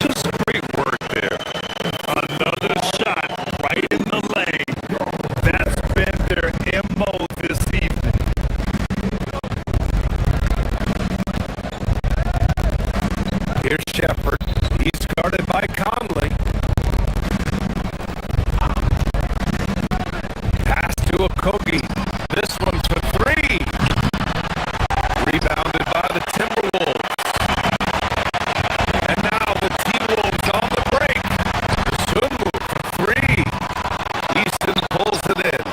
Just great work there. Another shot right in the lane. That's been their MO this evening. Here's Shepherd. He's guarded by Conley. Pass to Okogie. This one for 3. Rebounded by the Timberwolves. And now the T-Wolves on the break. Sumu for 3. Easton pulls it in.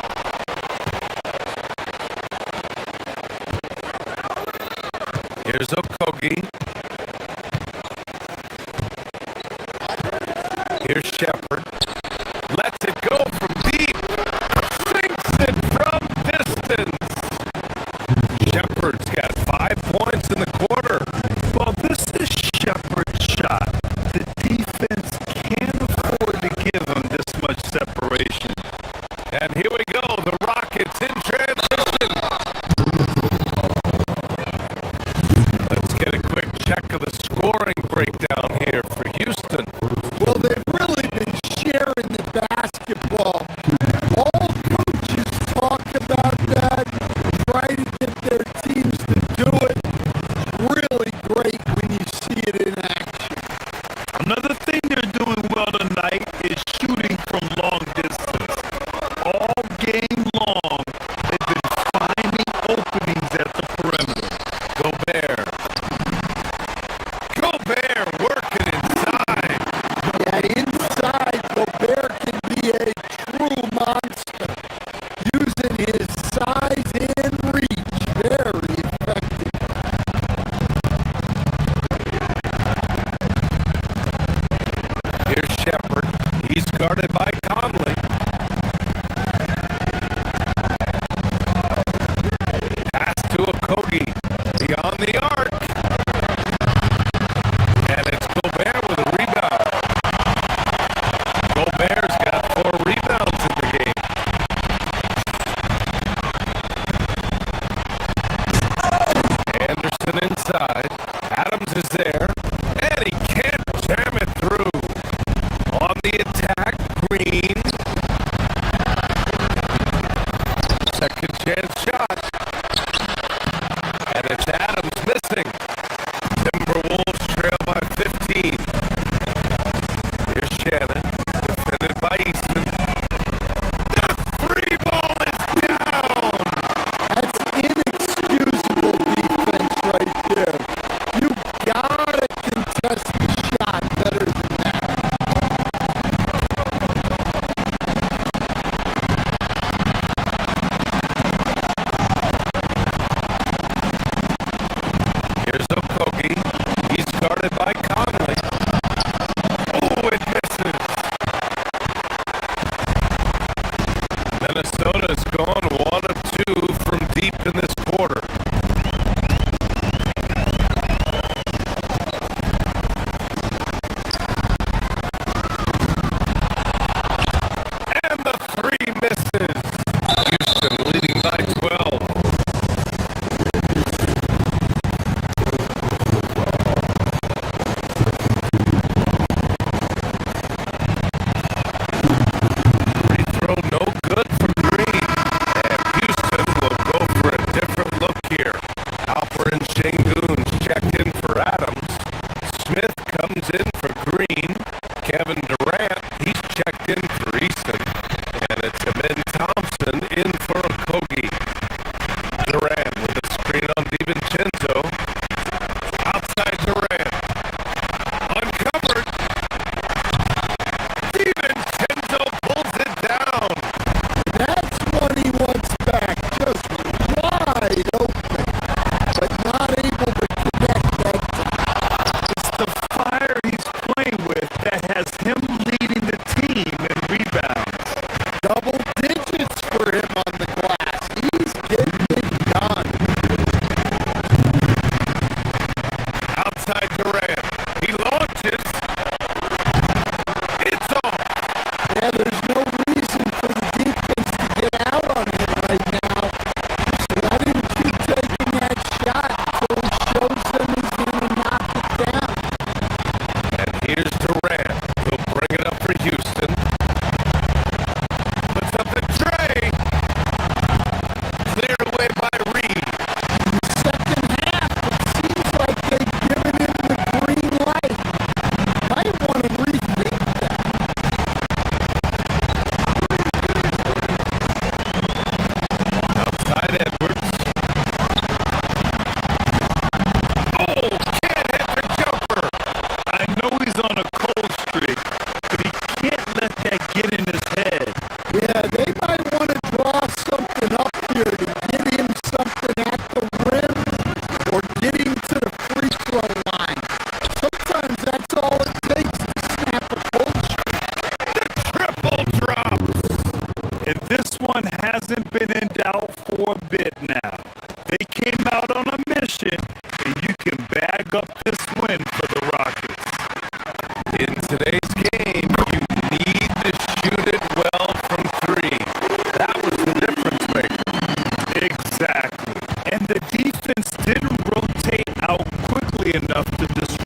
Here's Okogie. Here's Shepherd. Lets it go from deep. Sinks it from distance. Shepherd's got 5 points in the quarter. Well, this is Shepherd's shot. The defense can't afford to give him this much separation. And here we go. The Rockets in transition. Let's get a quick check of the scoring breakdown here for Houston. Well, they've really been sharing the basketball. All coaches talk about that, try to get their teams to do it. Really great when you see it in action. Another thing they're doing well tonight is shooting from long distance. All game long, they've been finding openings at the perimeter. Gobert working inside. Yeah, inside, Gobert can be a true monster. Using his size and reach, very effective. Here's Shepherd. He's guarded by Conley. Pass to Okogie. Beyond the arc. And it's Gobert with a rebound. Gobert's got 4 rebounds in the game. Anderson inside. Adams is there. And he can't jam it through. On the attack, Green. Second chance shot. And it's Adams missing. Timberwolves trail by 15. Here's Shannon. Defended by Easton. The 3 ball is down. That's inexcusable defense right there. You gotta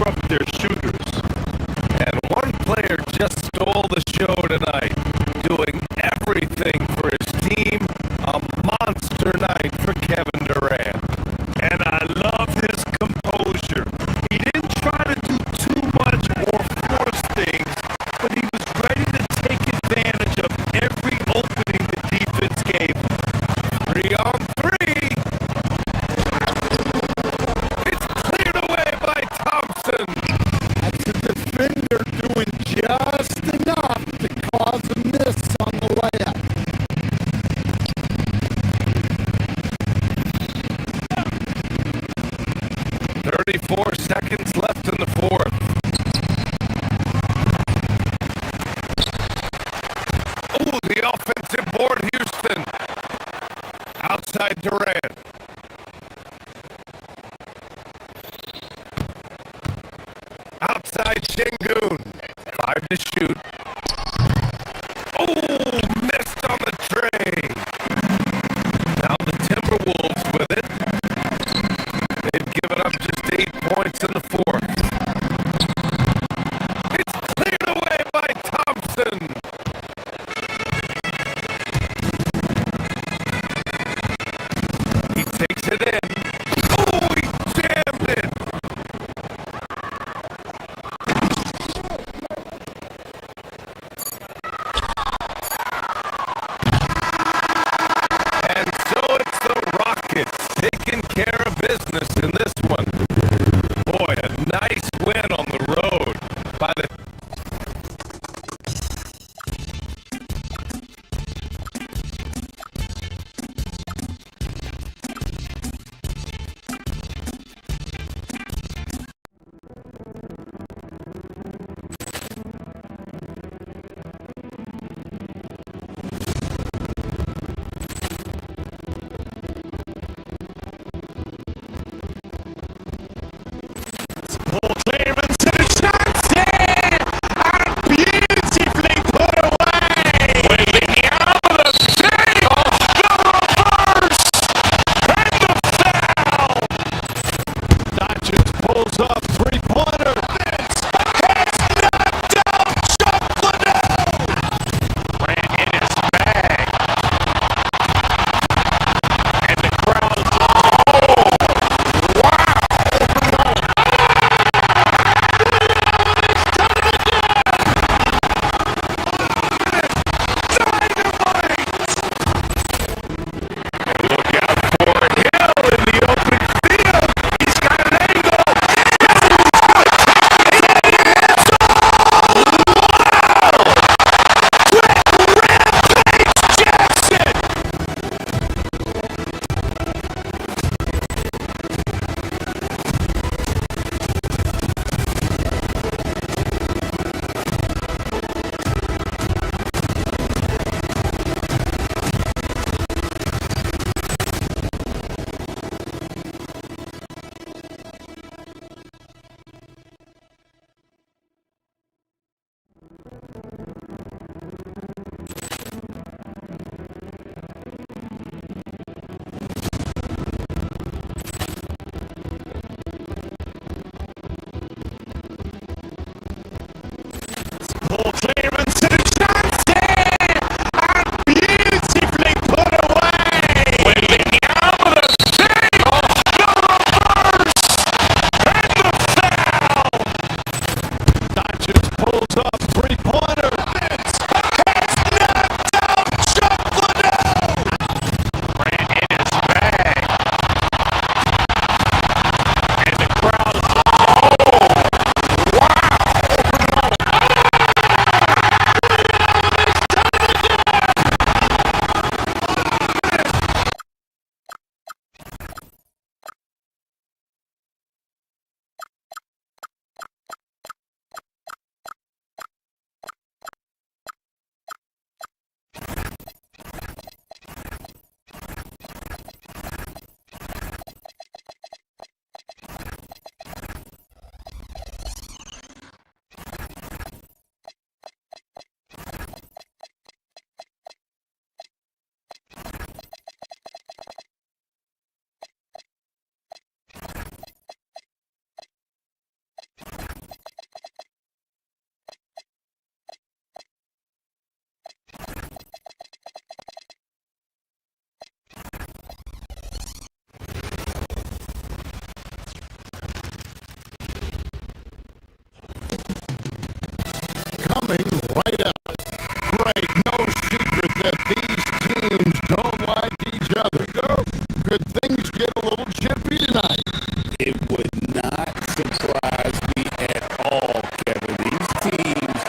disrupt their shooters. And one player just stole the show tonight, doing everything for his team. A monster night for Kevin Durant. And I love his composure. He didn't try to do too much or force things, but he was ready to take advantage of every opening the defense gave him. 3 on 3. It's cleared away by Thompson. That's the defender doing just enough to cause a miss on the layup. 34 seconds left in the fourth. Oh, the offensive board, Houston. Outside Durant. Outside Şengün. 5 to shoot. Oh, missed on the tray. Now the Timberwolves with it. They've given up just 8 points in the fourth. It's cleared away by Thompson. He takes it in. Oh, he jammed it. And so it's the Rockets taking care of business in this one. Boy, a nice win on the road by the Paul Clearance and a chance here. coming right out. Right, no secret that these teams don't like each other. Could things get a little chippy tonight? It would not surprise me at all, Kevin. These teams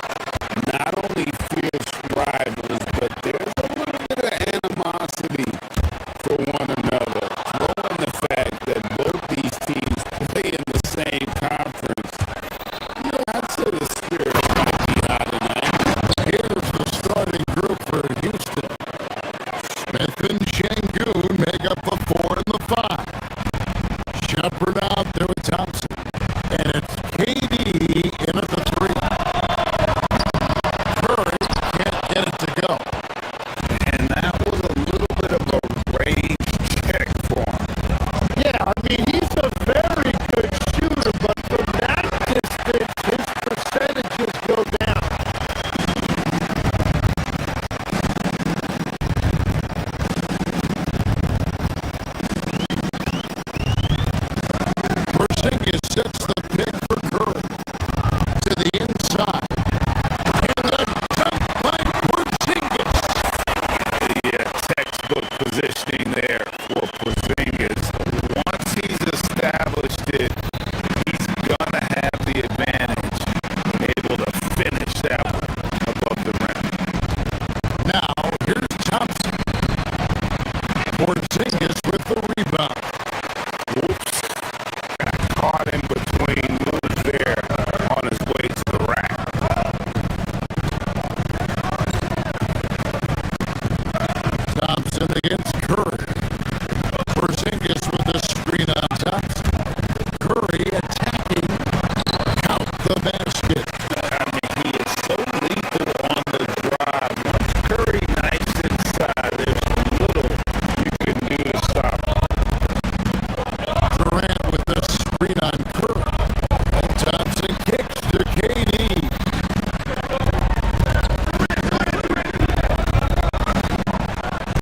not only fierce rivals, but there's a little bit of animosity for one another. Throw in the fact that both these teams play in the same conference. Yeah, I'd say the Spirits might be hot tonight. Here's the starting group for Houston. Smith and Şengün make up the 4 and the 5. Shepherd out there with Thompson. And it's KD in at the 3. Curry can't get it to go. And that was a little bit of a range check for him. Yeah, I mean, he's a very good shooter, but from that distance, his percentages go down. Porzingis sets the pick for Curry. To the inside. And the dunk by Porzingis. Yeah, textbook positioning there for Porzingis. Once he's established it, he's gonna have the advantage, able to finish that one above the rim. Now, here's Thompson. Porzingis with the rebound. Oops, got caught in between moves there on his way to the rack. Thompson against Curry. Porzingis with the screen on Thompson. Curry attacking. Count the basket. I mean, he is so lethal on the drive. Once Curry knifes inside, there's little you can do to stop him. Durant with the screen on Curry. And Thompson kicks to KD.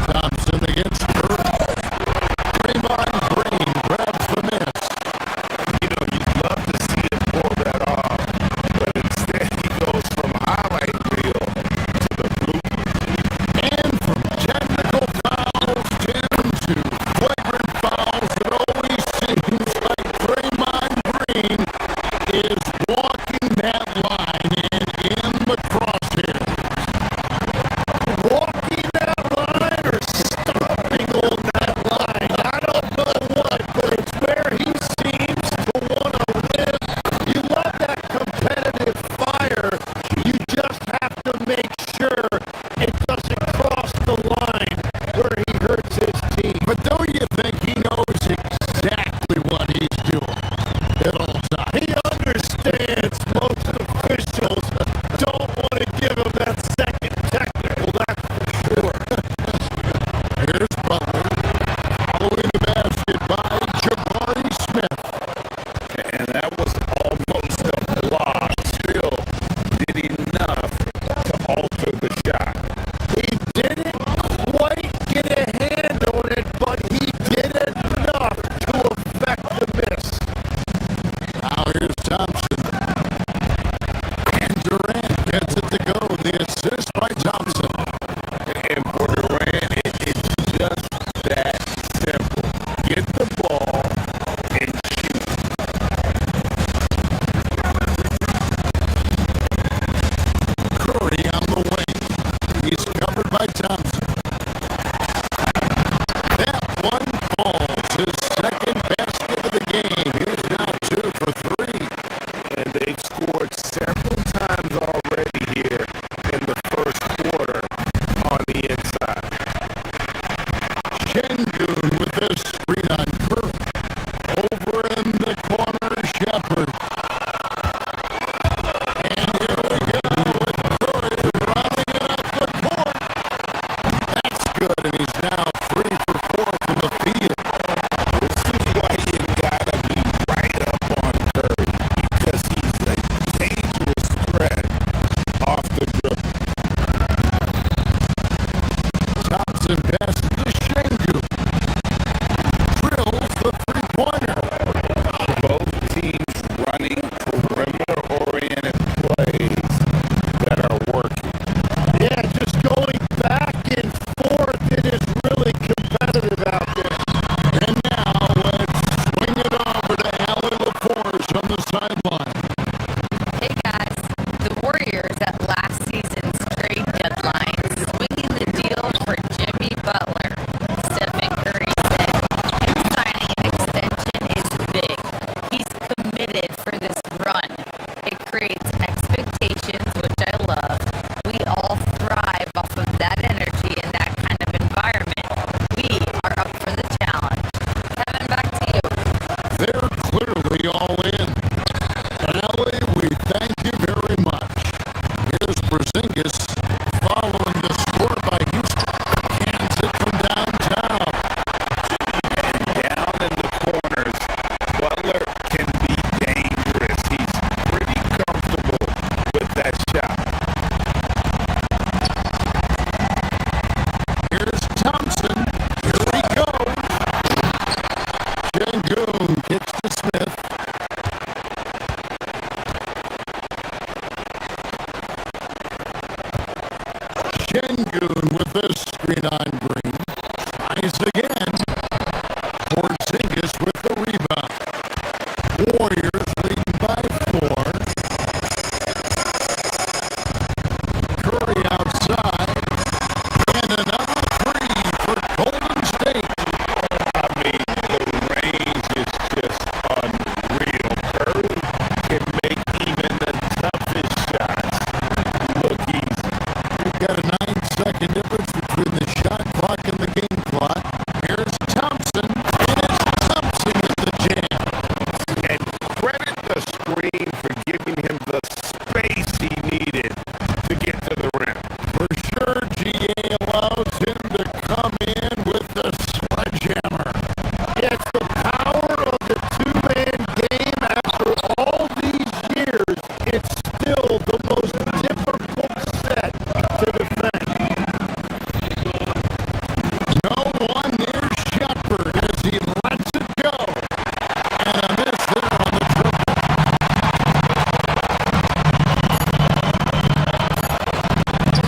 Thompson against Curry. Draymond Green grabs the miss. You know, you'd love to see him pull that off, but instead he goes from highlight reel to the bloopers. And from technical fouls down to flagrant fouls, it always seems like Draymond Green is walking that line and in the crosshairs. Walking that line or stomping on that line, I don't know what, but it's where he seems to want to live. You love that competitive fire. You just have to make sure it doesn't cross the line where he hurts his team. But don't you think he knows exactly what he's doing at all times? He understands most officials don't want to give him that second technical, that's for sure. Here's Butler. Following the basket by Jabari Smith. And that was almost a block. Still did enough to alter the shot. He didn't quite get a hand on it, but he did enough to affect the miss. Now here's Thompson. And Durant gets it to go. The assist by Thompson. And for Durant, it's just that simple. Get the ball and shoot. Curry on the wing. He's covered by Thompson. That one falls his second basket of the game. He's now 2 for 3. And they've scored several times already here in the first quarter on the inside. Şengün with the screen on Curry. Over in the corner, Shepherd. And here we go with Curry rounding it up the court. That's good, and he's now 3 for 4 from the field. This is why you gotta be right up on Curry, because he's a game creates expectations, which I love. We all thrive off of that energy and that kind of environment. We are up for the challenge. Kevin, back to you. They're clearly all in. And Ellie, we thank you very much. Here's Porzingis following the score by Houston. Hands it from downtown. And down in the corners, Butler can be dangerous. He's pretty comfortable with that shot. Here's Thompson. Here he goes. Şengün gets to Smith. Şengün with the screen on Green. Tries again. Porzingis with the rebound. Warriors leading by 4. Curry outside. And another 3 for Golden State. I mean, the range is just unreal. Curry can make even the toughest shots look easy. We've got a 9-second difference between the shot clock and the game clock. Here's Thompson. And it's Thompson with the jam. And credit the screen for giving him the space he needed to get to the rim. For sure, GA allows him to come in with the sledgehammer. It's the power of the two-man game. After all these years, it's still the most difficult set to defend. No one near Shepard as he lets it go. And a miss there on the triple.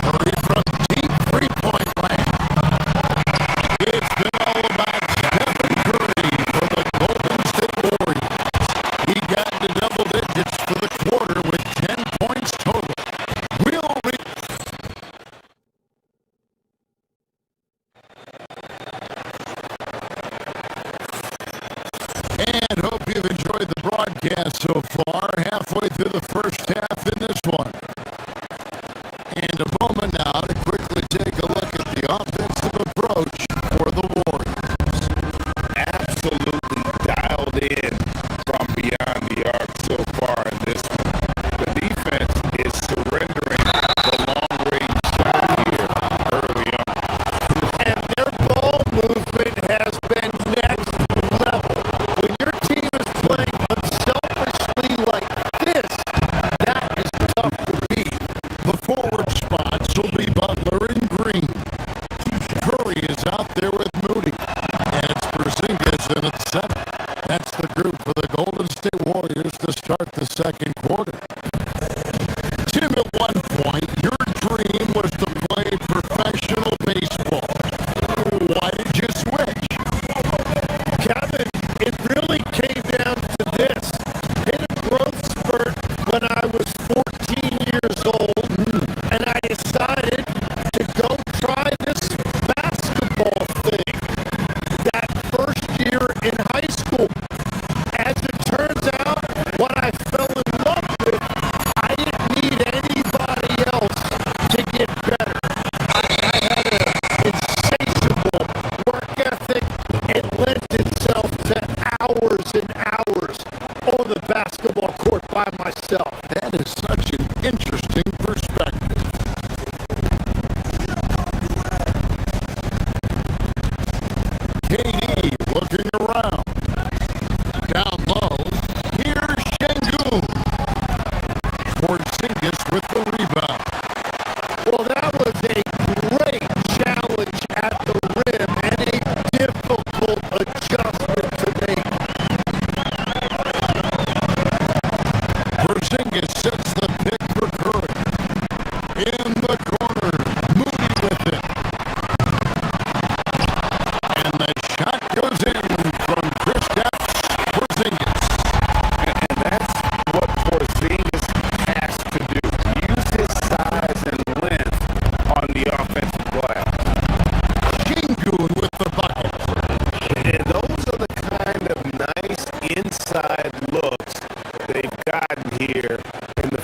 Curry from deep three-point land. It's been all about Stephen Curry for the Golden State Warriors. He got to double digits for the quarter with 10 points total. We'll be... And hope you've enjoyed the broadcast so far. Halfway through the first half in this one. And a moment now to quickly take a look at the offensive approach for the Warriors. Absolutely dialed in from beyond the arc so far in this one. The defense is surrendering the long-range shot here early on. And their ball movement has been next level. When your team is playing unselfishly like this, that is tough to beat. The forward spots will be Butler and Green. Curry is out there with Moody. And it's Porzingis in at 7. That's the group for the Golden State Warriors to start the second quarter. Tim, at one point, your dream was to play professional baseball. Why did you switch? Kevin, it really came down to this. Hit a growth spurt when I was 14 years old, and I decided to go try this basketball thing that first year in high school. As it turns out, what I fell in love with, I didn't need anybody else to get better. I had an insatiable work ethic. It lent itself to hours and hours on the basketball court by myself. That is such an interesting perspective. KD looking around. Down low. Here's Şengün. Porzingis with the rebound. Well, that was a great challenge at the rim and a difficult adjustment to make. Porzingis sets the pick for Curry. In the corner. Moody with it. And the shot goes in from Kristaps Porzingis. And that's what Porzingis has to do. Use his size and length on the offensive glass. Şengün with the bucket. And those are the kind of nice inside looks they've gotten here in the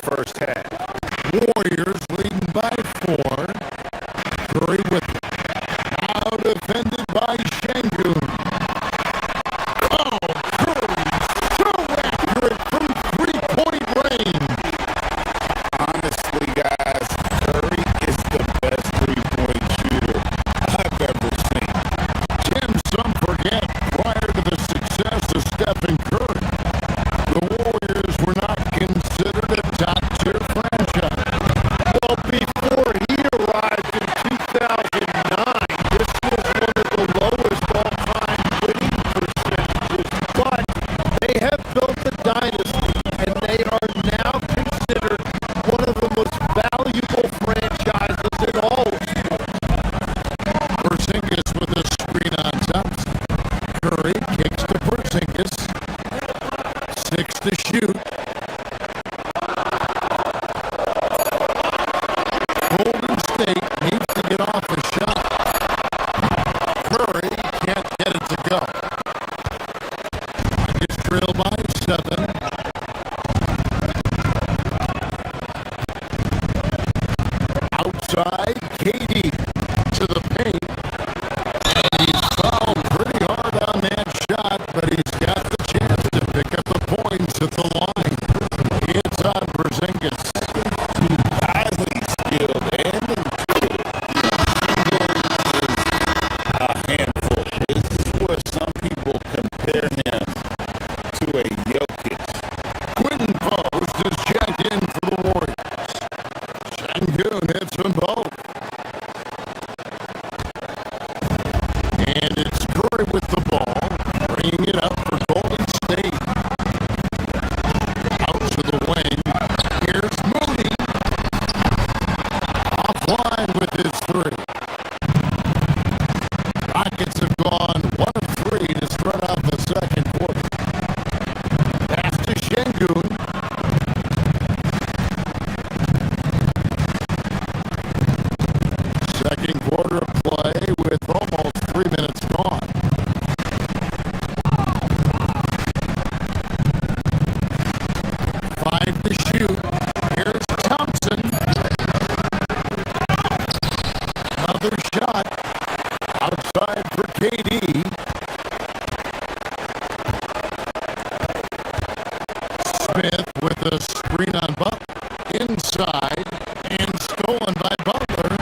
inside and stolen by Butler.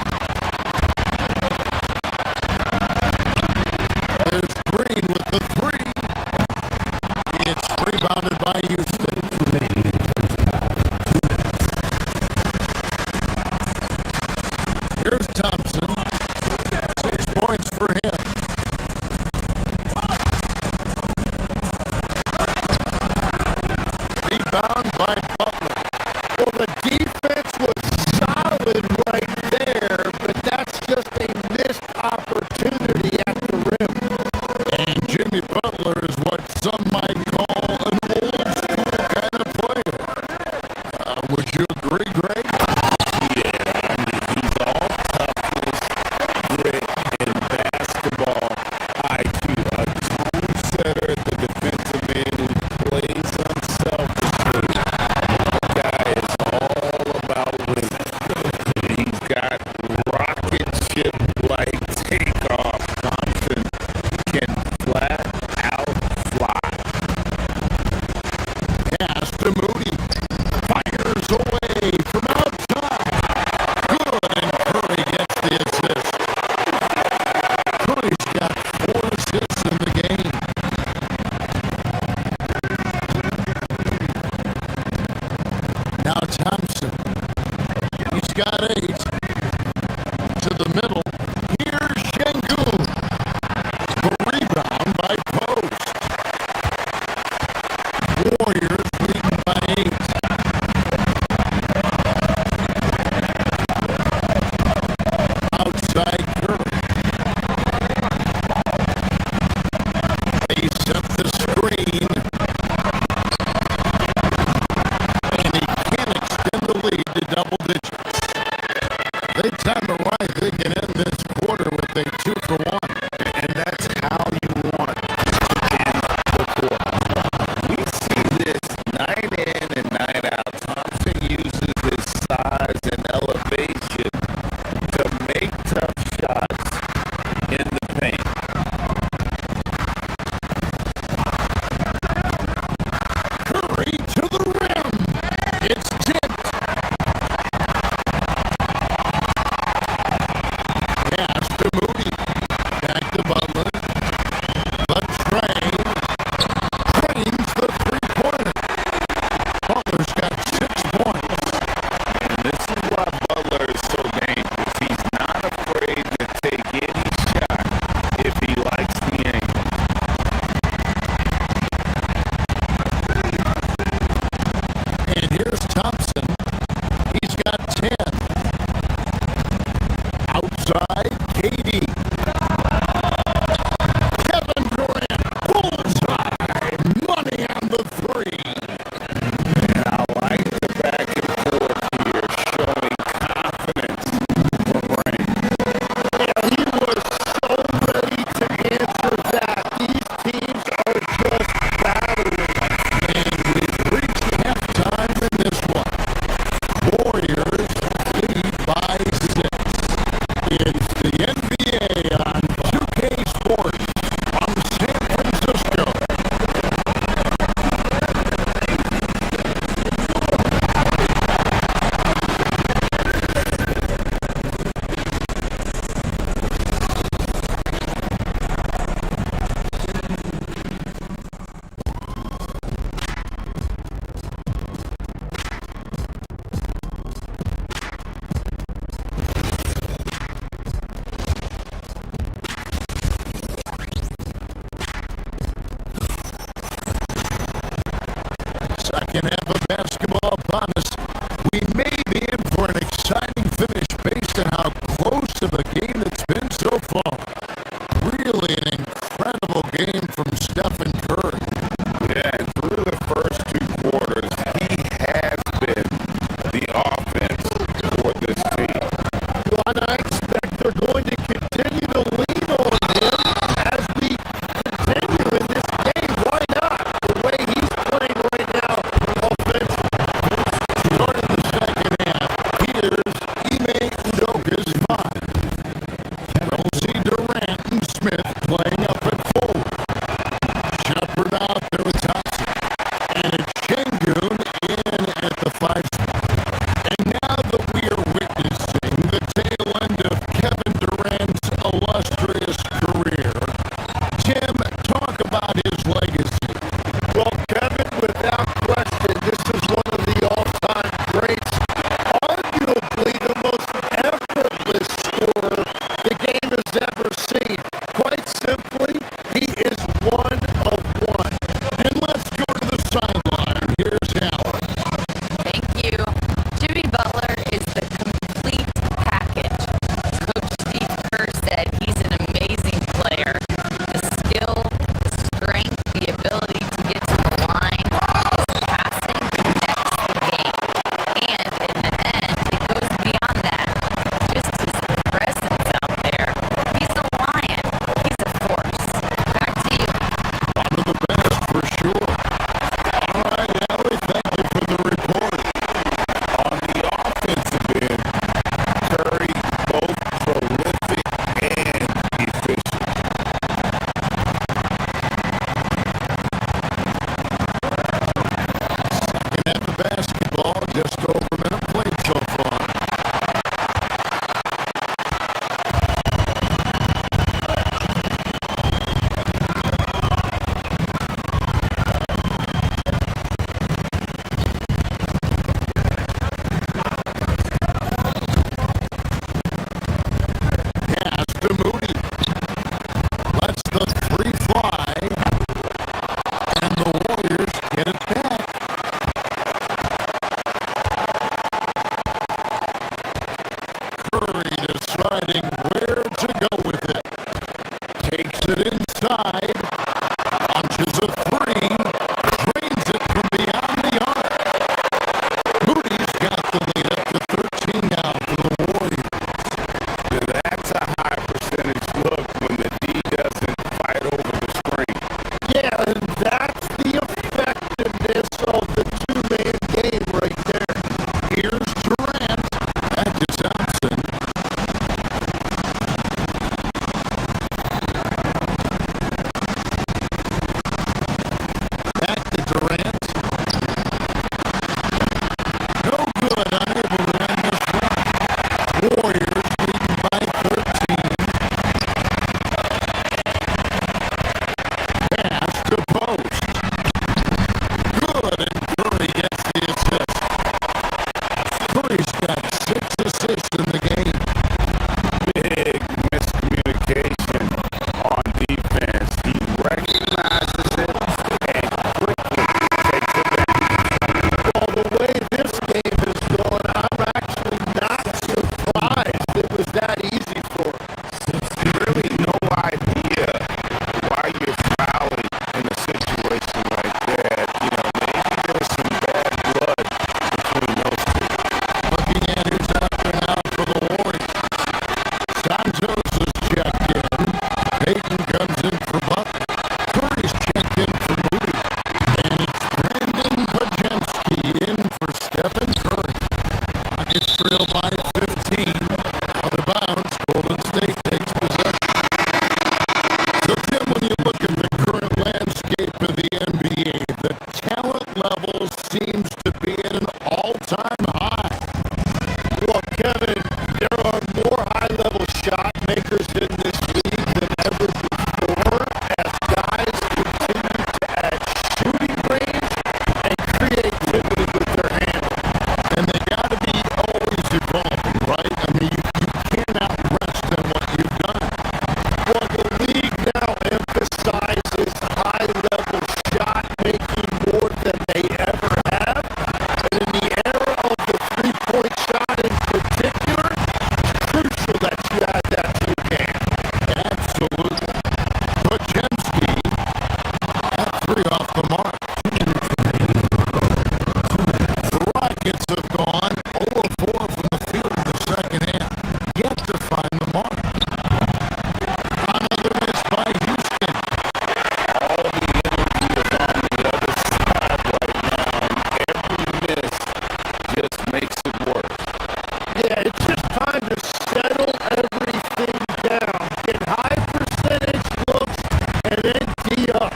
There's Green with the three. It's rebounded by Houston. Here's Thompson. 6 points for him. Rebound by Butler. Well, the defense was solid right there, but that's just a missed opportunity at the rim. And Jimmy Butler is what some might call an old school kind of player. Would you agree, Greg? Yeah, I mean, he's all toughness, grit, and basketball IQ. A tone setter, the defensive end who plays unselfishly. The guy is all about winning. He's got rocket ship-like takeoff. Thompson can flat out fly. Pass to Moody. Fires away from outside. Good, and Curry gets the assist. Curry's got 4 assists in the game. Now Thompson. He's got 8. To the middle. Here's Şengün. The rebound by Post. Warriors leading by 8. Outside Curry. They set the screen. And he can't extend the lead to double digits. They time it right. They can end this quarter with a 2-for-1. And that's how you want to end the quarter. We see this night in and night out. Thompson uses his size and elevation to make tough shots in the paint. Curry to the rim. It's tipped. Pass to Moody. Back to Butler. But Train. Train's the three-pointer. Butler's got 6 points. And this is why Butler is so dangerous. He's not afraid to take any shot if he likes the angle. And here's Thompson. He's got 10. Outside, KD. Kevin Durant. Bullseye. Money on the three. And I like the back and forth here, showing confidence for Brain. Yeah, he was so ready to answer that. These teams are just battling. And we've reached halftime in this one. Warriors lead by 6. It's the NBA on 2K Sports from San Francisco. Second half of basketball upon us. We may be in for an exciting finish based on how close of a game it's been so far. Really an incredible game from Stephen Curry. Yeah, and through the first 2 quarters, he has been the offense for this team. Well, and I expect they're going to continue to lean on him as we continue in this game. Why not? The way he's playing right now, offensively. makes it worse. Yeah, it's just time to settle everything down. Get high percentage looks and then tee up.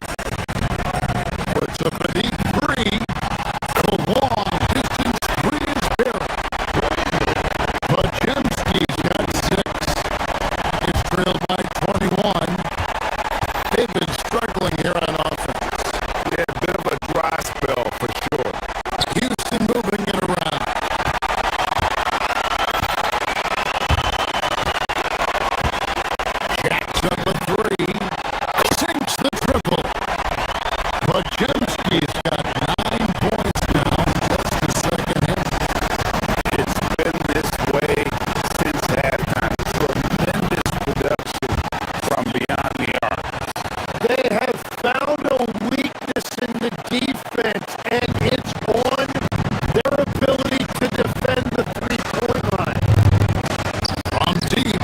Puts up a deep three. The long distance three is good. Pajemski's got 6. It's trailed by 21. They've been struggling here on offense. Yeah, a bit of a dry spell for sure. Houston moving it around. Jacks up a 3. Sinks the triple. Pajemski's got 9 points now. Just the second hit. It's been this way since halftime. Tremendous production from beyond the arc. They have found a weakness in the defense, and it's on their ability to defend the three-point line. From deep.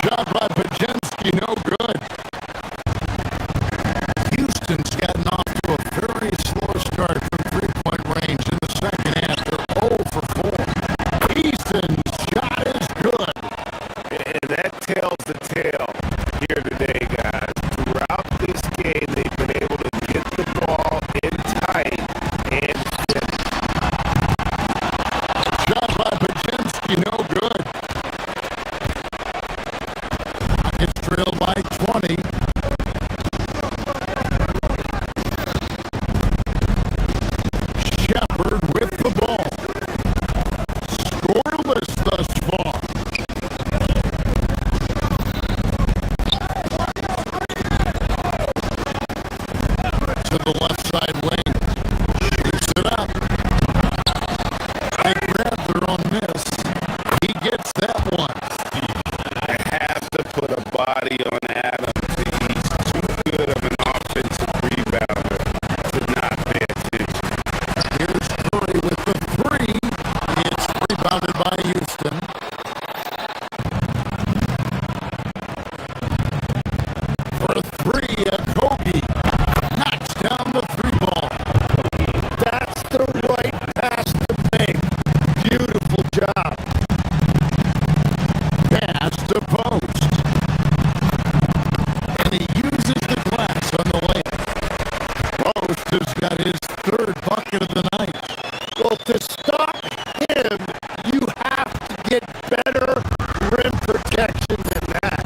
Shot by Pajemski, no good. Houston's gotten off to a very slow start from three-point range in the second half. They're 0 for 4. Easton's shot is good. And that tells the tale here today, guys. Throughout this game, they've been able to get the ball in tight and finish. Shot by Pajemski, no good. It's trailed by 20. Shepard with the ball. Scoreless thus far. To the left side wing. Shoots it up. Big Rather on this. He gets that one. I have to put a body on Adams. He's too good of an offensive rebounder to not pay attention. Here's Curry with the 3. It's rebounded by Houston. For a 3, a Kobe knocks down the 3 ball. That's the right pass to make. Beautiful job. Pass to post. And he uses the glass on the layup. Post has got his 3rd bucket of the night. Well, to stop him, you have to get better rim protection than that.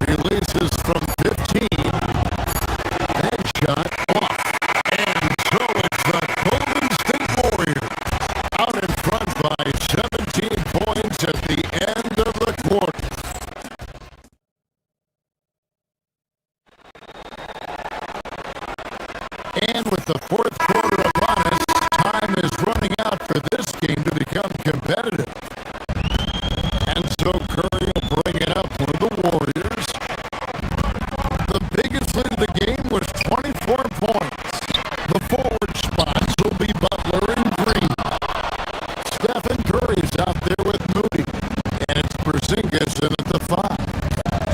Releases from 15. Head shot off. And so it's the Golden State Warriors out in front by 17 points at the end of the quarter. And with the 4th quarter upon us, time is running out for this game to become competitive. And so Curry will bring it up for the Warriors. The biggest lead of the game was 24 points. The forward spots will be Butler and Green. Stephen Curry's out there with Moody. And it's Porzingis in at the 5.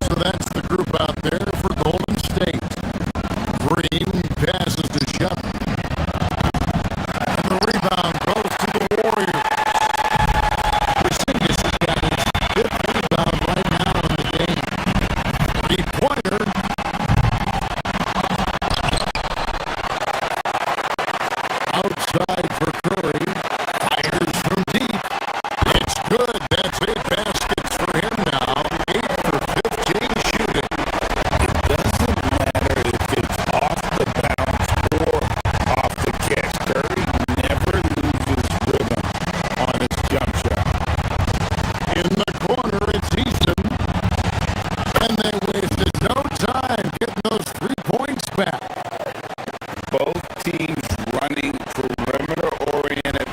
So that's the group out there for Golden State. Green passes to Shepard. And the rebound goes to the Warriors. Porzingis has got his 5th rebound right now in the game. 3-pointer. Outside for Curry. Fires from deep. It's good. That's 8 baskets for him now. 8 for 15 shooting. It doesn't matter if it's off the bounce or off the catch. Curry never loses rhythm on his jump shot. In the corner, it's Easton. And they wasted no time getting those 3 points back. Both teams running perimeter-oriented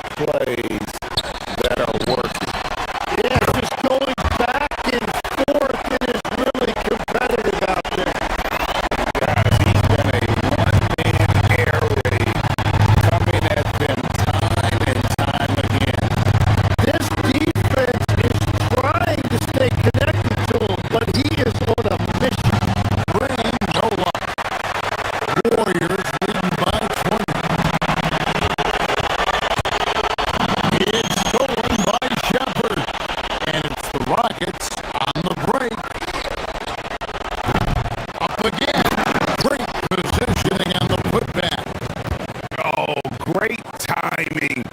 mean,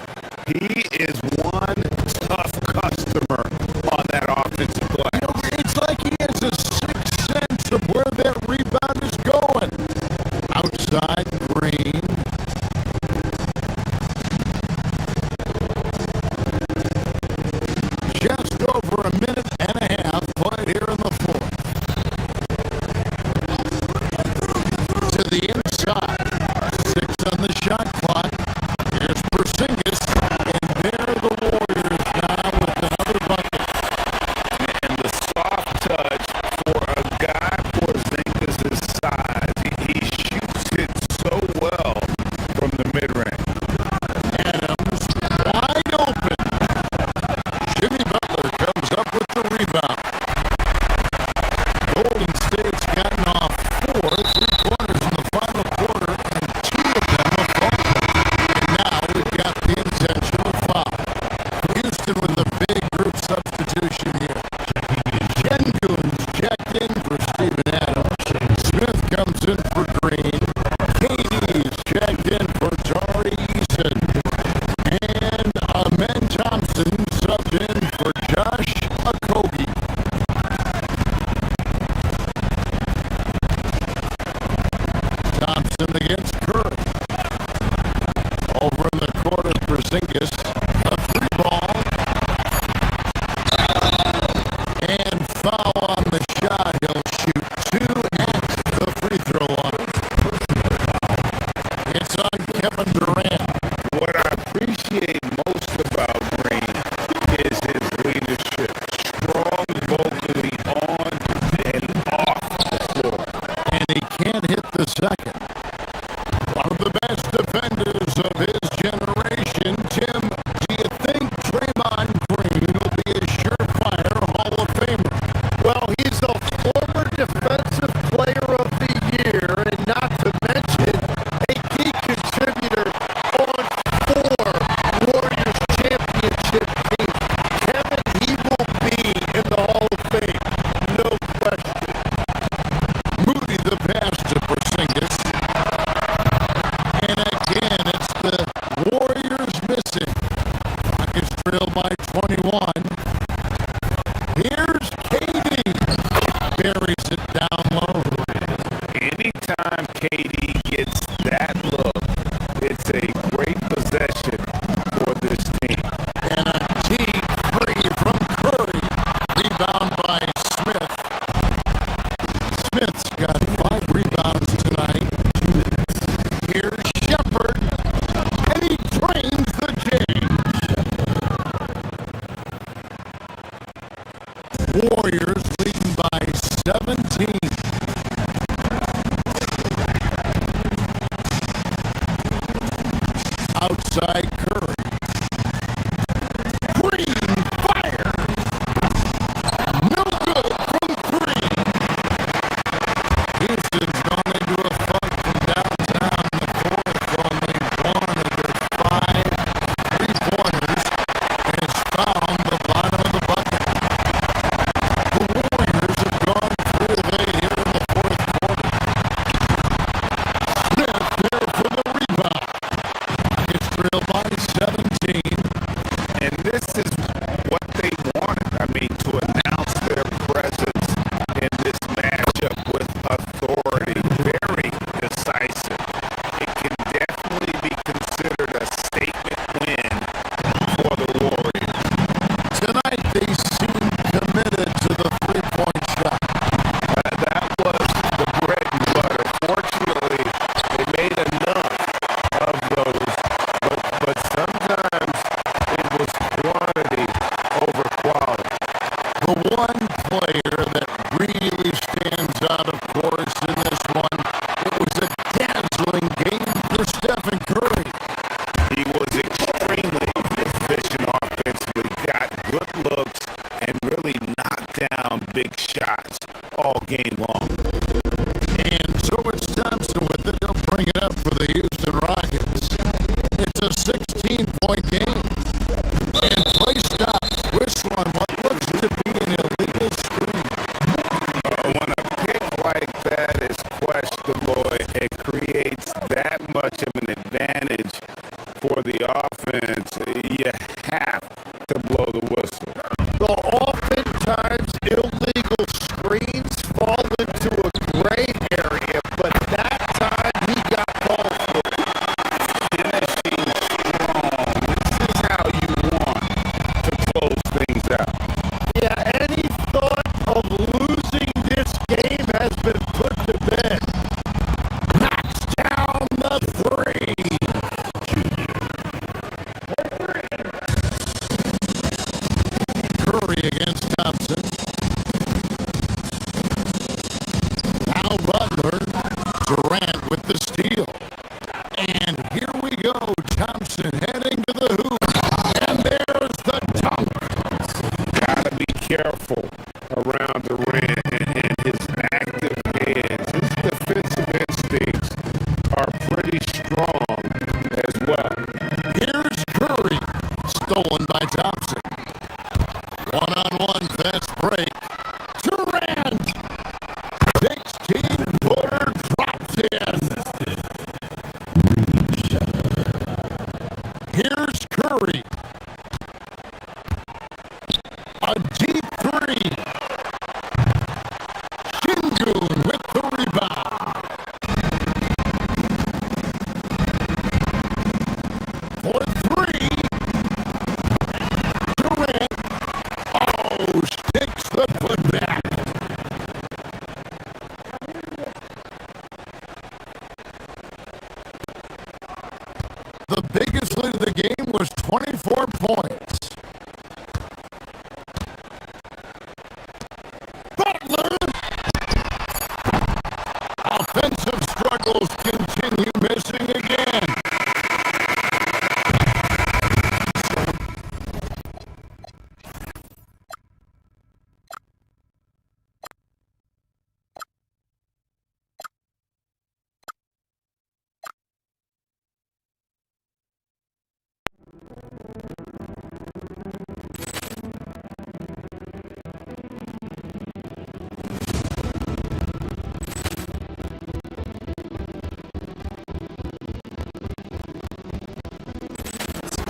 he is one tough customer on that offensive play. It's like he has a sixth sense of where that rebound is going. Outside Green. Just over a minute and a half played here in the fourth. To the inside. 6 on the shot clock. Here's Porzingis. And there the Warriors now with another bucket. And the soft touch for a guy Porzingis' size. He shoots it so well from the mid-range. Adams wide open. Jimmy Butler comes up with the rebound. Golden State's gotten off 4 3-pointers in the final quarter, and 2 of them are falling. And now we've got the intentional foul. Houston with a big group substitution here. Şengün's checked in for Steven Adams. Smith comes in for Green. KD's checked in for Tari Eason. And Amen Thompson subbed in for Josh Okogie. Thompson against Curry. Over in the corner, Porzingis. A free ball. And foul on the shot. He'll shoot 2 at the free throw line. It's on Kevin Durant. What I appreciate most about Green is his leadership. Strong vocally on and off the floor. And he can't hit the second. One of the best defenders of his generation, Tim offense, you have to blow the whistle. The oftentimes illegal screens fall into a gray area, but that time he got called for it. Finishing strong. This is how you want to close things out. Yeah, any thought of losing this game has been put to bed. Knocks down the three. Curry against Thompson. Now Butler. Durant with the steal. And here we go. Thompson heading to the hoop. And there's the dunk. Gotta be careful around Durant and his active hands. His defensive instincts are pretty strong as well. Here's Curry. Stolen by Thompson. One-on-one fast break. Durant. 16-footer drops in. Here's Curry. A deep three. Shingun with the rebound. For three. Durant. Oh, sticks the putback. The biggest lead of the game was 24 points. Butler! Offensive struggles continue, missing again.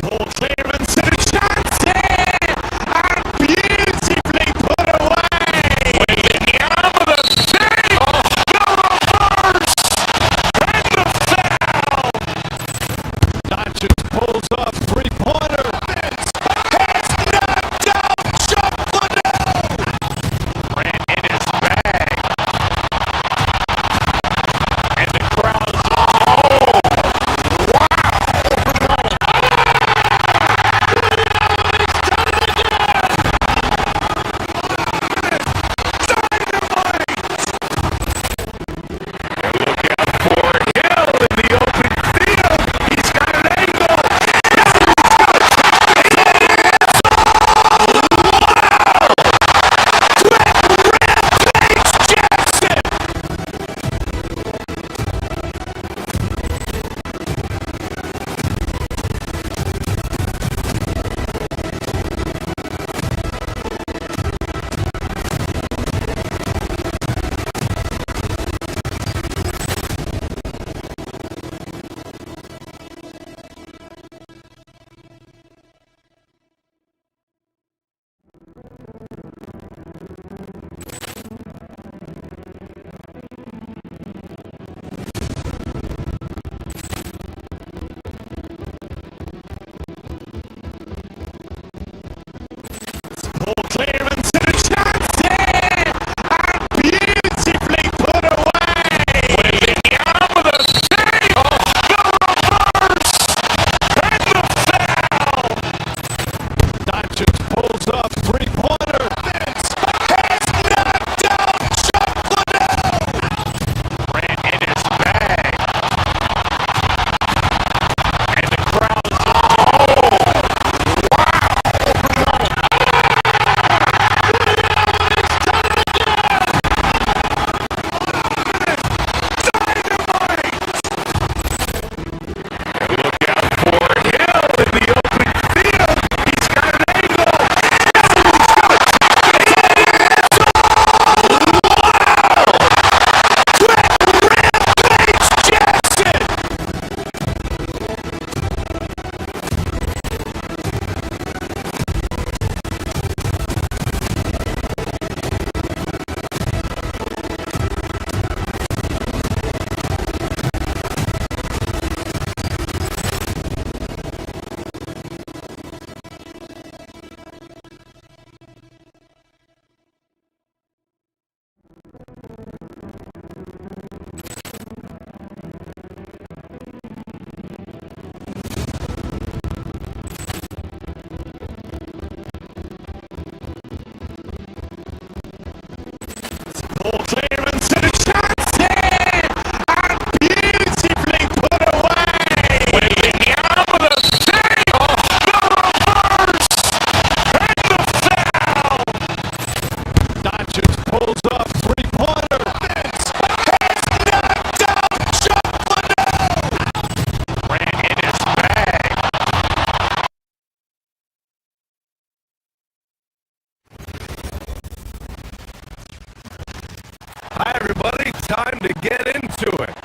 Ball clearance and a chance here! And beautifully put away! William with a save! The reverse! And the foul! Doncic pulls up, three-pointer. Has knocked out Chuck Liddell! Ran in his bag. And the crowd's time to get into it.